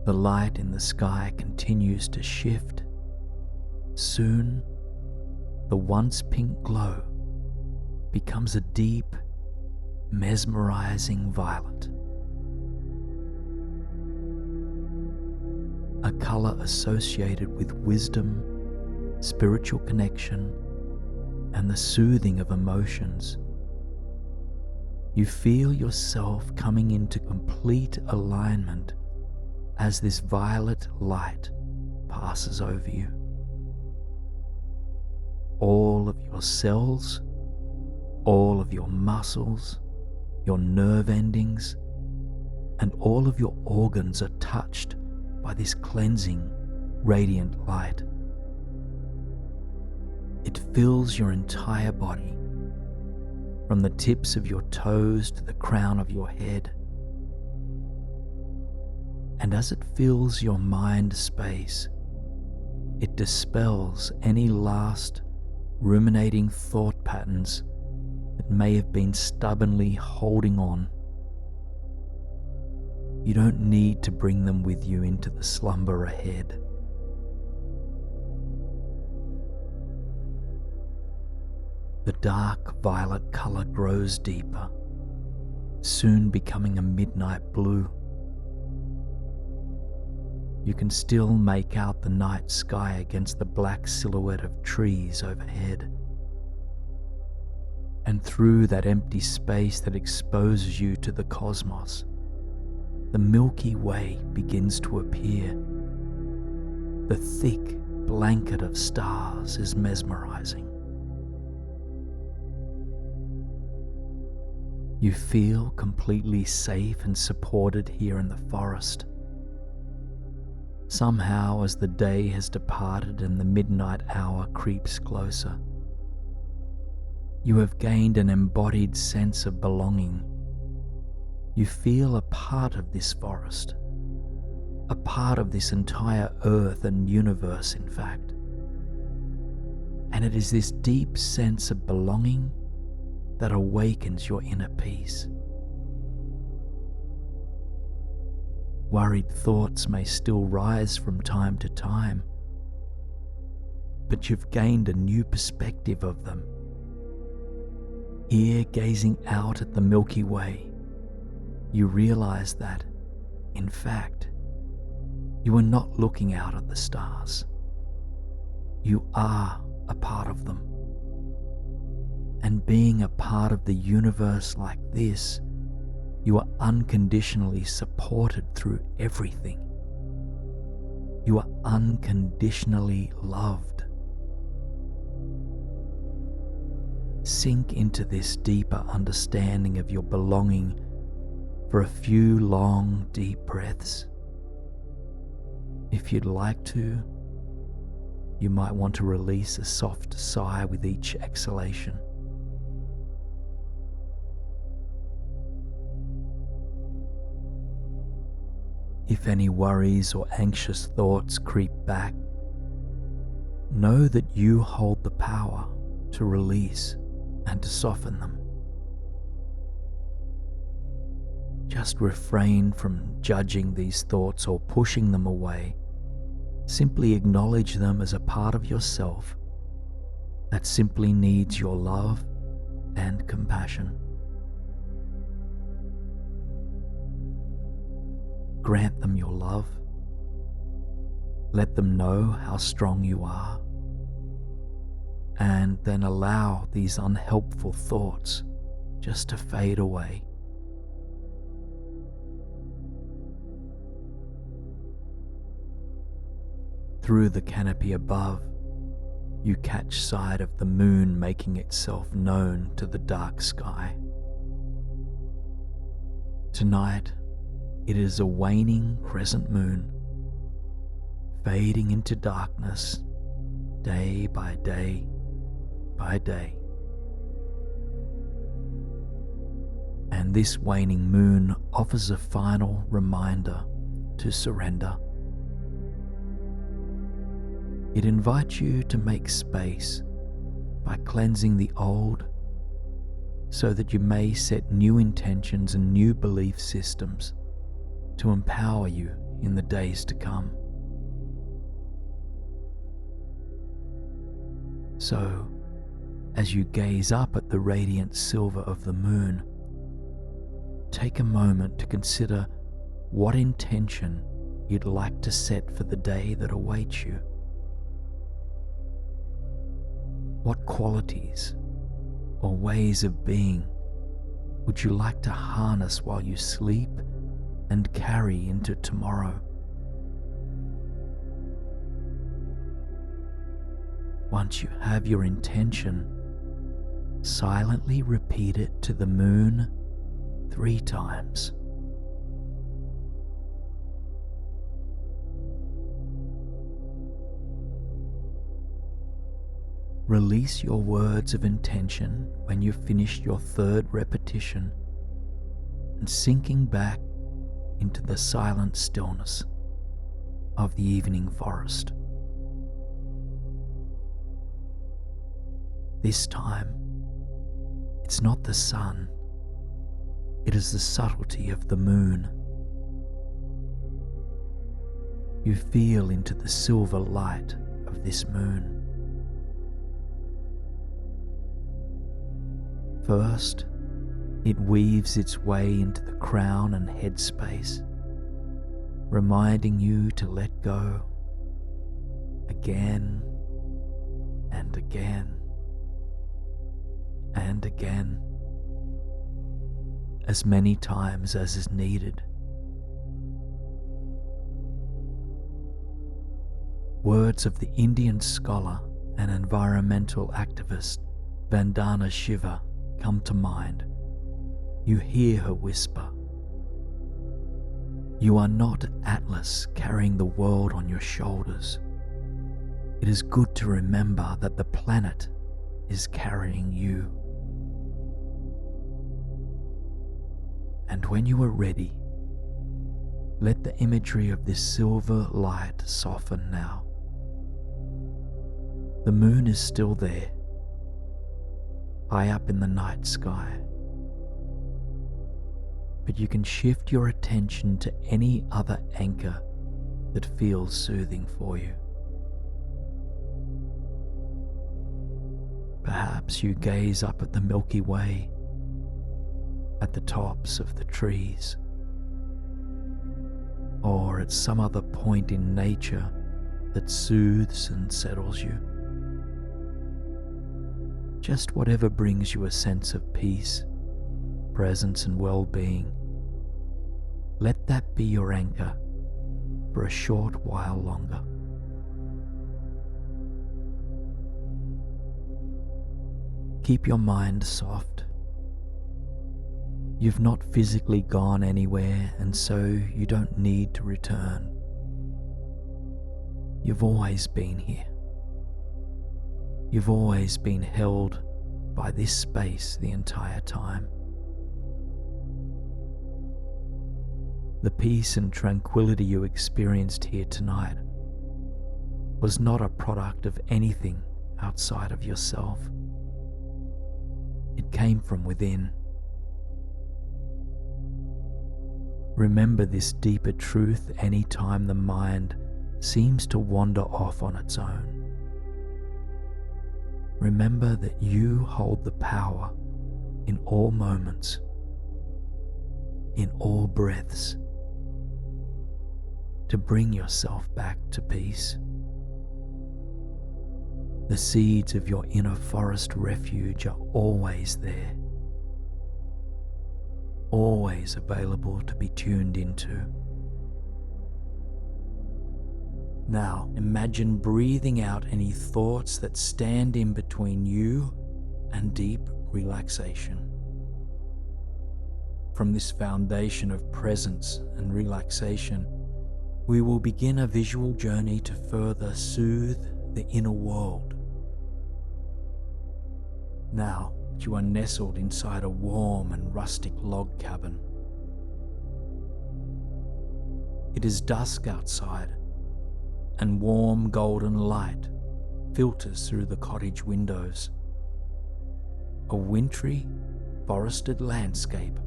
The light in the sky continues to shift. Soon, the once pink glow becomes a deep, mesmerizing violet. A color associated with wisdom, spiritual connection, and the soothing of emotions. You feel yourself coming into complete alignment as this violet light passes over you. All of your cells, all of your muscles, your nerve endings, and all of your organs are touched by this cleansing, radiant light. It fills your entire body, from the tips of your toes to the crown of your head. And as it fills your mind space, it dispels any last ruminating thought patterns that may have been stubbornly holding on. You don't need to bring them with you into the slumber ahead. The dark violet color grows deeper, soon becoming a midnight blue. You can still make out the night sky against the black silhouette of trees overhead. And through that empty space that exposes you to the cosmos, the Milky Way begins to appear. The thick blanket of stars is mesmerizing. You feel completely safe and supported here in the forest. Somehow, as the day has departed and the midnight hour creeps closer, you have gained an embodied sense of belonging. You feel a part of this forest, a part of this entire earth and universe, in fact. And it is this deep sense of belonging that awakens your inner peace. Worried thoughts may still rise from time to time, but you've gained a new perspective of them. Here, gazing out at the Milky Way, you realize that, in fact, you are not looking out at the stars. You are a part of them. And being a part of the universe like this, you are unconditionally supported through everything. You are unconditionally loved. Sink into this deeper understanding of your belonging for a few long, deep breaths. If you'd like to, you might want to release a soft sigh with each exhalation. If any worries or anxious thoughts creep back, know that you hold the power to release and to soften them. Just refrain from judging these thoughts or pushing them away. Simply acknowledge them as a part of yourself that simply needs your love and compassion. Grant them your love. Let them know how strong you are. And then allow these unhelpful thoughts just to fade away. Through the canopy above, you catch sight of the moon making itself known to the dark sky. Tonight, it is a waning crescent moon, fading into darkness day by day by day. And this waning moon offers a final reminder to surrender. It invites you to make space by cleansing the old so that you may set new intentions and new belief systems to empower you in the days to come. So, as you gaze up at the radiant silver of the moon, take a moment to consider what intention you'd like to set for the day that awaits you. What qualities or ways of being would you like to harness while you sleep and carry into tomorrow? Once you have your intention, silently repeat it to the moon 3 times. Release your words of intention when you've finished your 3rd repetition and sinking back into the silent stillness of the evening forest. This time, it's not the sun, it is the subtlety of the moon. You feel into the silver light of this moon. First, it weaves its way into the crown and head space, reminding you to let go again and again and again, as many times as is needed. Words of the Indian scholar and environmental activist Vandana Shiva come to mind. You hear her whisper, "You are not Atlas carrying the world on your shoulders. It is good to remember that the planet is carrying you." And when you are ready, let the imagery of this silver light soften now. The moon is still there, high up in the night sky. But you can shift your attention to any other anchor that feels soothing for you. Perhaps you gaze up at the Milky Way, at the tops of the trees, or at some other point in nature that soothes and settles you. Just whatever brings you a sense of peace, presence, and well-being. Let that be your anchor for a short while longer. Keep your mind soft. You've not physically gone anywhere, and so you don't need to return. You've always been here. You've always been held by this space the entire time. The peace and tranquility you experienced here tonight was not a product of anything outside of yourself. It came from within. Remember this deeper truth anytime the mind seems to wander off on its own. Remember that you hold the power in all moments, in all breaths, to bring yourself back to peace. The seeds of your inner forest refuge are always there, always available to be tuned into. Now, imagine breathing out any thoughts that stand in between you and deep relaxation. From this foundation of presence and relaxation, we will begin a visual journey to further soothe the inner world. Now that you are nestled inside a warm and rustic log cabin, it is dusk outside, and warm golden light filters through the cottage windows. A wintry, forested landscape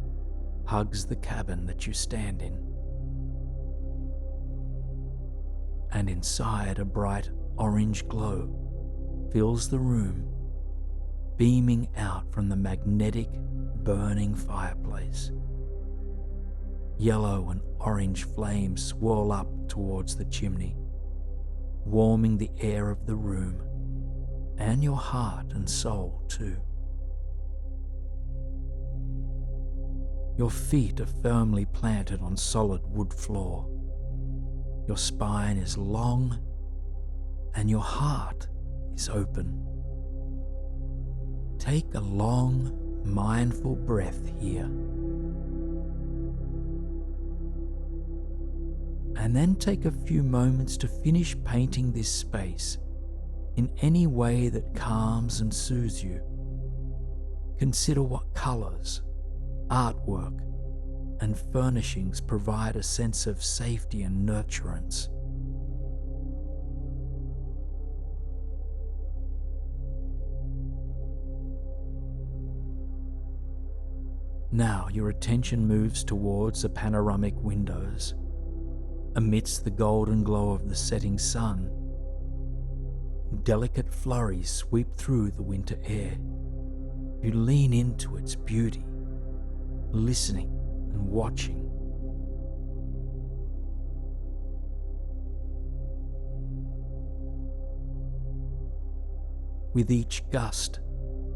hugs the cabin that you stand in. And inside, a bright orange glow fills the room, beaming out from the magnetic, burning fireplace. Yellow and orange flames swirl up towards the chimney, warming the air of the room and your heart and soul too. Your feet are firmly planted on solid wood floor. Your spine is long and your heart is open. Take a long, mindful breath here. And then take a few moments to finish painting this space in any way that calms and soothes you. Consider what colors, artwork, and furnishings provide a sense of safety and nurturance. Now your attention moves towards the panoramic windows. Amidst the golden glow of the setting sun, delicate flurries sweep through the winter air. You lean into its beauty, listening and watching. With each gust,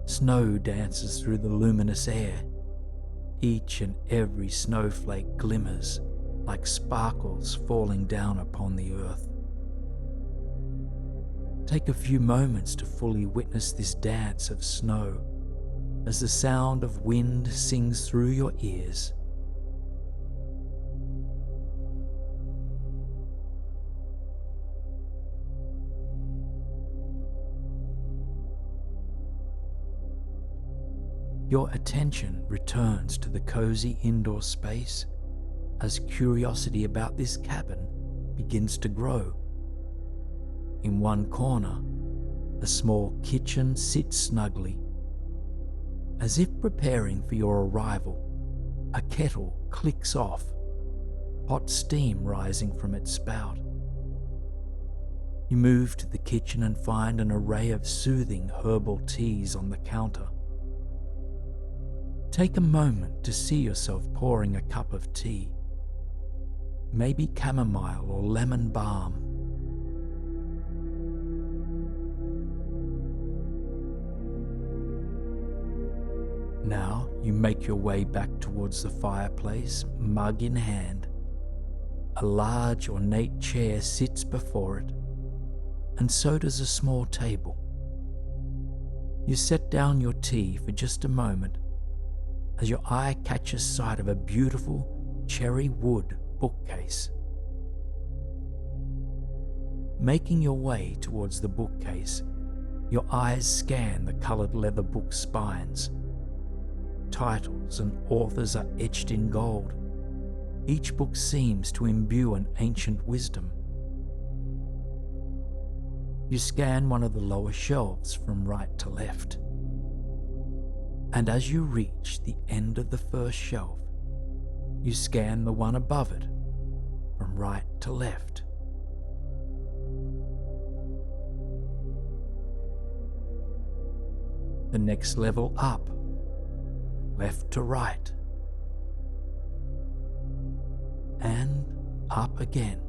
snow dances through the luminous air. Each and every snowflake glimmers like sparkles falling down upon the earth. Take a few moments to fully witness this dance of snow as the sound of wind sings through your ears. Your attention returns to the cozy indoor space as curiosity about this cabin begins to grow. In one corner, a small kitchen sits snugly. As if preparing for your arrival, a kettle clicks off, hot steam rising from its spout. You move to the kitchen and find an array of soothing herbal teas on the counter. Take a moment to see yourself pouring a cup of tea, maybe chamomile or lemon balm. Now you make your way back towards the fireplace, mug in hand. A large ornate chair sits before it, and so does a small table. You set down your tea for just a moment as your eye catches sight of a beautiful cherry wood bookcase. Making your way towards the bookcase, your eyes scan the coloured leather book spines. Titles and authors are etched in gold. Each book seems to imbue an ancient wisdom. You scan one of the lower shelves from right to left. And as you reach the end of the first shelf, You scan the one above it, from right to left. The next level up, left to right, and up again,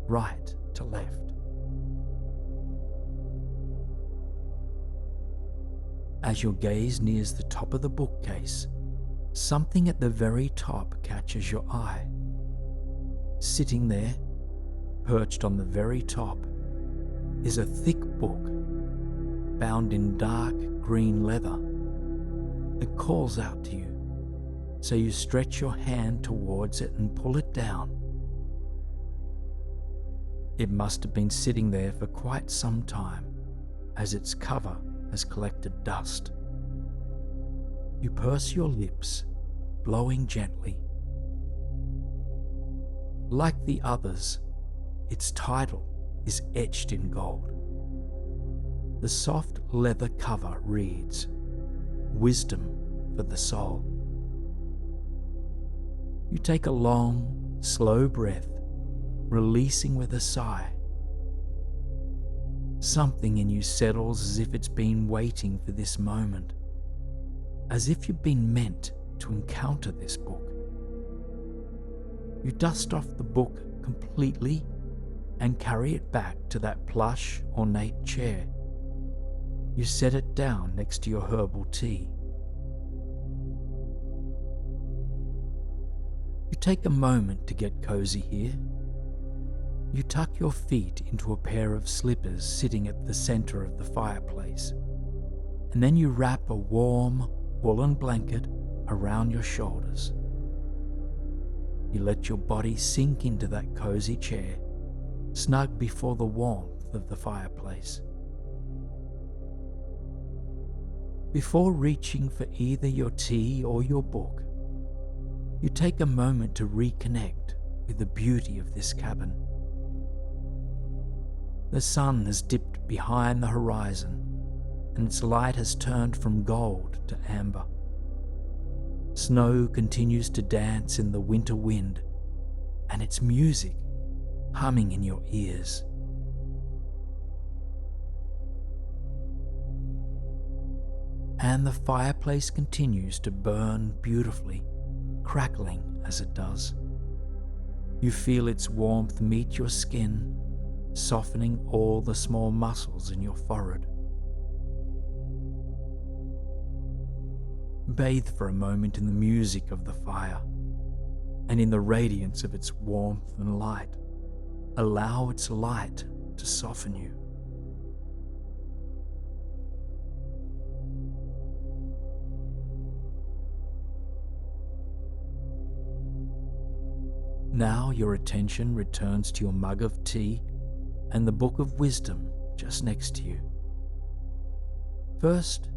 right to left. As your gaze nears the top of the bookcase, something at the very top catches your eye. Sitting there, perched on the very top, is a thick book, bound in dark green leather. It calls out to you, so you stretch your hand towards it and pull it down. It must have been sitting there for quite some time, as its cover has collected dust. You purse your lips, blowing gently. Like the others, its title is etched in gold. The soft leather cover reads, "Wisdom for the Soul." You take a long, slow breath, releasing with a sigh. Something in you settles as if it's been waiting for this moment, as if you've been meant to encounter this book. You dust off the book completely and carry it back to that plush, ornate chair. You set it down next to your herbal tea. You take a moment to get cozy here. You tuck your feet into a pair of slippers sitting at the center of the fireplace, and then you wrap a warm woolen blanket around your shoulders. You let your body sink into that cozy chair, snug before the warmth of the fireplace. Before reaching for either your tea or your book, you take a moment to reconnect with the beauty of this cabin. The sun has dipped behind the horizon, and its light has turned from gold to amber. Snow continues to dance in the winter wind, and its music humming in your ears. And the fireplace continues to burn beautifully, crackling as it does. You feel its warmth meet your skin, softening all the small muscles in your forehead. Bathe for a moment in the music of the fire, and in the radiance of its warmth and light. Allow its light to soften you. Now your attention returns to your mug of tea and the book of wisdom just next to you. First,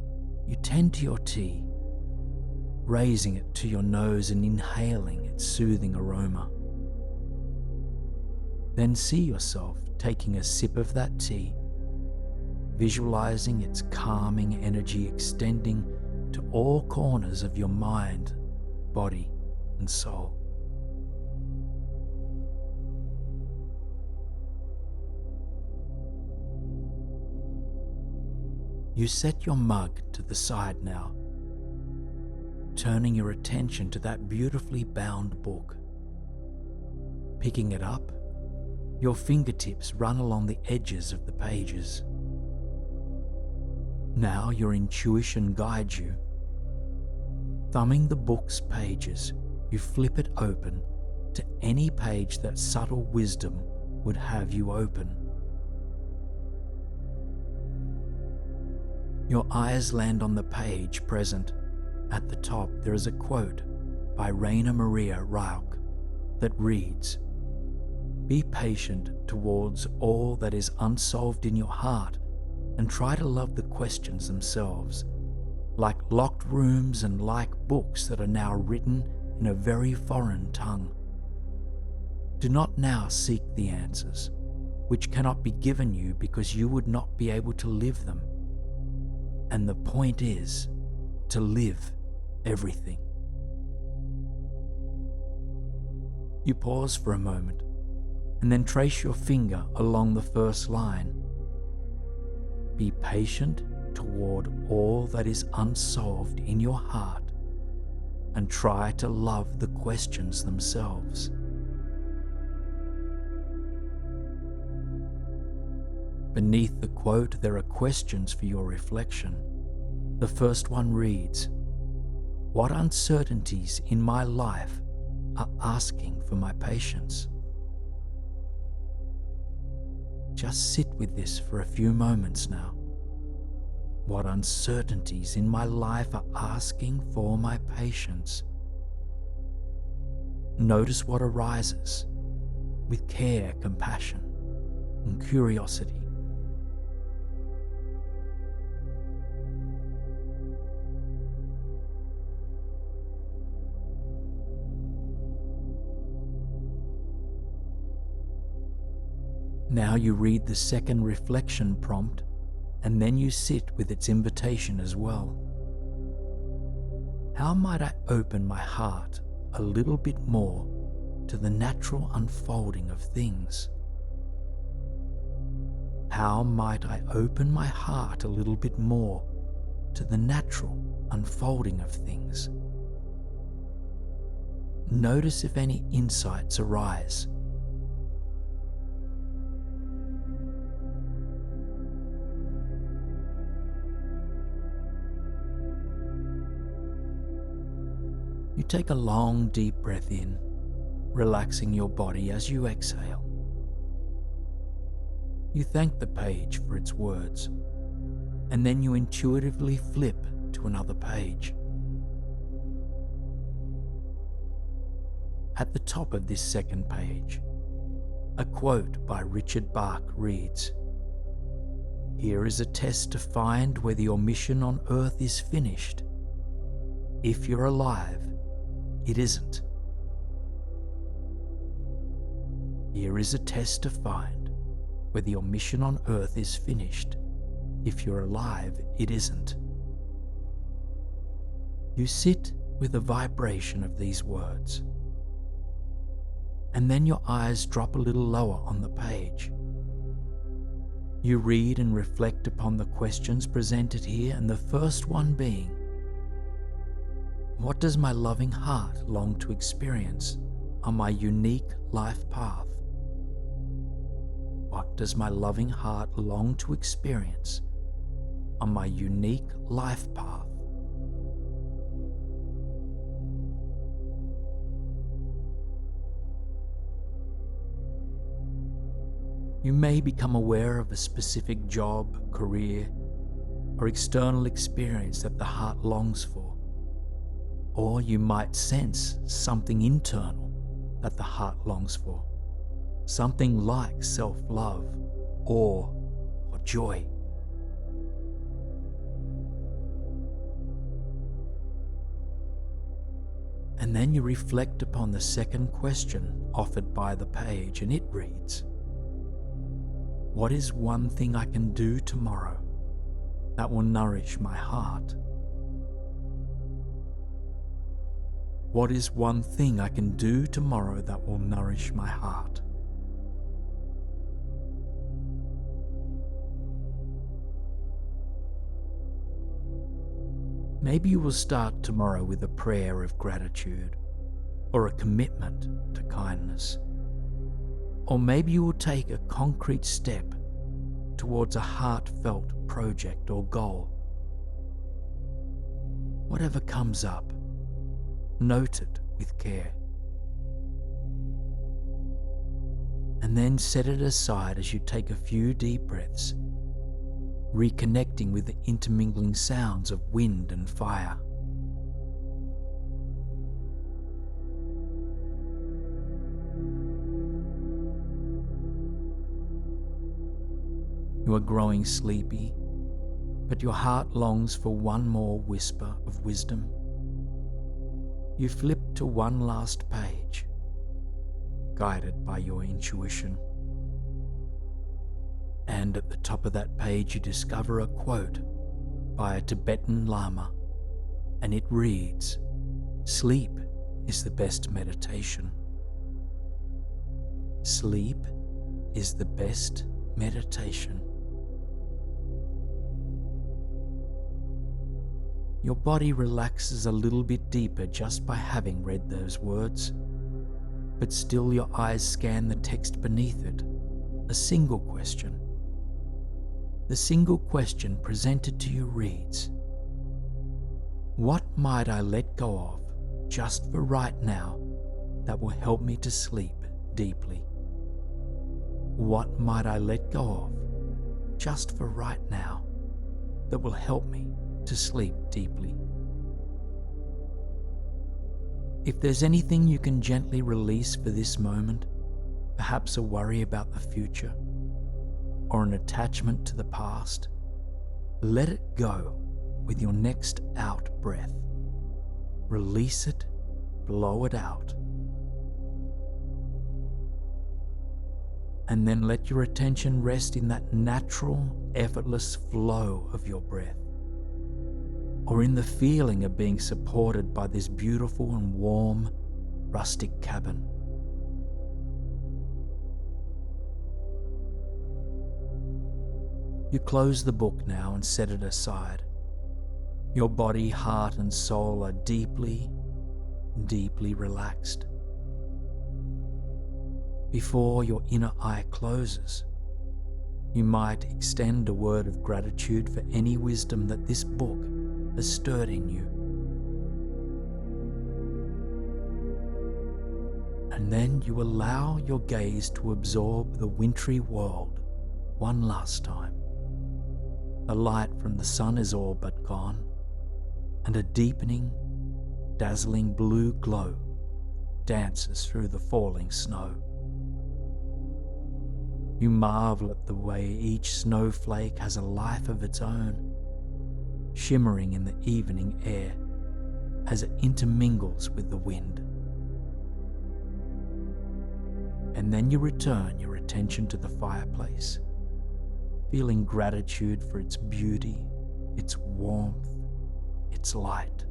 you tend to your tea, raising it to your nose and inhaling its soothing aroma. Then see yourself taking a sip of that tea, visualizing its calming energy extending to all corners of your mind, body, and soul. You set your mug to the side now, turning your attention to that beautifully bound book. Picking it up, your fingertips run along the edges of the pages. Now your intuition guides you. Thumbing the book's pages, you flip it open to any page that subtle wisdom would have you open. Your eyes land on the page present. At the top there is a quote by Rainer Maria Rilke that reads, "Be patient towards all that is unsolved in your heart and try to love the questions themselves, like locked rooms and like books that are now written in a very foreign tongue. Do not now seek the answers, which cannot be given you because you would not be able to live them. And the point is to live everything." You pause for a moment and then trace your finger along the first line. Be patient toward all that is unsolved in your heart and try to love the questions themselves. Beneath the quote, there are questions for your reflection. The first one reads, "What uncertainties in my life are asking for my patience?" Just sit with this for a few moments now. What uncertainties in my life are asking for my patience? Notice what arises with care, compassion, and curiosity. Now you read the second reflection prompt, and then you sit with its invitation as well. How might I open my heart a little bit more to the natural unfolding of things? How might I open my heart a little bit more to the natural unfolding of things? Notice if any insights arise. You take a long, deep breath in, relaxing your body as you exhale. You thank the page for its words, and then you intuitively flip to another page. At the top of this second page, a quote by Richard Bach reads, "Here is a test to find whether your mission on earth is finished. If you're alive, it isn't." Here is a test to find whether your mission on earth is finished. If you're alive, it isn't. You sit with the vibration of these words, and then your eyes drop a little lower on the page. You read and reflect upon the questions presented here, and the first one being, what does my loving heart long to experience on my unique life path? What does my loving heart long to experience on my unique life path? You may become aware of a specific job, career, or external experience that the heart longs for. Or you might sense something internal that the heart longs for, something like self-love, awe, or joy. And then you reflect upon the second question offered by the page, and it reads, what is one thing I can do tomorrow that will nourish my heart? What is one thing I can do tomorrow that will nourish my heart? Maybe you will start tomorrow with a prayer of gratitude or a commitment to kindness. Or maybe you will take a concrete step towards a heartfelt project or goal. Whatever comes up, note it with care. And then set it aside as you take a few deep breaths, reconnecting with the intermingling sounds of wind and fire. You are growing sleepy, but your heart longs for one more whisper of wisdom. You flip to one last page, guided by your intuition. And at the top of that page you discover a quote by a Tibetan Lama, and it reads, "Sleep is the best meditation." Sleep is the best meditation. Your body relaxes a little bit deeper just by having read those words, but still your eyes scan the text beneath it, a single question. The single question presented to you reads, "What might I let go of just for right now that will help me to sleep deeply? What might I let go of just for right now that will help me to sleep deeply?" If there's anything you can gently release for this moment, perhaps a worry about the future or an attachment to the past, let it go with your next out breath. Release it, blow it out. And then let your attention rest in that natural, effortless flow of your breath, or in the feeling of being supported by this beautiful and warm, rustic cabin. You close the book now and set it aside. Your body, heart, and soul are deeply, deeply relaxed. Before your inner eye closes, you might extend a word of gratitude for any wisdom that this book has stirred in you. And then you allow your gaze to absorb the wintry world one last time. The light from the sun is all but gone, and a deepening, dazzling blue glow dances through the falling snow. You marvel at the way each snowflake has a life of its own, shimmering in the evening air as it intermingles with the wind. And then you return your attention to the fireplace, feeling gratitude for its beauty, its warmth, its light.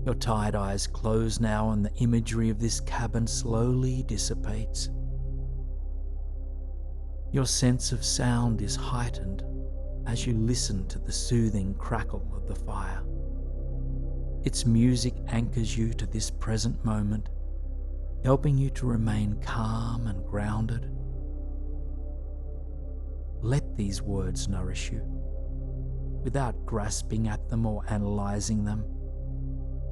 Your tired eyes close now and the imagery of this cabin slowly dissipates. Your sense of sound is heightened as you listen to the soothing crackle of the fire. Its music anchors you to this present moment, helping you to remain calm and grounded. Let these words nourish you, without grasping at them or analyzing them.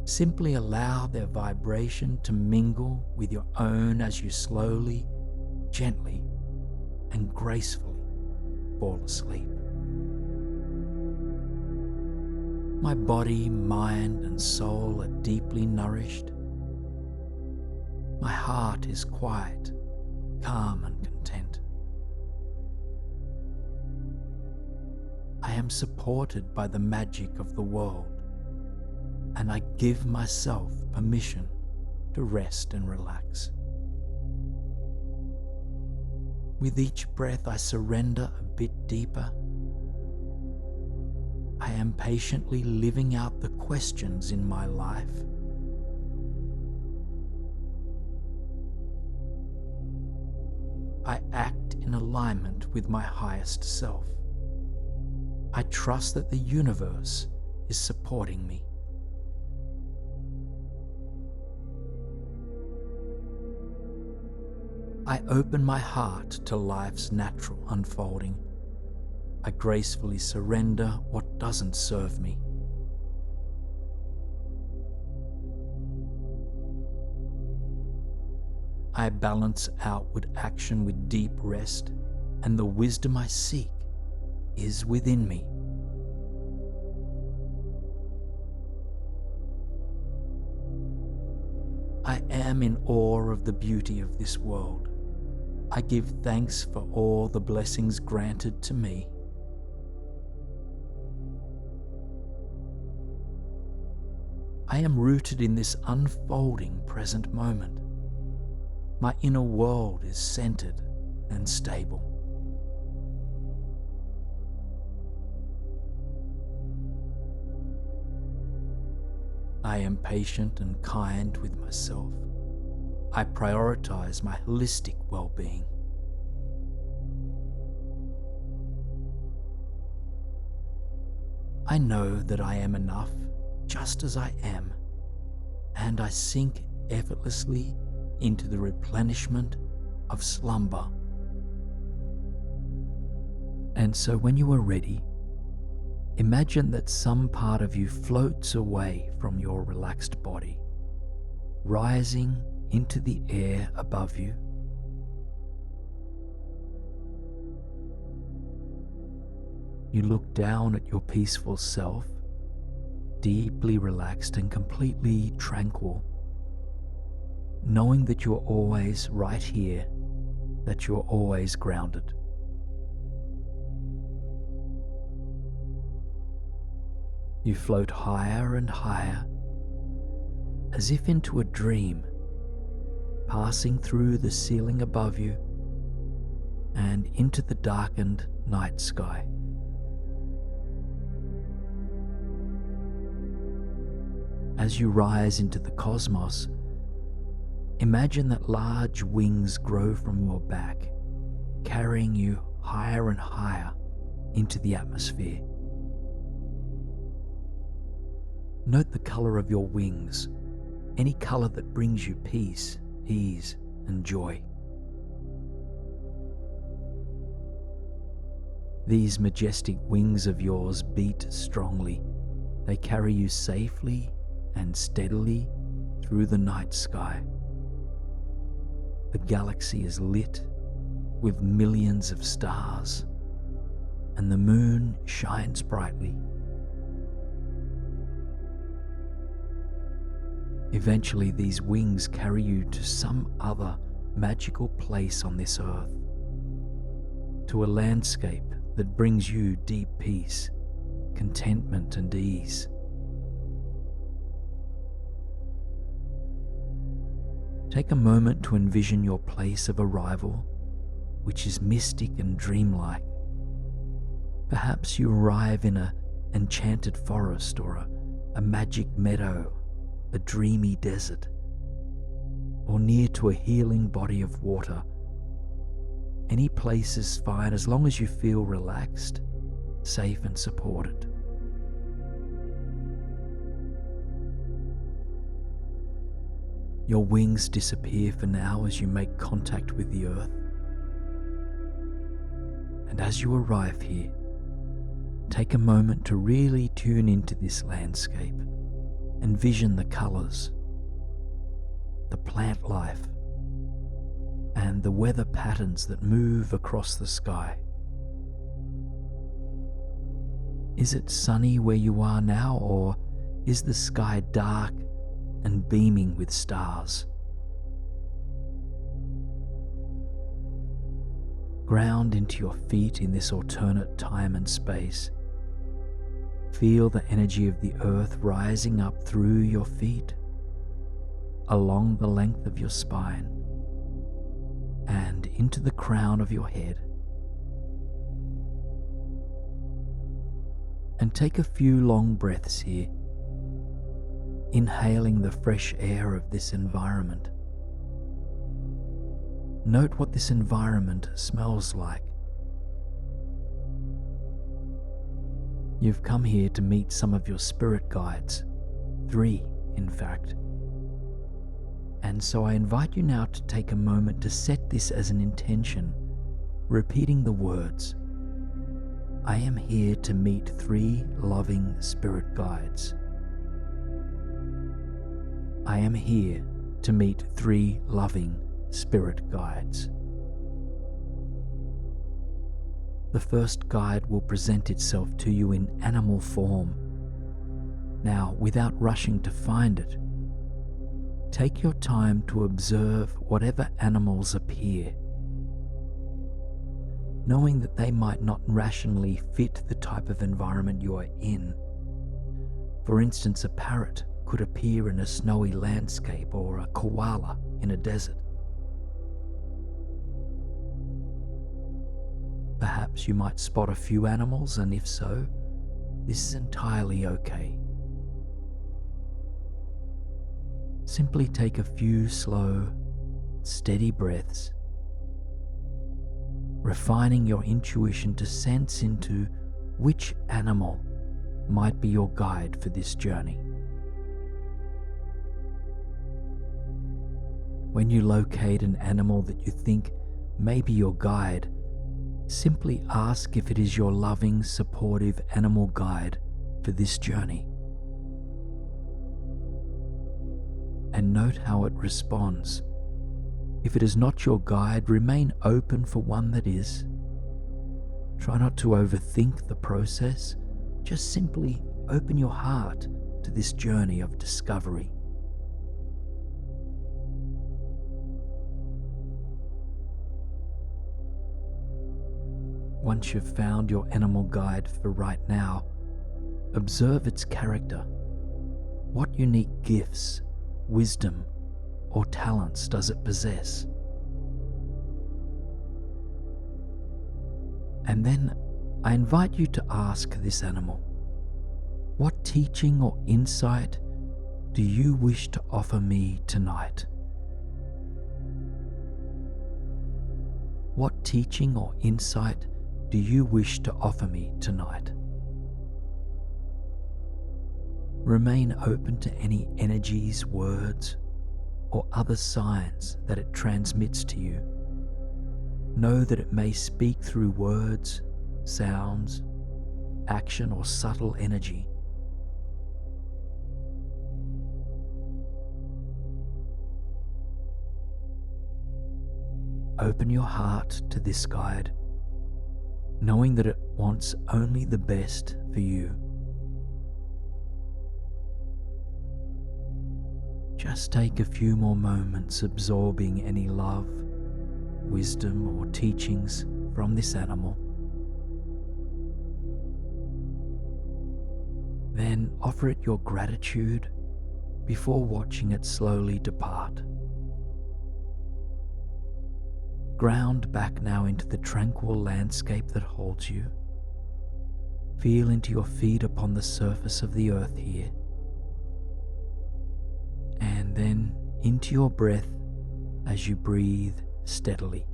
Simply allow their vibration to mingle with your own as you slowly, gently, and gracefully fall asleep. My body, mind, and soul are deeply nourished. My heart is quiet, calm, and content. I am supported by the magic of the world, and I give myself permission to rest and relax. With each breath, I surrender a bit deeper. I am patiently living out the questions in my life. I act in alignment with my highest self. I trust that the universe is supporting me. I open my heart to life's natural unfolding. I gracefully surrender what doesn't serve me. I balance outward action with deep rest, and the wisdom I seek is within me. I am in awe of the beauty of this world. I give thanks for all the blessings granted to me. I am rooted in this unfolding present moment. My inner world is centered and stable. I am patient and kind with myself. I prioritize my holistic well-being. I know that I am enough just as I am, and I sink effortlessly into the replenishment of slumber. And so when you are ready, imagine that some part of you floats away from your relaxed body, rising into the air above you. You look down at your peaceful self, deeply relaxed and completely tranquil, knowing that you're always right here, that you're always grounded. You float higher and higher, as if into a dream, passing through the ceiling above you and into the darkened night sky. As you rise into the cosmos, imagine that large wings grow from your back, carrying you higher and higher into the atmosphere. Note the color of your wings, any color that brings you peace, ease, and joy. These majestic wings of yours beat strongly. They carry you safely and steadily through the night sky. The galaxy is lit with millions of stars, and the moon shines brightly. Eventually, these wings carry you to some other magical place on this earth, to a landscape that brings you deep peace, contentment, and ease. Take a moment to envision your place of arrival, which is mystic and dreamlike. Perhaps you arrive in an enchanted forest or a magic meadow, a dreamy desert, or near to a healing body of water. Any place is fine as long as you feel relaxed, safe, and supported. Your wings disappear for now as you make contact with the earth. And as you arrive here, take a moment to really tune into this landscape and vision the colors, the plant life, and the weather patterns that move across the sky. Is it sunny where you are now, or is the sky dark and beaming with stars? Ground into your feet in this alternate time and space. Feel the energy of the earth rising up through your feet, along the length of your spine, and into the crown of your head. And take a few long breaths here, inhaling the fresh air of this environment. Note what this environment smells like. You've come here to meet some of your spirit guides, 3 in fact. And so I invite you now to take a moment to set this as an intention, repeating the words, I am here to meet 3 loving spirit guides. I am here to meet 3 loving spirit guides. The first guide will present itself to you in animal form. Now, without rushing to find it, take your time to observe whatever animals appear, knowing that they might not rationally fit the type of environment you are in. For instance, a parrot could appear in a snowy landscape, or a koala in a desert. Perhaps you might spot a few animals, and if so, this is entirely okay. Simply take a few slow, steady breaths, refining your intuition to sense into which animal might be your guide for this journey. When you locate an animal that you think may be your guide, simply ask if it is your loving, supportive animal guide for this journey. And note how it responds. If it is not your guide, remain open for one that is. Try not to overthink the process, just simply open your heart to this journey of discovery. Once you've found your animal guide for right now, observe its character. What unique gifts, wisdom, or talents does it possess? And then I invite you to ask this animal, what teaching or insight do you wish to offer me tonight? What teaching or insight do you wish to offer me tonight? Remain open to any energies, words, or other signs that it transmits to you. Know that it may speak through words, sounds, action, or subtle energy. Open your heart to this guide, knowing that it wants only the best for you. Just take a few more moments absorbing any love, wisdom, or teachings from this animal. Then offer it your gratitude before watching it slowly depart. Ground back now into the tranquil landscape that holds you. Feel into your feet upon the surface of the earth here. And then into your breath as you breathe steadily.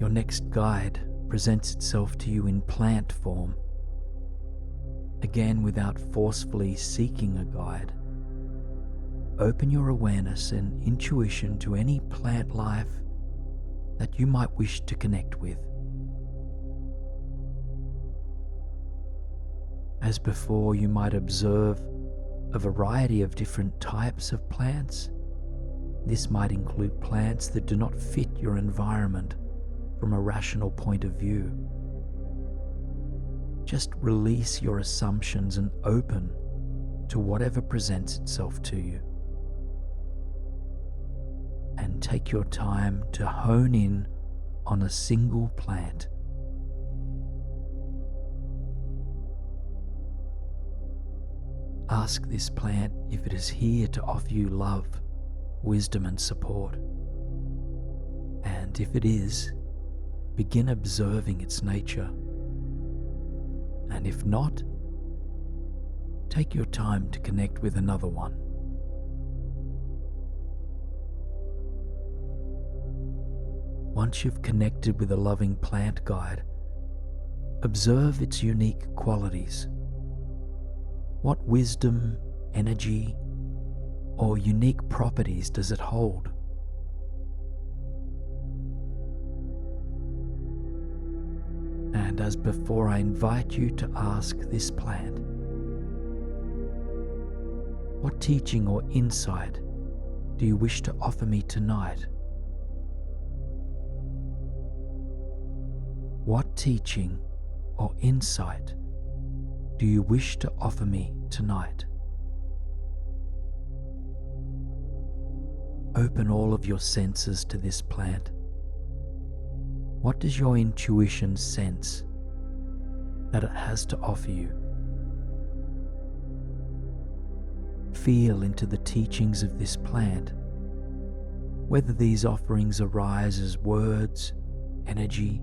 Your next guide presents itself to you in plant form. Again, without forcefully seeking a guide, open your awareness and intuition to any plant life that you might wish to connect with. As before, you might observe a variety of different types of plants. This might include plants that do not fit your environment from a rational point of view. Just release your assumptions and open to whatever presents itself to you. And take your time to hone in on a single plant. Ask this plant if it is here to offer you love, wisdom, and support. And if it is, begin observing its nature. And if not, take your time to connect with another one. Once you've connected with a loving plant guide, observe its unique qualities. What wisdom, energy, or unique properties does it hold? And as before, I invite you to ask this plant, what teaching or insight do you wish to offer me tonight? What teaching or insight do you wish to offer me tonight? Open all of your senses to this plant. What does your intuition sense that it has to offer you? Feel into the teachings of this plant, whether these offerings arise as words, energy,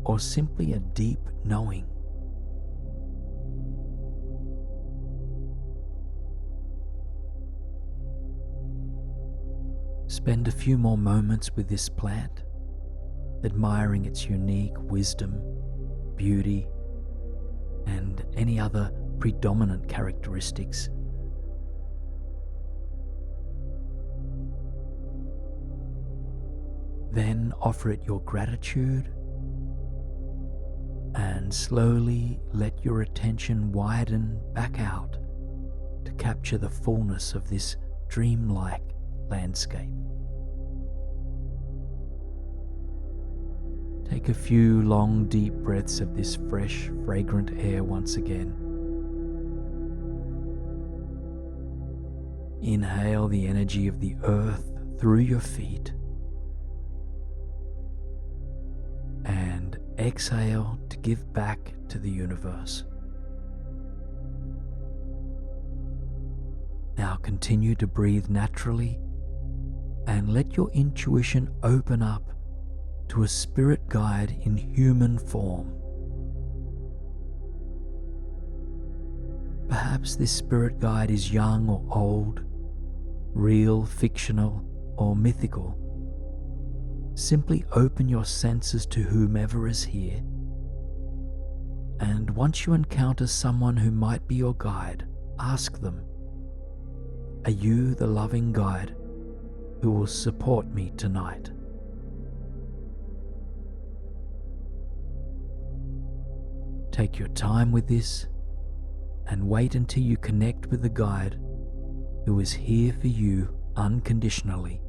or simply a deep knowing. Spend a few more moments with this plant, admiring its unique wisdom, beauty, and any other predominant characteristics. Then offer it your gratitude and slowly let your attention widen back out to capture the fullness of this dreamlike landscape. Take a few long, deep breaths of this fresh, fragrant air once again. Inhale the energy of the earth through your feet and exhale to give back to the universe. Now continue to breathe naturally and let your intuition open up to a spirit guide in human form. Perhaps this spirit guide is young or old, real, fictional, or mythical. Simply open your senses to whomever is here, and once you encounter someone who might be your guide, ask them, "Are you the loving guide who will support me tonight?" Take your time with this and wait until you connect with the guide who is here for you unconditionally.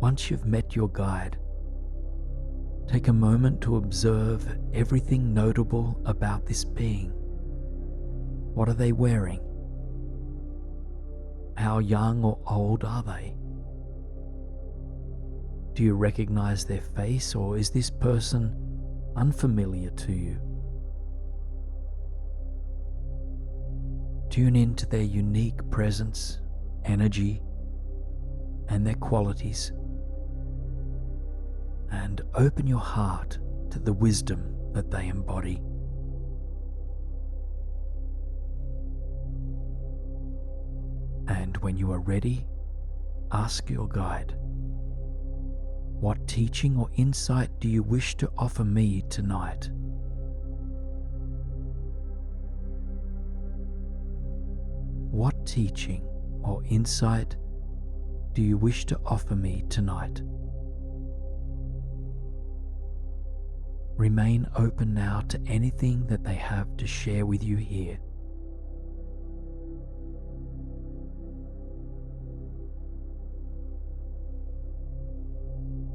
Once you've met your guide, take a moment to observe everything notable about this being. What are they wearing? How young or old are they? Do you recognize their face, or is this person unfamiliar to you? Tune into their unique presence, energy, and their qualities, and open your heart to the wisdom that they embody. And when you are ready, ask your guide, "What teaching or insight do you wish to offer me tonight?" What teaching or insight do you wish to offer me tonight? Remain open now to anything that they have to share with you here.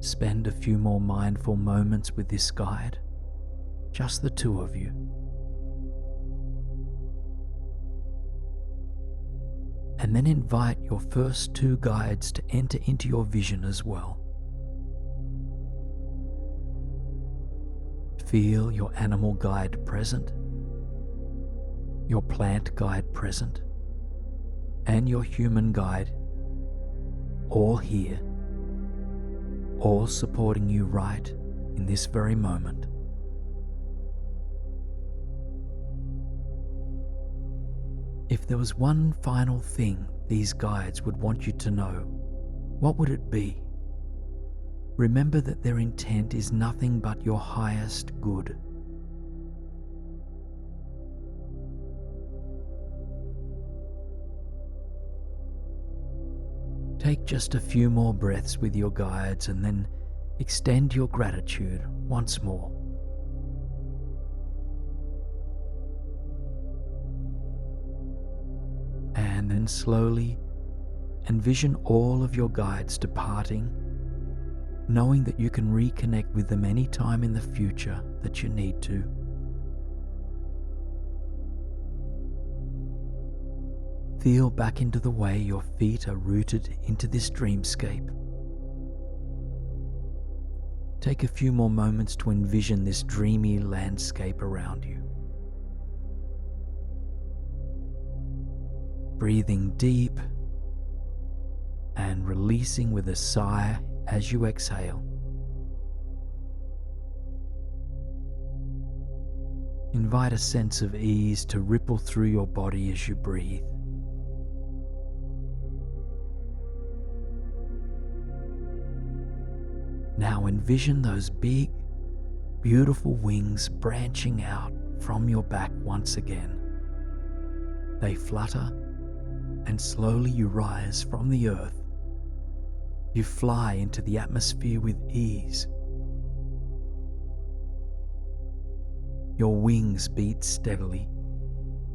Spend a few more mindful moments with this guide, just the two of you. And then invite your first two guides to enter into your vision as well. Feel your animal guide present, your plant guide present, and your human guide all here, all supporting you right in this very moment. If there was one final thing these guides would want you to know, what would it be? Remember that their intent is nothing but your highest good. Take just a few more breaths with your guides and then extend your gratitude once more. And then slowly envision all of your guides departing, knowing that you can reconnect with them any time in the future that you need to. Feel back into the way your feet are rooted into this dreamscape. Take a few more moments to envision this dreamy landscape around you. Breathing deep and releasing with a sigh as you exhale. Invite a sense of ease to ripple through your body as you breathe. Now envision those big, beautiful wings branching out from your back once again. They flutter, and slowly you rise from the earth. You fly into the atmosphere with ease. Your wings beat steadily,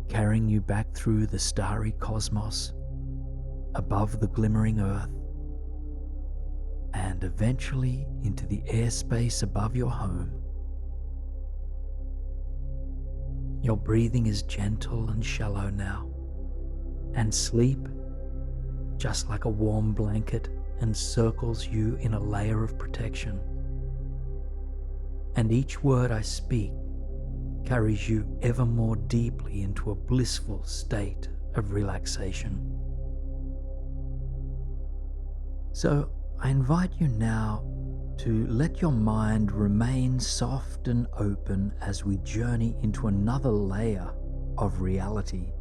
carrying you back through the starry cosmos, above the glimmering earth, and eventually into the airspace above your home. Your breathing is gentle and shallow now, and sleep, just like a warm blanket, encircles you in a layer of protection. And each word I speak carries you ever more deeply into a blissful state of relaxation. So I invite you now to let your mind remain soft and open as we journey into another layer of reality.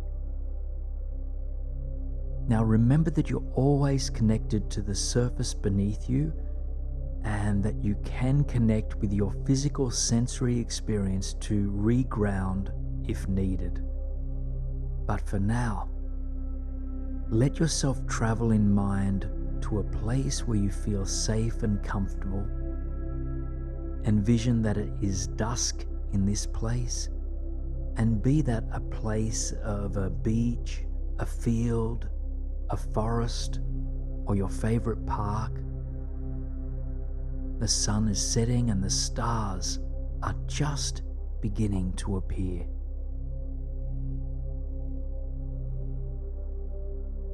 Now remember that you're always connected to the surface beneath you, and that you can connect with your physical sensory experience to reground if needed. But for now, let yourself travel in mind to a place where you feel safe and comfortable. Envision that it is dusk in this place, and be that a place of a beach, a field, a forest, or your favorite park. The sun is setting and the stars are just beginning to appear.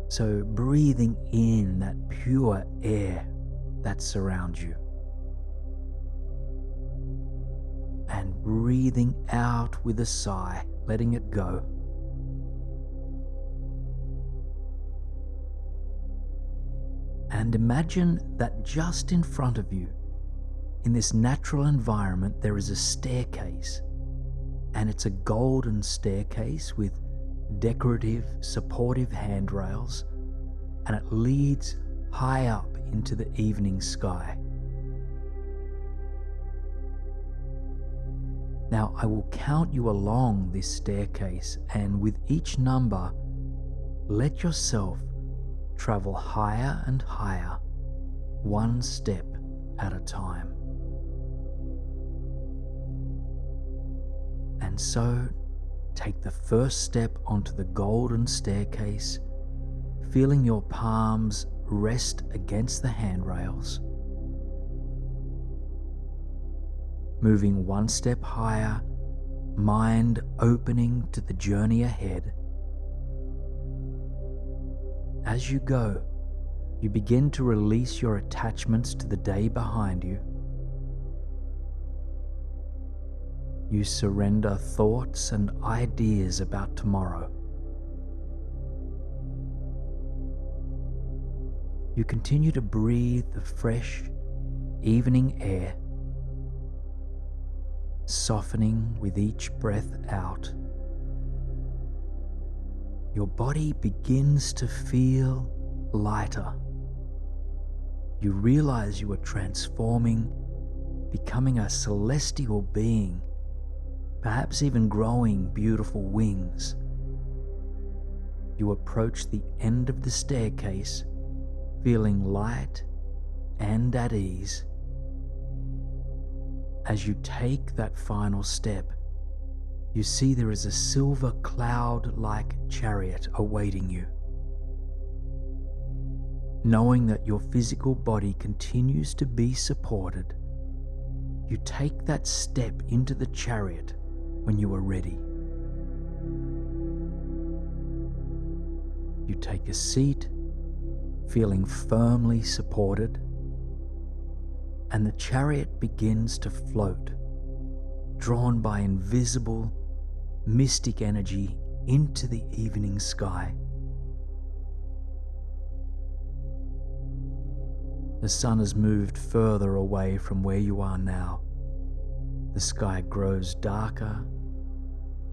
So breathing in that pure air that surrounds you, and breathing out with a sigh, letting it go. And imagine that just in front of you, in this natural environment, there is a staircase, and it's a golden staircase with decorative, supportive handrails, and it leads high up into the evening sky. Now I will count you along this staircase, and with each number, let yourself travel higher and higher, one step at a time. And so, take the first step onto the golden staircase, feeling your palms rest against the handrails. Moving one step higher, mind opening to the journey ahead. As you go, you begin to release your attachments to the day behind you. You surrender thoughts and ideas about tomorrow. You continue to breathe the fresh evening air, softening with each breath out. Your body begins to feel lighter. You realize you are transforming, becoming a celestial being, perhaps even growing beautiful wings. You approach the end of the staircase, feeling light and at ease. As you take that final step, you see there is a silver cloud-like chariot awaiting you. Knowing that your physical body continues to be supported, you take that step into the chariot when you are ready. You take a seat, feeling firmly supported, and the chariot begins to float, drawn by invisible, mystic energy into the evening sky. The sun has moved further away from where you are now. The sky grows darker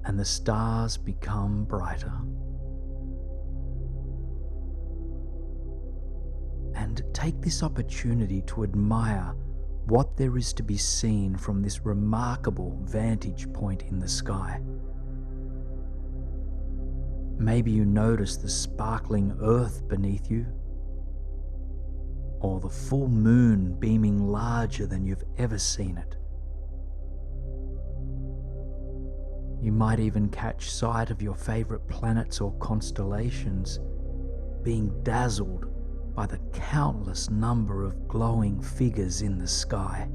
and the stars become brighter. And take this opportunity to admire what there is to be seen from this remarkable vantage point in the sky. Maybe you notice the sparkling earth beneath you, or the full moon beaming larger than you've ever seen it. You might even catch sight of your favorite planets or constellations being dazzled by the countless number of glowing figures in the sky.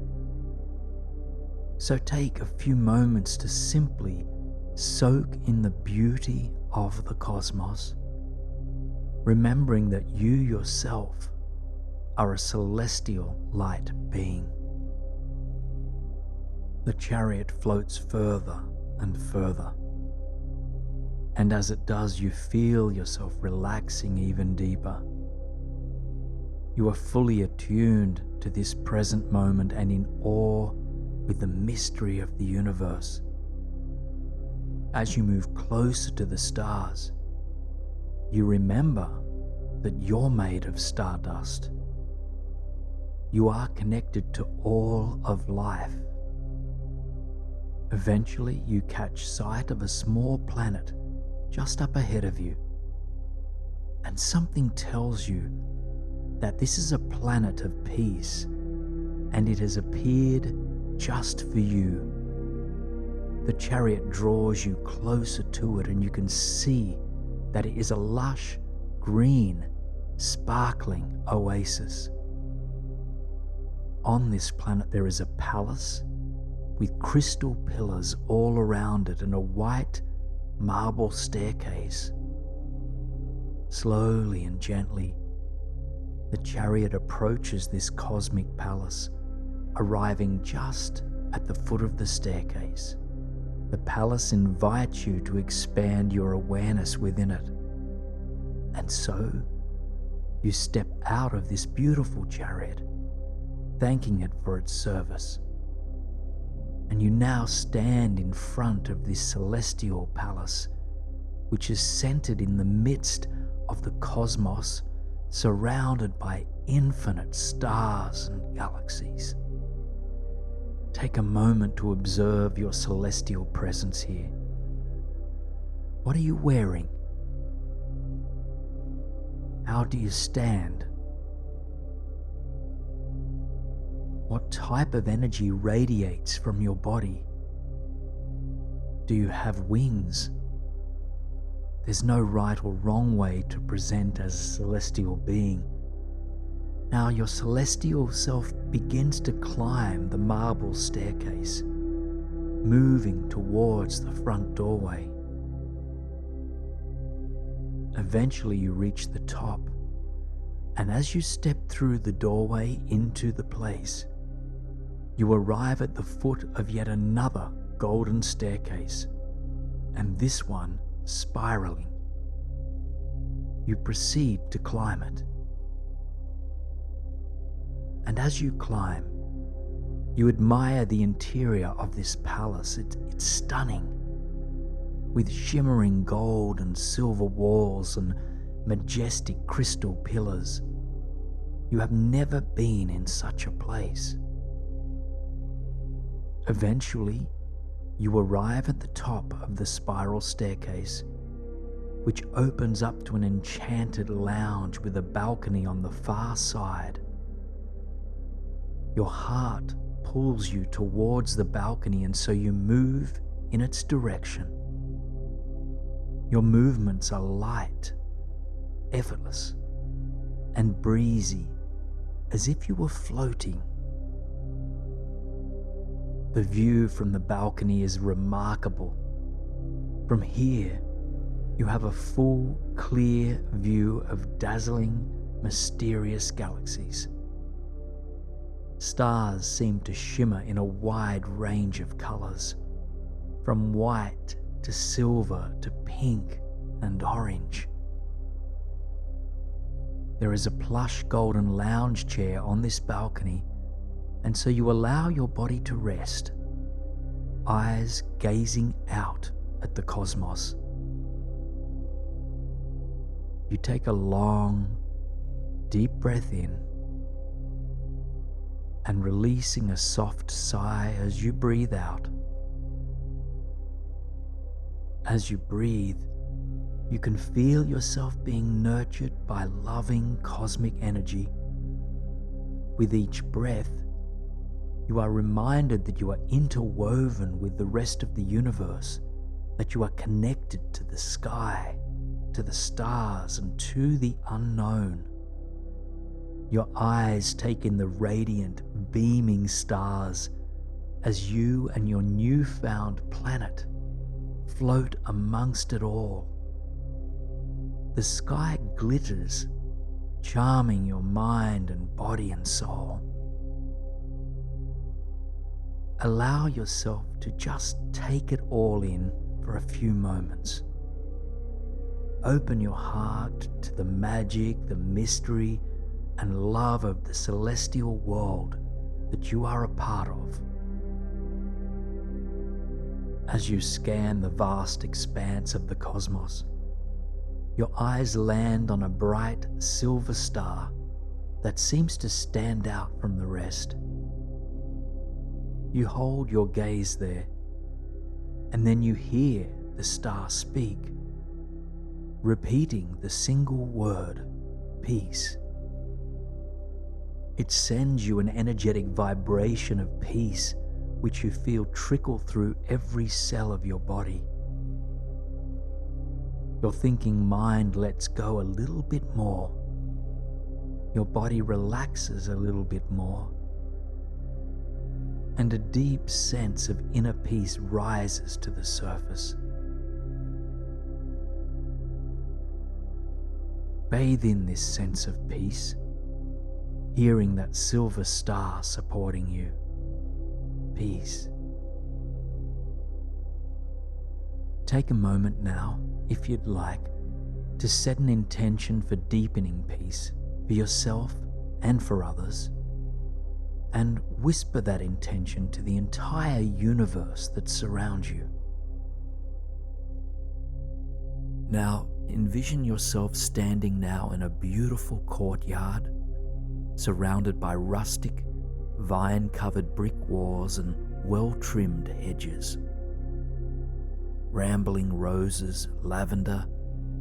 So take a few moments to simply soak in the beauty of the cosmos, remembering that you yourself are a celestial light being. The chariot floats further and further, and as it does, you feel yourself relaxing even deeper. You are fully attuned to this present moment and in awe with the mystery of the universe. As you move closer to the stars, you remember that you're made of stardust. You are connected to all of life. Eventually, you catch sight of a small planet just up ahead of you, and something tells you that this is a planet of peace, and it has appeared just for you. The chariot draws you closer to it, and you can see that it is a lush, green, sparkling oasis. On this planet there is a palace with crystal pillars all around it and a white marble staircase. Slowly and gently, the chariot approaches this cosmic palace, arriving just at the foot of the staircase. The palace invites you to expand your awareness within it. And so, you step out of this beautiful chariot, thanking it for its service. And you now stand in front of this celestial palace, which is centered in the midst of the cosmos, surrounded by infinite stars and galaxies. Take a moment to observe your celestial presence here. What are you wearing? How do you stand? What type of energy radiates from your body? Do you have wings? There's no right or wrong way to present as a celestial being. Now your celestial self begins to climb the marble staircase, moving towards the front doorway. Eventually you reach the top, and as you step through the doorway into the place, you arrive at the foot of yet another golden staircase, and this one spiraling. You proceed to climb it. And as you climb, you admire the interior of this palace. It's stunning, with shimmering gold and silver walls and majestic crystal pillars. You have never been in such a place. Eventually, you arrive at the top of the spiral staircase, which opens up to an enchanted lounge with a balcony on the far side. Your heart pulls you towards the balcony, and so you move in its direction. Your movements are light, effortless, and breezy, as if you were floating. The view from the balcony is remarkable. From here, you have a full, clear view of dazzling, mysterious galaxies. Stars seem to shimmer in a wide range of colors, from white to silver to pink and orange. There is a plush golden lounge chair on this balcony, and so you allow your body to rest, eyes gazing out at the cosmos. You take a long, deep breath in and releasing a soft sigh as you breathe out. As you breathe, you can feel yourself being nurtured by loving cosmic energy. With each breath, you are reminded that you are interwoven with the rest of the universe, that you are connected to the sky, to the stars, and to the unknown. Your eyes take in the radiant, beaming stars as you and your newfound planet float amongst it all. The sky glitters, charming your mind and body and soul. Allow yourself to just take it all in for a few moments. Open your heart to the magic, the mystery, and love of the celestial world that you are a part of. As you scan the vast expanse of the cosmos, your eyes land on a bright silver star that seems to stand out from the rest. You hold your gaze there, and then you hear the star speak, repeating the single word, peace. It sends you an energetic vibration of peace, which you feel trickle through every cell of your body. Your thinking mind lets go a little bit more. Your body relaxes a little bit more. And a deep sense of inner peace rises to the surface. Bathe in this sense of peace, hearing that silver star supporting you. Peace. Take a moment now, if you'd like, to set an intention for deepening peace for yourself and for others, and whisper that intention to the entire universe that surrounds you. Now, envision yourself standing now in a beautiful courtyard, surrounded by rustic, vine-covered brick walls and well-trimmed hedges. Rambling roses, lavender,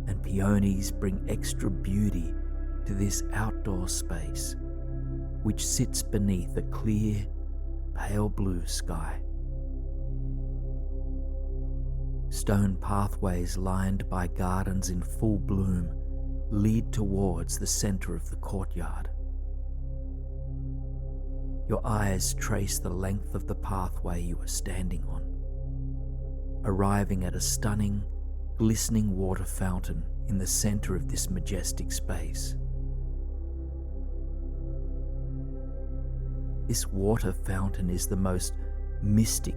and peonies bring extra beauty to this outdoor space, which sits beneath a clear, pale blue sky. Stone pathways lined by gardens in full bloom lead towards the center of the courtyard. Your eyes trace the length of the pathway you are standing on, arriving at a stunning, glistening water fountain in the center of this majestic space. This water fountain is the most mystic,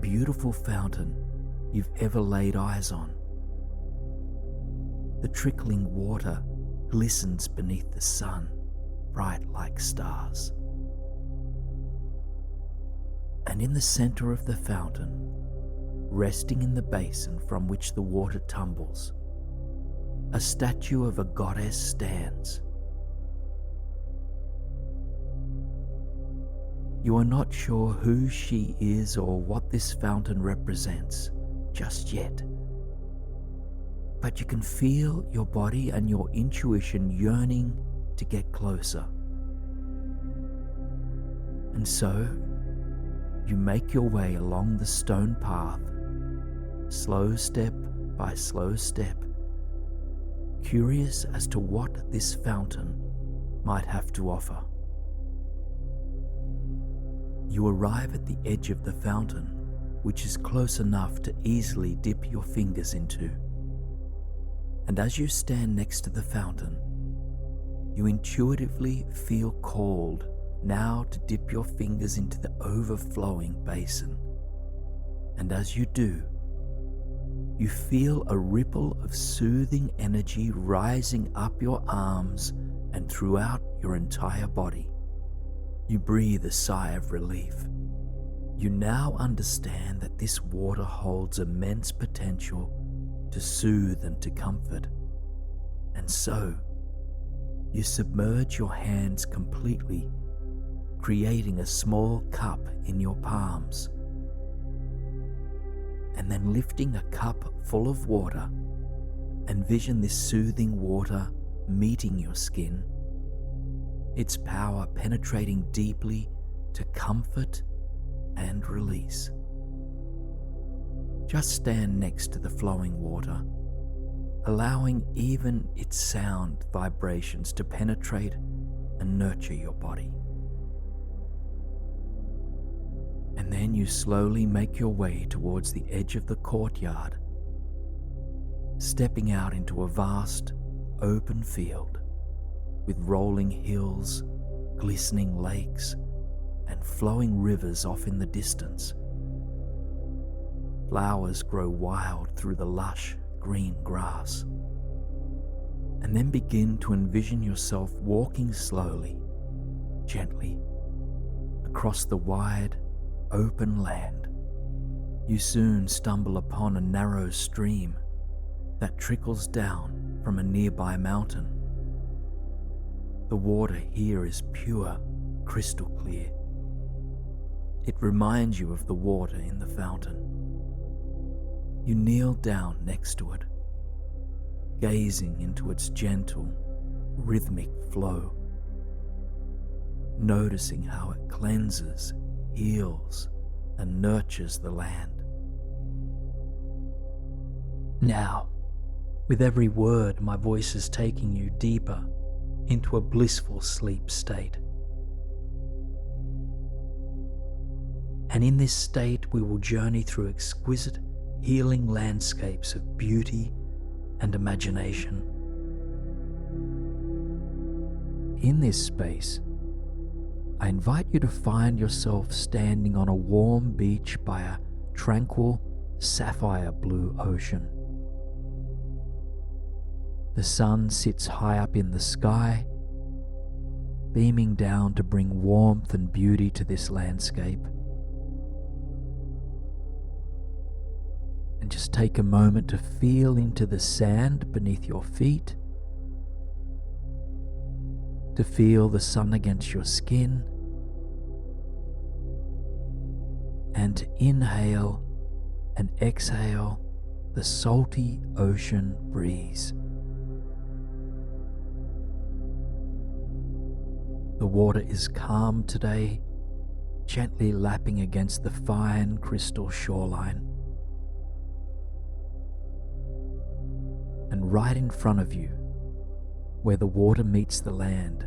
beautiful fountain you've ever laid eyes on. The trickling water glistens beneath the sun, bright like stars. And in the center of the fountain, resting in the basin from which the water tumbles, a statue of a goddess stands. You are not sure who she is or what this fountain represents just yet, but you can feel your body and your intuition yearning to get closer. And so, you make your way along the stone path, slow step by slow step, curious as to what this fountain might have to offer. You arrive at the edge of the fountain, which is close enough to easily dip your fingers into. And as you stand next to the fountain, you intuitively feel called now to dip your fingers into the overflowing basin. And as you do, you feel a ripple of soothing energy rising up your arms and throughout your entire body. You breathe a sigh of relief. You now understand that this water holds immense potential to soothe and to comfort, and so you submerge your hands completely, creating a small cup in your palms, and then lifting a cup full of water. Envision this soothing water meeting your skin, its power penetrating deeply to comfort and release. Just stand next to the flowing water, allowing even its sound vibrations to penetrate and nurture your body. And then you slowly make your way towards the edge of the courtyard, stepping out into a vast, open field with rolling hills, glistening lakes, and flowing rivers off in the distance. Flowers grow wild through the lush green grass. And then begin to envision yourself walking slowly, gently, across the wide, open land. You soon stumble upon a narrow stream that trickles down from a nearby mountain. The water here is pure, crystal clear. It reminds you of the water in the fountain. You kneel down next to it, gazing into its gentle, rhythmic flow, noticing how it cleanses, heals, and nurtures the land. Now, with every word, my voice is taking you deeper into a blissful sleep state. And in this state, we will journey through exquisite, healing landscapes of beauty and imagination. In this space, I invite you to find yourself standing on a warm beach by a tranquil, sapphire blue ocean. The sun sits high up in the sky, beaming down to bring warmth and beauty to this landscape. And just take a moment to feel into the sand beneath your feet, to feel the sun against your skin, and to inhale and exhale the salty ocean breeze. The water is calm today, gently lapping against the fine crystal shoreline. And right in front of you, where the water meets the land,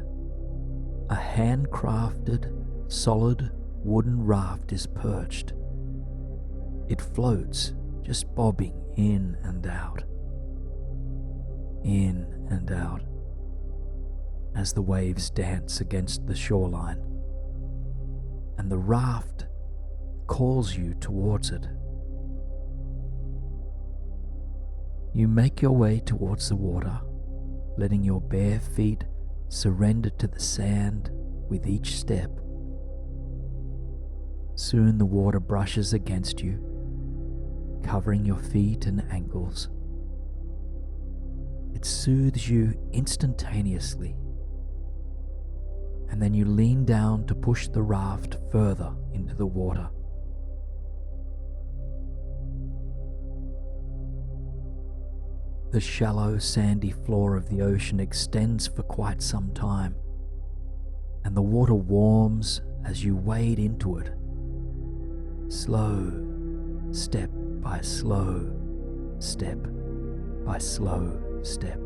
a handcrafted, solid wooden raft is perched. It floats, just bobbing in and out, as the waves dance against the shoreline, and the raft calls you towards it. You make your way towards the water, letting your bare feet surrender to the sand with each step. Soon the water brushes against you, covering your feet and ankles. It soothes you instantaneously, and then you lean down to push the raft further into the water. The shallow, sandy floor of the ocean extends for quite some time, and the water warms as you wade into it. Slow step by slow step by slow step.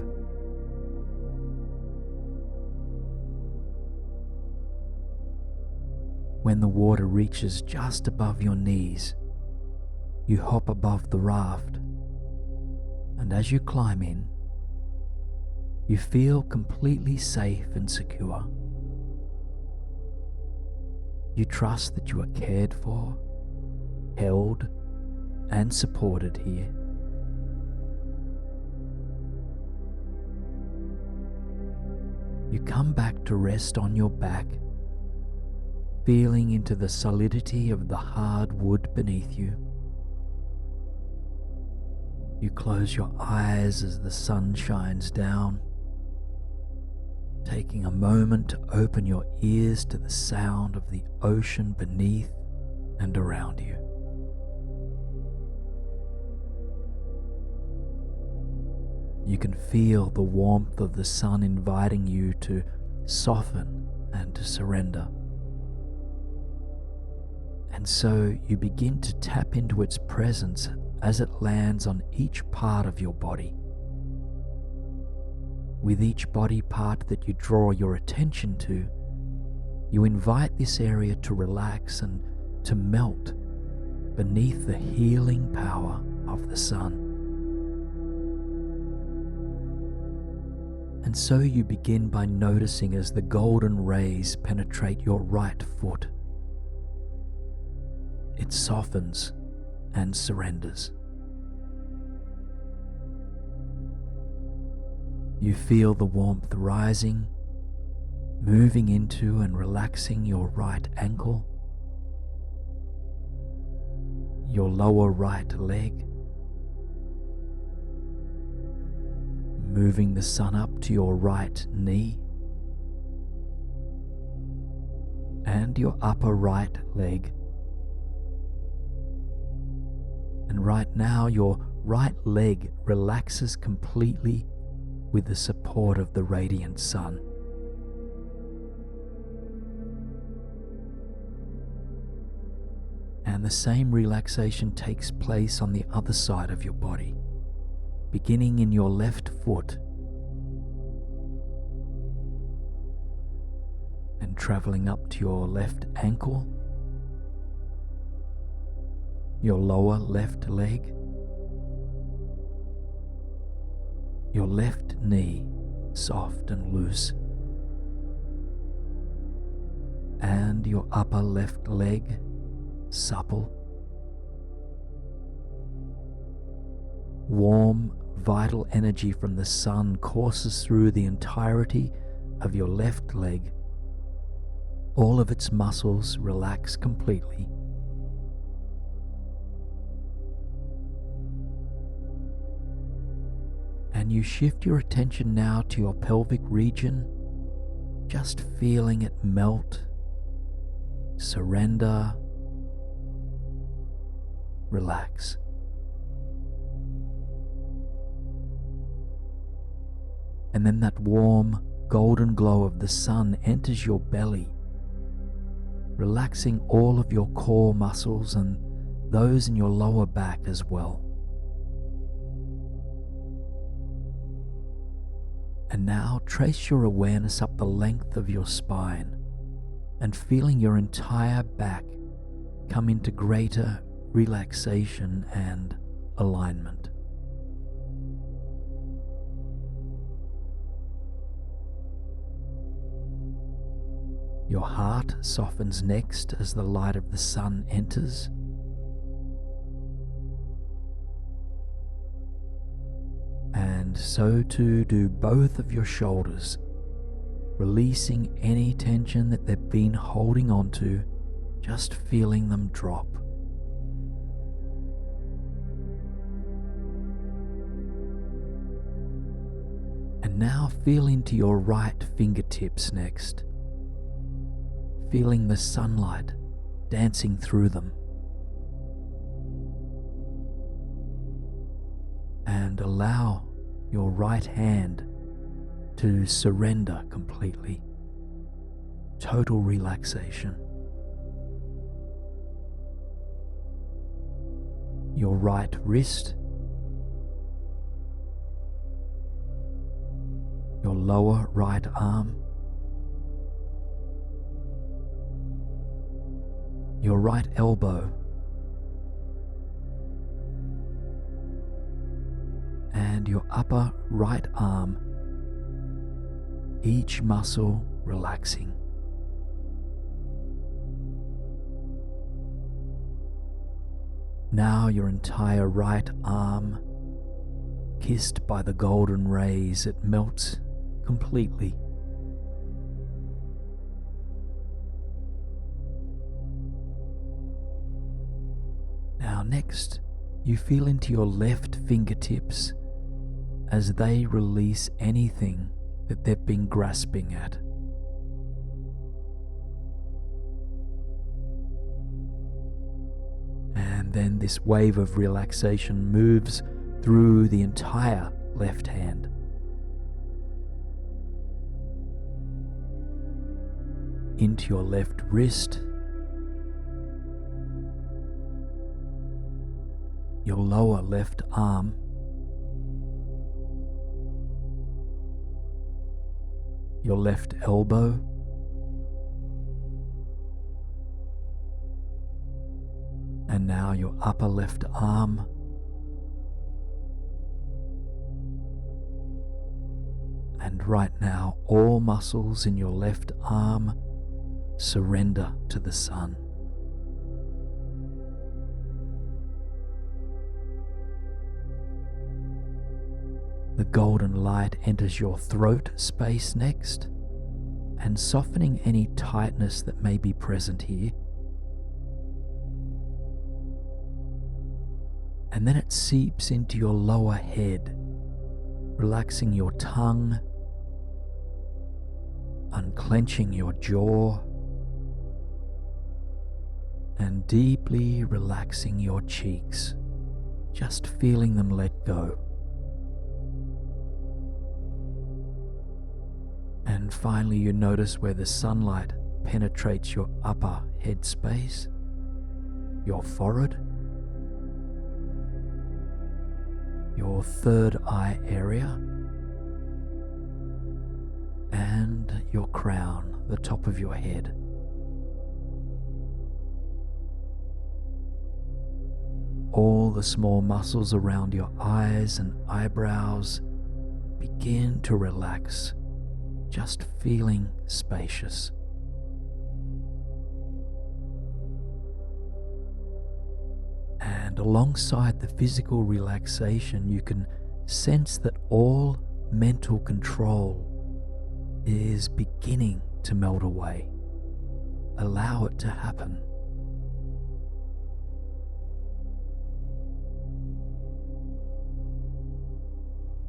When the water reaches just above your knees, you hop above the raft, and as you climb in, you feel completely safe and secure. You trust that you are cared for, held, and supported here. You come back to rest on your back, feeling into the solidity of the hard wood beneath you. You close your eyes as the sun shines down, taking a moment to open your ears to the sound of the ocean beneath and around you. You can feel the warmth of the sun inviting you to soften and to surrender. And so you begin to tap into its presence as it lands on each part of your body. With each body part that you draw your attention to, you invite this area to relax and to melt beneath the healing power of the sun. And so you begin by noticing as the golden rays penetrate your right foot. It softens and surrenders. You feel the warmth rising, moving into and relaxing your right ankle, your lower right leg, moving the sun up to your right knee, and your upper right leg. And right now your right leg relaxes completely with the support of the radiant sun. And the same relaxation takes place on the other side of your body, beginning in your left foot and traveling up to your left ankle, your lower left leg, your left knee, soft and loose, and your upper left leg, supple. Warm, vital energy from the sun courses through the entirety of your left leg. All of its muscles relax completely. And you shift your attention now to your pelvic region, just feeling it melt, surrender, relax. And then that warm, golden glow of the sun enters your belly, relaxing all of your core muscles and those in your lower back as well. And now trace your awareness up the length of your spine and feeling your entire back come into greater relaxation and alignment. Your heart softens next as the light of the sun enters. And so too do both of your shoulders, releasing any tension that they've been holding on to, just feeling them drop. And now feel into your right fingertips next, feeling the sunlight dancing through them. And allow your right hand to surrender completely. Total relaxation. Your right wrist, your lower right arm, your right elbow, and your upper right arm, each muscle relaxing. Now your entire right arm, kissed by the golden rays, it melts completely. next, you feel into your left fingertips as they release anything that they've been grasping at. And then this wave of relaxation moves through the entire left hand. Into your left wrist, your lower left arm, your left elbow, and now your upper left arm, and right now all muscles in your left arm surrender to the sun. The golden light enters your throat space next, and softening any tightness that may be present here. And then it seeps into your lower head, relaxing your tongue, unclenching your jaw, and deeply relaxing your cheeks, just feeling them let go. And finally, you notice where the sunlight penetrates your upper head space, your forehead, your third eye area, and your crown, the top of your head. All the small muscles around your eyes and eyebrows begin to relax, just feeling spacious. And alongside the physical relaxation, you can sense that all mental control is beginning to melt away. Allow it to happen.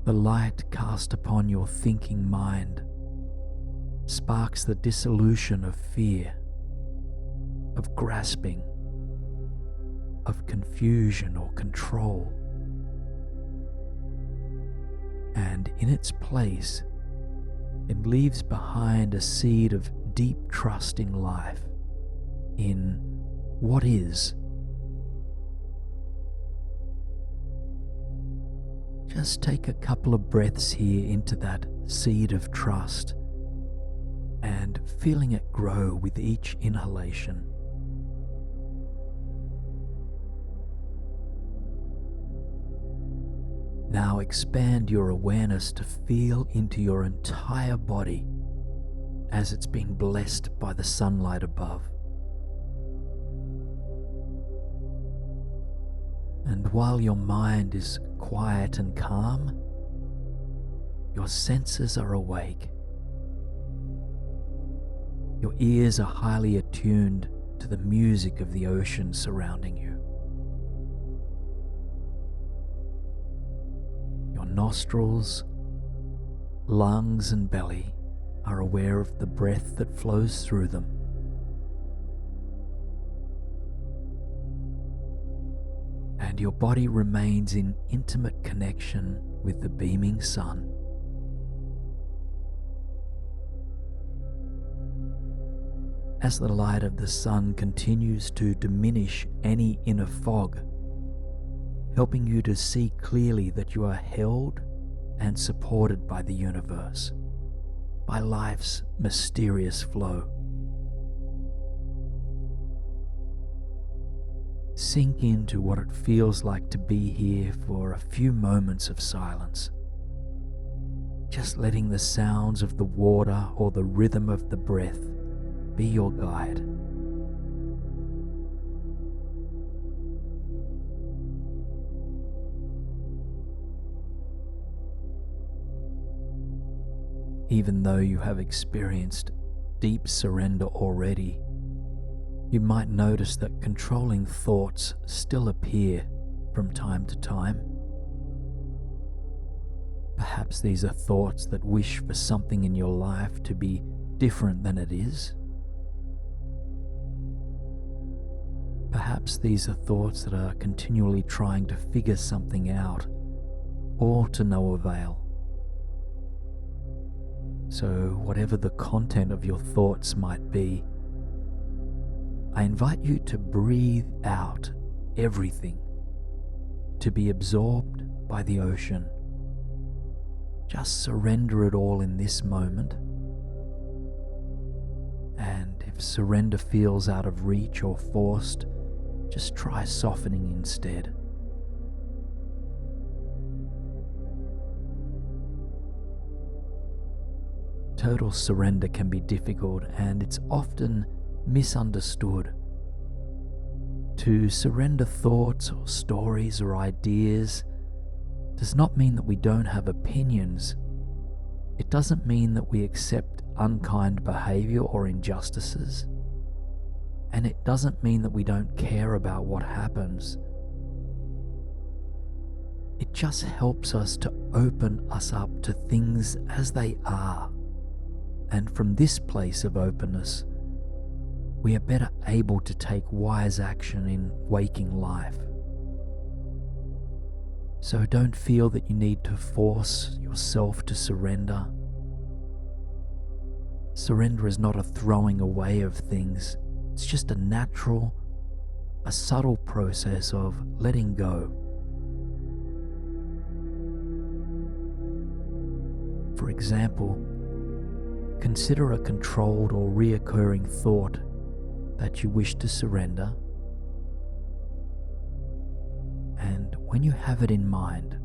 The light cast upon your thinking mind sparks the dissolution of fear, of grasping, of confusion or control. And in its place, it leaves behind a seed of deep trust in life, in what is. Just take a couple of breaths here into that seed of trust and feeling it grow with each inhalation. Now expand your awareness to feel into your entire body as it's been blessed by the sunlight above. And while your mind is quiet and calm, your senses are awake. Your ears are highly attuned to the music of the ocean surrounding you. Your nostrils, lungs, and belly are aware of the breath that flows through them. And your body remains in intimate connection with the beaming sun. As the light of the sun continues to diminish any inner fog, helping you to see clearly that you are held and supported by the universe, by life's mysterious flow. Sink into what it feels like to be here for a few moments of silence, just letting the sounds of the water or the rhythm of the breath be your guide. Even though you have experienced deep surrender already, You might notice that controlling thoughts still appear from time to time. Perhaps these are thoughts that wish for something in your life to be different than it is. Perhaps these are thoughts that are continually trying to figure something out, all to no avail. So, whatever the content of your thoughts might be, I invite you to breathe out everything, to be absorbed by the ocean. Just surrender it all in this moment. And if surrender feels out of reach or forced, just try softening instead. Total surrender can be difficult, and it's often misunderstood. To surrender thoughts or stories or ideas does not mean that we don't have opinions. It doesn't mean that we accept unkind behavior or injustices. And it doesn't mean that we don't care about what happens. It just helps us to open us up to things as they are. And from this place of openness, we are better able to take wise action in waking life. So don't feel that you need to force yourself to surrender. Surrender is not a throwing away of things. It's just a natural, a subtle process of letting go. For example, consider a controlled or reoccurring thought that you wish to surrender. And when you have it in mind,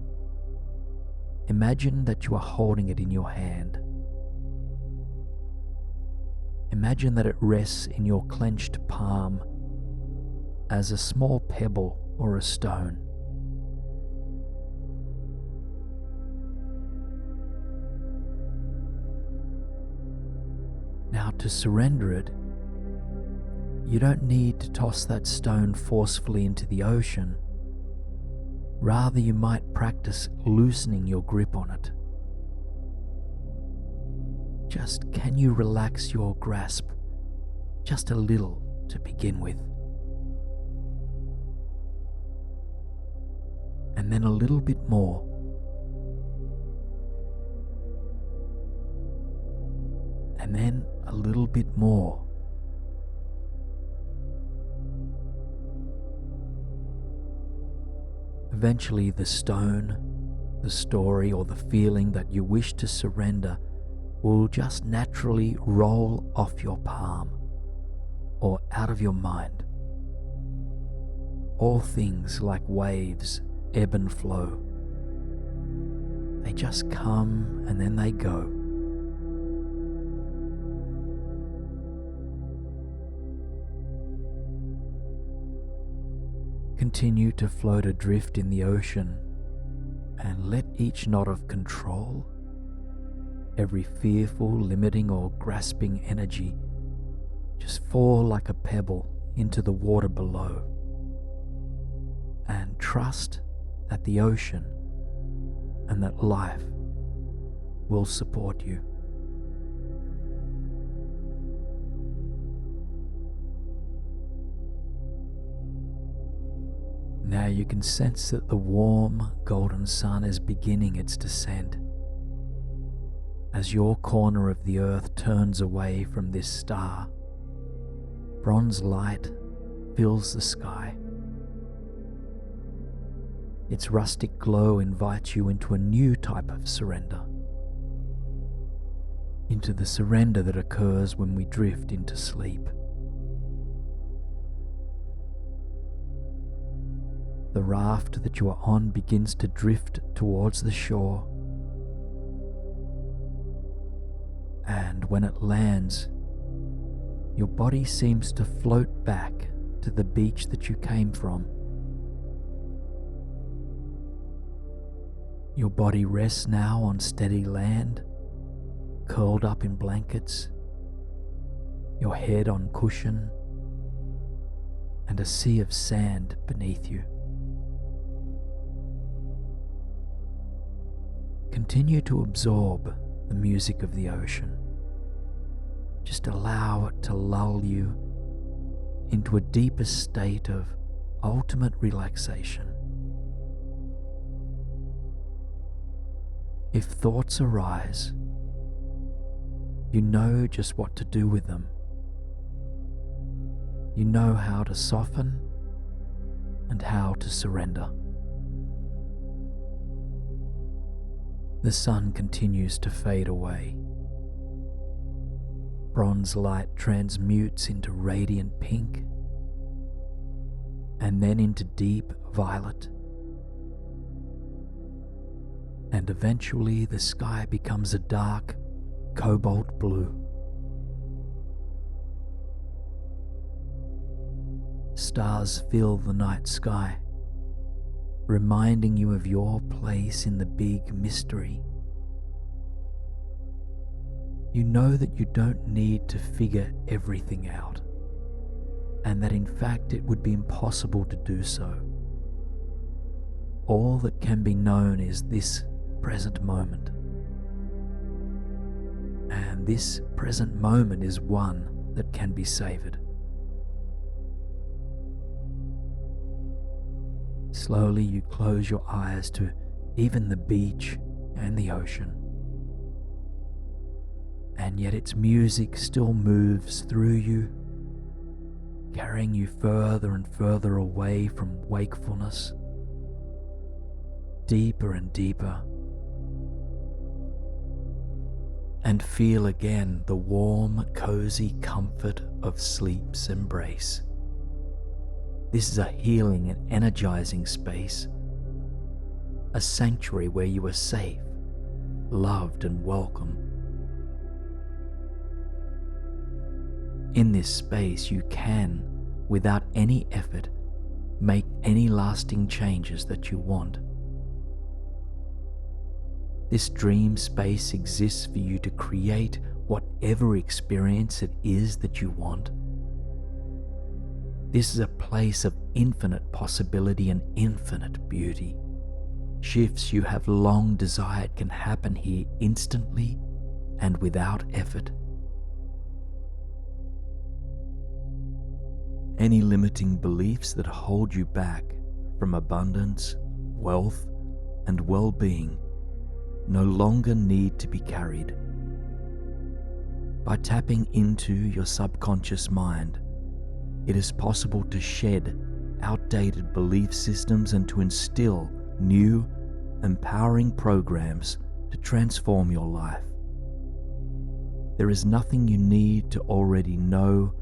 imagine that you are holding it in your hand. Imagine that it rests in your clenched palm as a small pebble or a stone. Now, to surrender it, you don't need to toss that stone forcefully into the ocean. Rather, you might practice loosening your grip on it. Just can you relax your grasp just a little to begin with? And then a little bit more. And then a little bit more. Eventually, the stone, the story, or the feeling that you wish to surrender will just naturally roll off your palm or out of your mind. All things, like waves, ebb and flow. They just come and then they go. Continue to float adrift in the ocean and let each knot of control, every fearful, limiting or grasping energy just fall like a pebble into the water below, and trust that the ocean and that life will support you. Now you can sense that the warm golden sun is beginning its descent. As your corner of the earth turns away from this star, bronze light fills the sky. Its rustic glow invites you into a new type of surrender, into the surrender that occurs when we drift into sleep. The raft that you are on begins to drift towards the shore, and when it lands, your body seems to float back to the beach that you came from. Your body rests now on steady land, curled up in blankets, your head on cushion, and a sea of sand beneath you. Continue to absorb the music of the ocean. Just allow it to lull you into a deeper state of ultimate relaxation. If thoughts arise, you know just what to do with them. You know how to soften and how to surrender. The sun continues to fade away. Bronze light transmutes into radiant pink and then into deep violet. And eventually the sky becomes a dark cobalt blue. Stars fill the night sky, reminding you of your place in the big mystery. You know that you don't need to figure everything out, and that in fact it would be impossible to do so. All that can be known is this present moment. And this present moment is one that can be savored. Slowly you close your eyes to even the beach and the ocean. And yet its music still moves through you, carrying you further and further away from wakefulness, deeper and deeper. And feel again the warm, cozy comfort of sleep's embrace. This is a healing and energizing space, a sanctuary where you are safe, loved and welcome. In this space you can, without any effort, make any lasting changes that you want. This dream space exists for you to create whatever experience it is that you want. This is a place of infinite possibility and infinite beauty. Shifts you have long desired can happen here instantly and without effort. Any limiting beliefs that hold you back from abundance, wealth, and well-being no longer need to be carried. By tapping into your subconscious mind, it is possible to shed outdated belief systems and to instill new, empowering programs to transform your life. There is nothing you need to already know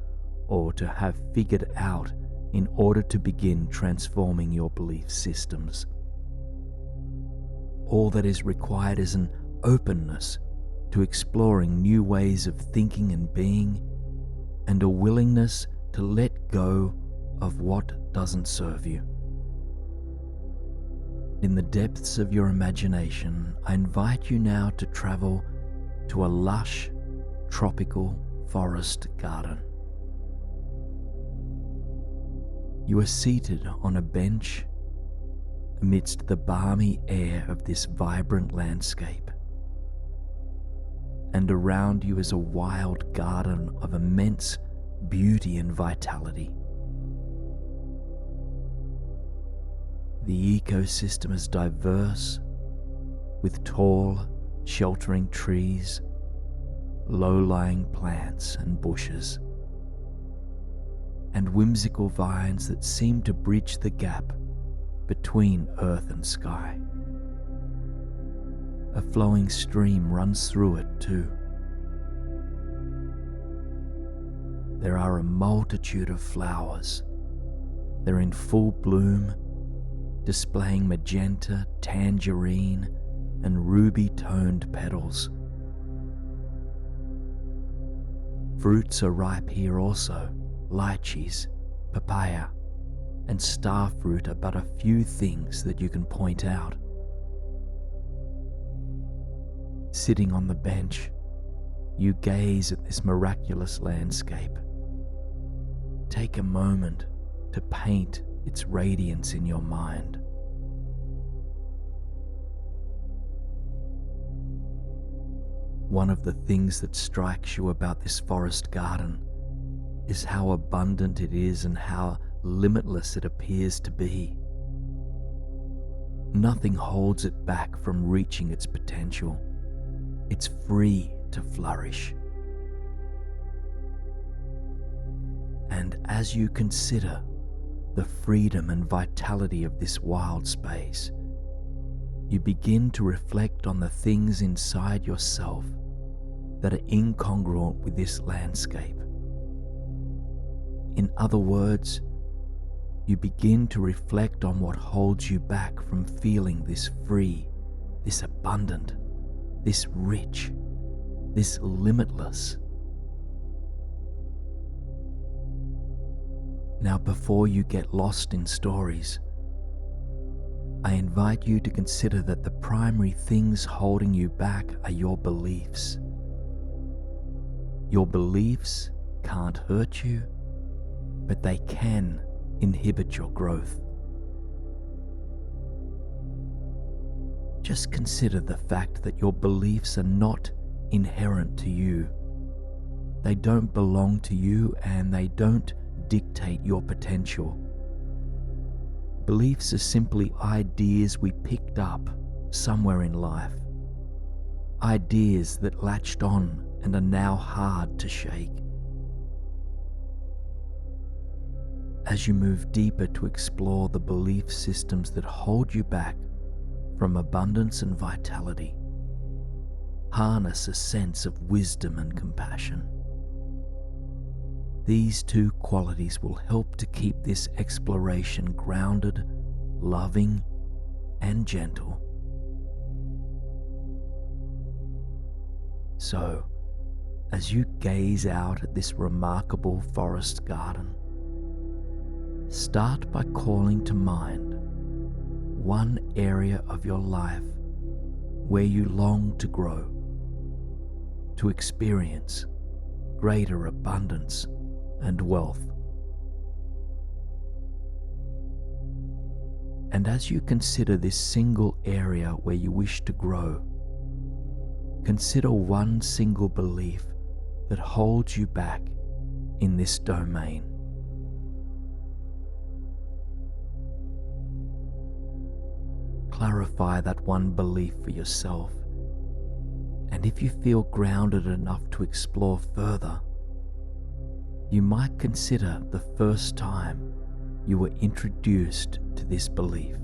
or to have figured out in order to begin transforming your belief systems. All that is required is an openness to exploring new ways of thinking and being, and a willingness to let go of what doesn't serve you. In the depths of your imagination, I invite you now to travel to a lush, tropical forest garden. You are seated on a bench amidst the balmy air of this vibrant landscape, and around you is a wild garden of immense beauty and vitality. The ecosystem is diverse, with tall, sheltering trees, low-lying plants and bushes, and whimsical vines that seem to bridge the gap between earth and sky. A flowing stream runs through it too. There are a multitude of flowers. They're in full bloom, displaying magenta, tangerine, and ruby-toned petals. Fruits are ripe here also. Lychees, papaya, and starfruit are but a few things that you can point out. Sitting on the bench, you gaze at this miraculous landscape. Take a moment to paint its radiance in your mind. One of the things that strikes you about this forest garden is how abundant it is and how limitless it appears to be. Nothing holds it back from reaching its potential. It's free to flourish. And as you consider the freedom and vitality of this wild space, you begin to reflect on the things inside yourself that are incongruent with this landscape. In other words, you begin to reflect on what holds you back from feeling this free, this abundant, this rich, this limitless. Now, before you get lost in stories, I invite you to consider that the primary things holding you back are your beliefs. Your beliefs can't hurt you, but they can inhibit your growth. Just consider the fact that your beliefs are not inherent to you. They don't belong to you and they don't dictate your potential. Beliefs are simply ideas we picked up somewhere in life. Ideas that latched on and are now hard to shake. As you move deeper to explore the belief systems that hold you back from abundance and vitality, harness a sense of wisdom and compassion. These two qualities will help to keep this exploration grounded, loving, and gentle. So, as you gaze out at this remarkable forest garden, start by calling to mind one area of your life where you long to grow, to experience greater abundance and wealth. And as you consider this single area where you wish to grow, consider one single belief that holds you back in this domain. Clarify that one belief for yourself, and if you feel grounded enough to explore further, you might consider the first time you were introduced to this belief.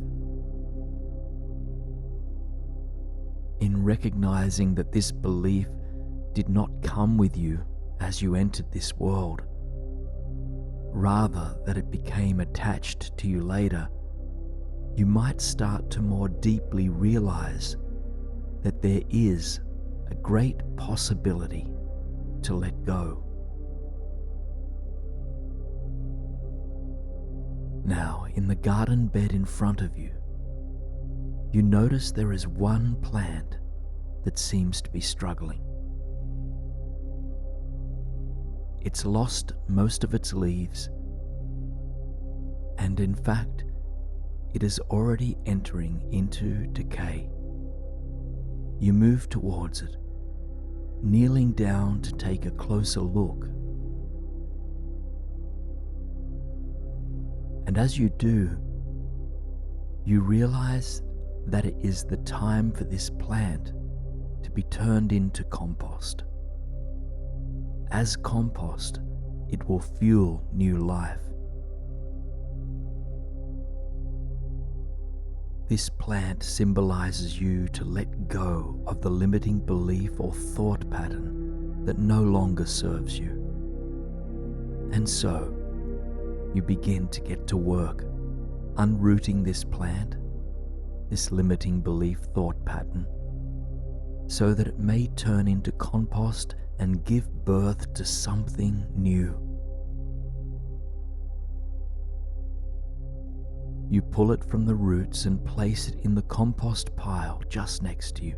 In recognizing that this belief did not come with you as you entered this world, rather that it became attached to you later, you might start to more deeply realize that there is a great possibility to let go. Now, in the garden bed in front of you, you notice there is one plant that seems to be struggling. It's lost most of its leaves, and in fact, it is already entering into decay. You move towards it, kneeling down to take a closer look. And as you do, you realize that it is the time for this plant to be turned into compost. As compost, it will fuel new life. This plant symbolizes you to let go of the limiting belief or thought pattern that no longer serves you. And so, you begin to get to work unrooting this plant, this limiting belief thought pattern, so that it may turn into compost and give birth to something new. You pull it from the roots and place it in the compost pile just next to you.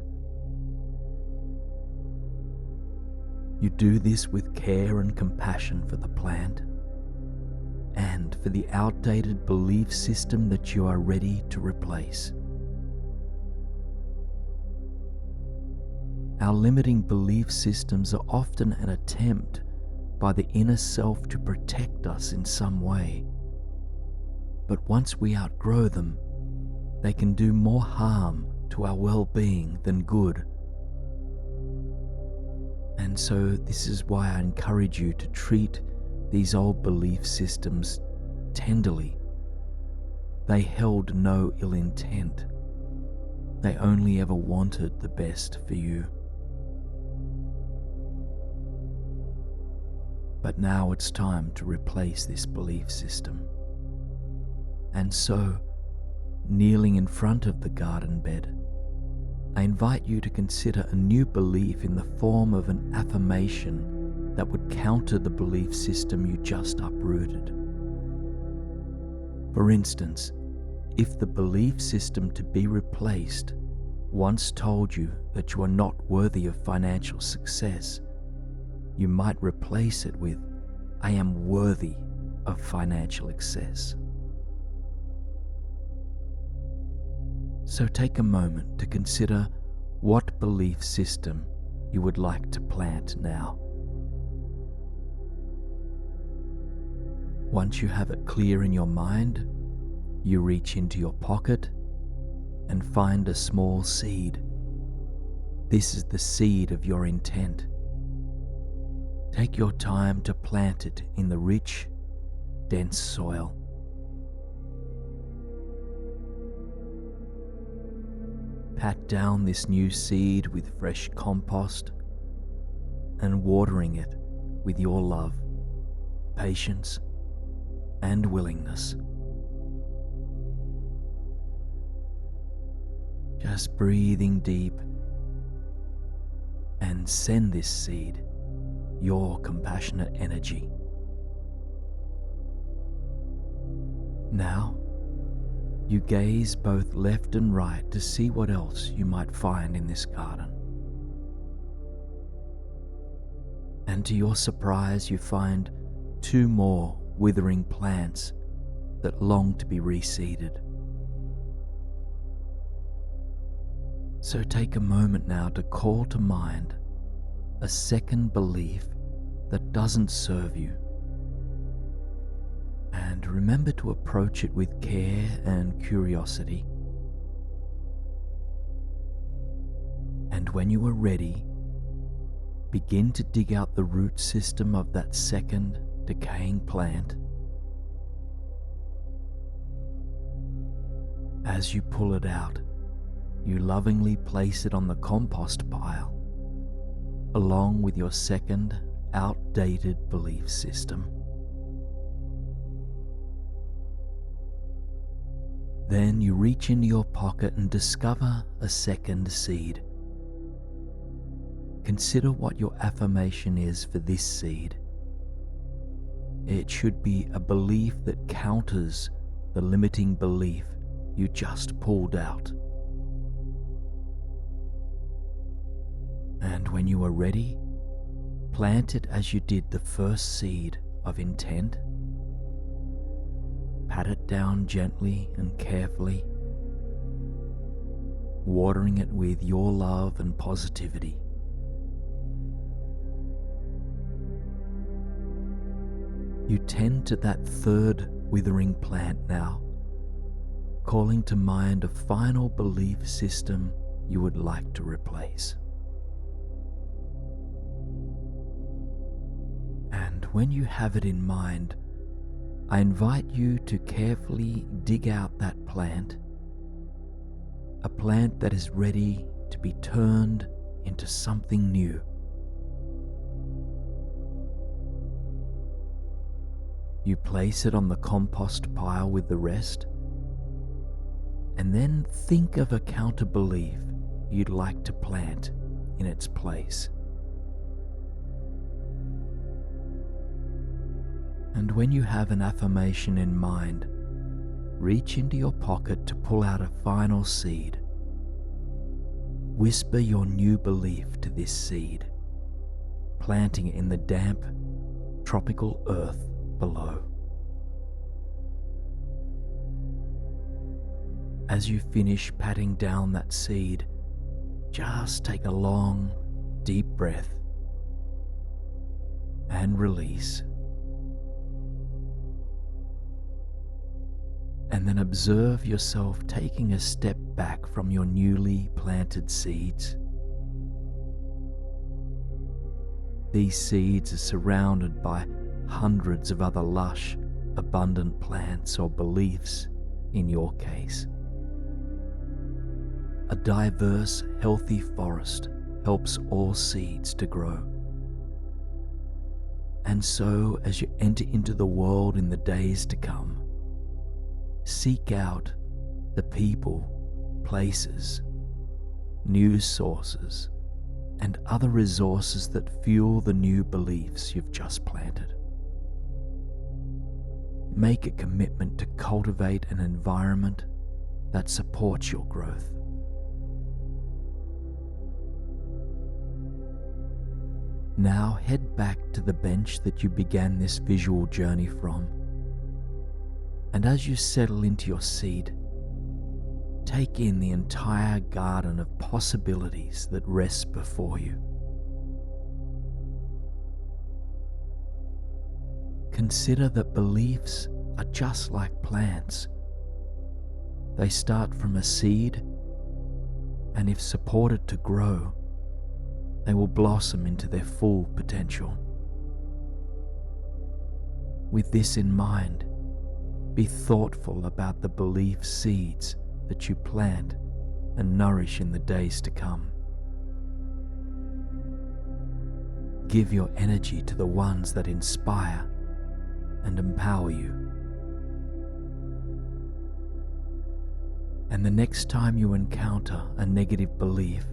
You do this with care and compassion for the plant, and for the outdated belief system that you are ready to replace. Our limiting belief systems are often an attempt by the inner self to protect us in some way. But once we outgrow them, they can do more harm to our well-being than good. And so this is why I encourage you to treat these old belief systems tenderly. They held no ill intent. They only ever wanted the best for you. But now it's time to replace this belief system. And so, kneeling in front of the garden bed, I invite you to consider a new belief in the form of an affirmation that would counter the belief system you just uprooted. For instance, if the belief system to be replaced once told you that you are not worthy of financial success, you might replace it with, "I am worthy of financial success." So take a moment to consider what belief system you would like to plant now. Once you have it clear in your mind, you reach into your pocket and find a small seed. This is the seed of your intent. Take your time to plant it in the rich, dense soil. Pat down this new seed with fresh compost and watering it with your love, patience, and willingness. Just breathing deep and send this seed your compassionate energy. Now, you gaze both left and right to see what else you might find in this garden. And to your surprise, you find 2 more withering plants that long to be reseeded. So take a moment now to call to mind a second belief that doesn't serve you. And remember to approach it with care and curiosity. And when you are ready, begin to dig out the root system of that second decaying plant. As you pull it out, you lovingly place it on the compost pile, along with your second outdated belief system. Then you reach into your pocket and discover a second seed. Consider what your affirmation is for this seed. It should be a belief that counters the limiting belief you just pulled out. And when you are ready, plant it as you did the first seed of intent. Pat it down gently and carefully, watering it with your love and positivity. You tend to that third withering plant now, calling to mind a final belief system you would like to replace. And when you have it in mind, I invite you to carefully dig out that plant, a plant that is ready to be turned into something new. You place it on the compost pile with the rest, and then think of a counter belief you'd like to plant in its place. And when you have an affirmation in mind, reach into your pocket to pull out a final seed. Whisper your new belief to this seed, planting it in the damp, tropical earth below. As you finish patting down that seed, just take a long, deep breath and release. And then observe yourself taking a step back from your newly planted seeds. These seeds are surrounded by hundreds of other lush, abundant plants or beliefs in your case. A diverse, healthy forest helps all seeds to grow. And so, as you enter into the world in the days to come, seek out the people, places, news sources, and other resources that fuel the new beliefs you've just planted. Make a commitment to cultivate an environment that supports your growth. Now head back to the bench that you began this visual journey from, and as you settle into your seat, take in the entire garden of possibilities that rests before you. Consider that beliefs are just like plants. They start from a seed, and if supported to grow, they will blossom into their full potential. With this in mind, be thoughtful about the belief seeds that you plant and nourish in the days to come. Give your energy to the ones that inspire and empower you. And the next time you encounter a negative belief,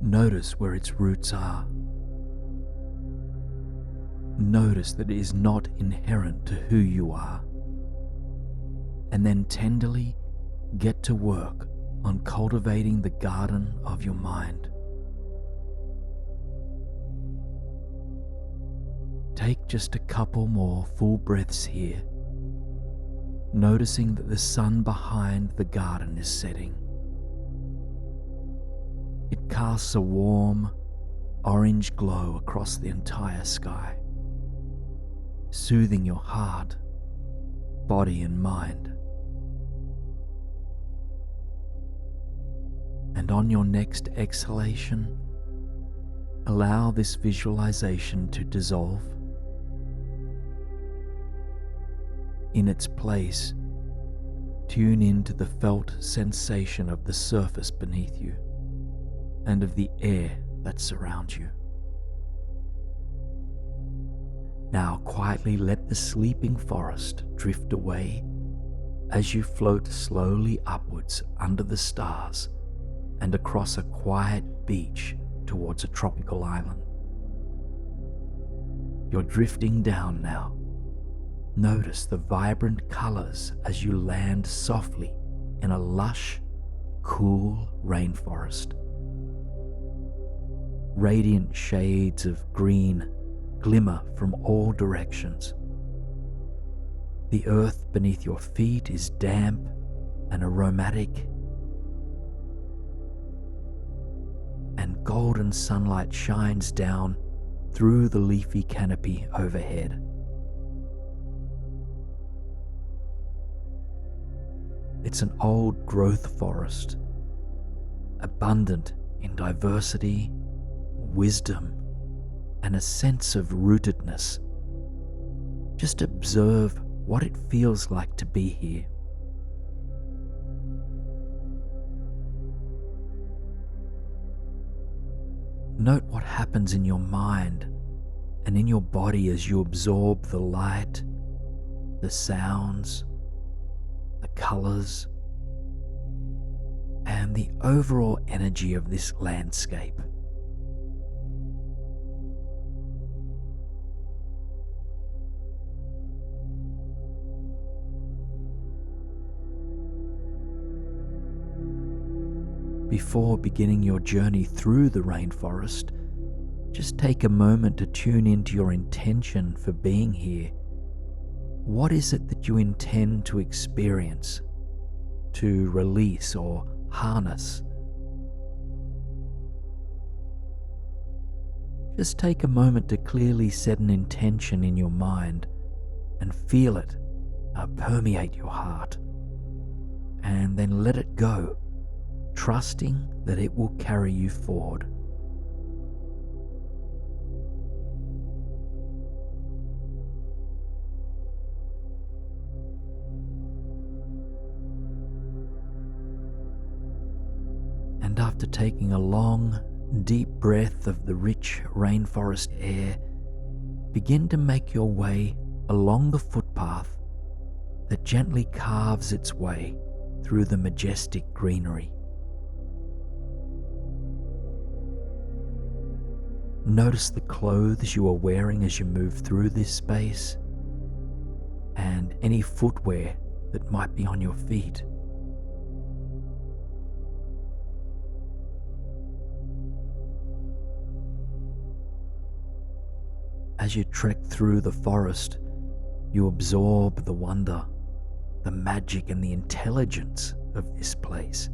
notice where its roots are. Notice that it is not inherent to who you are. And then tenderly get to work on cultivating the garden of your mind. Take just a couple more full breaths here, noticing that the sun behind the garden is setting. It casts a warm, orange glow across the entire sky, soothing your heart, body, and mind. And on your next exhalation, allow this visualization to dissolve. In its place, tune into the felt sensation of the surface beneath you and of the air that surrounds you. Now quietly let the sleeping forest drift away as you float slowly upwards under the stars and across a quiet beach towards a tropical island. You're drifting down now. Notice the vibrant colors as you land softly in a lush, cool rainforest. Radiant shades of green glimmer from all directions. The earth beneath your feet is damp and aromatic, and golden sunlight shines down through the leafy canopy overhead. It's an old growth forest, abundant in diversity, wisdom, and a sense of rootedness. Just observe what it feels like to be here. Note what happens in your mind and in your body as you absorb the light, the sounds, the colors, and the overall energy of this landscape. Before beginning your journey through the rainforest, just take a moment to tune into your intention for being here. What is it that you intend to experience? to release or harness. Just take a moment to clearly set an intention in your mind and feel it permeate your heart, and then let it go, trusting that it will carry you forward. And after taking a long, deep breath of the rich rainforest air, begin to make your way along the footpath that gently carves its way through the majestic greenery. Notice the clothes you are wearing as you move through this space, and any footwear that might be on your feet. As you trek through the forest, you absorb the wonder, the magic, and the intelligence of this place.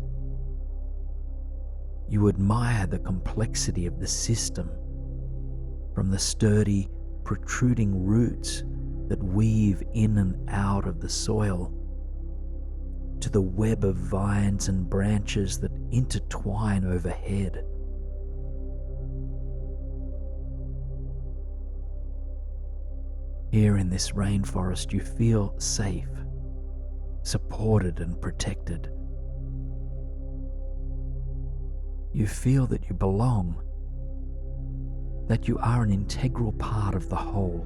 You admire the complexity of the system, from the sturdy, protruding roots that weave in and out of the soil, to the web of vines and branches that intertwine overhead. Here in this rainforest, you feel safe, supported and protected. You feel that you belong, that you are an integral part of the whole.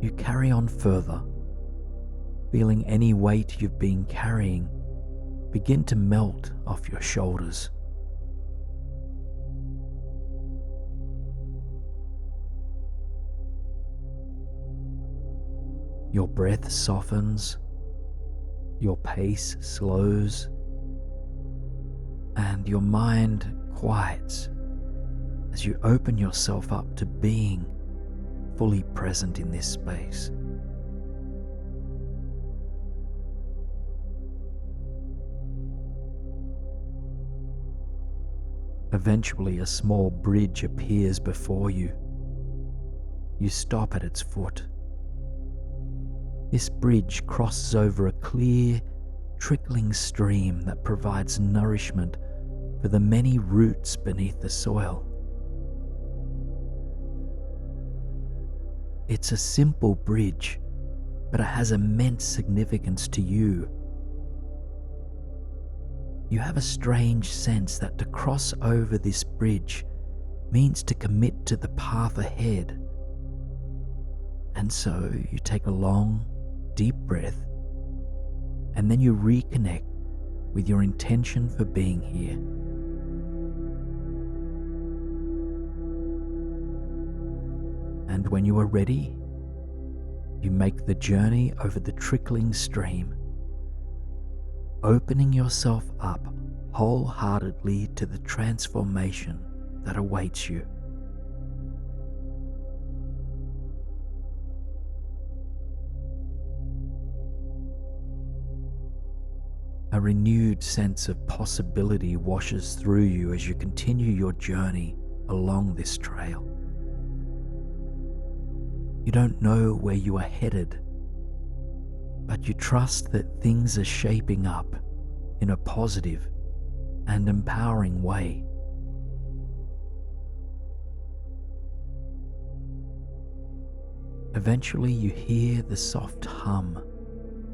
You carry on further, feeling any weight you've been carrying begin to melt off your shoulders. Your breath softens, your pace slows, and your mind quiets as you open yourself up to being fully present in this space. Eventually, a small bridge appears before you. You stop at its foot. This bridge crosses over a clear, trickling stream that provides nourishment for the many roots beneath the soil. It's a simple bridge, but it has immense significance to you. You have a strange sense that to cross over this bridge means to commit to the path ahead. And so you take a long, deep breath, and then you reconnect with your intention for being here. And when you are ready, you make the journey over the trickling stream, opening yourself up wholeheartedly to the transformation that awaits you. A renewed sense of possibility washes through you as you continue your journey along this trail. You don't know where you are headed, but you trust that things are shaping up in a positive and empowering way. Eventually, you hear the soft hum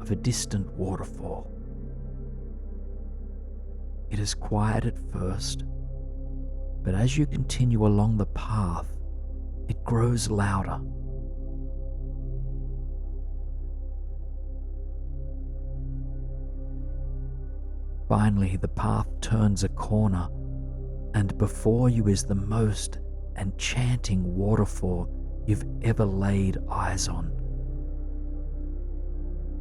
of a distant waterfall. It is quiet at first, but as you continue along the path, it grows louder. Finally, the path turns a corner, and before you is the most enchanting waterfall you've ever laid eyes on.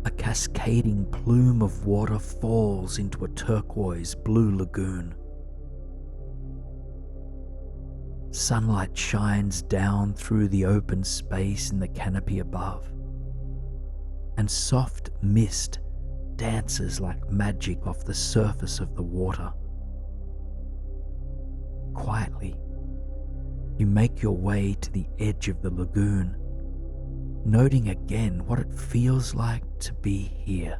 A cascading plume of water falls into a turquoise blue lagoon. Sunlight shines down through the open space in the canopy above, and soft mist dances like magic off the surface of the water. Quietly, you make your way to the edge of the lagoon, noting again what it feels like to be here.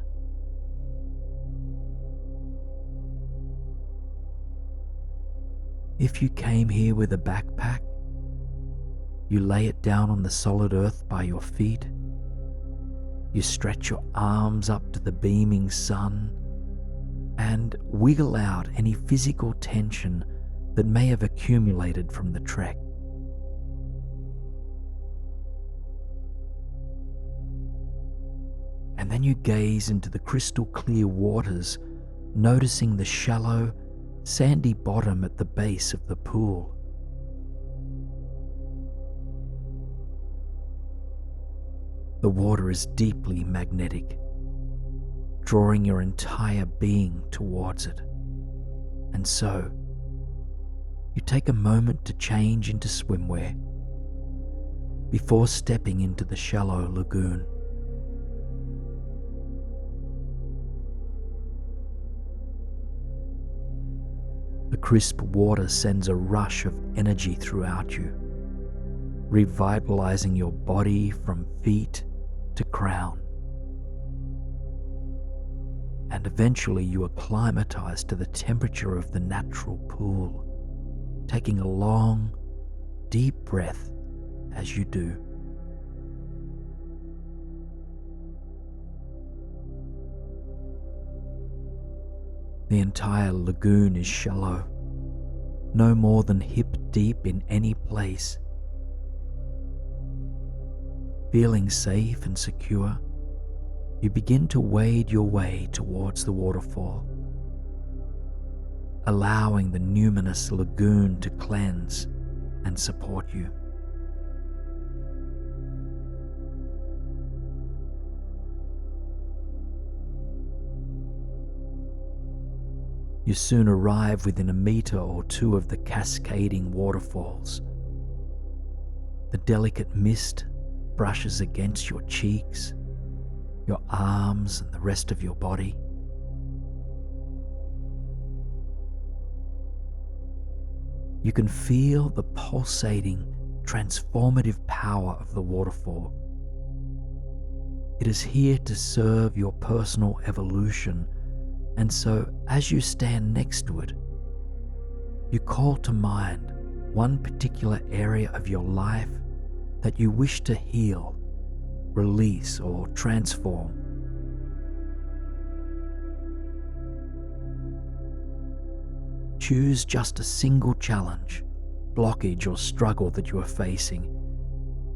If you came here with a backpack, you lay it down on the solid earth by your feet. You stretch your arms up to the beaming sun and wiggle out any physical tension that may have accumulated from the trek. And then you gaze into the crystal clear waters, noticing the shallow, sandy bottom at the base of the pool. The water is deeply magnetic, drawing your entire being towards it. And so, you take a moment to change into swimwear before stepping into the shallow lagoon. The crisp water sends a rush of energy throughout you, revitalizing your body from feet to crown. And eventually you acclimatize to the temperature of the natural pool, taking a long, deep breath as you do. The entire lagoon is shallow, no more than hip deep in any place. Feeling safe and secure, you begin to wade your way towards the waterfall, allowing the numinous lagoon to cleanse and support you. You soon arrive within a meter or two of the cascading waterfalls. The delicate mist brushes against your cheeks, your arms, and the rest of your body. You can feel the pulsating, transformative power of the waterfall. It is here to serve your personal evolution, and so as you stand next to it, you call to mind one particular area of your life that you wish to heal, release, or transform. Choose just a single challenge, blockage, or struggle that you are facing,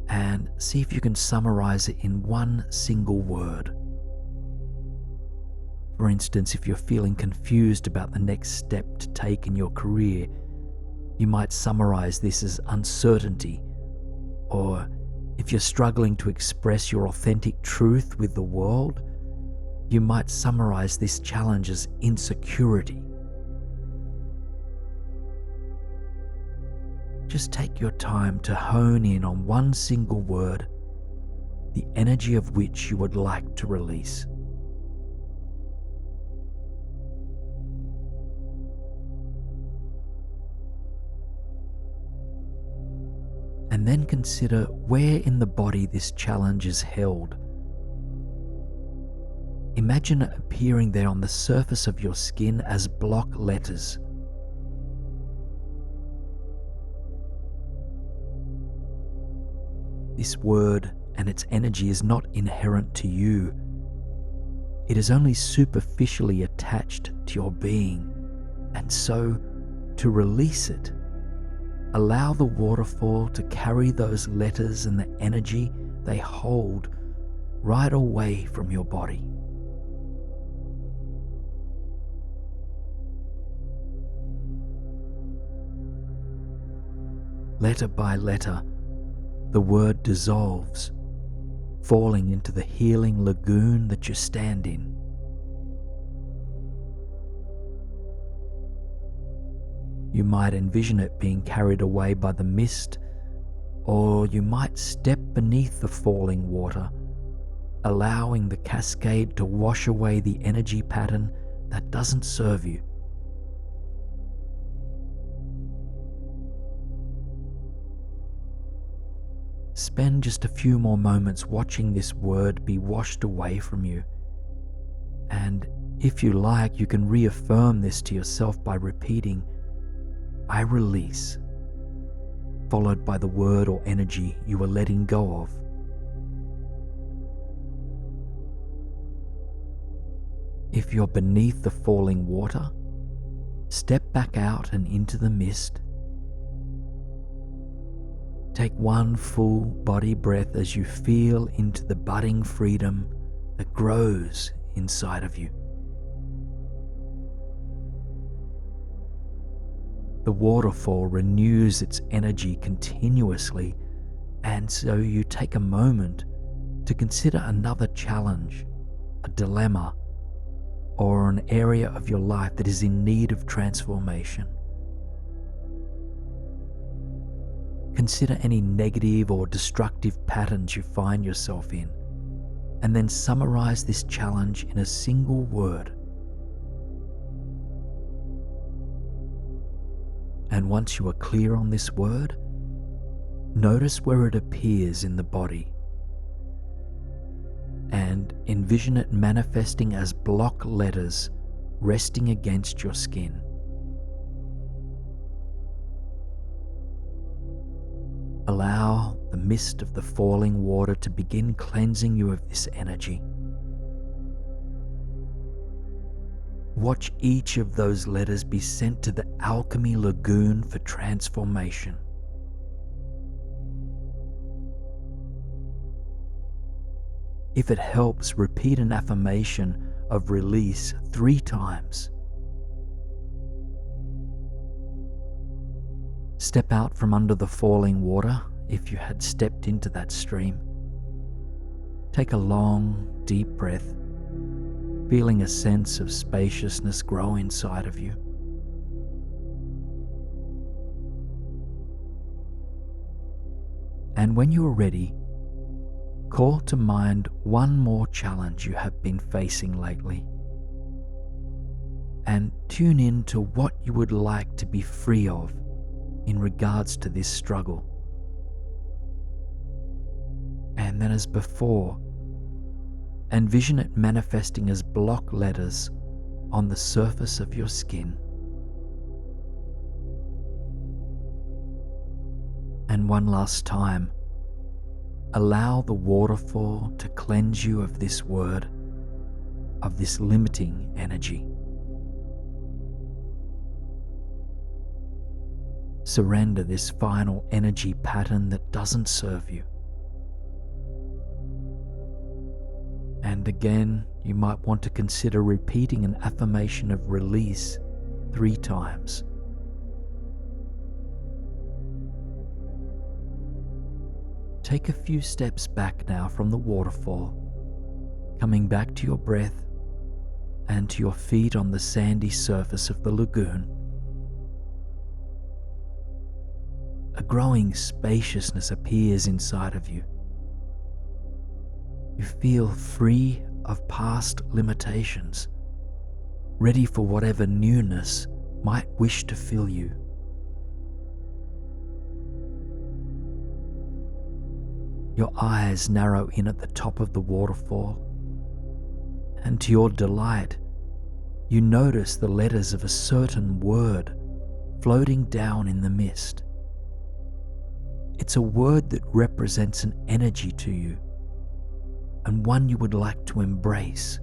and see if you can summarize it in one single word. For instance, if you're feeling confused about the next step to take in your career, you might summarize this as uncertainty. Or if you're struggling to express your authentic truth with the world, you might summarize this challenge as insecurity. Just take your time to hone in on one single word, the energy of which you would like to release. And then consider where in the body this challenge is held. Imagine it appearing there on the surface of your skin as block letters. This word and its energy is not inherent to you. It is only superficially attached to your being, and so to release it, allow the waterfall to carry those letters and the energy they hold right away from your body. Letter by letter, the word dissolves, falling into the healing lagoon that you stand in. You might envision it being carried away by the mist, or you might step beneath the falling water, allowing the cascade to wash away the energy pattern that doesn't serve you. Spend just a few more moments watching this word be washed away from you. And if you like, you can reaffirm this to yourself by repeating, "I release," followed by the word or energy you are letting go of. If you're beneath the falling water, step back out and into the mist. Take one full body breath as you feel into the budding freedom that grows inside of you. The waterfall renews its energy continuously, and so you take a moment to consider another challenge, a dilemma, or an area of your life that is in need of transformation. Consider any negative or destructive patterns you find yourself in, and then summarize this challenge in a single word. And once you are clear on this word, notice where it appears in the body, and envision it manifesting as block letters resting against your skin. Allow the mist of the falling water to begin cleansing you of this energy. Watch each of those letters be sent to the alchemy lagoon for transformation. If it helps, repeat an affirmation of release 3 times. Step out from under the falling water if you had stepped into that stream. Take a long, deep breath, feeling a sense of spaciousness grow inside of you. And when you are ready, call to mind one more challenge you have been facing lately, and tune in to what you would like to be free of in regards to this struggle. And then, as before, envision it manifesting as block letters on the surface of your skin. And one last time, allow the waterfall to cleanse you of this word, of this limiting energy. Surrender this final energy pattern that doesn't serve you. And again, you might want to consider repeating an affirmation of release 3 times. Take a few steps back now from the waterfall, coming back to your breath and to your feet on the sandy surface of the lagoon. A growing spaciousness appears inside of you. You feel free of past limitations, ready for whatever newness might wish to fill you. Your eyes narrow in at the top of the waterfall, and to your delight, you notice the letters of a certain word floating down in the mist. It's a word that represents an energy to you, and one you would like to embrace.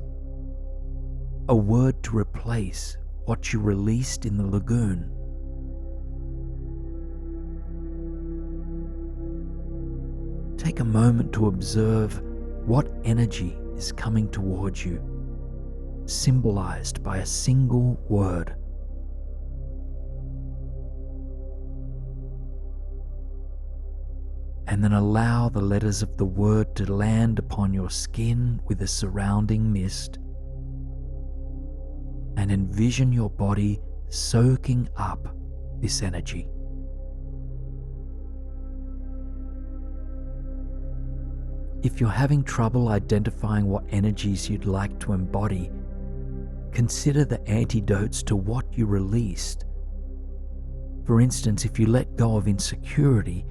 A word to replace what you released in the lagoon. Take a moment to observe what energy is coming towards you, symbolized by a single word. And then allow the letters of the word to land upon your skin with a surrounding mist, and envision your body soaking up this energy. If you're having trouble identifying what energies you'd like to embody, consider the antidotes to what you released. For instance, if you let go of insecurity,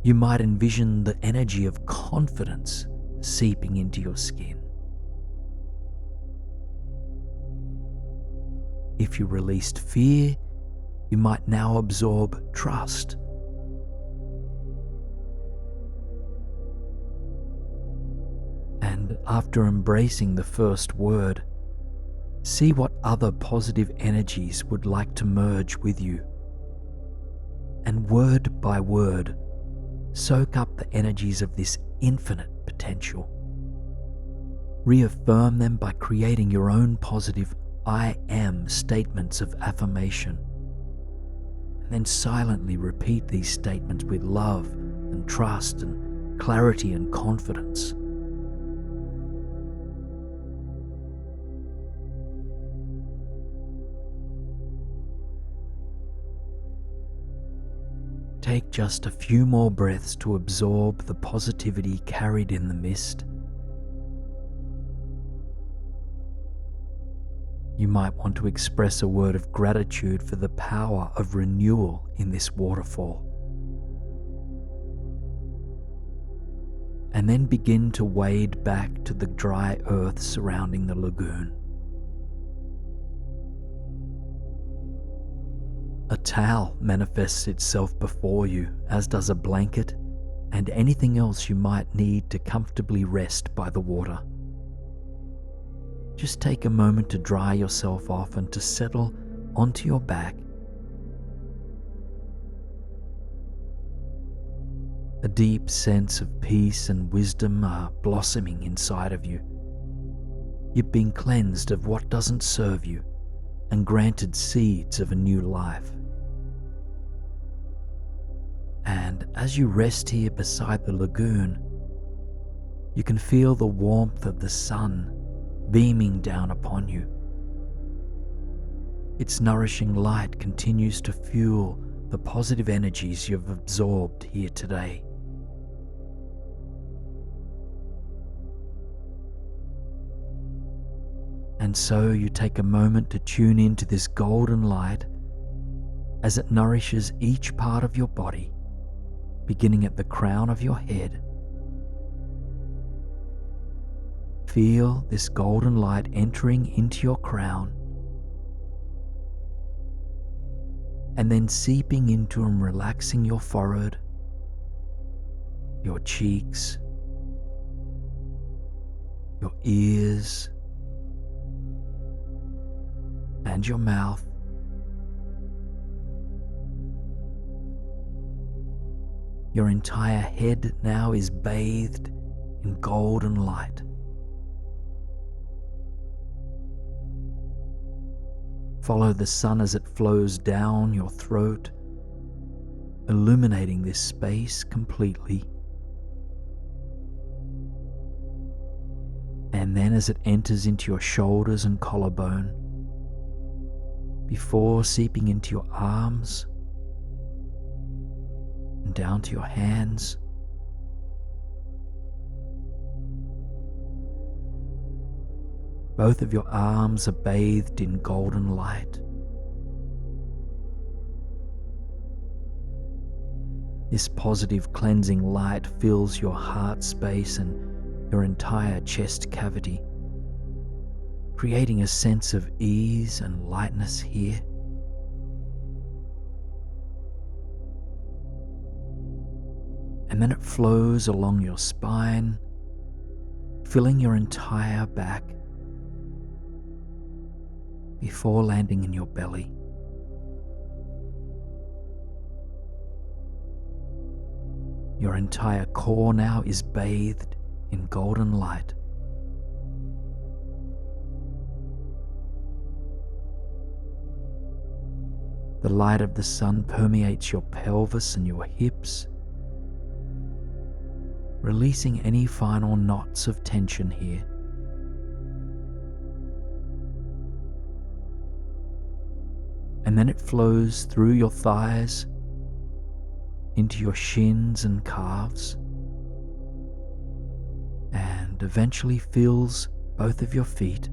you might envision the energy of confidence seeping into your skin. If you released fear, you might now absorb trust. And after embracing the first word, see what other positive energies would like to merge with you. And word by word, soak up the energies of this infinite potential. Reaffirm them by creating your own positive I am statements of affirmation. And then silently repeat these statements with love and trust and clarity and confidence. Take just a few more breaths to absorb the positivity carried in the mist. You might want to express a word of gratitude for the power of renewal in this waterfall. And then begin to wade back to the dry earth surrounding the lagoon. A towel manifests itself before you, as does a blanket and anything else you might need to comfortably rest by the water. Just take a moment to dry yourself off and to settle onto your back. A deep sense of peace and wisdom are blossoming inside of you. You've been cleansed of what doesn't serve you and granted seeds of a new life. And as you rest here beside the lagoon, you can feel the warmth of the sun beaming down upon you. Its nourishing light continues to fuel the positive energies you've absorbed here today. And so you take a moment to tune into this golden light as it nourishes each part of your body, beginning at the crown of your head. Feel this golden light entering into your crown and then seeping into and relaxing your forehead, your cheeks, your ears, and your mouth. Your entire head now is bathed in golden light. Follow the sun as it flows down your throat, illuminating this space completely. And then as it enters into your shoulders and collarbone, before seeping into your arms and down to your hands. Both of your arms are bathed in golden light. This positive cleansing light fills your heart space and your entire chest cavity, creating a sense of ease and lightness here. And then it flows along your spine, filling your entire back before landing in your belly. Your entire core now is bathed in golden light. The light of the sun permeates your pelvis and your hips, releasing any final knots of tension here. and then it flows through your thighs, into your shins and calves, and eventually fills both of your feet.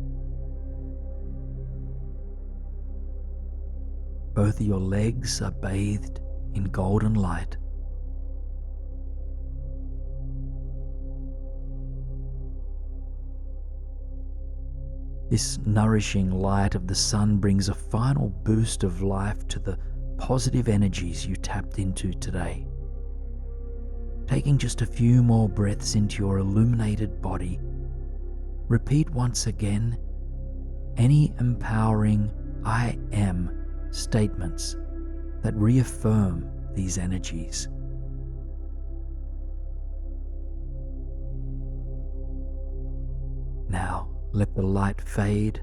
Both of your legs are bathed in golden light. This nourishing light of the sun brings a final boost of life to the positive energies you tapped into today. Taking just a few more breaths into your illuminated body, repeat once again any empowering I am statements that reaffirm these energies. Now, let the light fade,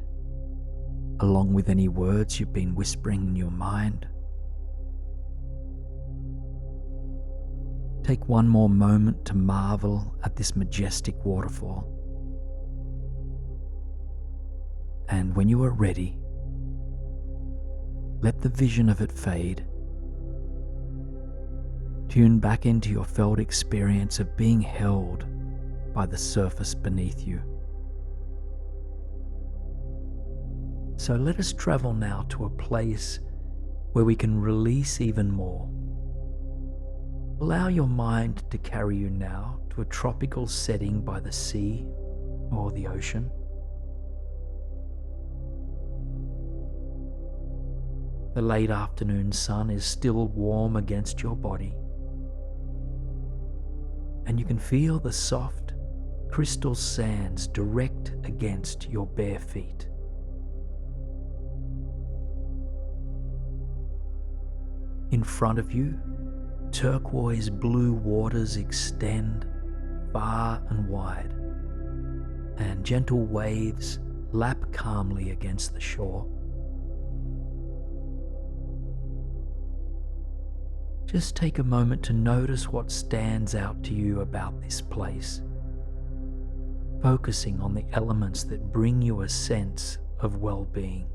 along with any words you've been whispering in your mind. Take one more moment to marvel at this majestic waterfall. And when you are ready, let the vision of it fade. Tune back into your felt experience of being held by the surface beneath you. So let us travel now to a place where we can release even more. Allow your mind to carry you now to a tropical setting by the sea or the ocean. The late afternoon sun is still warm against your body, and you can feel the soft crystal sands direct against your bare feet. In front of you, turquoise blue waters extend far and wide, and gentle waves lap calmly against the shore. Just take a moment to notice what stands out to you about this place, focusing on the elements that bring you a sense of well-being.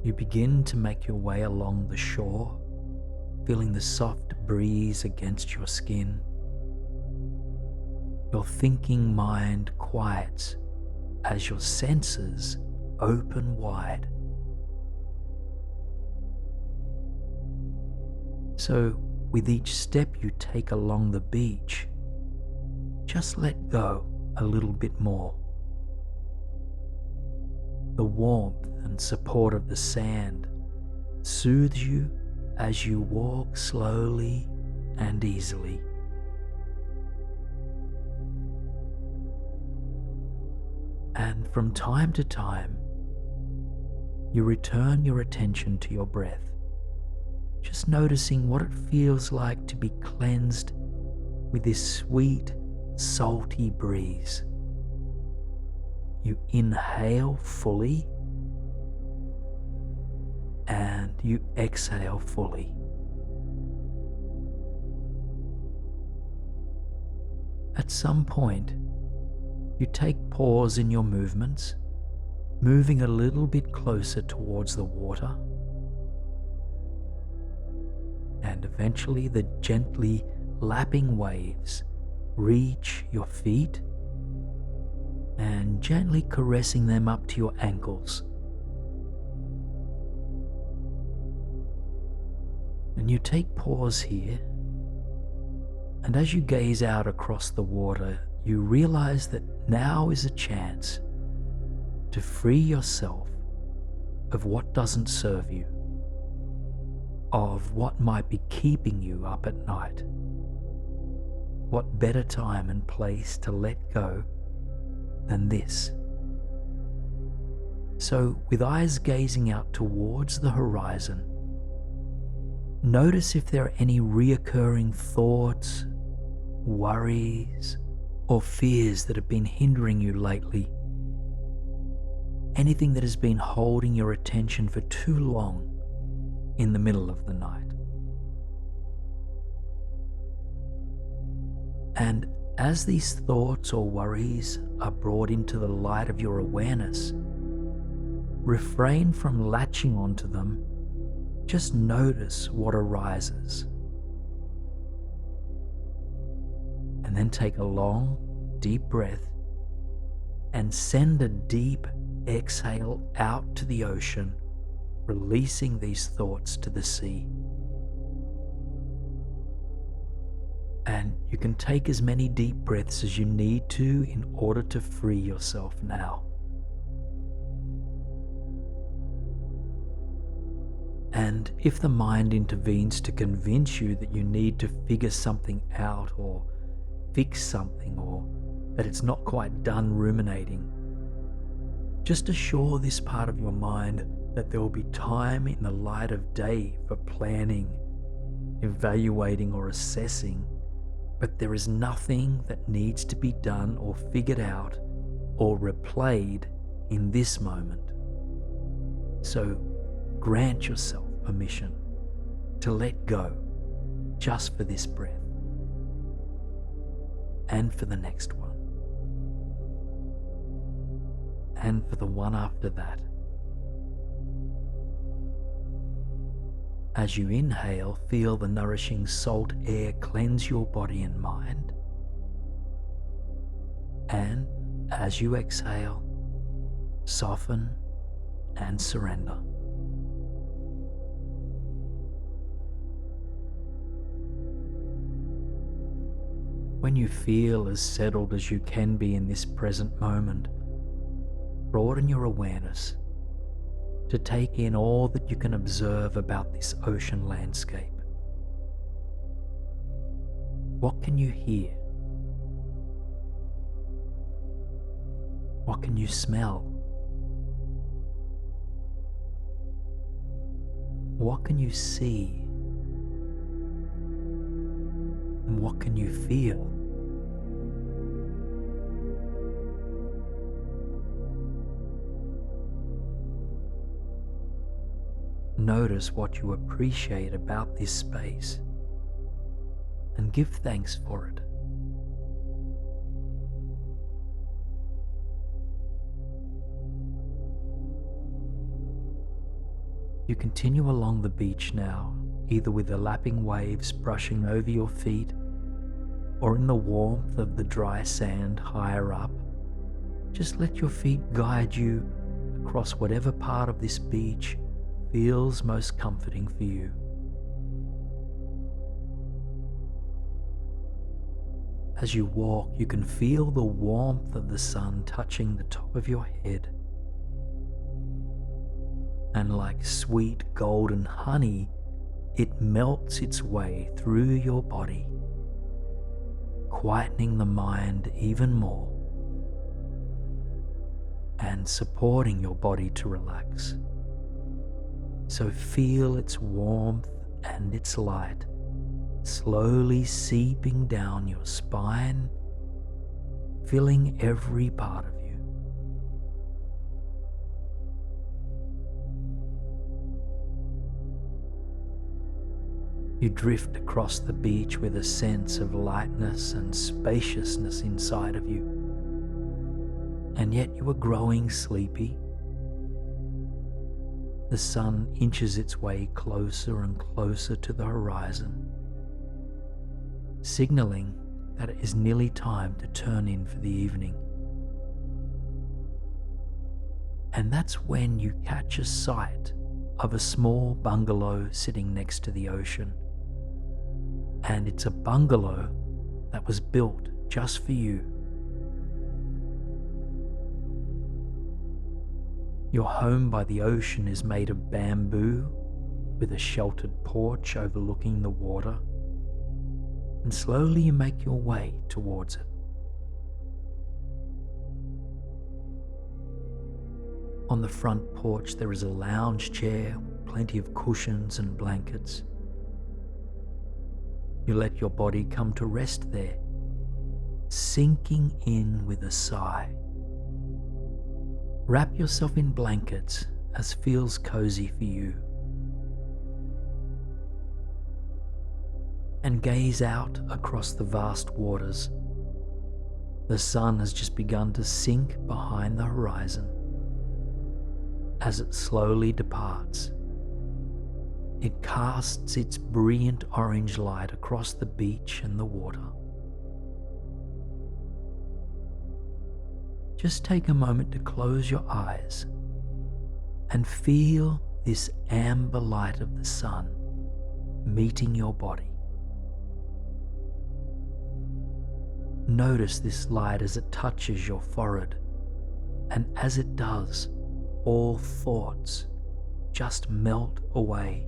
You begin to make your way along the shore, feeling the soft breeze against your skin. Your thinking mind quiets as your senses open wide. So, with each step you take along the beach, just let go a little bit more. The warmth and support of the sand soothes you as you walk slowly and easily. And from time to time, you return your attention to your breath, just noticing what it feels like to be cleansed with this sweet, salty breeze. You inhale fully and you exhale fully. At some point, you take pause in your movements, moving a little bit closer towards the water, and eventually the gently lapping waves reach your feet and gently caressing them up to your ankles. And you take pause here, and as you gaze out across the water, you realize that now is a chance to free yourself of what doesn't serve you, of what might be keeping you up at night. What better time and place to let go than this? So, with eyes gazing out towards the horizon, notice if there are any reoccurring thoughts, worries, or fears that have been hindering you lately. Anything that has been holding your attention for too long in the middle of the night. And as these thoughts or worries are brought into the light of your awareness, refrain from latching onto them. Just notice what arises. And then take a long, deep breath and send a deep exhale out to the ocean, releasing these thoughts to the sea. And you can take as many deep breaths as you need to in order to free yourself now. And if the mind intervenes to convince you that you need to figure something out or fix something, or that it's not quite done ruminating, just assure this part of your mind that there will be time in the light of day for planning, evaluating or assessing, but there is nothing that needs to be done or figured out or replayed in this moment. So grant yourself permission to let go just for this breath and for the next one and for the one after that. As you inhale, feel the nourishing salt air cleanse your body and mind. And as you exhale, soften and surrender. When you feel as settled as you can be in this present moment, broaden your awareness to take in all that you can observe about this ocean landscape. What can you hear? What can you smell? What can you see? And what can you feel? Notice what you appreciate about this space and give thanks for it. You continue along the beach now, either with the lapping waves brushing over your feet or in the warmth of the dry sand higher up. Just let your feet guide you across whatever part of this beach feels most comforting for you. As you walk, you can feel the warmth of the sun touching the top of your head. And like sweet golden honey, it melts its way through your body, quietening the mind even more and supporting your body to relax. So feel its warmth and its light slowly seeping down your spine, filling every part of you. You drift across the beach with a sense of lightness and spaciousness inside of you, and yet you are growing sleepy. The sun inches its way closer and closer to the horizon, signaling that it is nearly time to turn in for the evening. And that's when you catch a sight of a small bungalow sitting next to the ocean. And it's a bungalow that was built just for you. Your home by the ocean is made of bamboo with a sheltered porch overlooking the water, and slowly you make your way towards it. On the front porch there is a lounge chair, plenty of cushions and blankets. You let your body come to rest there, sinking in with a sigh. Wrap yourself in blankets as feels cozy for you, and gaze out across the vast waters The sun has just begun to sink behind the horizon. As it slowly departs, it casts its brilliant orange light across the beach and the water. Just take a moment to close your eyes and feel this amber light of the sun meeting your body. Notice this light as it touches your forehead, and as it does, all thoughts just melt away.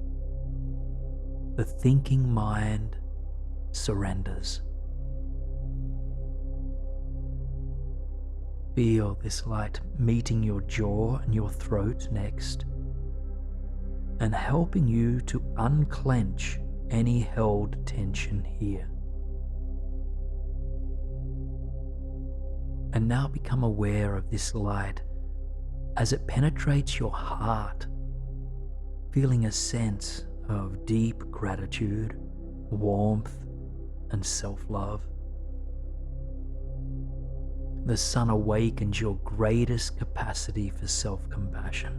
The thinking mind surrenders. Feel this light meeting your jaw and your throat next, and helping you to unclench any held tension here. And now become aware of this light as it penetrates your heart, feeling a sense of deep gratitude, warmth, and self-love. The sun awakens your greatest capacity for self-compassion.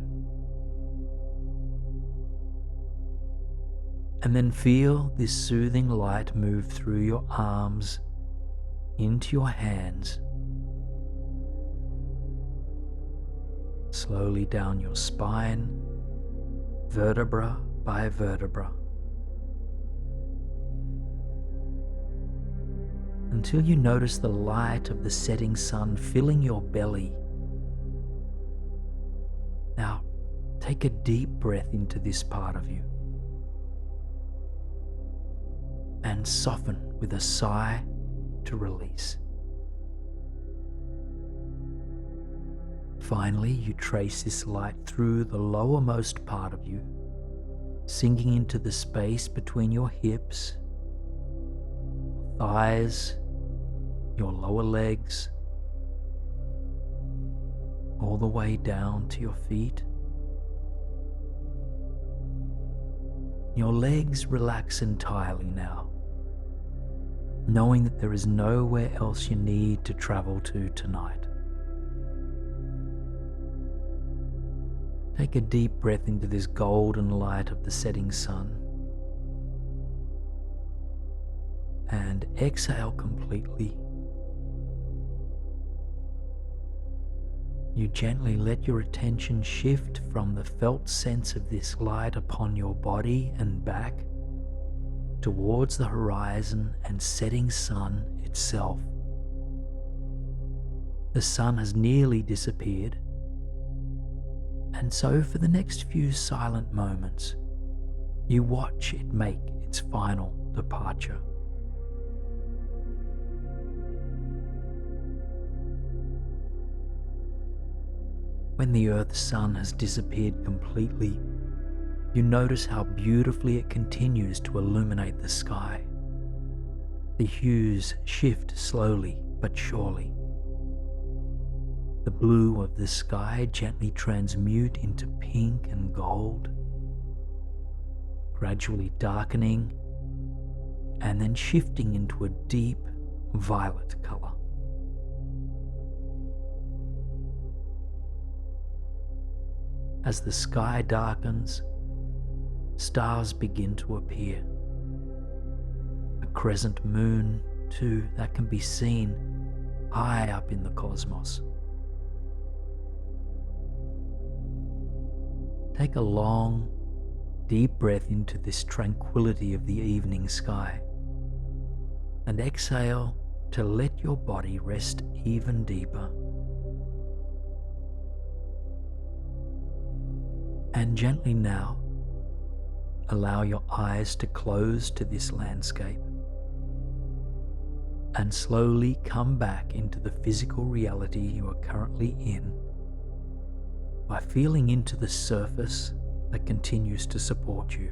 And then feel this soothing light move through your arms, into your hands, slowly down your spine, vertebra by vertebra, until you notice the light of the setting sun filling your belly. Now, take a deep breath into this part of you and soften with a sigh to release. Finally, you trace this light through the lowermost part of you, sinking into the space between your hips, thighs, your lower legs, all the way down to your feet. Your legs relax entirely now, knowing that there is nowhere else you need to travel to tonight. Take a deep breath into this golden light of the setting sun and exhale completely. You gently let your attention shift from the felt sense of this light upon your body and back towards the horizon and setting sun itself. The sun has nearly disappeared, and so for the next few silent moments, you watch it make its final departure. When the Earth's sun has disappeared completely, you notice how beautifully it continues to illuminate the sky. The hues shift slowly but surely. The blue of the sky gently transmute into pink and gold, gradually darkening and then shifting into a deep violet color. As the sky darkens, stars begin to appear. A crescent moon, too, that can be seen high up in the cosmos. Take a long, deep breath into this tranquility of the evening sky, and exhale to let your body rest even deeper. And gently now, allow your eyes to close to this landscape and slowly come back into the physical reality you are currently in by feeling into the surface that continues to support you.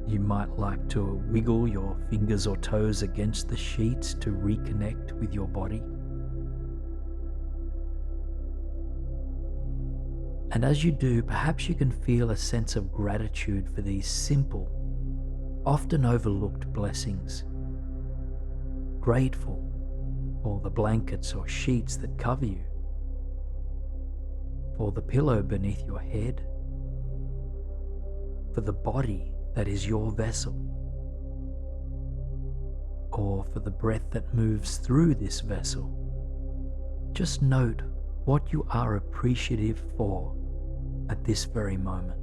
You might like to wiggle your fingers or toes against the sheets to reconnect with your body. And as you do, perhaps you can feel a sense of gratitude for these simple, often overlooked blessings. grateful for the blankets or sheets that cover you, for the pillow beneath your head, for the body that is your vessel, or for the breath that moves through this vessel. Just note what you are appreciative for at this very moment.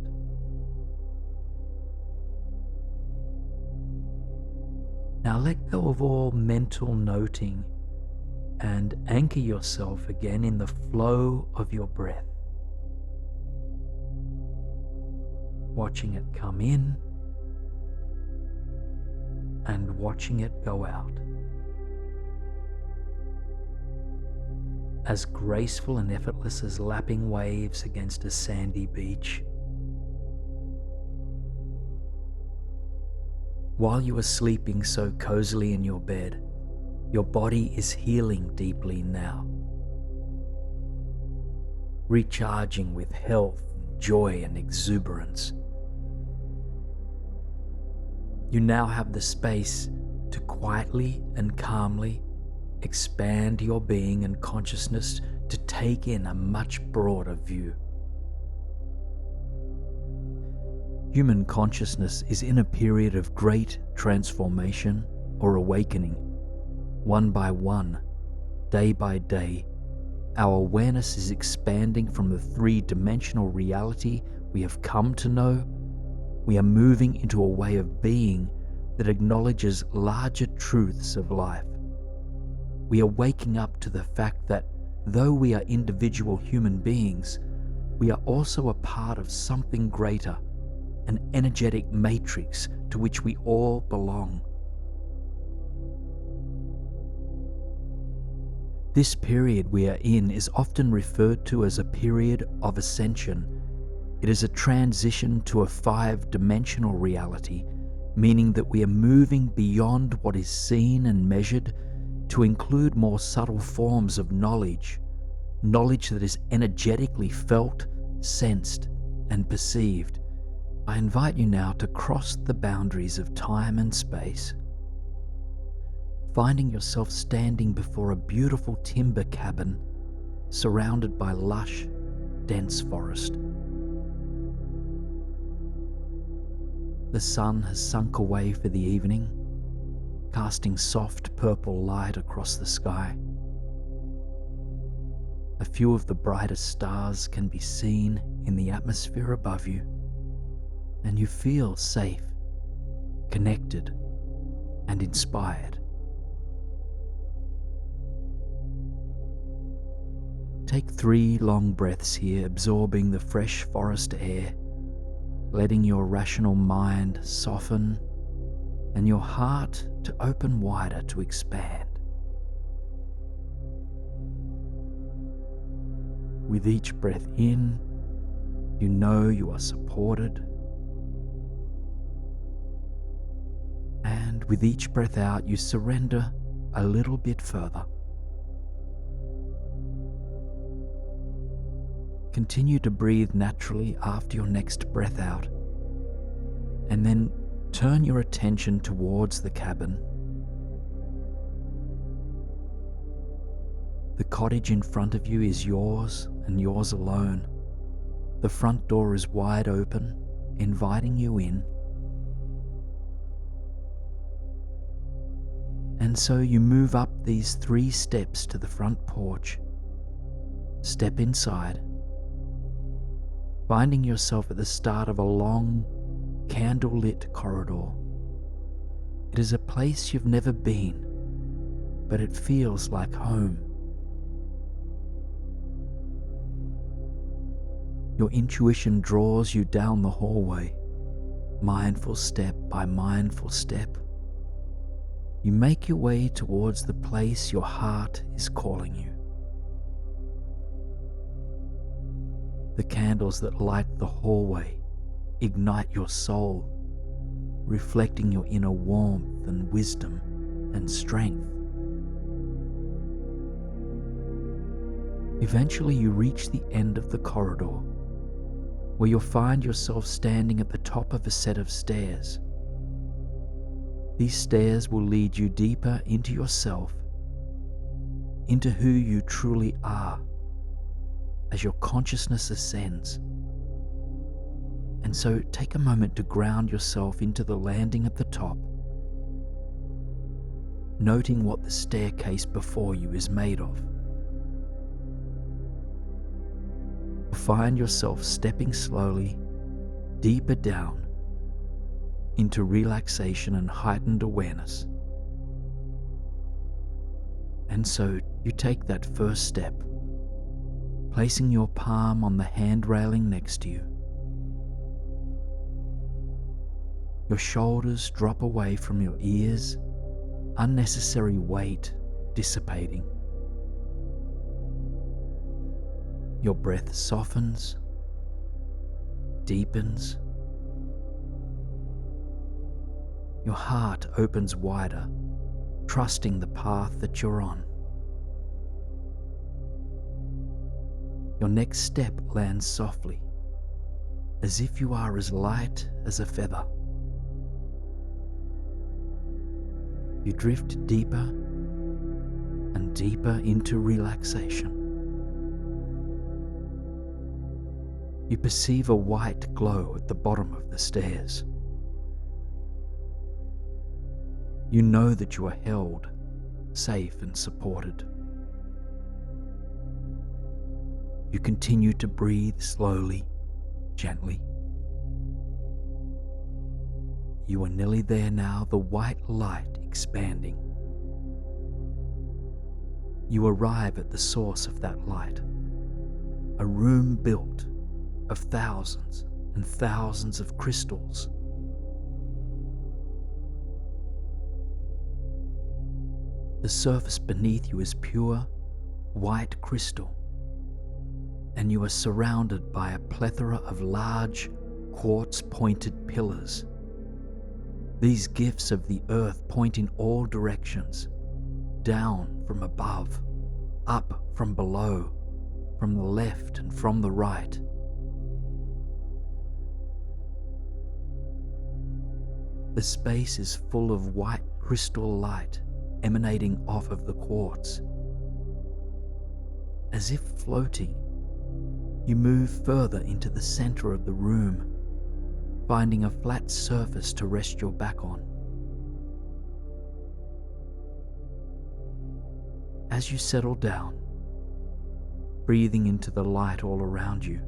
Now let go of all mental noting and anchor yourself again in the flow of your breath, watching it come in and watching it go out. As graceful and effortless as lapping waves against a sandy beach. While you are sleeping so cozily in your bed, your body is healing deeply now, recharging with health, joy, and exuberance. You now have the space to quietly and calmly expand your being and consciousness to take in a much broader view. Human consciousness is in a period of great transformation or awakening. One by one, day by day, our awareness is expanding from the three-dimensional reality we have come to know. We are moving into a way of being that acknowledges larger truths of life. We are waking up to the fact that though we are individual human beings, we are also a part of something greater, an energetic matrix to which we all belong. This period we are in is often referred to as a period of ascension. It is a transition to a five-dimensional reality, meaning that we are moving beyond what is seen and measured to include more subtle forms of knowledge that is energetically felt, sensed, and perceived. I invite you now to cross the boundaries of time and space, finding yourself standing before a beautiful timber cabin surrounded by lush, dense forest. The sun has sunk away for the evening, casting soft purple light across the sky. A few of the brightest stars can be seen in the atmosphere above you, and you feel safe, connected, and inspired. Take 3 long breaths here, absorbing the fresh forest air, letting your rational mind soften and your heart to open wider to expand. With each breath in, you know you are supported, and with each breath out, you surrender a little bit further. Continue to breathe naturally after your next breath out, and then turn your attention towards the cabin. The cottage in front of you is yours and yours alone. The front door is wide open, inviting you in. And so you move up these 3 steps to the front porch. Step inside, finding yourself at the start of a long, candle-lit corridor. It is a place you've never been, but it feels like home. Your intuition draws you down the hallway, mindful step by mindful step. You make your way towards the place your heart is calling you. The candles that light the hallway ignite your soul, reflecting your inner warmth and wisdom and strength. Eventually you reach the end of the corridor, where you'll find yourself standing at the top of a set of stairs. These stairs will lead you deeper into yourself, into who you truly are, as your consciousness ascends. And so take a moment to ground yourself into the landing at the top, noting what the staircase before you is made of. Find yourself stepping slowly deeper down into relaxation and heightened awareness. And so you take that first step, placing your palm on the hand railing next to you. Your shoulders drop away from your ears, unnecessary weight dissipating. Your breath softens, deepens. Your heart opens wider, trusting the path that you're on. Your next step lands softly, as if you are as light as a feather. You drift deeper and deeper into relaxation. You perceive a white glow at the bottom of the stairs. You know that you are held, safe and supported. You continue to breathe slowly, gently. You are nearly there now, the white light expanding. You arrive at the source of that light, a room built of thousands and thousands of crystals. The surface beneath you is pure, white crystal, and you are surrounded by a plethora of large, quartz-pointed pillars. These gifts of the earth point in all directions, down from above, up from below, from the left and from the right. The space is full of white crystal light emanating off of the quartz. As if floating, you move further into the center of the room, finding a flat surface to rest your back on. As you settle down, breathing into the light all around you,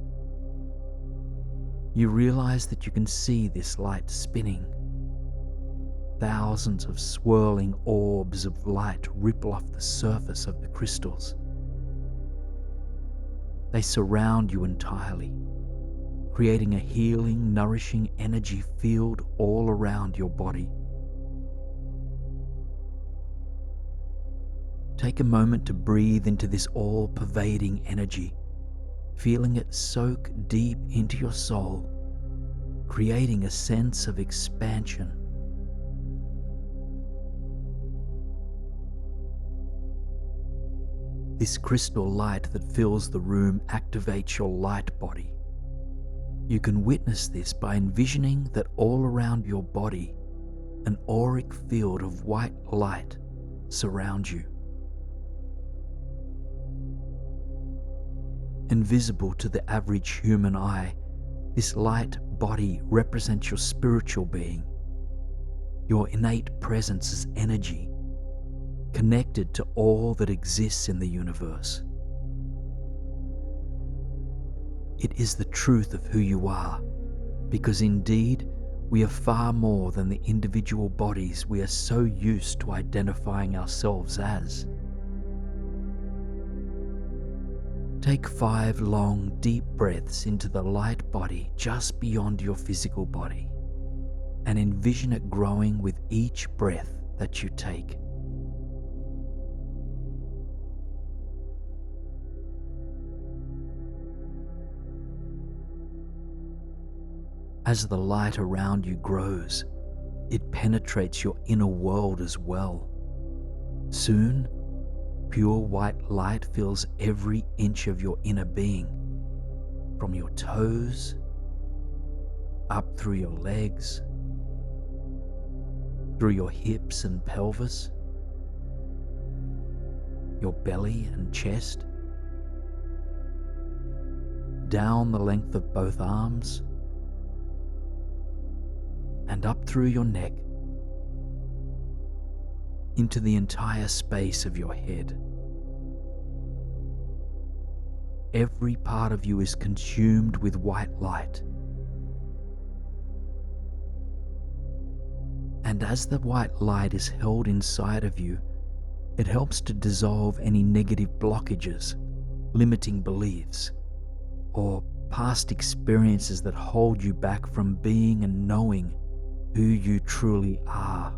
you realize that you can see this light spinning. Thousands of swirling orbs of light ripple off the surface of the crystals. They surround you entirely, creating a healing, nourishing energy field all around your body. Take a moment to breathe into this all-pervading energy, feeling it soak deep into your soul, creating a sense of expansion. This crystal light that fills the room activates your light body. You can witness this by envisioning that all around your body, an auric field of white light surrounds you. Invisible to the average human eye, this light body represents your spiritual being, your innate presence as energy, connected to all that exists in the universe. It is the truth of who you are, because indeed we are far more than the individual bodies we are so used to identifying ourselves as. Take 5 long, deep breaths into the light body just beyond your physical body, and envision it growing with each breath that you take. As the light around you grows, it penetrates your inner world as well. Soon, pure white light fills every inch of your inner being, from your toes, up through your legs, through your hips and pelvis, your belly and chest, down the length of both arms, and up through your neck, into the entire space of your head. Every part of you is consumed with white light. And as the white light is held inside of you, it helps to dissolve any negative blockages, limiting beliefs, or past experiences that hold you back from being and knowing who you truly are.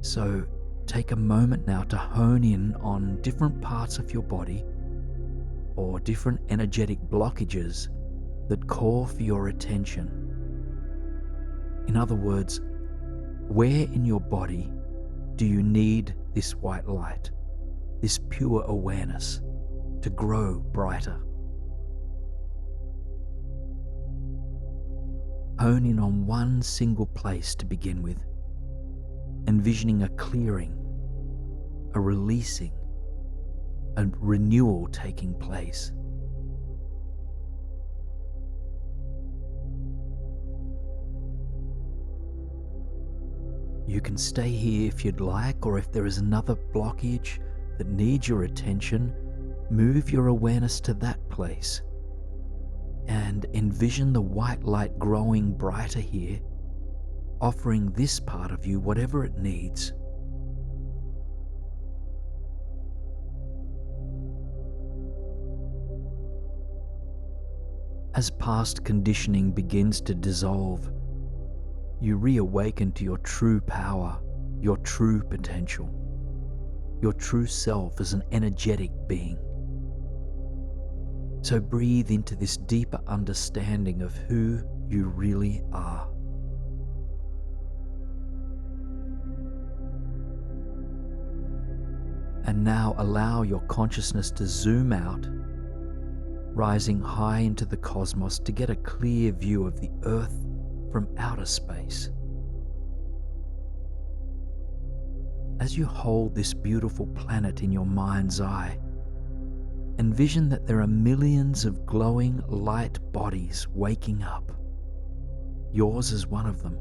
So take a moment now to hone in on different parts of your body or different energetic blockages that call for your attention. In other words, where in your body do you need this white light, this pure awareness, to grow brighter? Hone in on one single place to begin with, envisioning a clearing, a releasing, a renewal taking place. You can stay here if you'd like, or if there is another blockage that needs your attention, move your awareness to that place and envision the white light growing brighter here, offering this part of you whatever it needs. As past conditioning begins to dissolve, you reawaken to your true power, your true potential, your true self as an energetic being. So breathe into this deeper understanding of who you really are. And now allow your consciousness to zoom out, rising high into the cosmos to get a clear view of the Earth from outer space. As you hold this beautiful planet in your mind's eye, envision that there are millions of glowing light bodies waking up. Yours is one of them,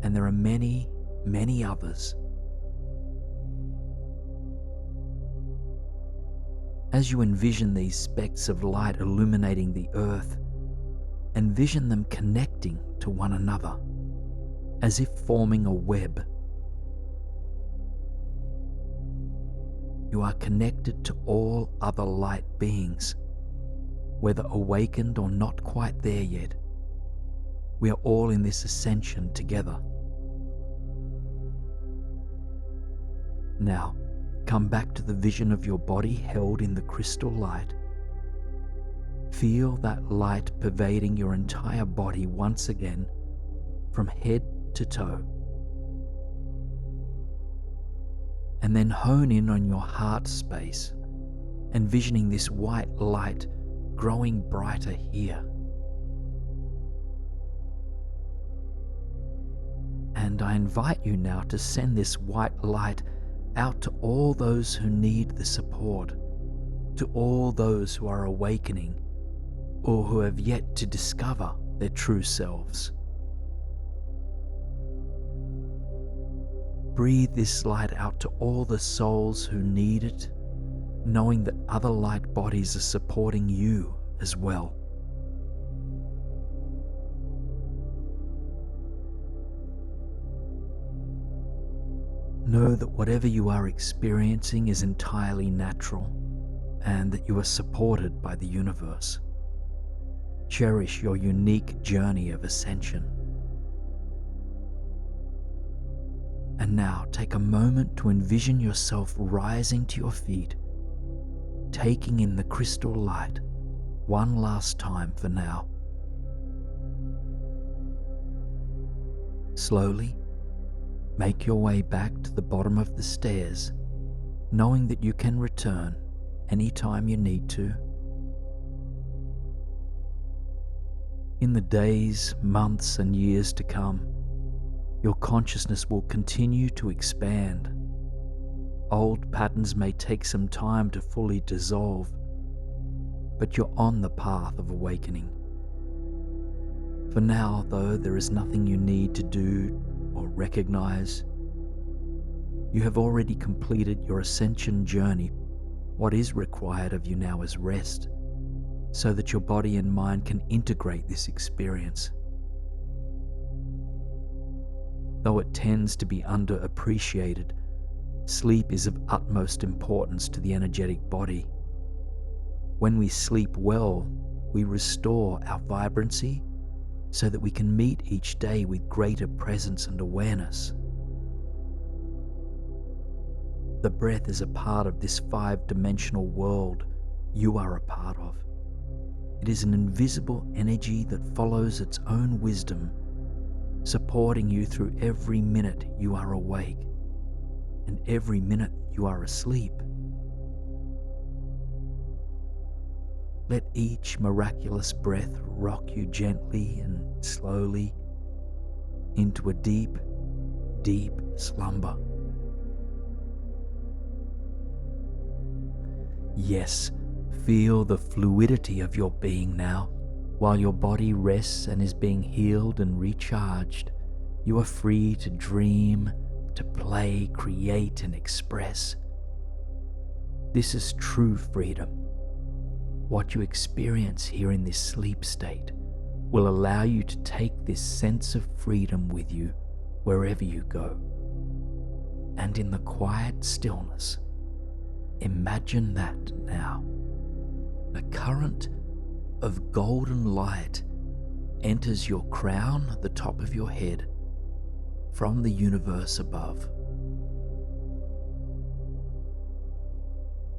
and there are many, many others. As you envision these specks of light illuminating the Earth, envision them connecting to one another, as if forming a web. You are connected to all other light beings, whether awakened or not quite there yet. We are all in this ascension together. Now, come back to the vision of your body held in the crystal light. Feel that light pervading your entire body once again, from head to toe. And then hone in on your heart space, envisioning this white light growing brighter here. And I invite you now to send this white light out to all those who need the support, to all those who are awakening or who have yet to discover their true selves. Breathe this light out to all the souls who need it, knowing that other light bodies are supporting you as well. Know that whatever you are experiencing is entirely natural, and that you are supported by the universe. Cherish your unique journey of ascension. And now take a moment to envision yourself rising to your feet, taking in the crystal light one last time for now. Slowly, make your way back to the bottom of the stairs, knowing that you can return anytime you need to. In the days, months, and years to come, Your consciousness will continue to expand. Old patterns may take some time to fully dissolve, but you're on the path of awakening. For now, though, there is nothing you need to do or recognize. You have already completed your ascension journey. What is required of you now is rest, so that your body and mind can integrate this experience. Though it tends to be underappreciated, sleep is of utmost importance to the energetic body. When we sleep well, we restore our vibrancy so that we can meet each day with greater presence and awareness. The breath is a part of this five-dimensional world you are a part of. It is an invisible energy that follows its own wisdom, supporting you through every minute you are awake and every minute you are asleep. Let each miraculous breath rock you gently and slowly into a deep, deep slumber. Yes, feel the fluidity of your being now. While your body rests and is being healed and recharged, you are free to dream, to play, create, and express. This is true freedom. What you experience here in this sleep state will allow you to take this sense of freedom with you wherever you go. And in the quiet stillness, imagine that now. A current of golden light enters your crown at the top of your head from the universe above.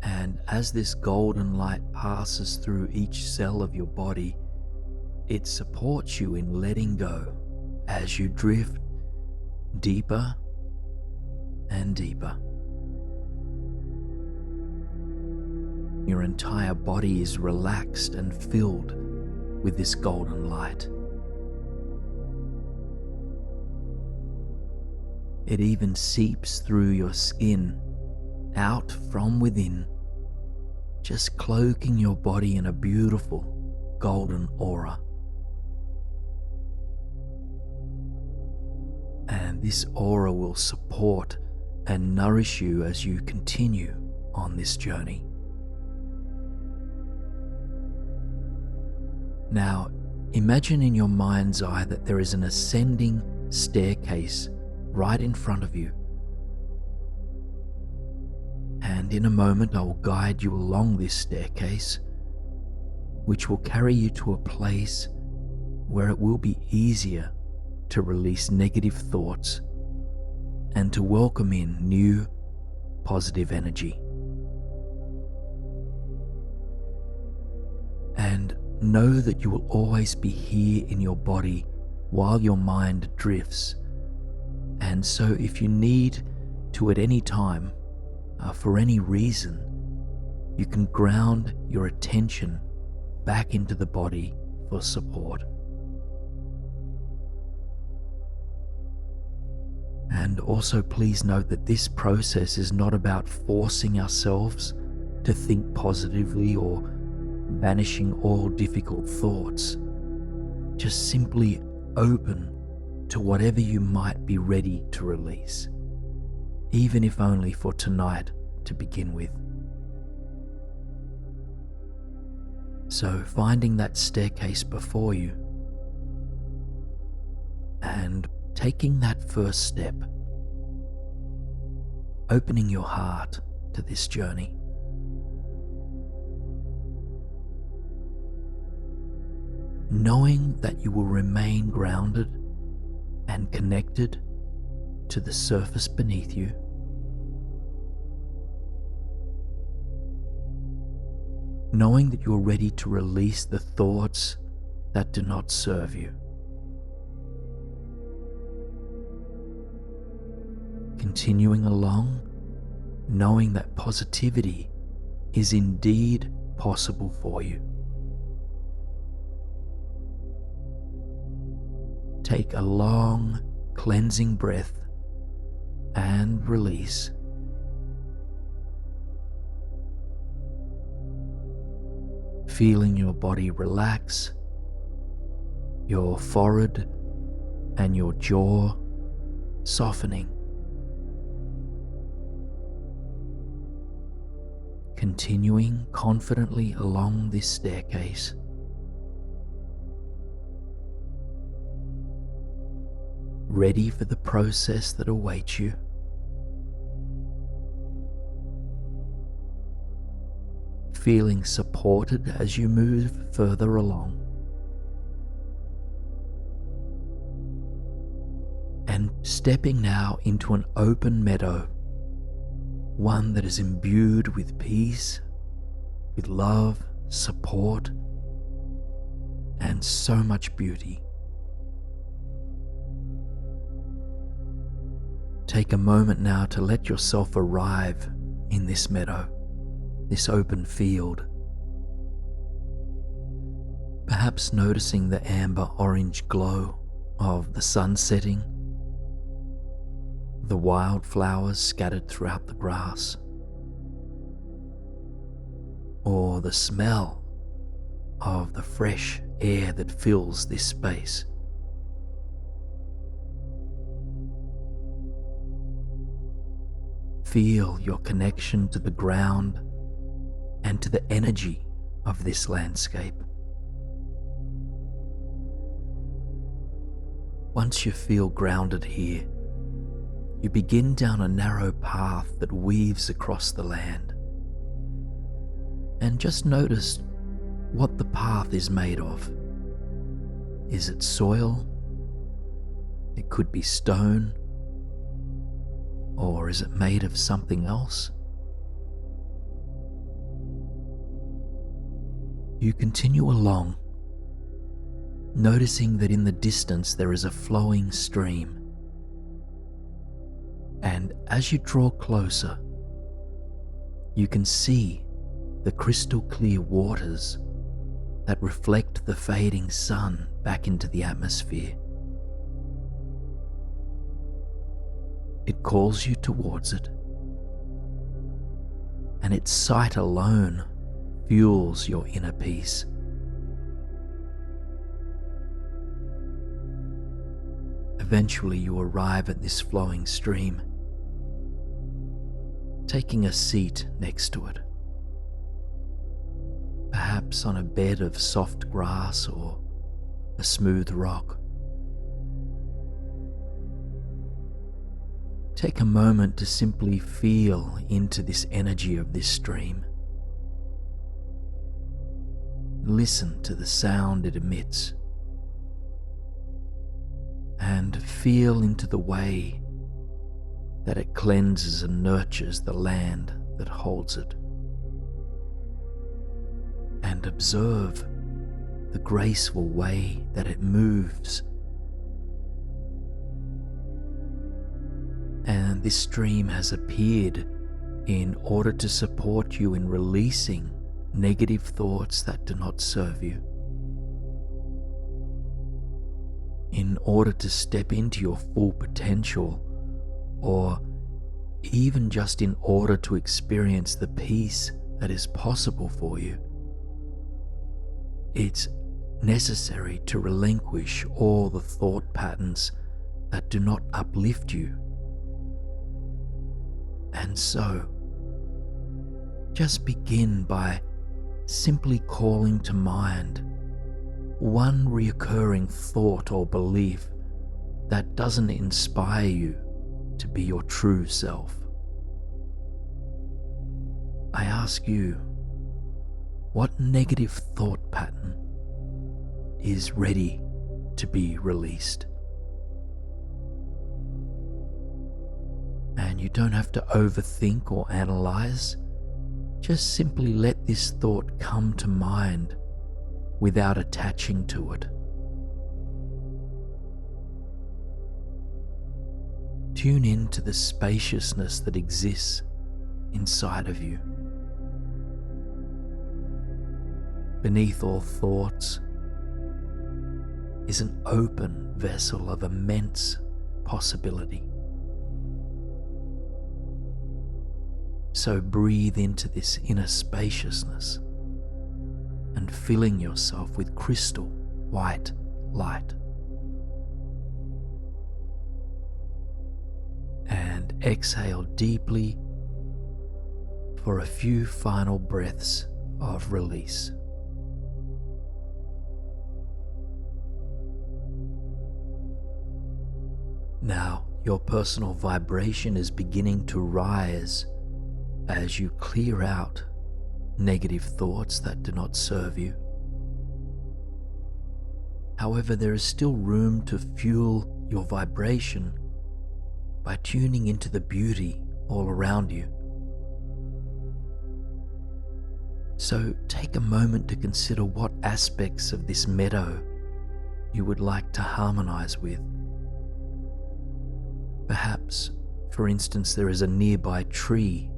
And as this golden light passes through each cell of your body, it supports you in letting go as you drift deeper and deeper. Your entire body is relaxed and filled with this golden light. It even seeps through your skin, out from within, just cloaking your body in a beautiful golden aura. And this aura will support and nourish you as you continue on this journey. Now, imagine in your mind's eye that there is an ascending staircase right in front of you. And in a moment, I will guide you along this staircase, which will carry you to a place where it will be easier to release negative thoughts and to welcome in new, positive energy. And know that you will always be here in your body while your mind drifts. And so if you need to at any time, for any reason, you can ground your attention back into the body for support. And also please note that this process is not about forcing ourselves to think positively or banishing all difficult thoughts. Just simply open to whatever you might be ready to release, even if only for tonight to begin with. So finding that staircase before you and taking that first step, opening your heart to this journey. Knowing that you will remain grounded and connected to the surface beneath you. Knowing that you are ready to release the thoughts that do not serve you. Continuing along, knowing that positivity is indeed possible for you. Take a long, cleansing breath and release. Feeling your body relax, your forehead and your jaw softening. Continuing confidently along this staircase. Ready for the process that awaits you. Feeling supported as you move further along. And stepping now into an open meadow, one that is imbued with peace, with love, support, and so much beauty. Take a moment now to let yourself arrive in this meadow, this open field. Perhaps noticing the amber-orange glow of the sun setting, the wildflowers scattered throughout the grass, or the smell of the fresh air that fills this space. Feel your connection to the ground and to the energy of this landscape. Once you feel grounded here, you begin down a narrow path that weaves across the land. And just notice what the path is made of. Is it soil? It could be stone. Or is it made of something else? You continue along, noticing that in the distance there is a flowing stream. And as you draw closer, you can see the crystal clear waters that reflect the fading sun back into the atmosphere. It calls you towards it, and its sight alone fuels your inner peace. Eventually you arrive at this flowing stream, taking a seat next to it, perhaps on a bed of soft grass or a smooth rock. Take a moment to simply feel into this energy of this stream. Listen to the sound it emits, and feel into the way that it cleanses and nurtures the land that holds it. And observe the graceful way that it moves. And this stream has appeared in order to support you in releasing negative thoughts that do not serve you, in order to step into your full potential, or even just in order to experience the peace that is possible for you. It's necessary to relinquish all the thought patterns that do not uplift you. And so, just begin by simply calling to mind one recurring thought or belief that doesn't inspire you to be your true self. I ask you, what negative thought pattern is ready to be released? And you don't have to overthink or analyze. Just simply let this thought come to mind without attaching to it. Tune in to the spaciousness that exists inside of you. Beneath all thoughts is an open vessel of immense possibility. So breathe into this inner spaciousness and filling yourself with crystal white light. And exhale deeply for a few final breaths of release. Now, your personal vibration is beginning to rise as you clear out negative thoughts that do not serve you. However, there is still room to fuel your vibration by tuning into the beauty all around you. So take a moment to consider what aspects of this meadow you would like to harmonize with. Perhaps, for instance, there is a nearby tree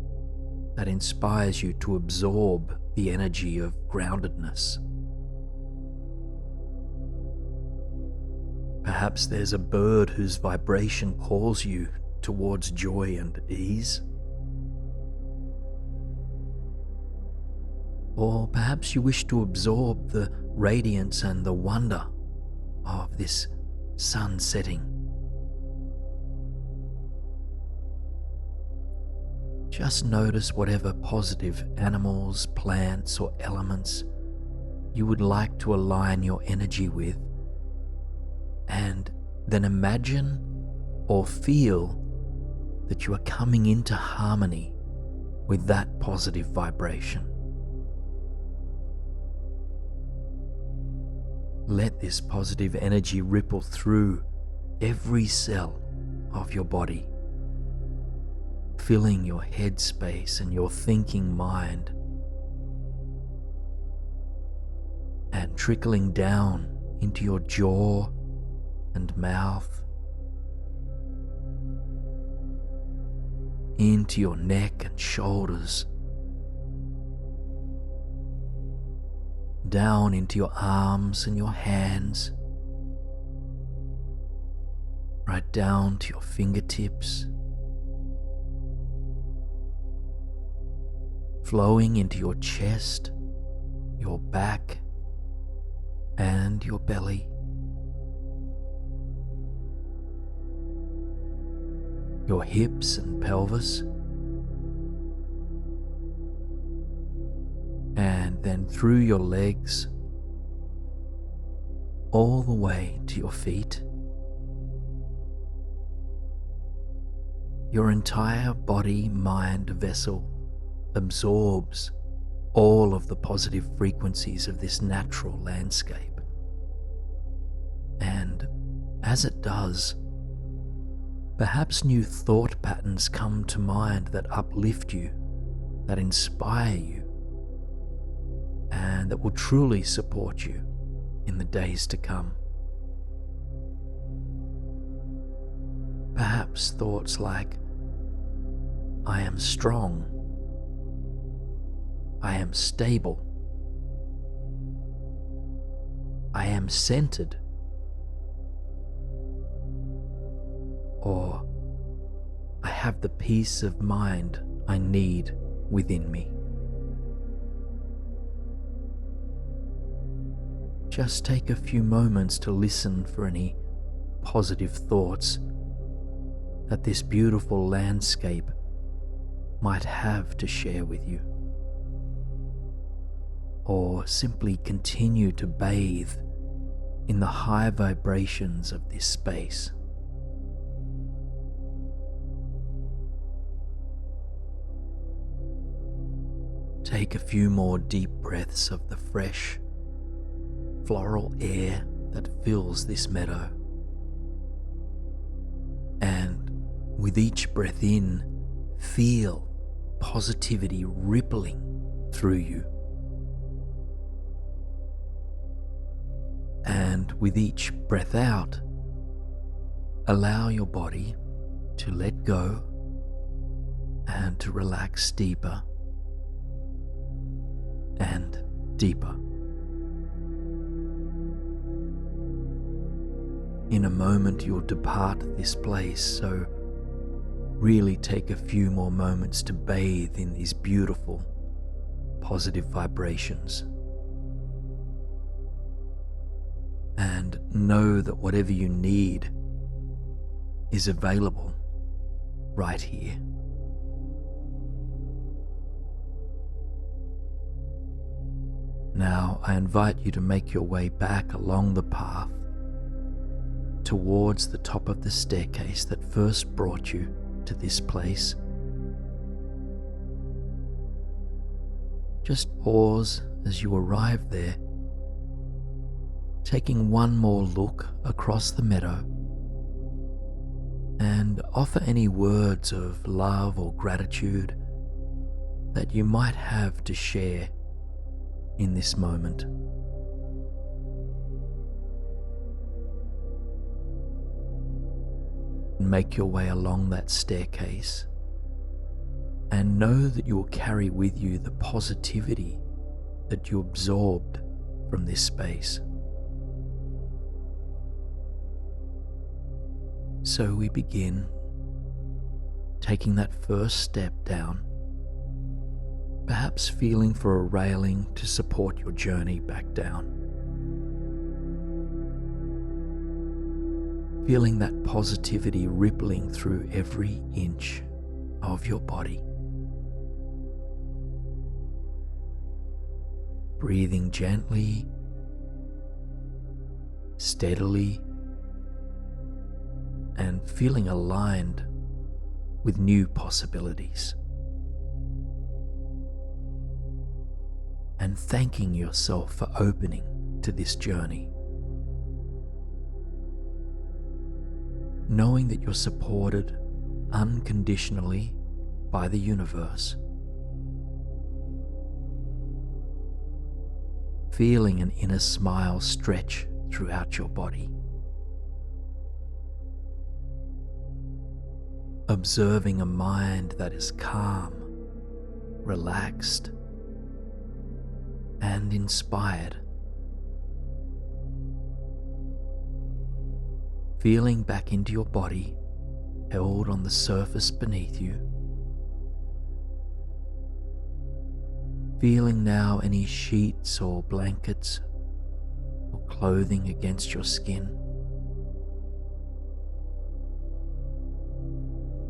that inspires you to absorb the energy of groundedness. Perhaps there's a bird whose vibration calls you towards joy and ease. Or perhaps you wish to absorb the radiance and the wonder of this sun setting. Just notice whatever positive animals, plants, or elements you would like to align your energy with, and then imagine or feel that you are coming into harmony with that positive vibration. Let this positive energy ripple through every cell of your body, filling your head space and your thinking mind, and trickling down into your jaw and mouth, into your neck and shoulders, down into your arms and your hands, right down to your fingertips, flowing into your chest, your back, and your belly. Your hips and pelvis, and then through your legs, all the way to your feet. Your entire body, mind, vessel absorbs all of the positive frequencies of this natural landscape. And as it does, perhaps new thought patterns come to mind that uplift you, that inspire you, and that will truly support you in the days to come. Perhaps thoughts like, I am strong, I am stable, I am centered, or I have the peace of mind I need within me. Just take a few moments to listen for any positive thoughts that this beautiful landscape might have to share with you. Or simply continue to bathe in the high vibrations of this space. Take a few more deep breaths of the fresh, floral air that fills this meadow. And with each breath in, feel positivity rippling through you. And with each breath out, allow your body to let go and to relax deeper and deeper. In a moment you'll depart this place, so really take a few more moments to bathe in these beautiful, positive vibrations. And know that whatever you need is available right here. Now I invite you to make your way back along the path towards the top of the staircase that first brought you to this place. Just pause as you arrive there, taking one more look across the meadow, and offer any words of love or gratitude that you might have to share in this moment. Make your way along that staircase and know that you will carry with you the positivity that you absorbed from this space. So we begin taking that first step down, perhaps feeling for a railing to support your journey back down. Feeling that positivity rippling through every inch of your body. Breathing gently, steadily, and feeling aligned with new possibilities. And thanking yourself for opening to this journey. Knowing that you're supported unconditionally by the universe. Feeling an inner smile stretch throughout your body. Observing a mind that is calm, relaxed, and inspired. Feeling back into your body, held on the surface beneath you. Feeling now any sheets or blankets or clothing against your skin.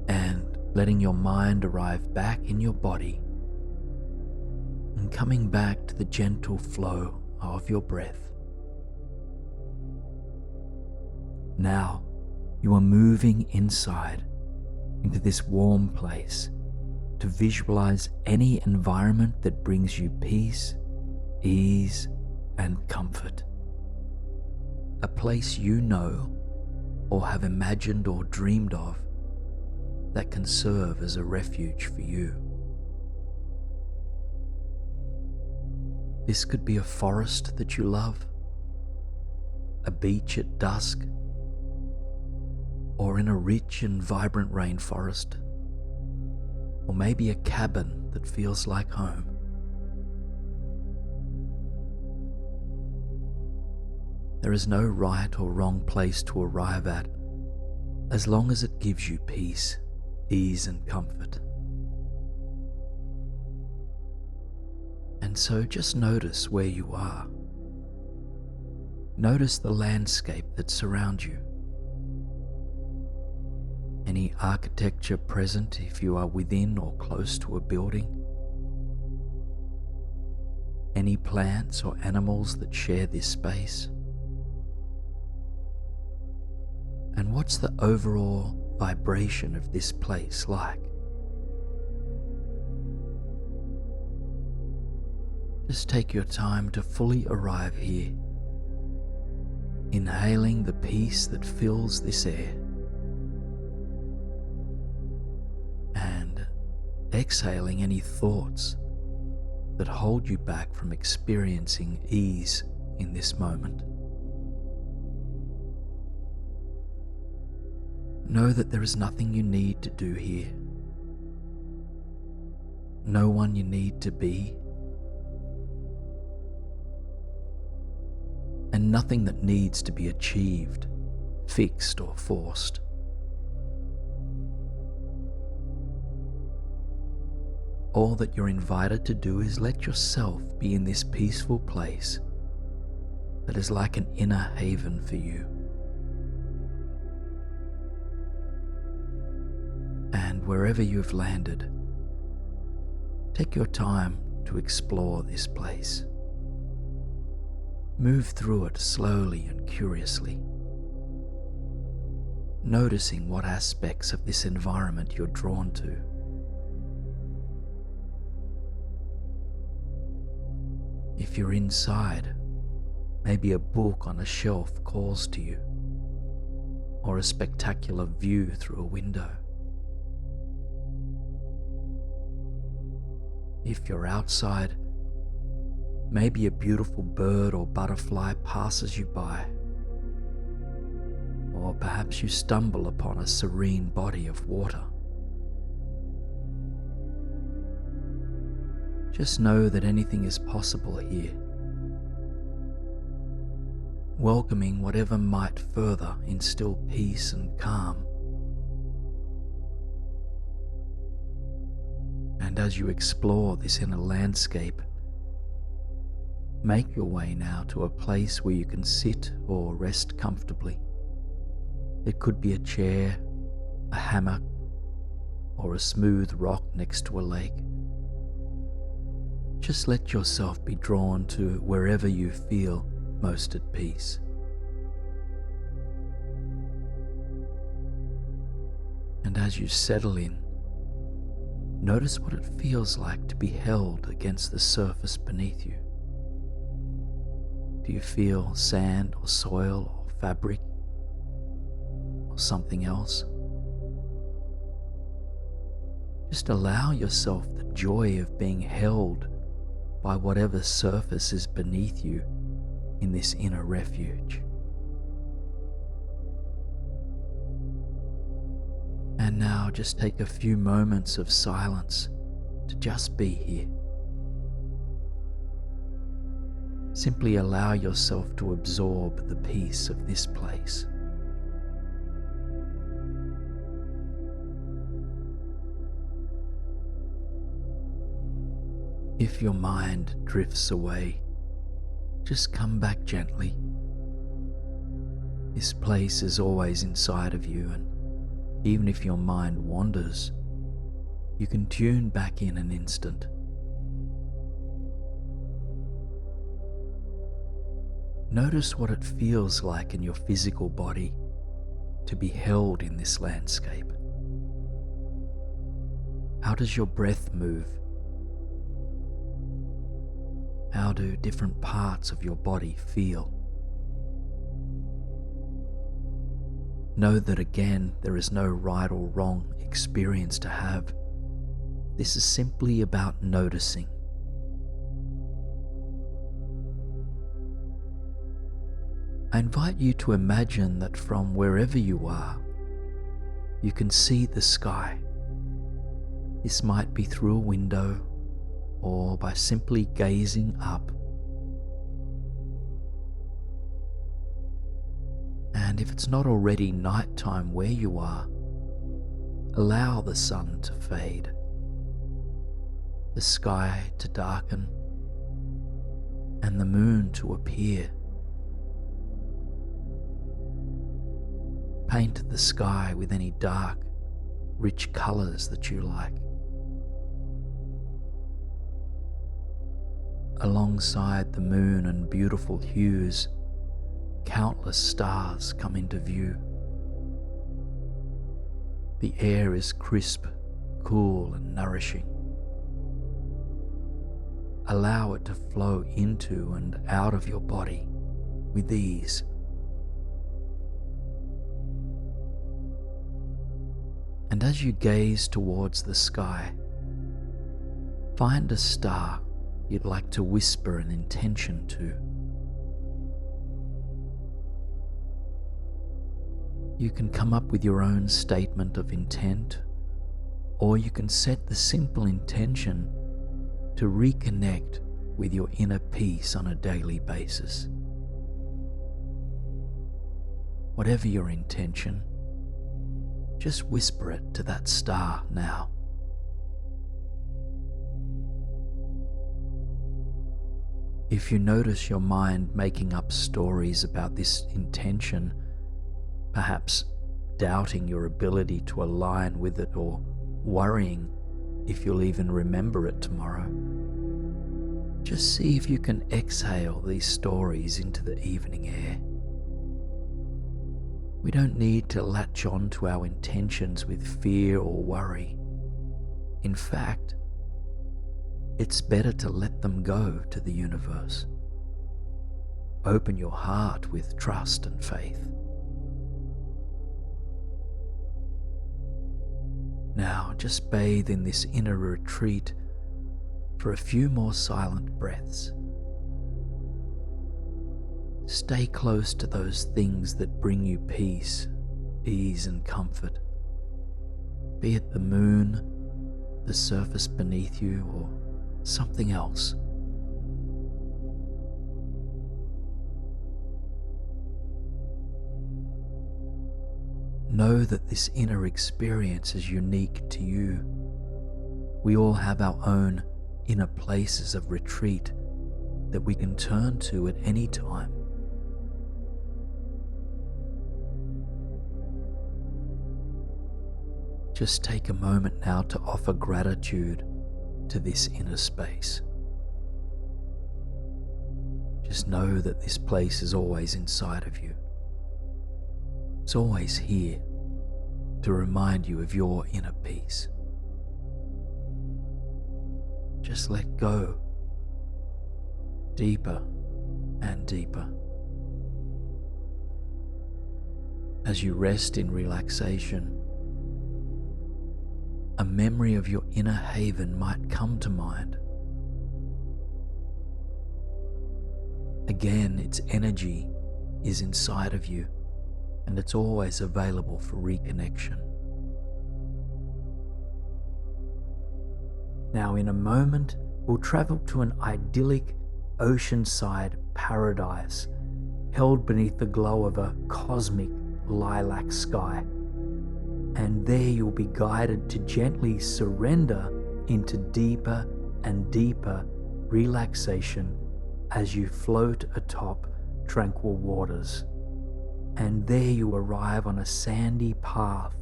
And letting your mind arrive back in your body and coming back to the gentle flow of your breath. Now you are moving inside into this warm place to visualize any environment that brings you peace, ease, and comfort. A place you know or have imagined or dreamed of that can serve as a refuge for you. This could be a forest that you love, a beach at dusk, or in a rich and vibrant rainforest, or maybe a cabin that feels like home. There is no right or wrong place to arrive at, as long as it gives you peace, ease, and comfort. And so just notice where you are. Notice the landscape that surrounds you. Any architecture present if you are within or close to a building. Any plants or animals that share this space. And what's the overall vibration of this place like? Just take your time to fully arrive here, inhaling the peace that fills this air, and exhaling any thoughts that hold you back from experiencing ease in this moment. Know that there is nothing you need to do here, no one you need to be, and nothing that needs to be achieved, fixed or forced. All that you're invited to do is let yourself be in this peaceful place that is like an inner haven for you. And wherever you've landed, take your time to explore this place. Move through it slowly and curiously, noticing what aspects of this environment you're drawn to. If you're inside, maybe a book on a shelf calls to you, or a spectacular view through a window. If you're outside, maybe a beautiful bird or butterfly passes you by, or perhaps you stumble upon a serene body of water. Just know that anything is possible here, welcoming whatever might further instill peace and calm. And as you explore this inner landscape, make your way now to a place where you can sit or rest comfortably. It could be a chair, a hammock, or a smooth rock next to a lake. Just let yourself be drawn to wherever you feel most at peace. And as you settle in, notice what it feels like to be held against the surface beneath you. Do you feel sand or soil or fabric or something else? Just allow yourself the joy of being held by whatever surface is beneath you in this inner refuge. And now just take a few moments of silence to just be here. Simply allow yourself to absorb the peace of this place. If your mind drifts away, just come back gently. This place is always inside of you, and even if your mind wanders, you can tune back in an instant. Notice what it feels like in your physical body to be held in this landscape. How does your breath move? How do different parts of your body feel? Know that again, there is no right or wrong experience to have. This is simply about noticing. I invite you to imagine that from wherever you are, you can see the sky. This might be through a window or by simply gazing up. And if it's not already nighttime where you are, allow the sun to fade, the sky to darken, and the moon to appear. Paint the sky with any dark, rich colors that you like. Alongside the moon and beautiful hues, countless stars come into view. The air is crisp, cool, and nourishing. Allow it to flow into and out of your body with ease. And as you gaze towards the sky, find a star you'd like to whisper an intention to. You can come up with your own statement of intent, or you can set the simple intention to reconnect with your inner peace on a daily basis. Whatever your intention, just whisper it to that star now. If you notice your mind making up stories about this intention, perhaps doubting your ability to align with it or worrying if you'll even remember it tomorrow, just see if you can exhale these stories into the evening air. We don't need to latch on to our intentions with fear or worry. In fact, it's better to let them go to the universe. Open your heart with trust and faith. Now, just bathe in this inner retreat for a few more silent breaths. Stay close to those things that bring you peace, ease, and comfort. Be it the moon, the surface beneath you, or something else. Know that this inner experience is unique to you. We all have our own inner places of retreat that we can turn to at any time. Just take a moment now to offer gratitude to this inner space. Just know that this place is always inside of you. It's always here to remind you of your inner peace. Just let go, deeper and deeper. As you rest in relaxation, a memory of your inner haven might come to mind. Again, its energy is inside of you, and it's always available for reconnection. Now, in a moment, we'll travel to an idyllic oceanside paradise held beneath the glow of a cosmic lilac sky. And there you'll be guided to gently surrender into deeper and deeper relaxation as you float atop tranquil waters. And there you arrive on a sandy path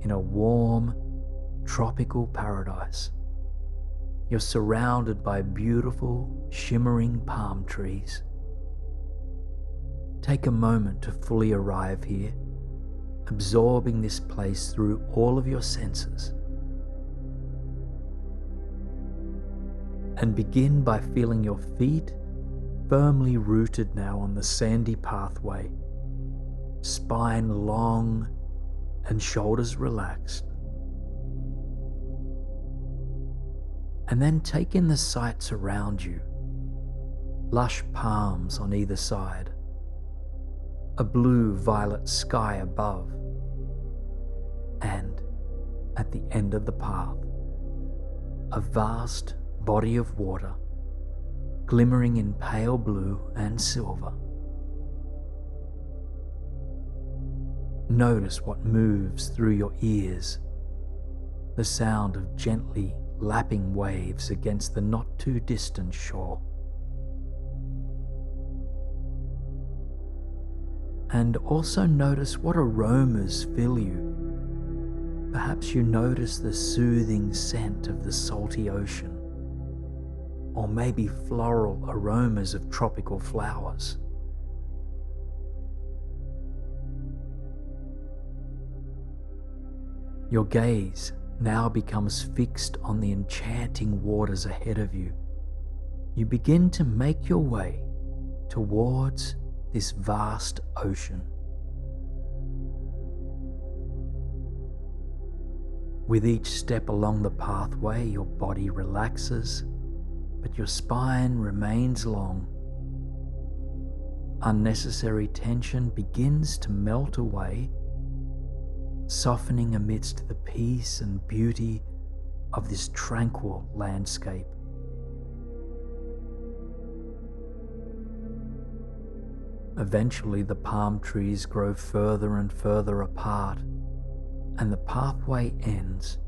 in a warm, tropical paradise. You're surrounded by beautiful, shimmering palm trees. Take a moment to fully arrive here, absorbing this place through all of your senses. And begin by feeling your feet firmly rooted now on the sandy pathway, spine long and shoulders relaxed. And then take in the sights around you. Lush palms on either side, a blue-violet sky above, and at the end of the path, a vast body of water glimmering in pale blue and silver. Notice what moves through your ears, the sound of gently lapping waves against the not too distant shore. And also notice what aromas fill you. Perhaps you notice the soothing scent of the salty ocean, or maybe floral aromas of tropical flowers. Your gaze now becomes fixed on the enchanting waters ahead of you. You begin to make your way towards this vast ocean. With each step along the pathway, your body relaxes, but your spine remains long. Unnecessary tension begins to melt away, softening amidst the peace and beauty of this tranquil landscape. Eventually, the palm trees grow further and further apart, and the pathway ends.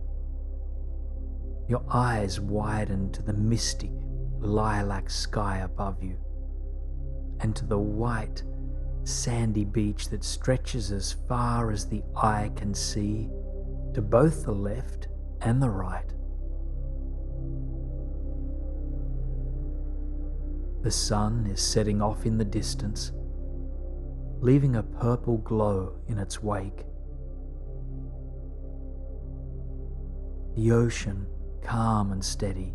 Your eyes widen to the mystic lilac sky above you, and to the white, sandy beach that stretches as far as the eye can see to both the left and the right. The sun is setting off in the distance, leaving a purple glow in its wake. The ocean, calm and steady,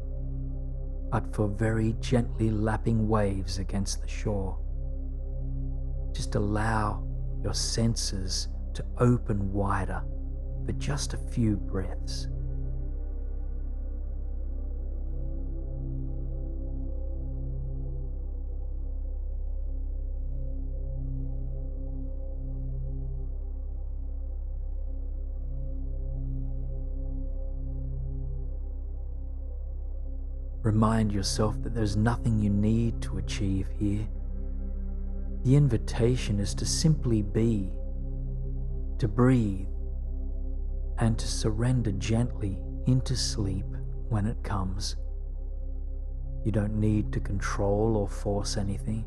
but for very gently lapping waves against the shore. Just allow your senses to open wider for just a few breaths. Remind yourself that there's nothing you need to achieve here. The invitation is to simply be, to breathe, and to surrender gently into sleep when it comes. You don't need to control or force anything.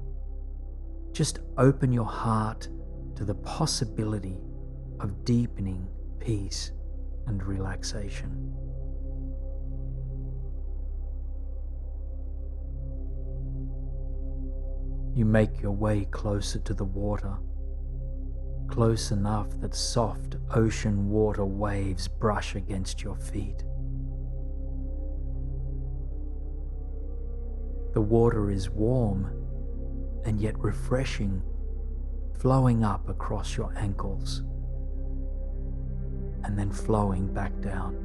Just open your heart to the possibility of deepening peace and relaxation. You make your way closer to the water, close enough that soft ocean water waves brush against your feet. The water is warm and yet refreshing, flowing up across your ankles and then flowing back down.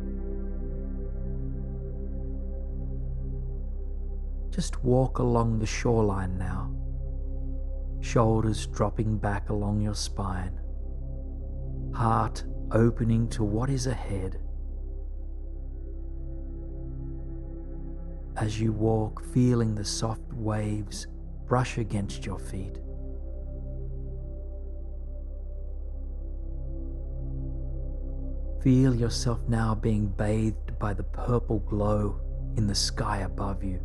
Just walk along the shoreline now, shoulders dropping back along your spine, heart opening to what is ahead. As you walk, feeling the soft waves brush against your feet. Feel yourself now being bathed by the purple glow in the sky above you.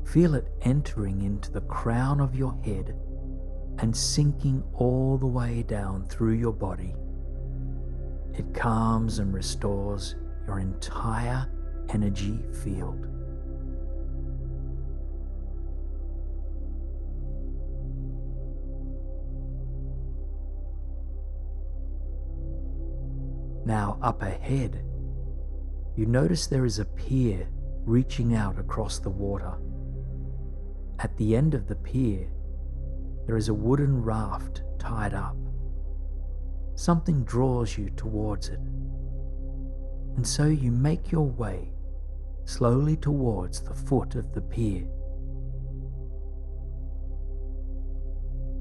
Feel it entering into the crown of your head and sinking all the way down through your body. It calms and restores your entire energy field. Now up ahead, you notice there is a pier reaching out across the water. At the end of the pier, there is a wooden raft tied up. Something draws you towards it, and so you make your way slowly towards the foot of the pier.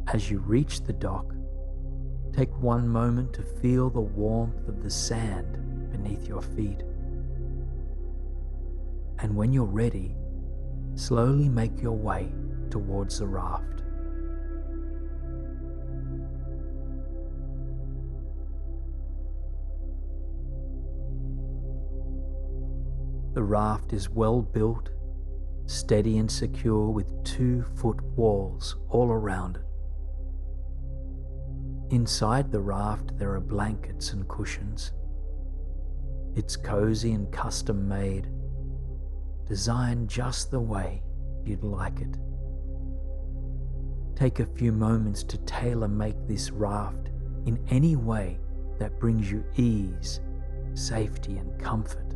As you reach the dock, take one moment to feel the warmth of the sand beneath your feet. And when you're ready, slowly make your way towards the raft. The raft is well built, steady and secure with 2-foot walls all around it. Inside the raft there are blankets and cushions. It's cozy and custom made, designed just the way you'd like it. Take a few moments to tailor-make this raft in any way that brings you ease, safety, and comfort.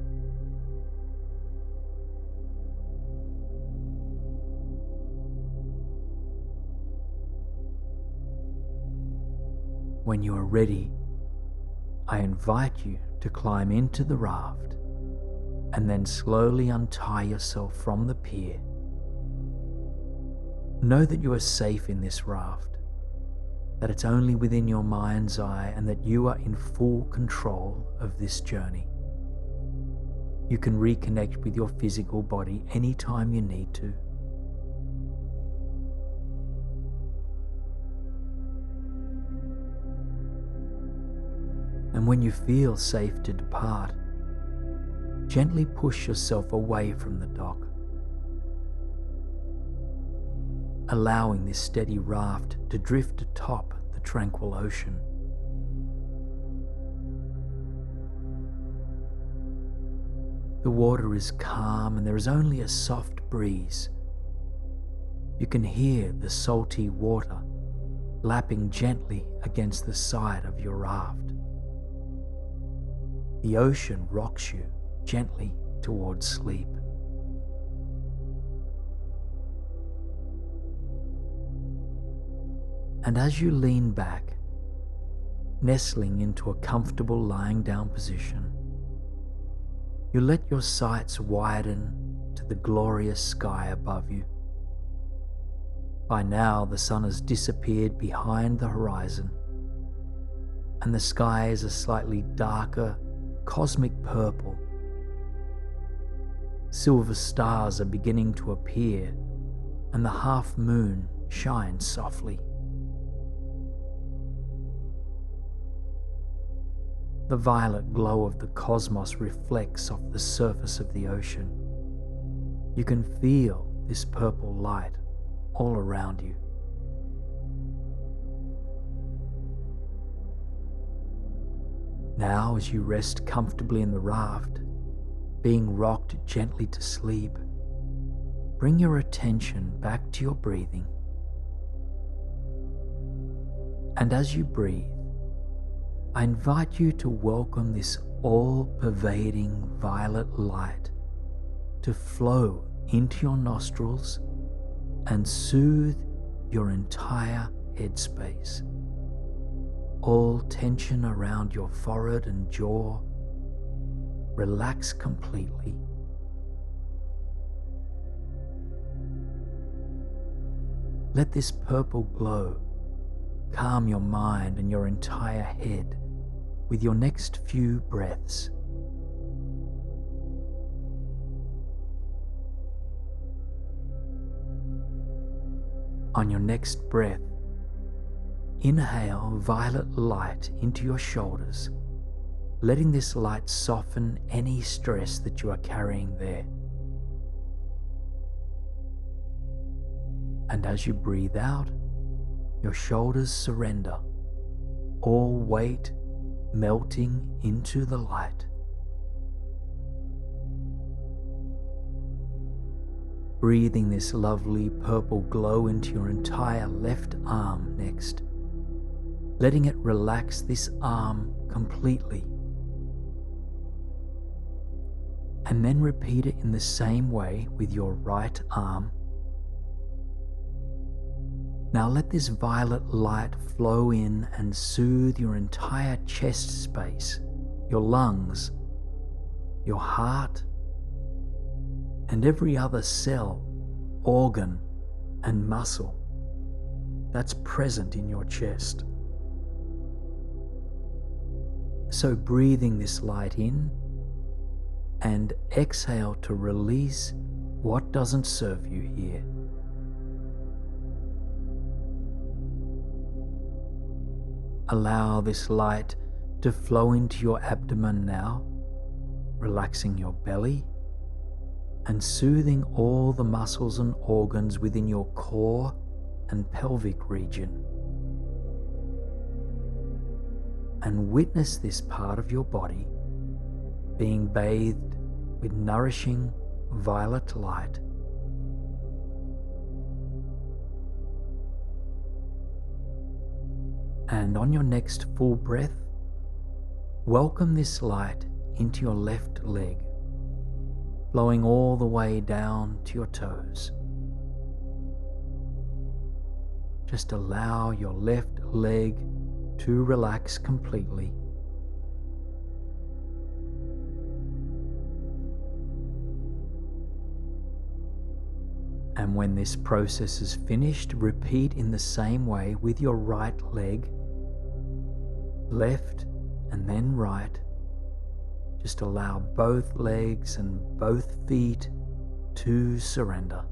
When you are ready, I invite you to climb into the raft and then slowly untie yourself from the pier. Know that you are safe in this raft, that it's only within your mind's eye, and that you are in full control of this journey. You can reconnect with your physical body anytime you need to. And when you feel safe to depart, gently push yourself away from the dock, allowing this steady raft to drift atop the tranquil ocean. The water is calm and there is only a soft breeze. You can hear the salty water lapping gently against the side of your raft. The ocean rocks you gently towards sleep. And as you lean back, nestling into a comfortable lying down position, you let your sights widen to the glorious sky above you. By now, the sun has disappeared behind the horizon, and the sky is a slightly darker, cosmic purple. Silver stars are beginning to appear, and the half moon shines softly. The violet glow of the cosmos reflects off the surface of the ocean. You can feel this purple light all around you. Now, as you rest comfortably in the raft, being rocked gently to sleep, bring your attention back to your breathing. And as you breathe, I invite you to welcome this all-pervading violet light to flow into your nostrils and soothe your entire headspace. All tension around your forehead and jaw relax completely. Let this purple glow calm your mind and your entire head with your next few breaths. On your next breath, inhale violet light into your shoulders, letting this light soften any stress that you are carrying there. And as you breathe out, your shoulders surrender, all weight melting into the light. Breathing this lovely purple glow into your entire left arm next, letting it relax this arm completely. And then repeat it in the same way with your right arm. Now let this violet light flow in and soothe your entire chest space, your lungs, your heart, and every other cell, organ, and muscle that's present in your chest. So breathing this light in and exhale to release what doesn't serve you here. Allow this light to flow into your abdomen now, relaxing your belly and soothing all the muscles and organs within your core and pelvic region. And witness this part of your body being bathed with nourishing violet light. And on your next full breath, welcome this light into your left leg, flowing all the way down to your toes. Just allow your left leg to relax completely. And when this process is finished, repeat in the same way with your right leg, left and then right. Just allow both legs and both feet to surrender.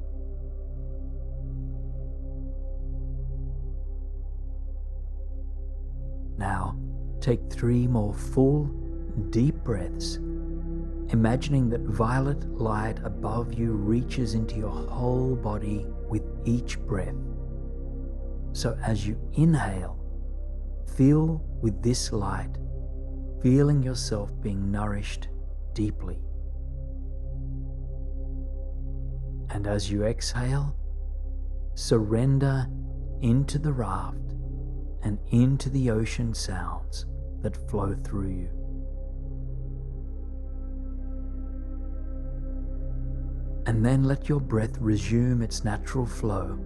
Now, Take 3 more full, deep breaths, imagining that violet light above you reaches into your whole body with each breath. So as you inhale, feel with this light, feeling yourself being nourished deeply. And as you exhale, surrender into the raft and into the ocean sounds that flow through you. And then let your breath resume its natural flow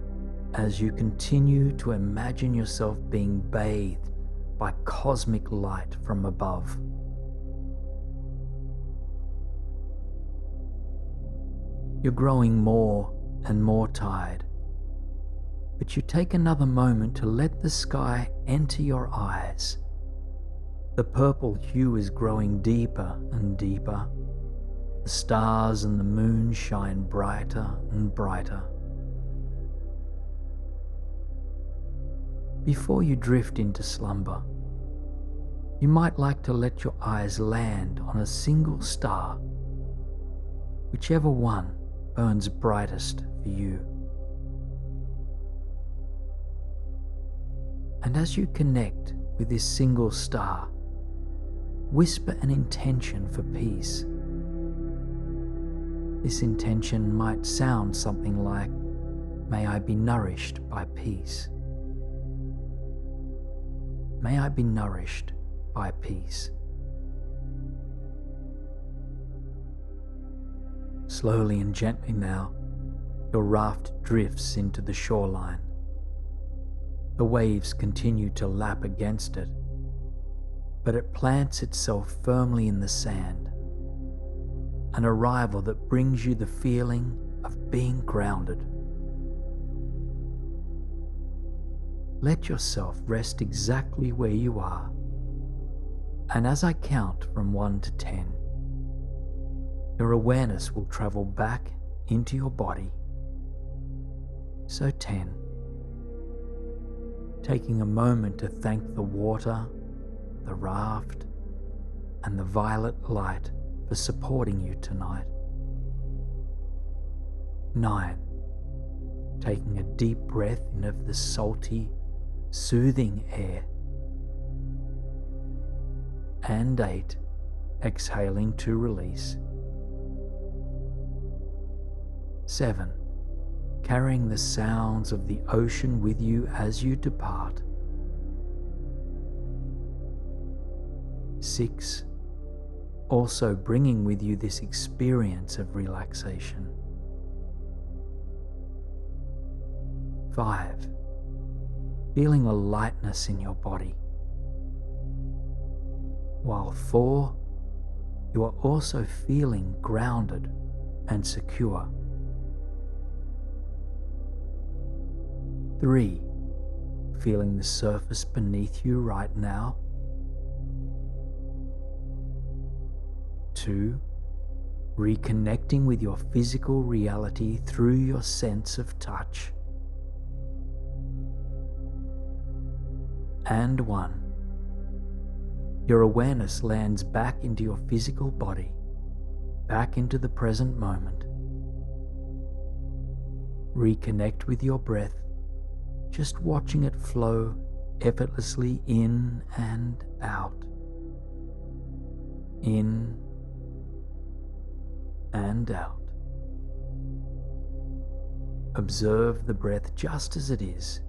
as you continue to imagine yourself being bathed by cosmic light from above. You're growing more and more tired, but you take another moment to let the sky enter your eyes. The purple hue is growing deeper and deeper. The stars and the moon shine brighter and brighter. Before you drift into slumber, you might like to let your eyes land on a single star, whichever one burns brightest for you. And as you connect with this single star, whisper an intention for peace. This intention might sound something like, "May I be nourished by peace. May I be nourished by peace." Slowly and gently now, your raft drifts into the shoreline. The waves continue to lap against it, but it plants itself firmly in the sand, an arrival that brings you the feeling of being grounded. Let yourself rest exactly where you are, and as I count from 1 to 10, your awareness will travel back into your body. So 10. Taking a moment to thank the water, the raft, and the violet light for supporting you tonight. 9. Taking a deep breath in of the salty, soothing air. And 8. Exhaling to release. 7. Carrying the sounds of the ocean with you as you depart. 6. Also bringing with you this experience of relaxation. 5. Feeling a lightness in your body. While 4, you are also feeling grounded and secure. 3. Feeling the surface beneath you right now. 2. Reconnecting with your physical reality through your sense of touch. And 1. Your awareness lands back into your physical body, back into the present moment. Reconnect with your breath, just watching it flow effortlessly in and out. In and out. Observe the breath just as it is.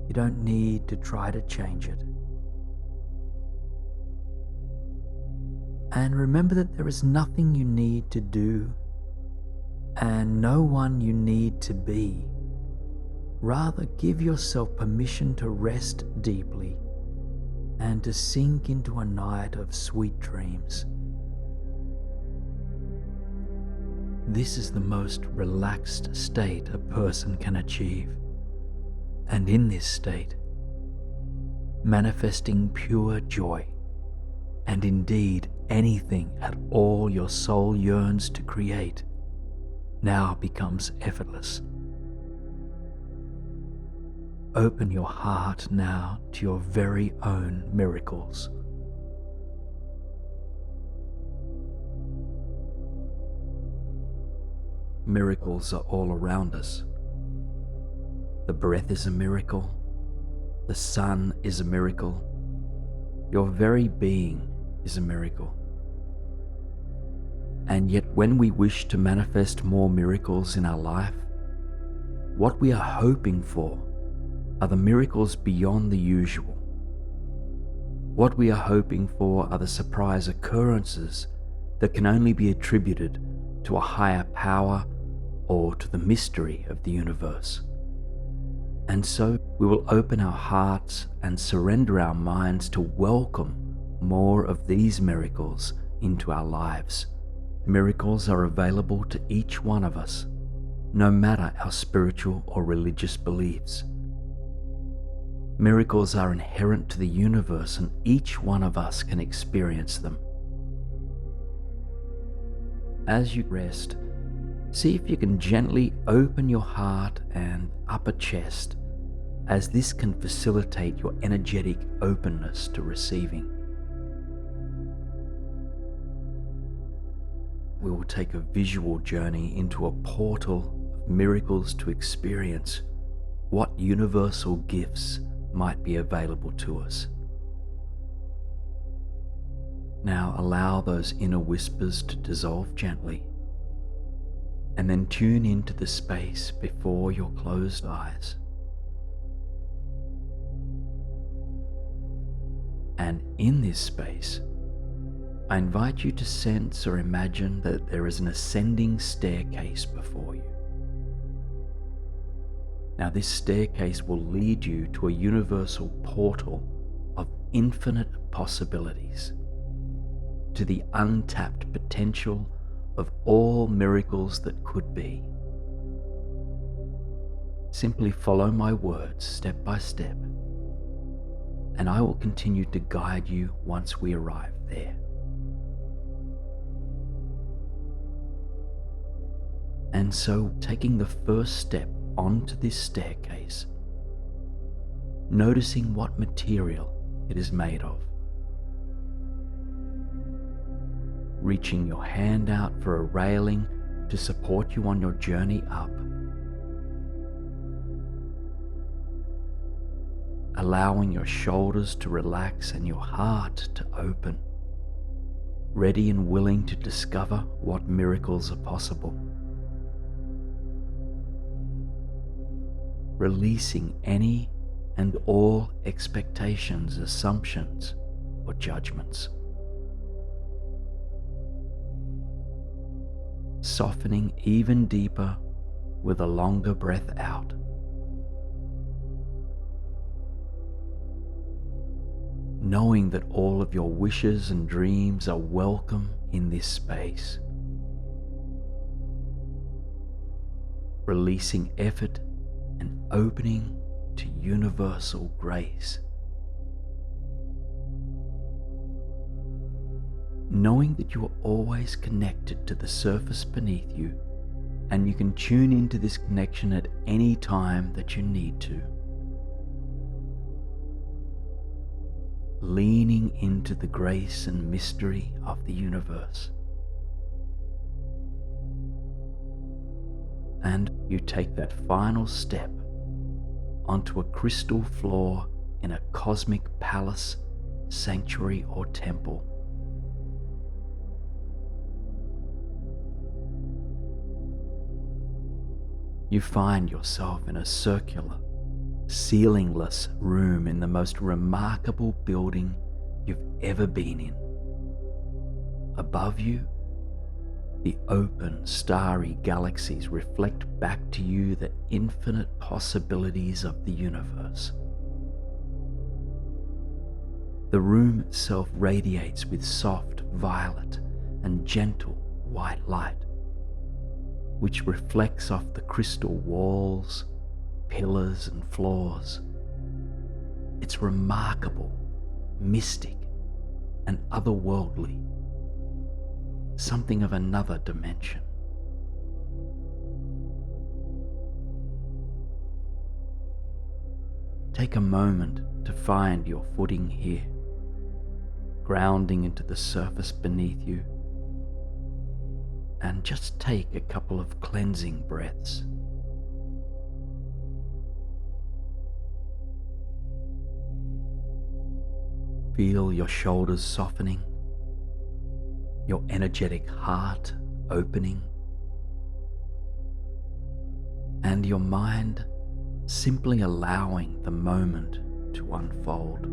You don't need to try to change it. And remember that there is nothing you need to do and no one you need to be. Rather, give yourself permission to rest deeply and to sink into a night of sweet dreams. This is the most relaxed state a person can achieve, and in this state, manifesting pure joy, and indeed anything at all your soul yearns to create, now becomes effortless. Open your heart now to your very own miracles. Miracles are all around us. The breath is a miracle. The sun is a miracle. Your very being is a miracle. And yet when we wish to manifest more miracles in our life, what we are hoping for are the miracles beyond the usual. What we are hoping for are the surprise occurrences that can only be attributed to a higher power or to the mystery of the universe. And so we will open our hearts and surrender our minds to welcome more of these miracles into our lives. Miracles are available to each one of us, no matter our spiritual or religious beliefs. Miracles are inherent to the universe, and each one of us can experience them. As you rest, see if you can gently open your heart and upper chest, as this can facilitate your energetic openness to receiving. We will take a visual journey into a portal of miracles to experience what universal gifts might be available to us. Now allow those inner whispers to dissolve gently, and then tune into the space before your closed eyes. And in this space, I invite you to sense or imagine that there is an ascending staircase before you. Now, this staircase will lead you to a universal portal of infinite possibilities, to the untapped potential of all miracles that could be. Simply follow my words step by step, and I will continue to guide you once we arrive there. And so, taking the first step onto this staircase, noticing what material it is made of, reaching your hand out for a railing to support you on your journey up, allowing your shoulders to relax and your heart to open, ready and willing to discover what miracles are possible. Releasing any and all expectations, assumptions, or judgments. Softening even deeper with a longer breath out. Knowing that all of your wishes and dreams are welcome in this space. Releasing effort and opening to universal grace. Knowing that you are always connected to the surface beneath you, and you can tune into this connection at any time that you need to. Leaning into the grace and mystery of the universe. And you take that final step onto a crystal floor in a cosmic palace, sanctuary, or temple. You find yourself in a circular, ceilingless room in the most remarkable building you've ever been in. Above you, the open, starry galaxies reflect back to you the infinite possibilities of the universe. The room itself radiates with soft violet and gentle white light, which reflects off the crystal walls, pillars, and floors. It's remarkable, mystic, and otherworldly. Something of another dimension. take a moment to find your footing here, grounding into the surface beneath you, and just take a couple of cleansing breaths. Feel your shoulders softening, your energetic heart opening, and your mind simply allowing the moment to unfold.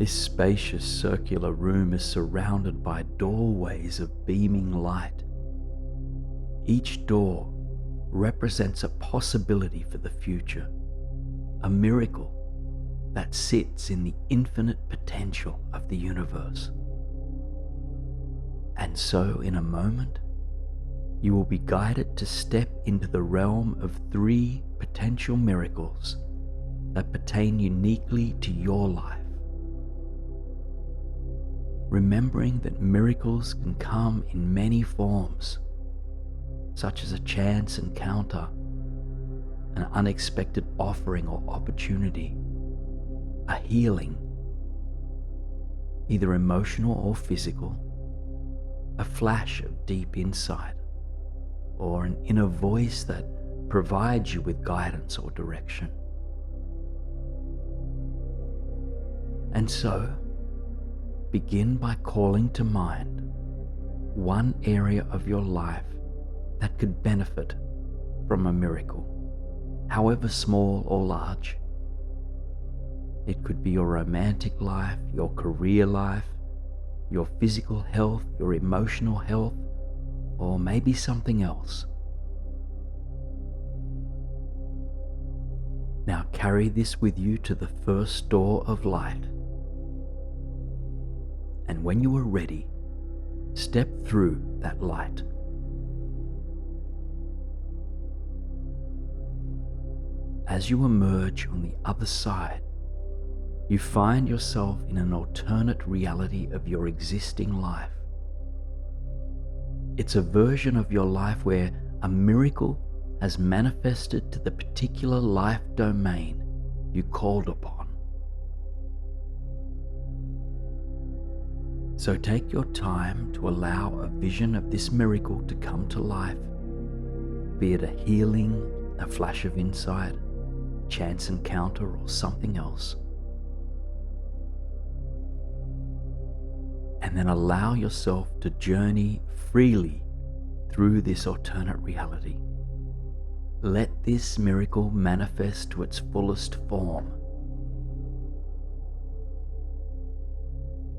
This spacious circular room is surrounded by doorways of beaming light. Each door represents a possibility for the future, a miracle that sits in the infinite potential of the universe. And so, in a moment, you will be guided to step into the realm of 3 potential miracles that pertain uniquely to your life. Remembering that miracles can come in many forms, such as a chance encounter, an unexpected offering or opportunity, a healing, either emotional or physical, a flash of deep insight, or an inner voice that provides you with guidance or direction. And so, begin by calling to mind one area of your life that could benefit from a miracle, however small or large. It could be your romantic life, your career life, your physical health, your emotional health, or maybe something else. Now carry this with you to the first door of light. And when you are ready, step through that light. As you emerge on the other side, you find yourself in an alternate reality of your existing life. It's a version of your life where a miracle has manifested to the particular life domain you called upon. So take your time to allow a vision of this miracle to come to life, be it a healing, a flash of insight, chance encounter, or something else. And then allow yourself to journey freely through this alternate reality. Let this miracle manifest to its fullest form.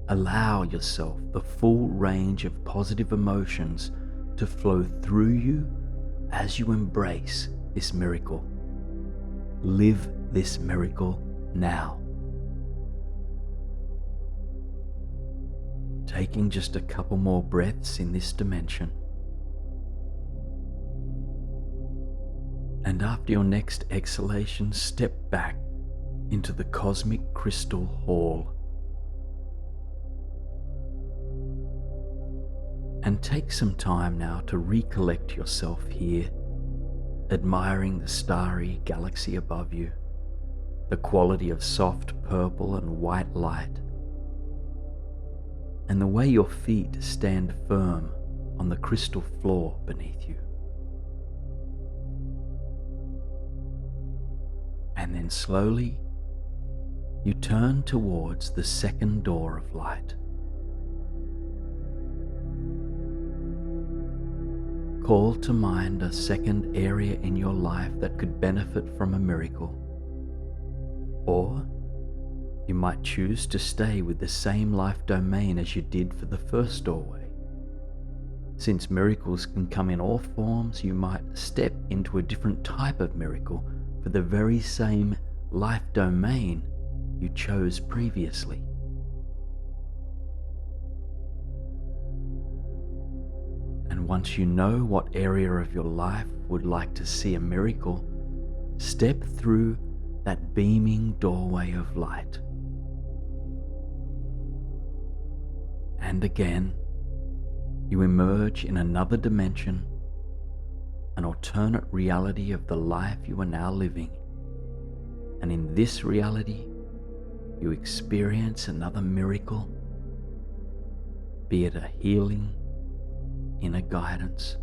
Allow yourself the full range of positive emotions to flow through you as you embrace this miracle. Live this miracle now. Taking just a couple more breaths in this dimension. And after your next exhalation, step back into the cosmic crystal hall. And take some time now to recollect yourself here, admiring the starry galaxy above you, the quality of soft purple and white light, and the way your feet stand firm on the crystal floor beneath you. And then slowly, you turn towards the second door of light. Call to mind a second area in your life that could benefit from a miracle. Or you might choose to stay with the same life domain as you did for the first doorway. Since miracles can come in all forms, you might step into a different type of miracle for the very same life domain you chose previously. And once you know what area of your life would like to see a miracle, step through that beaming doorway of light. And again, you emerge in another dimension, an alternate reality of the life you are now living. And in this reality, you experience another miracle, be it a healing, inner guidance,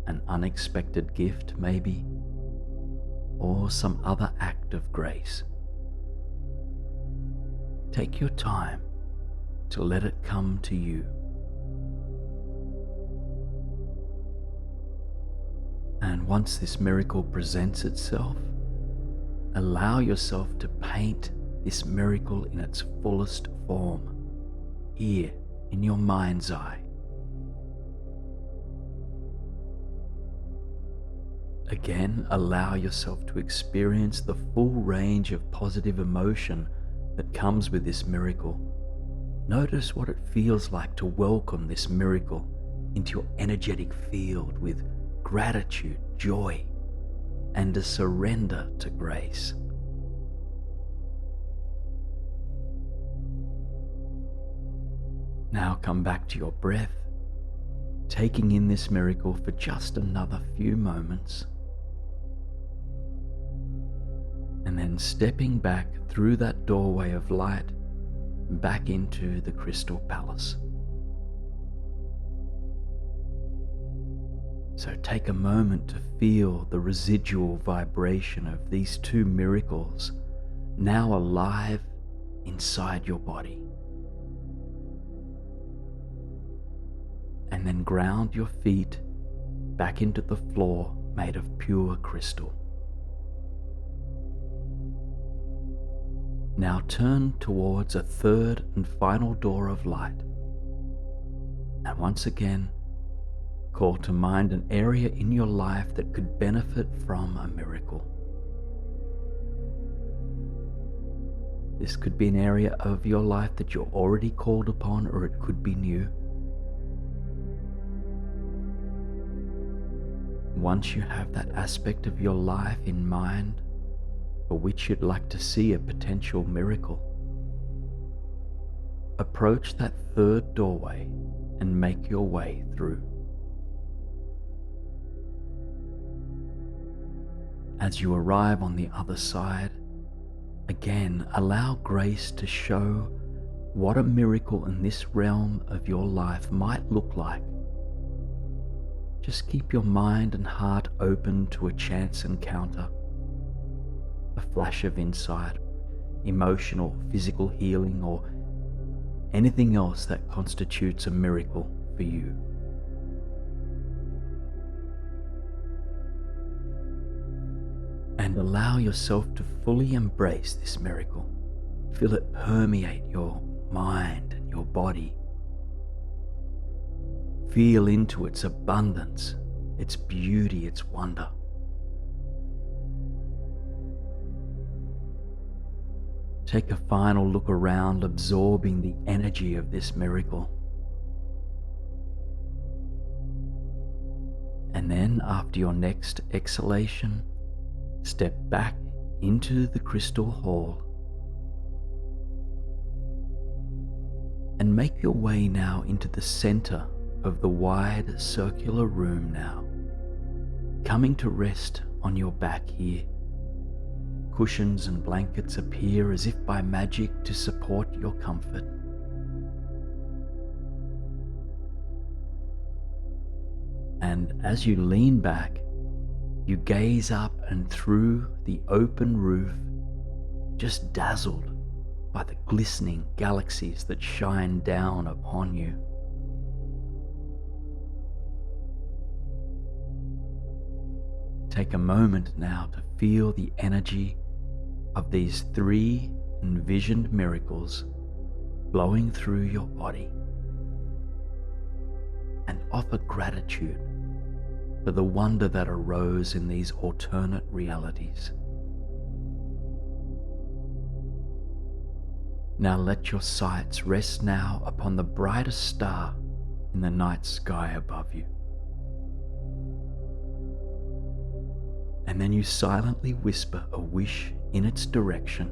an unexpected gift maybe, or some other act of grace. Take your time to let it come to you. And once this miracle presents itself, allow yourself to paint this miracle in its fullest form, here in your mind's eye. Again, allow yourself to experience the full range of positive emotion that comes with this miracle. Notice what it feels like to welcome this miracle into your energetic field with gratitude, joy, and a surrender to grace. Now come back to your breath, taking in this miracle for just another few moments, and then stepping back through that doorway of light back into the Crystal Palace. So take a moment to feel the residual vibration of these two miracles now alive inside your body. And then ground your feet back into the floor made of pure crystal. Now turn towards a third and final door of light. And once again, call to mind an area in your life that could benefit from a miracle. This could be an area of your life that you're already called upon, or it could be new. Once you have that aspect of your life in mind for which you'd like to see a potential miracle, approach that third doorway and make your way through. As you arrive on the other side, again allow grace to show what a miracle in this realm of your life might look like. Just keep your mind and heart open to a chance encounter, a flash of insight, emotional, physical healing, or anything else that constitutes a miracle for you. And allow yourself to fully embrace this miracle. Feel it permeate your mind and your body. Feel into its abundance, its beauty, its wonder. Take a final look around, absorbing the energy of this miracle. And then, after your next exhalation, step back into the crystal hall and make your way now into the center of the wide circular room now, coming to rest on your back here. Cushions and blankets appear as if by magic to support your comfort. And as you lean back, you gaze up and through the open roof, just dazzled by the glistening galaxies that shine down upon you. Take a moment now to feel the energy of these three envisioned miracles flowing through your body, and offer gratitude for the wonder that arose in these alternate realities. Now let your sights rest now upon the brightest star in the night sky above you. And then you silently whisper a wish in its direction.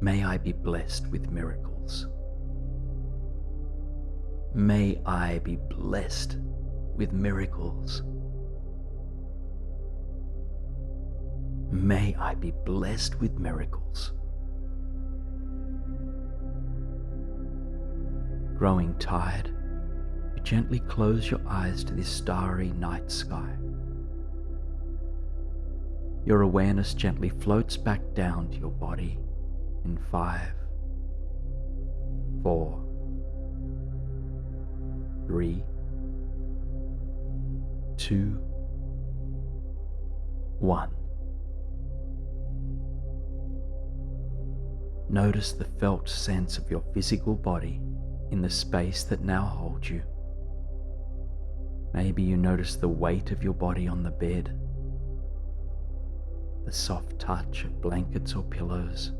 May I be blessed with miracles. May I be blessed with miracles. May I be blessed with miracles. Growing tired, you gently close your eyes to this starry night sky. Your awareness gently floats back down to your body in 5, 4, 3, 2, 1. Notice the felt sense of your physical body in the space that now holds you. Maybe you notice the weight of your body on the bed, the soft touch of blankets or pillows.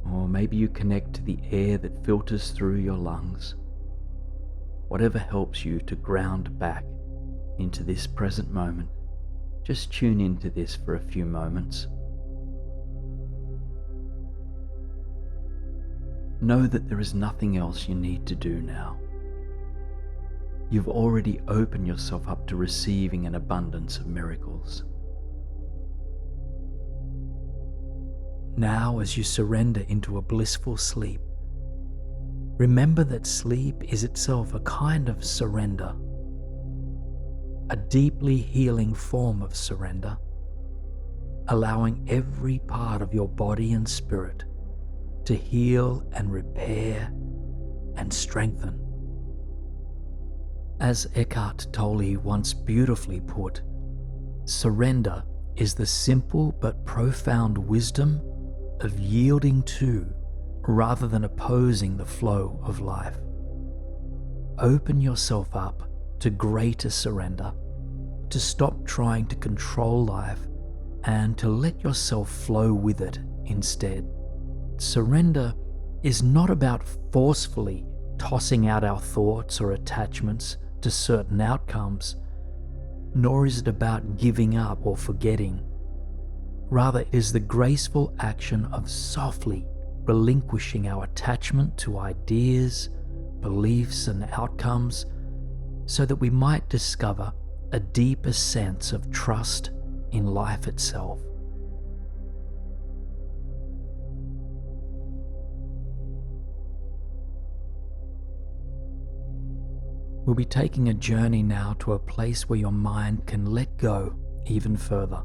Or maybe you connect to the air that filters through your lungs. Whatever helps you to ground back into this present moment, just tune into this for a few moments. Know that there is nothing else you need to do now. You've already opened yourself up to receiving an abundance of miracles. Now, as you surrender into a blissful sleep, remember that sleep is itself a kind of surrender, a deeply healing form of surrender, allowing every part of your body and spirit to heal and repair and strengthen. As Eckhart Tolle once beautifully put, surrender is the simple but profound wisdom of yielding to rather than opposing the flow of life. Open yourself up to greater surrender, to stop trying to control life and to let yourself flow with it instead. Surrender is not about forcefully tossing out our thoughts or attachments to certain outcomes, nor is it about giving up or forgetting. Rather, it is the graceful action of softly relinquishing our attachment to ideas, beliefs, and outcomes so that we might discover a deeper sense of trust in life itself. We'll be taking a journey now to a place where your mind can let go even further.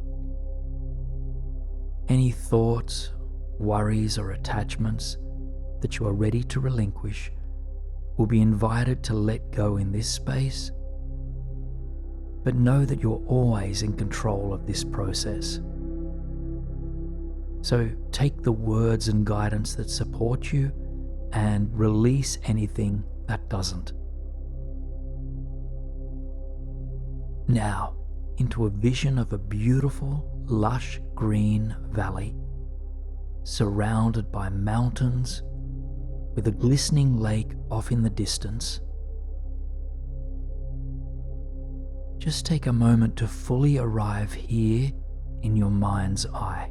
Any thoughts, worries, or attachments that you are ready to relinquish will be invited to let go in this space, but know that you're always in control of this process. So take the words and guidance that support you and release anything that doesn't. Now, into a vision of a beautiful, lush green valley, surrounded by mountains, with a glistening lake off in the distance. Just take a moment to fully arrive here in your mind's eye.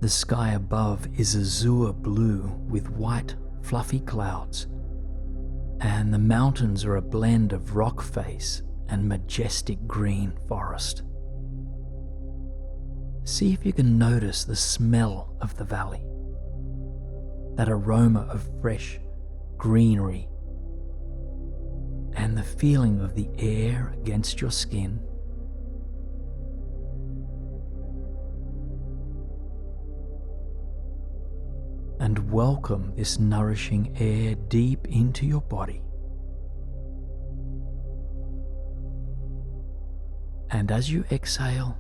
The sky above is azure blue with white, fluffy clouds, and the mountains are a blend of rock face and majestic green forest. See if you can notice the smell of the valley, that aroma of fresh greenery, and the feeling of the air against your skin. And welcome this nourishing air deep into your body. And as you exhale,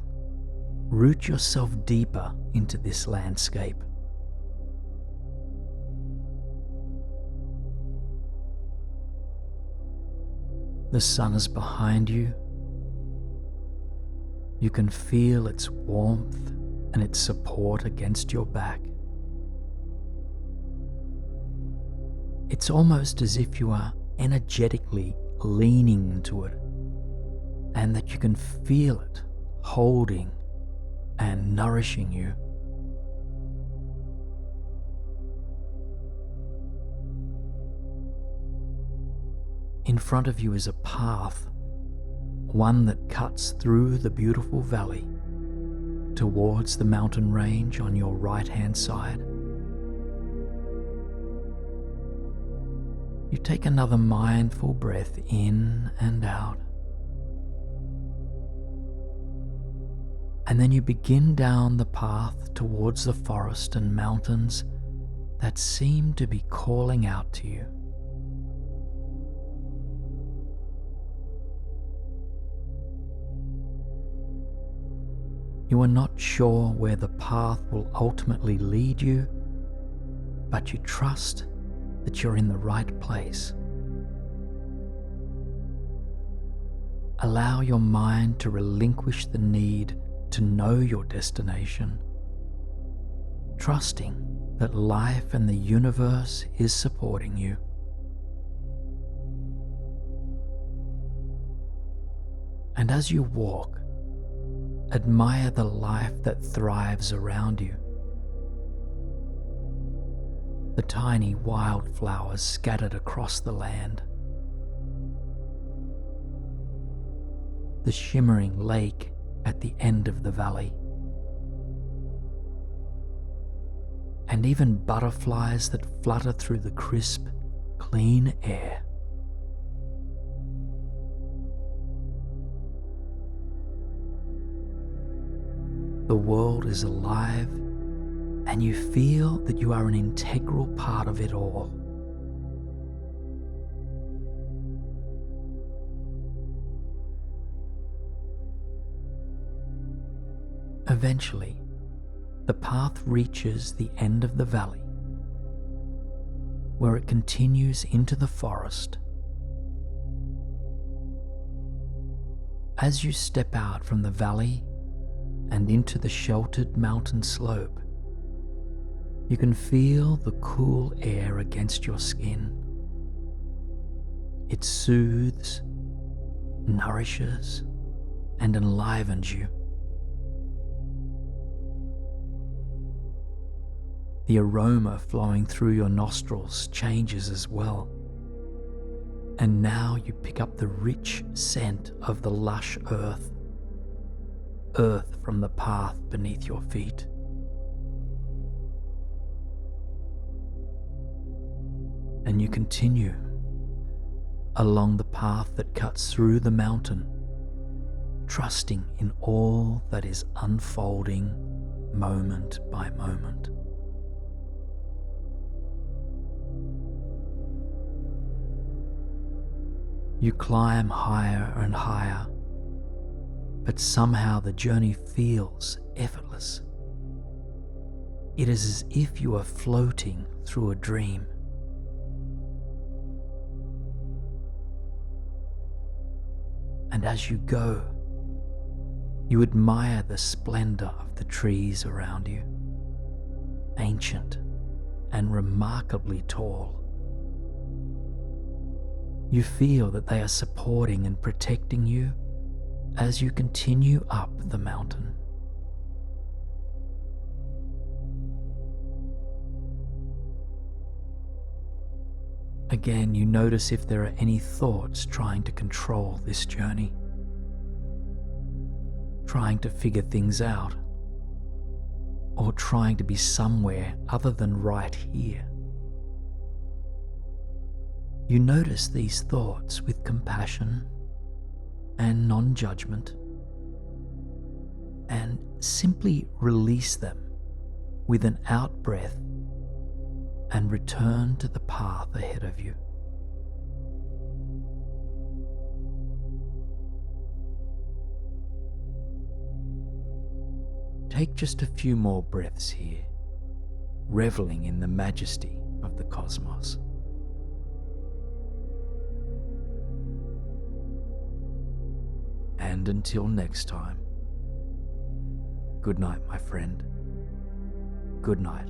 root yourself deeper into this landscape. The sun is behind you. You can feel its warmth and its support against your back. It's almost as if you are energetically leaning into it, and that you can feel it holding and nourishing you. In front of you is a path, one that cuts through the beautiful valley towards the mountain range on your right-hand side. You take another mindful breath in and out. And then you begin down the path towards the forest and mountains that seem to be calling out to you. You are not sure where the path will ultimately lead you, but you trust that you're in the right place. Allow your mind to relinquish the need to know your destination, trusting that life and the universe is supporting you. And as you walk, admire the life that thrives around you. The tiny wildflowers scattered across the land, the shimmering lake at the end of the valley, and even butterflies that flutter through the crisp, clean air. The world is alive, and you feel that you are an integral part of it all. Eventually, the path reaches the end of the valley, where it continues into the forest. As you step out from the valley and into the sheltered mountain slope, you can feel the cool air against your skin. It soothes, nourishes, and enlivens you. The aroma flowing through your nostrils changes as well, and now you pick up the rich scent of the lush earth from the path beneath your feet. And you continue along the path that cuts through the mountain, trusting in all that is unfolding moment by moment. You climb higher and higher, but somehow the journey feels effortless. It is as if you are floating through a dream. And as you go, you admire the splendor of the trees around you, ancient and remarkably tall. You feel that they are supporting and protecting you as you continue up the mountain. Again, you notice if there are any thoughts trying to control this journey, trying to figure things out, or trying to be somewhere other than right here. You notice these thoughts with compassion and non-judgment, and simply release them with an out-breath and return to the path ahead of you. Take just a few more breaths here, reveling in the majesty of the cosmos. And until next time, good night, my friend. Good night.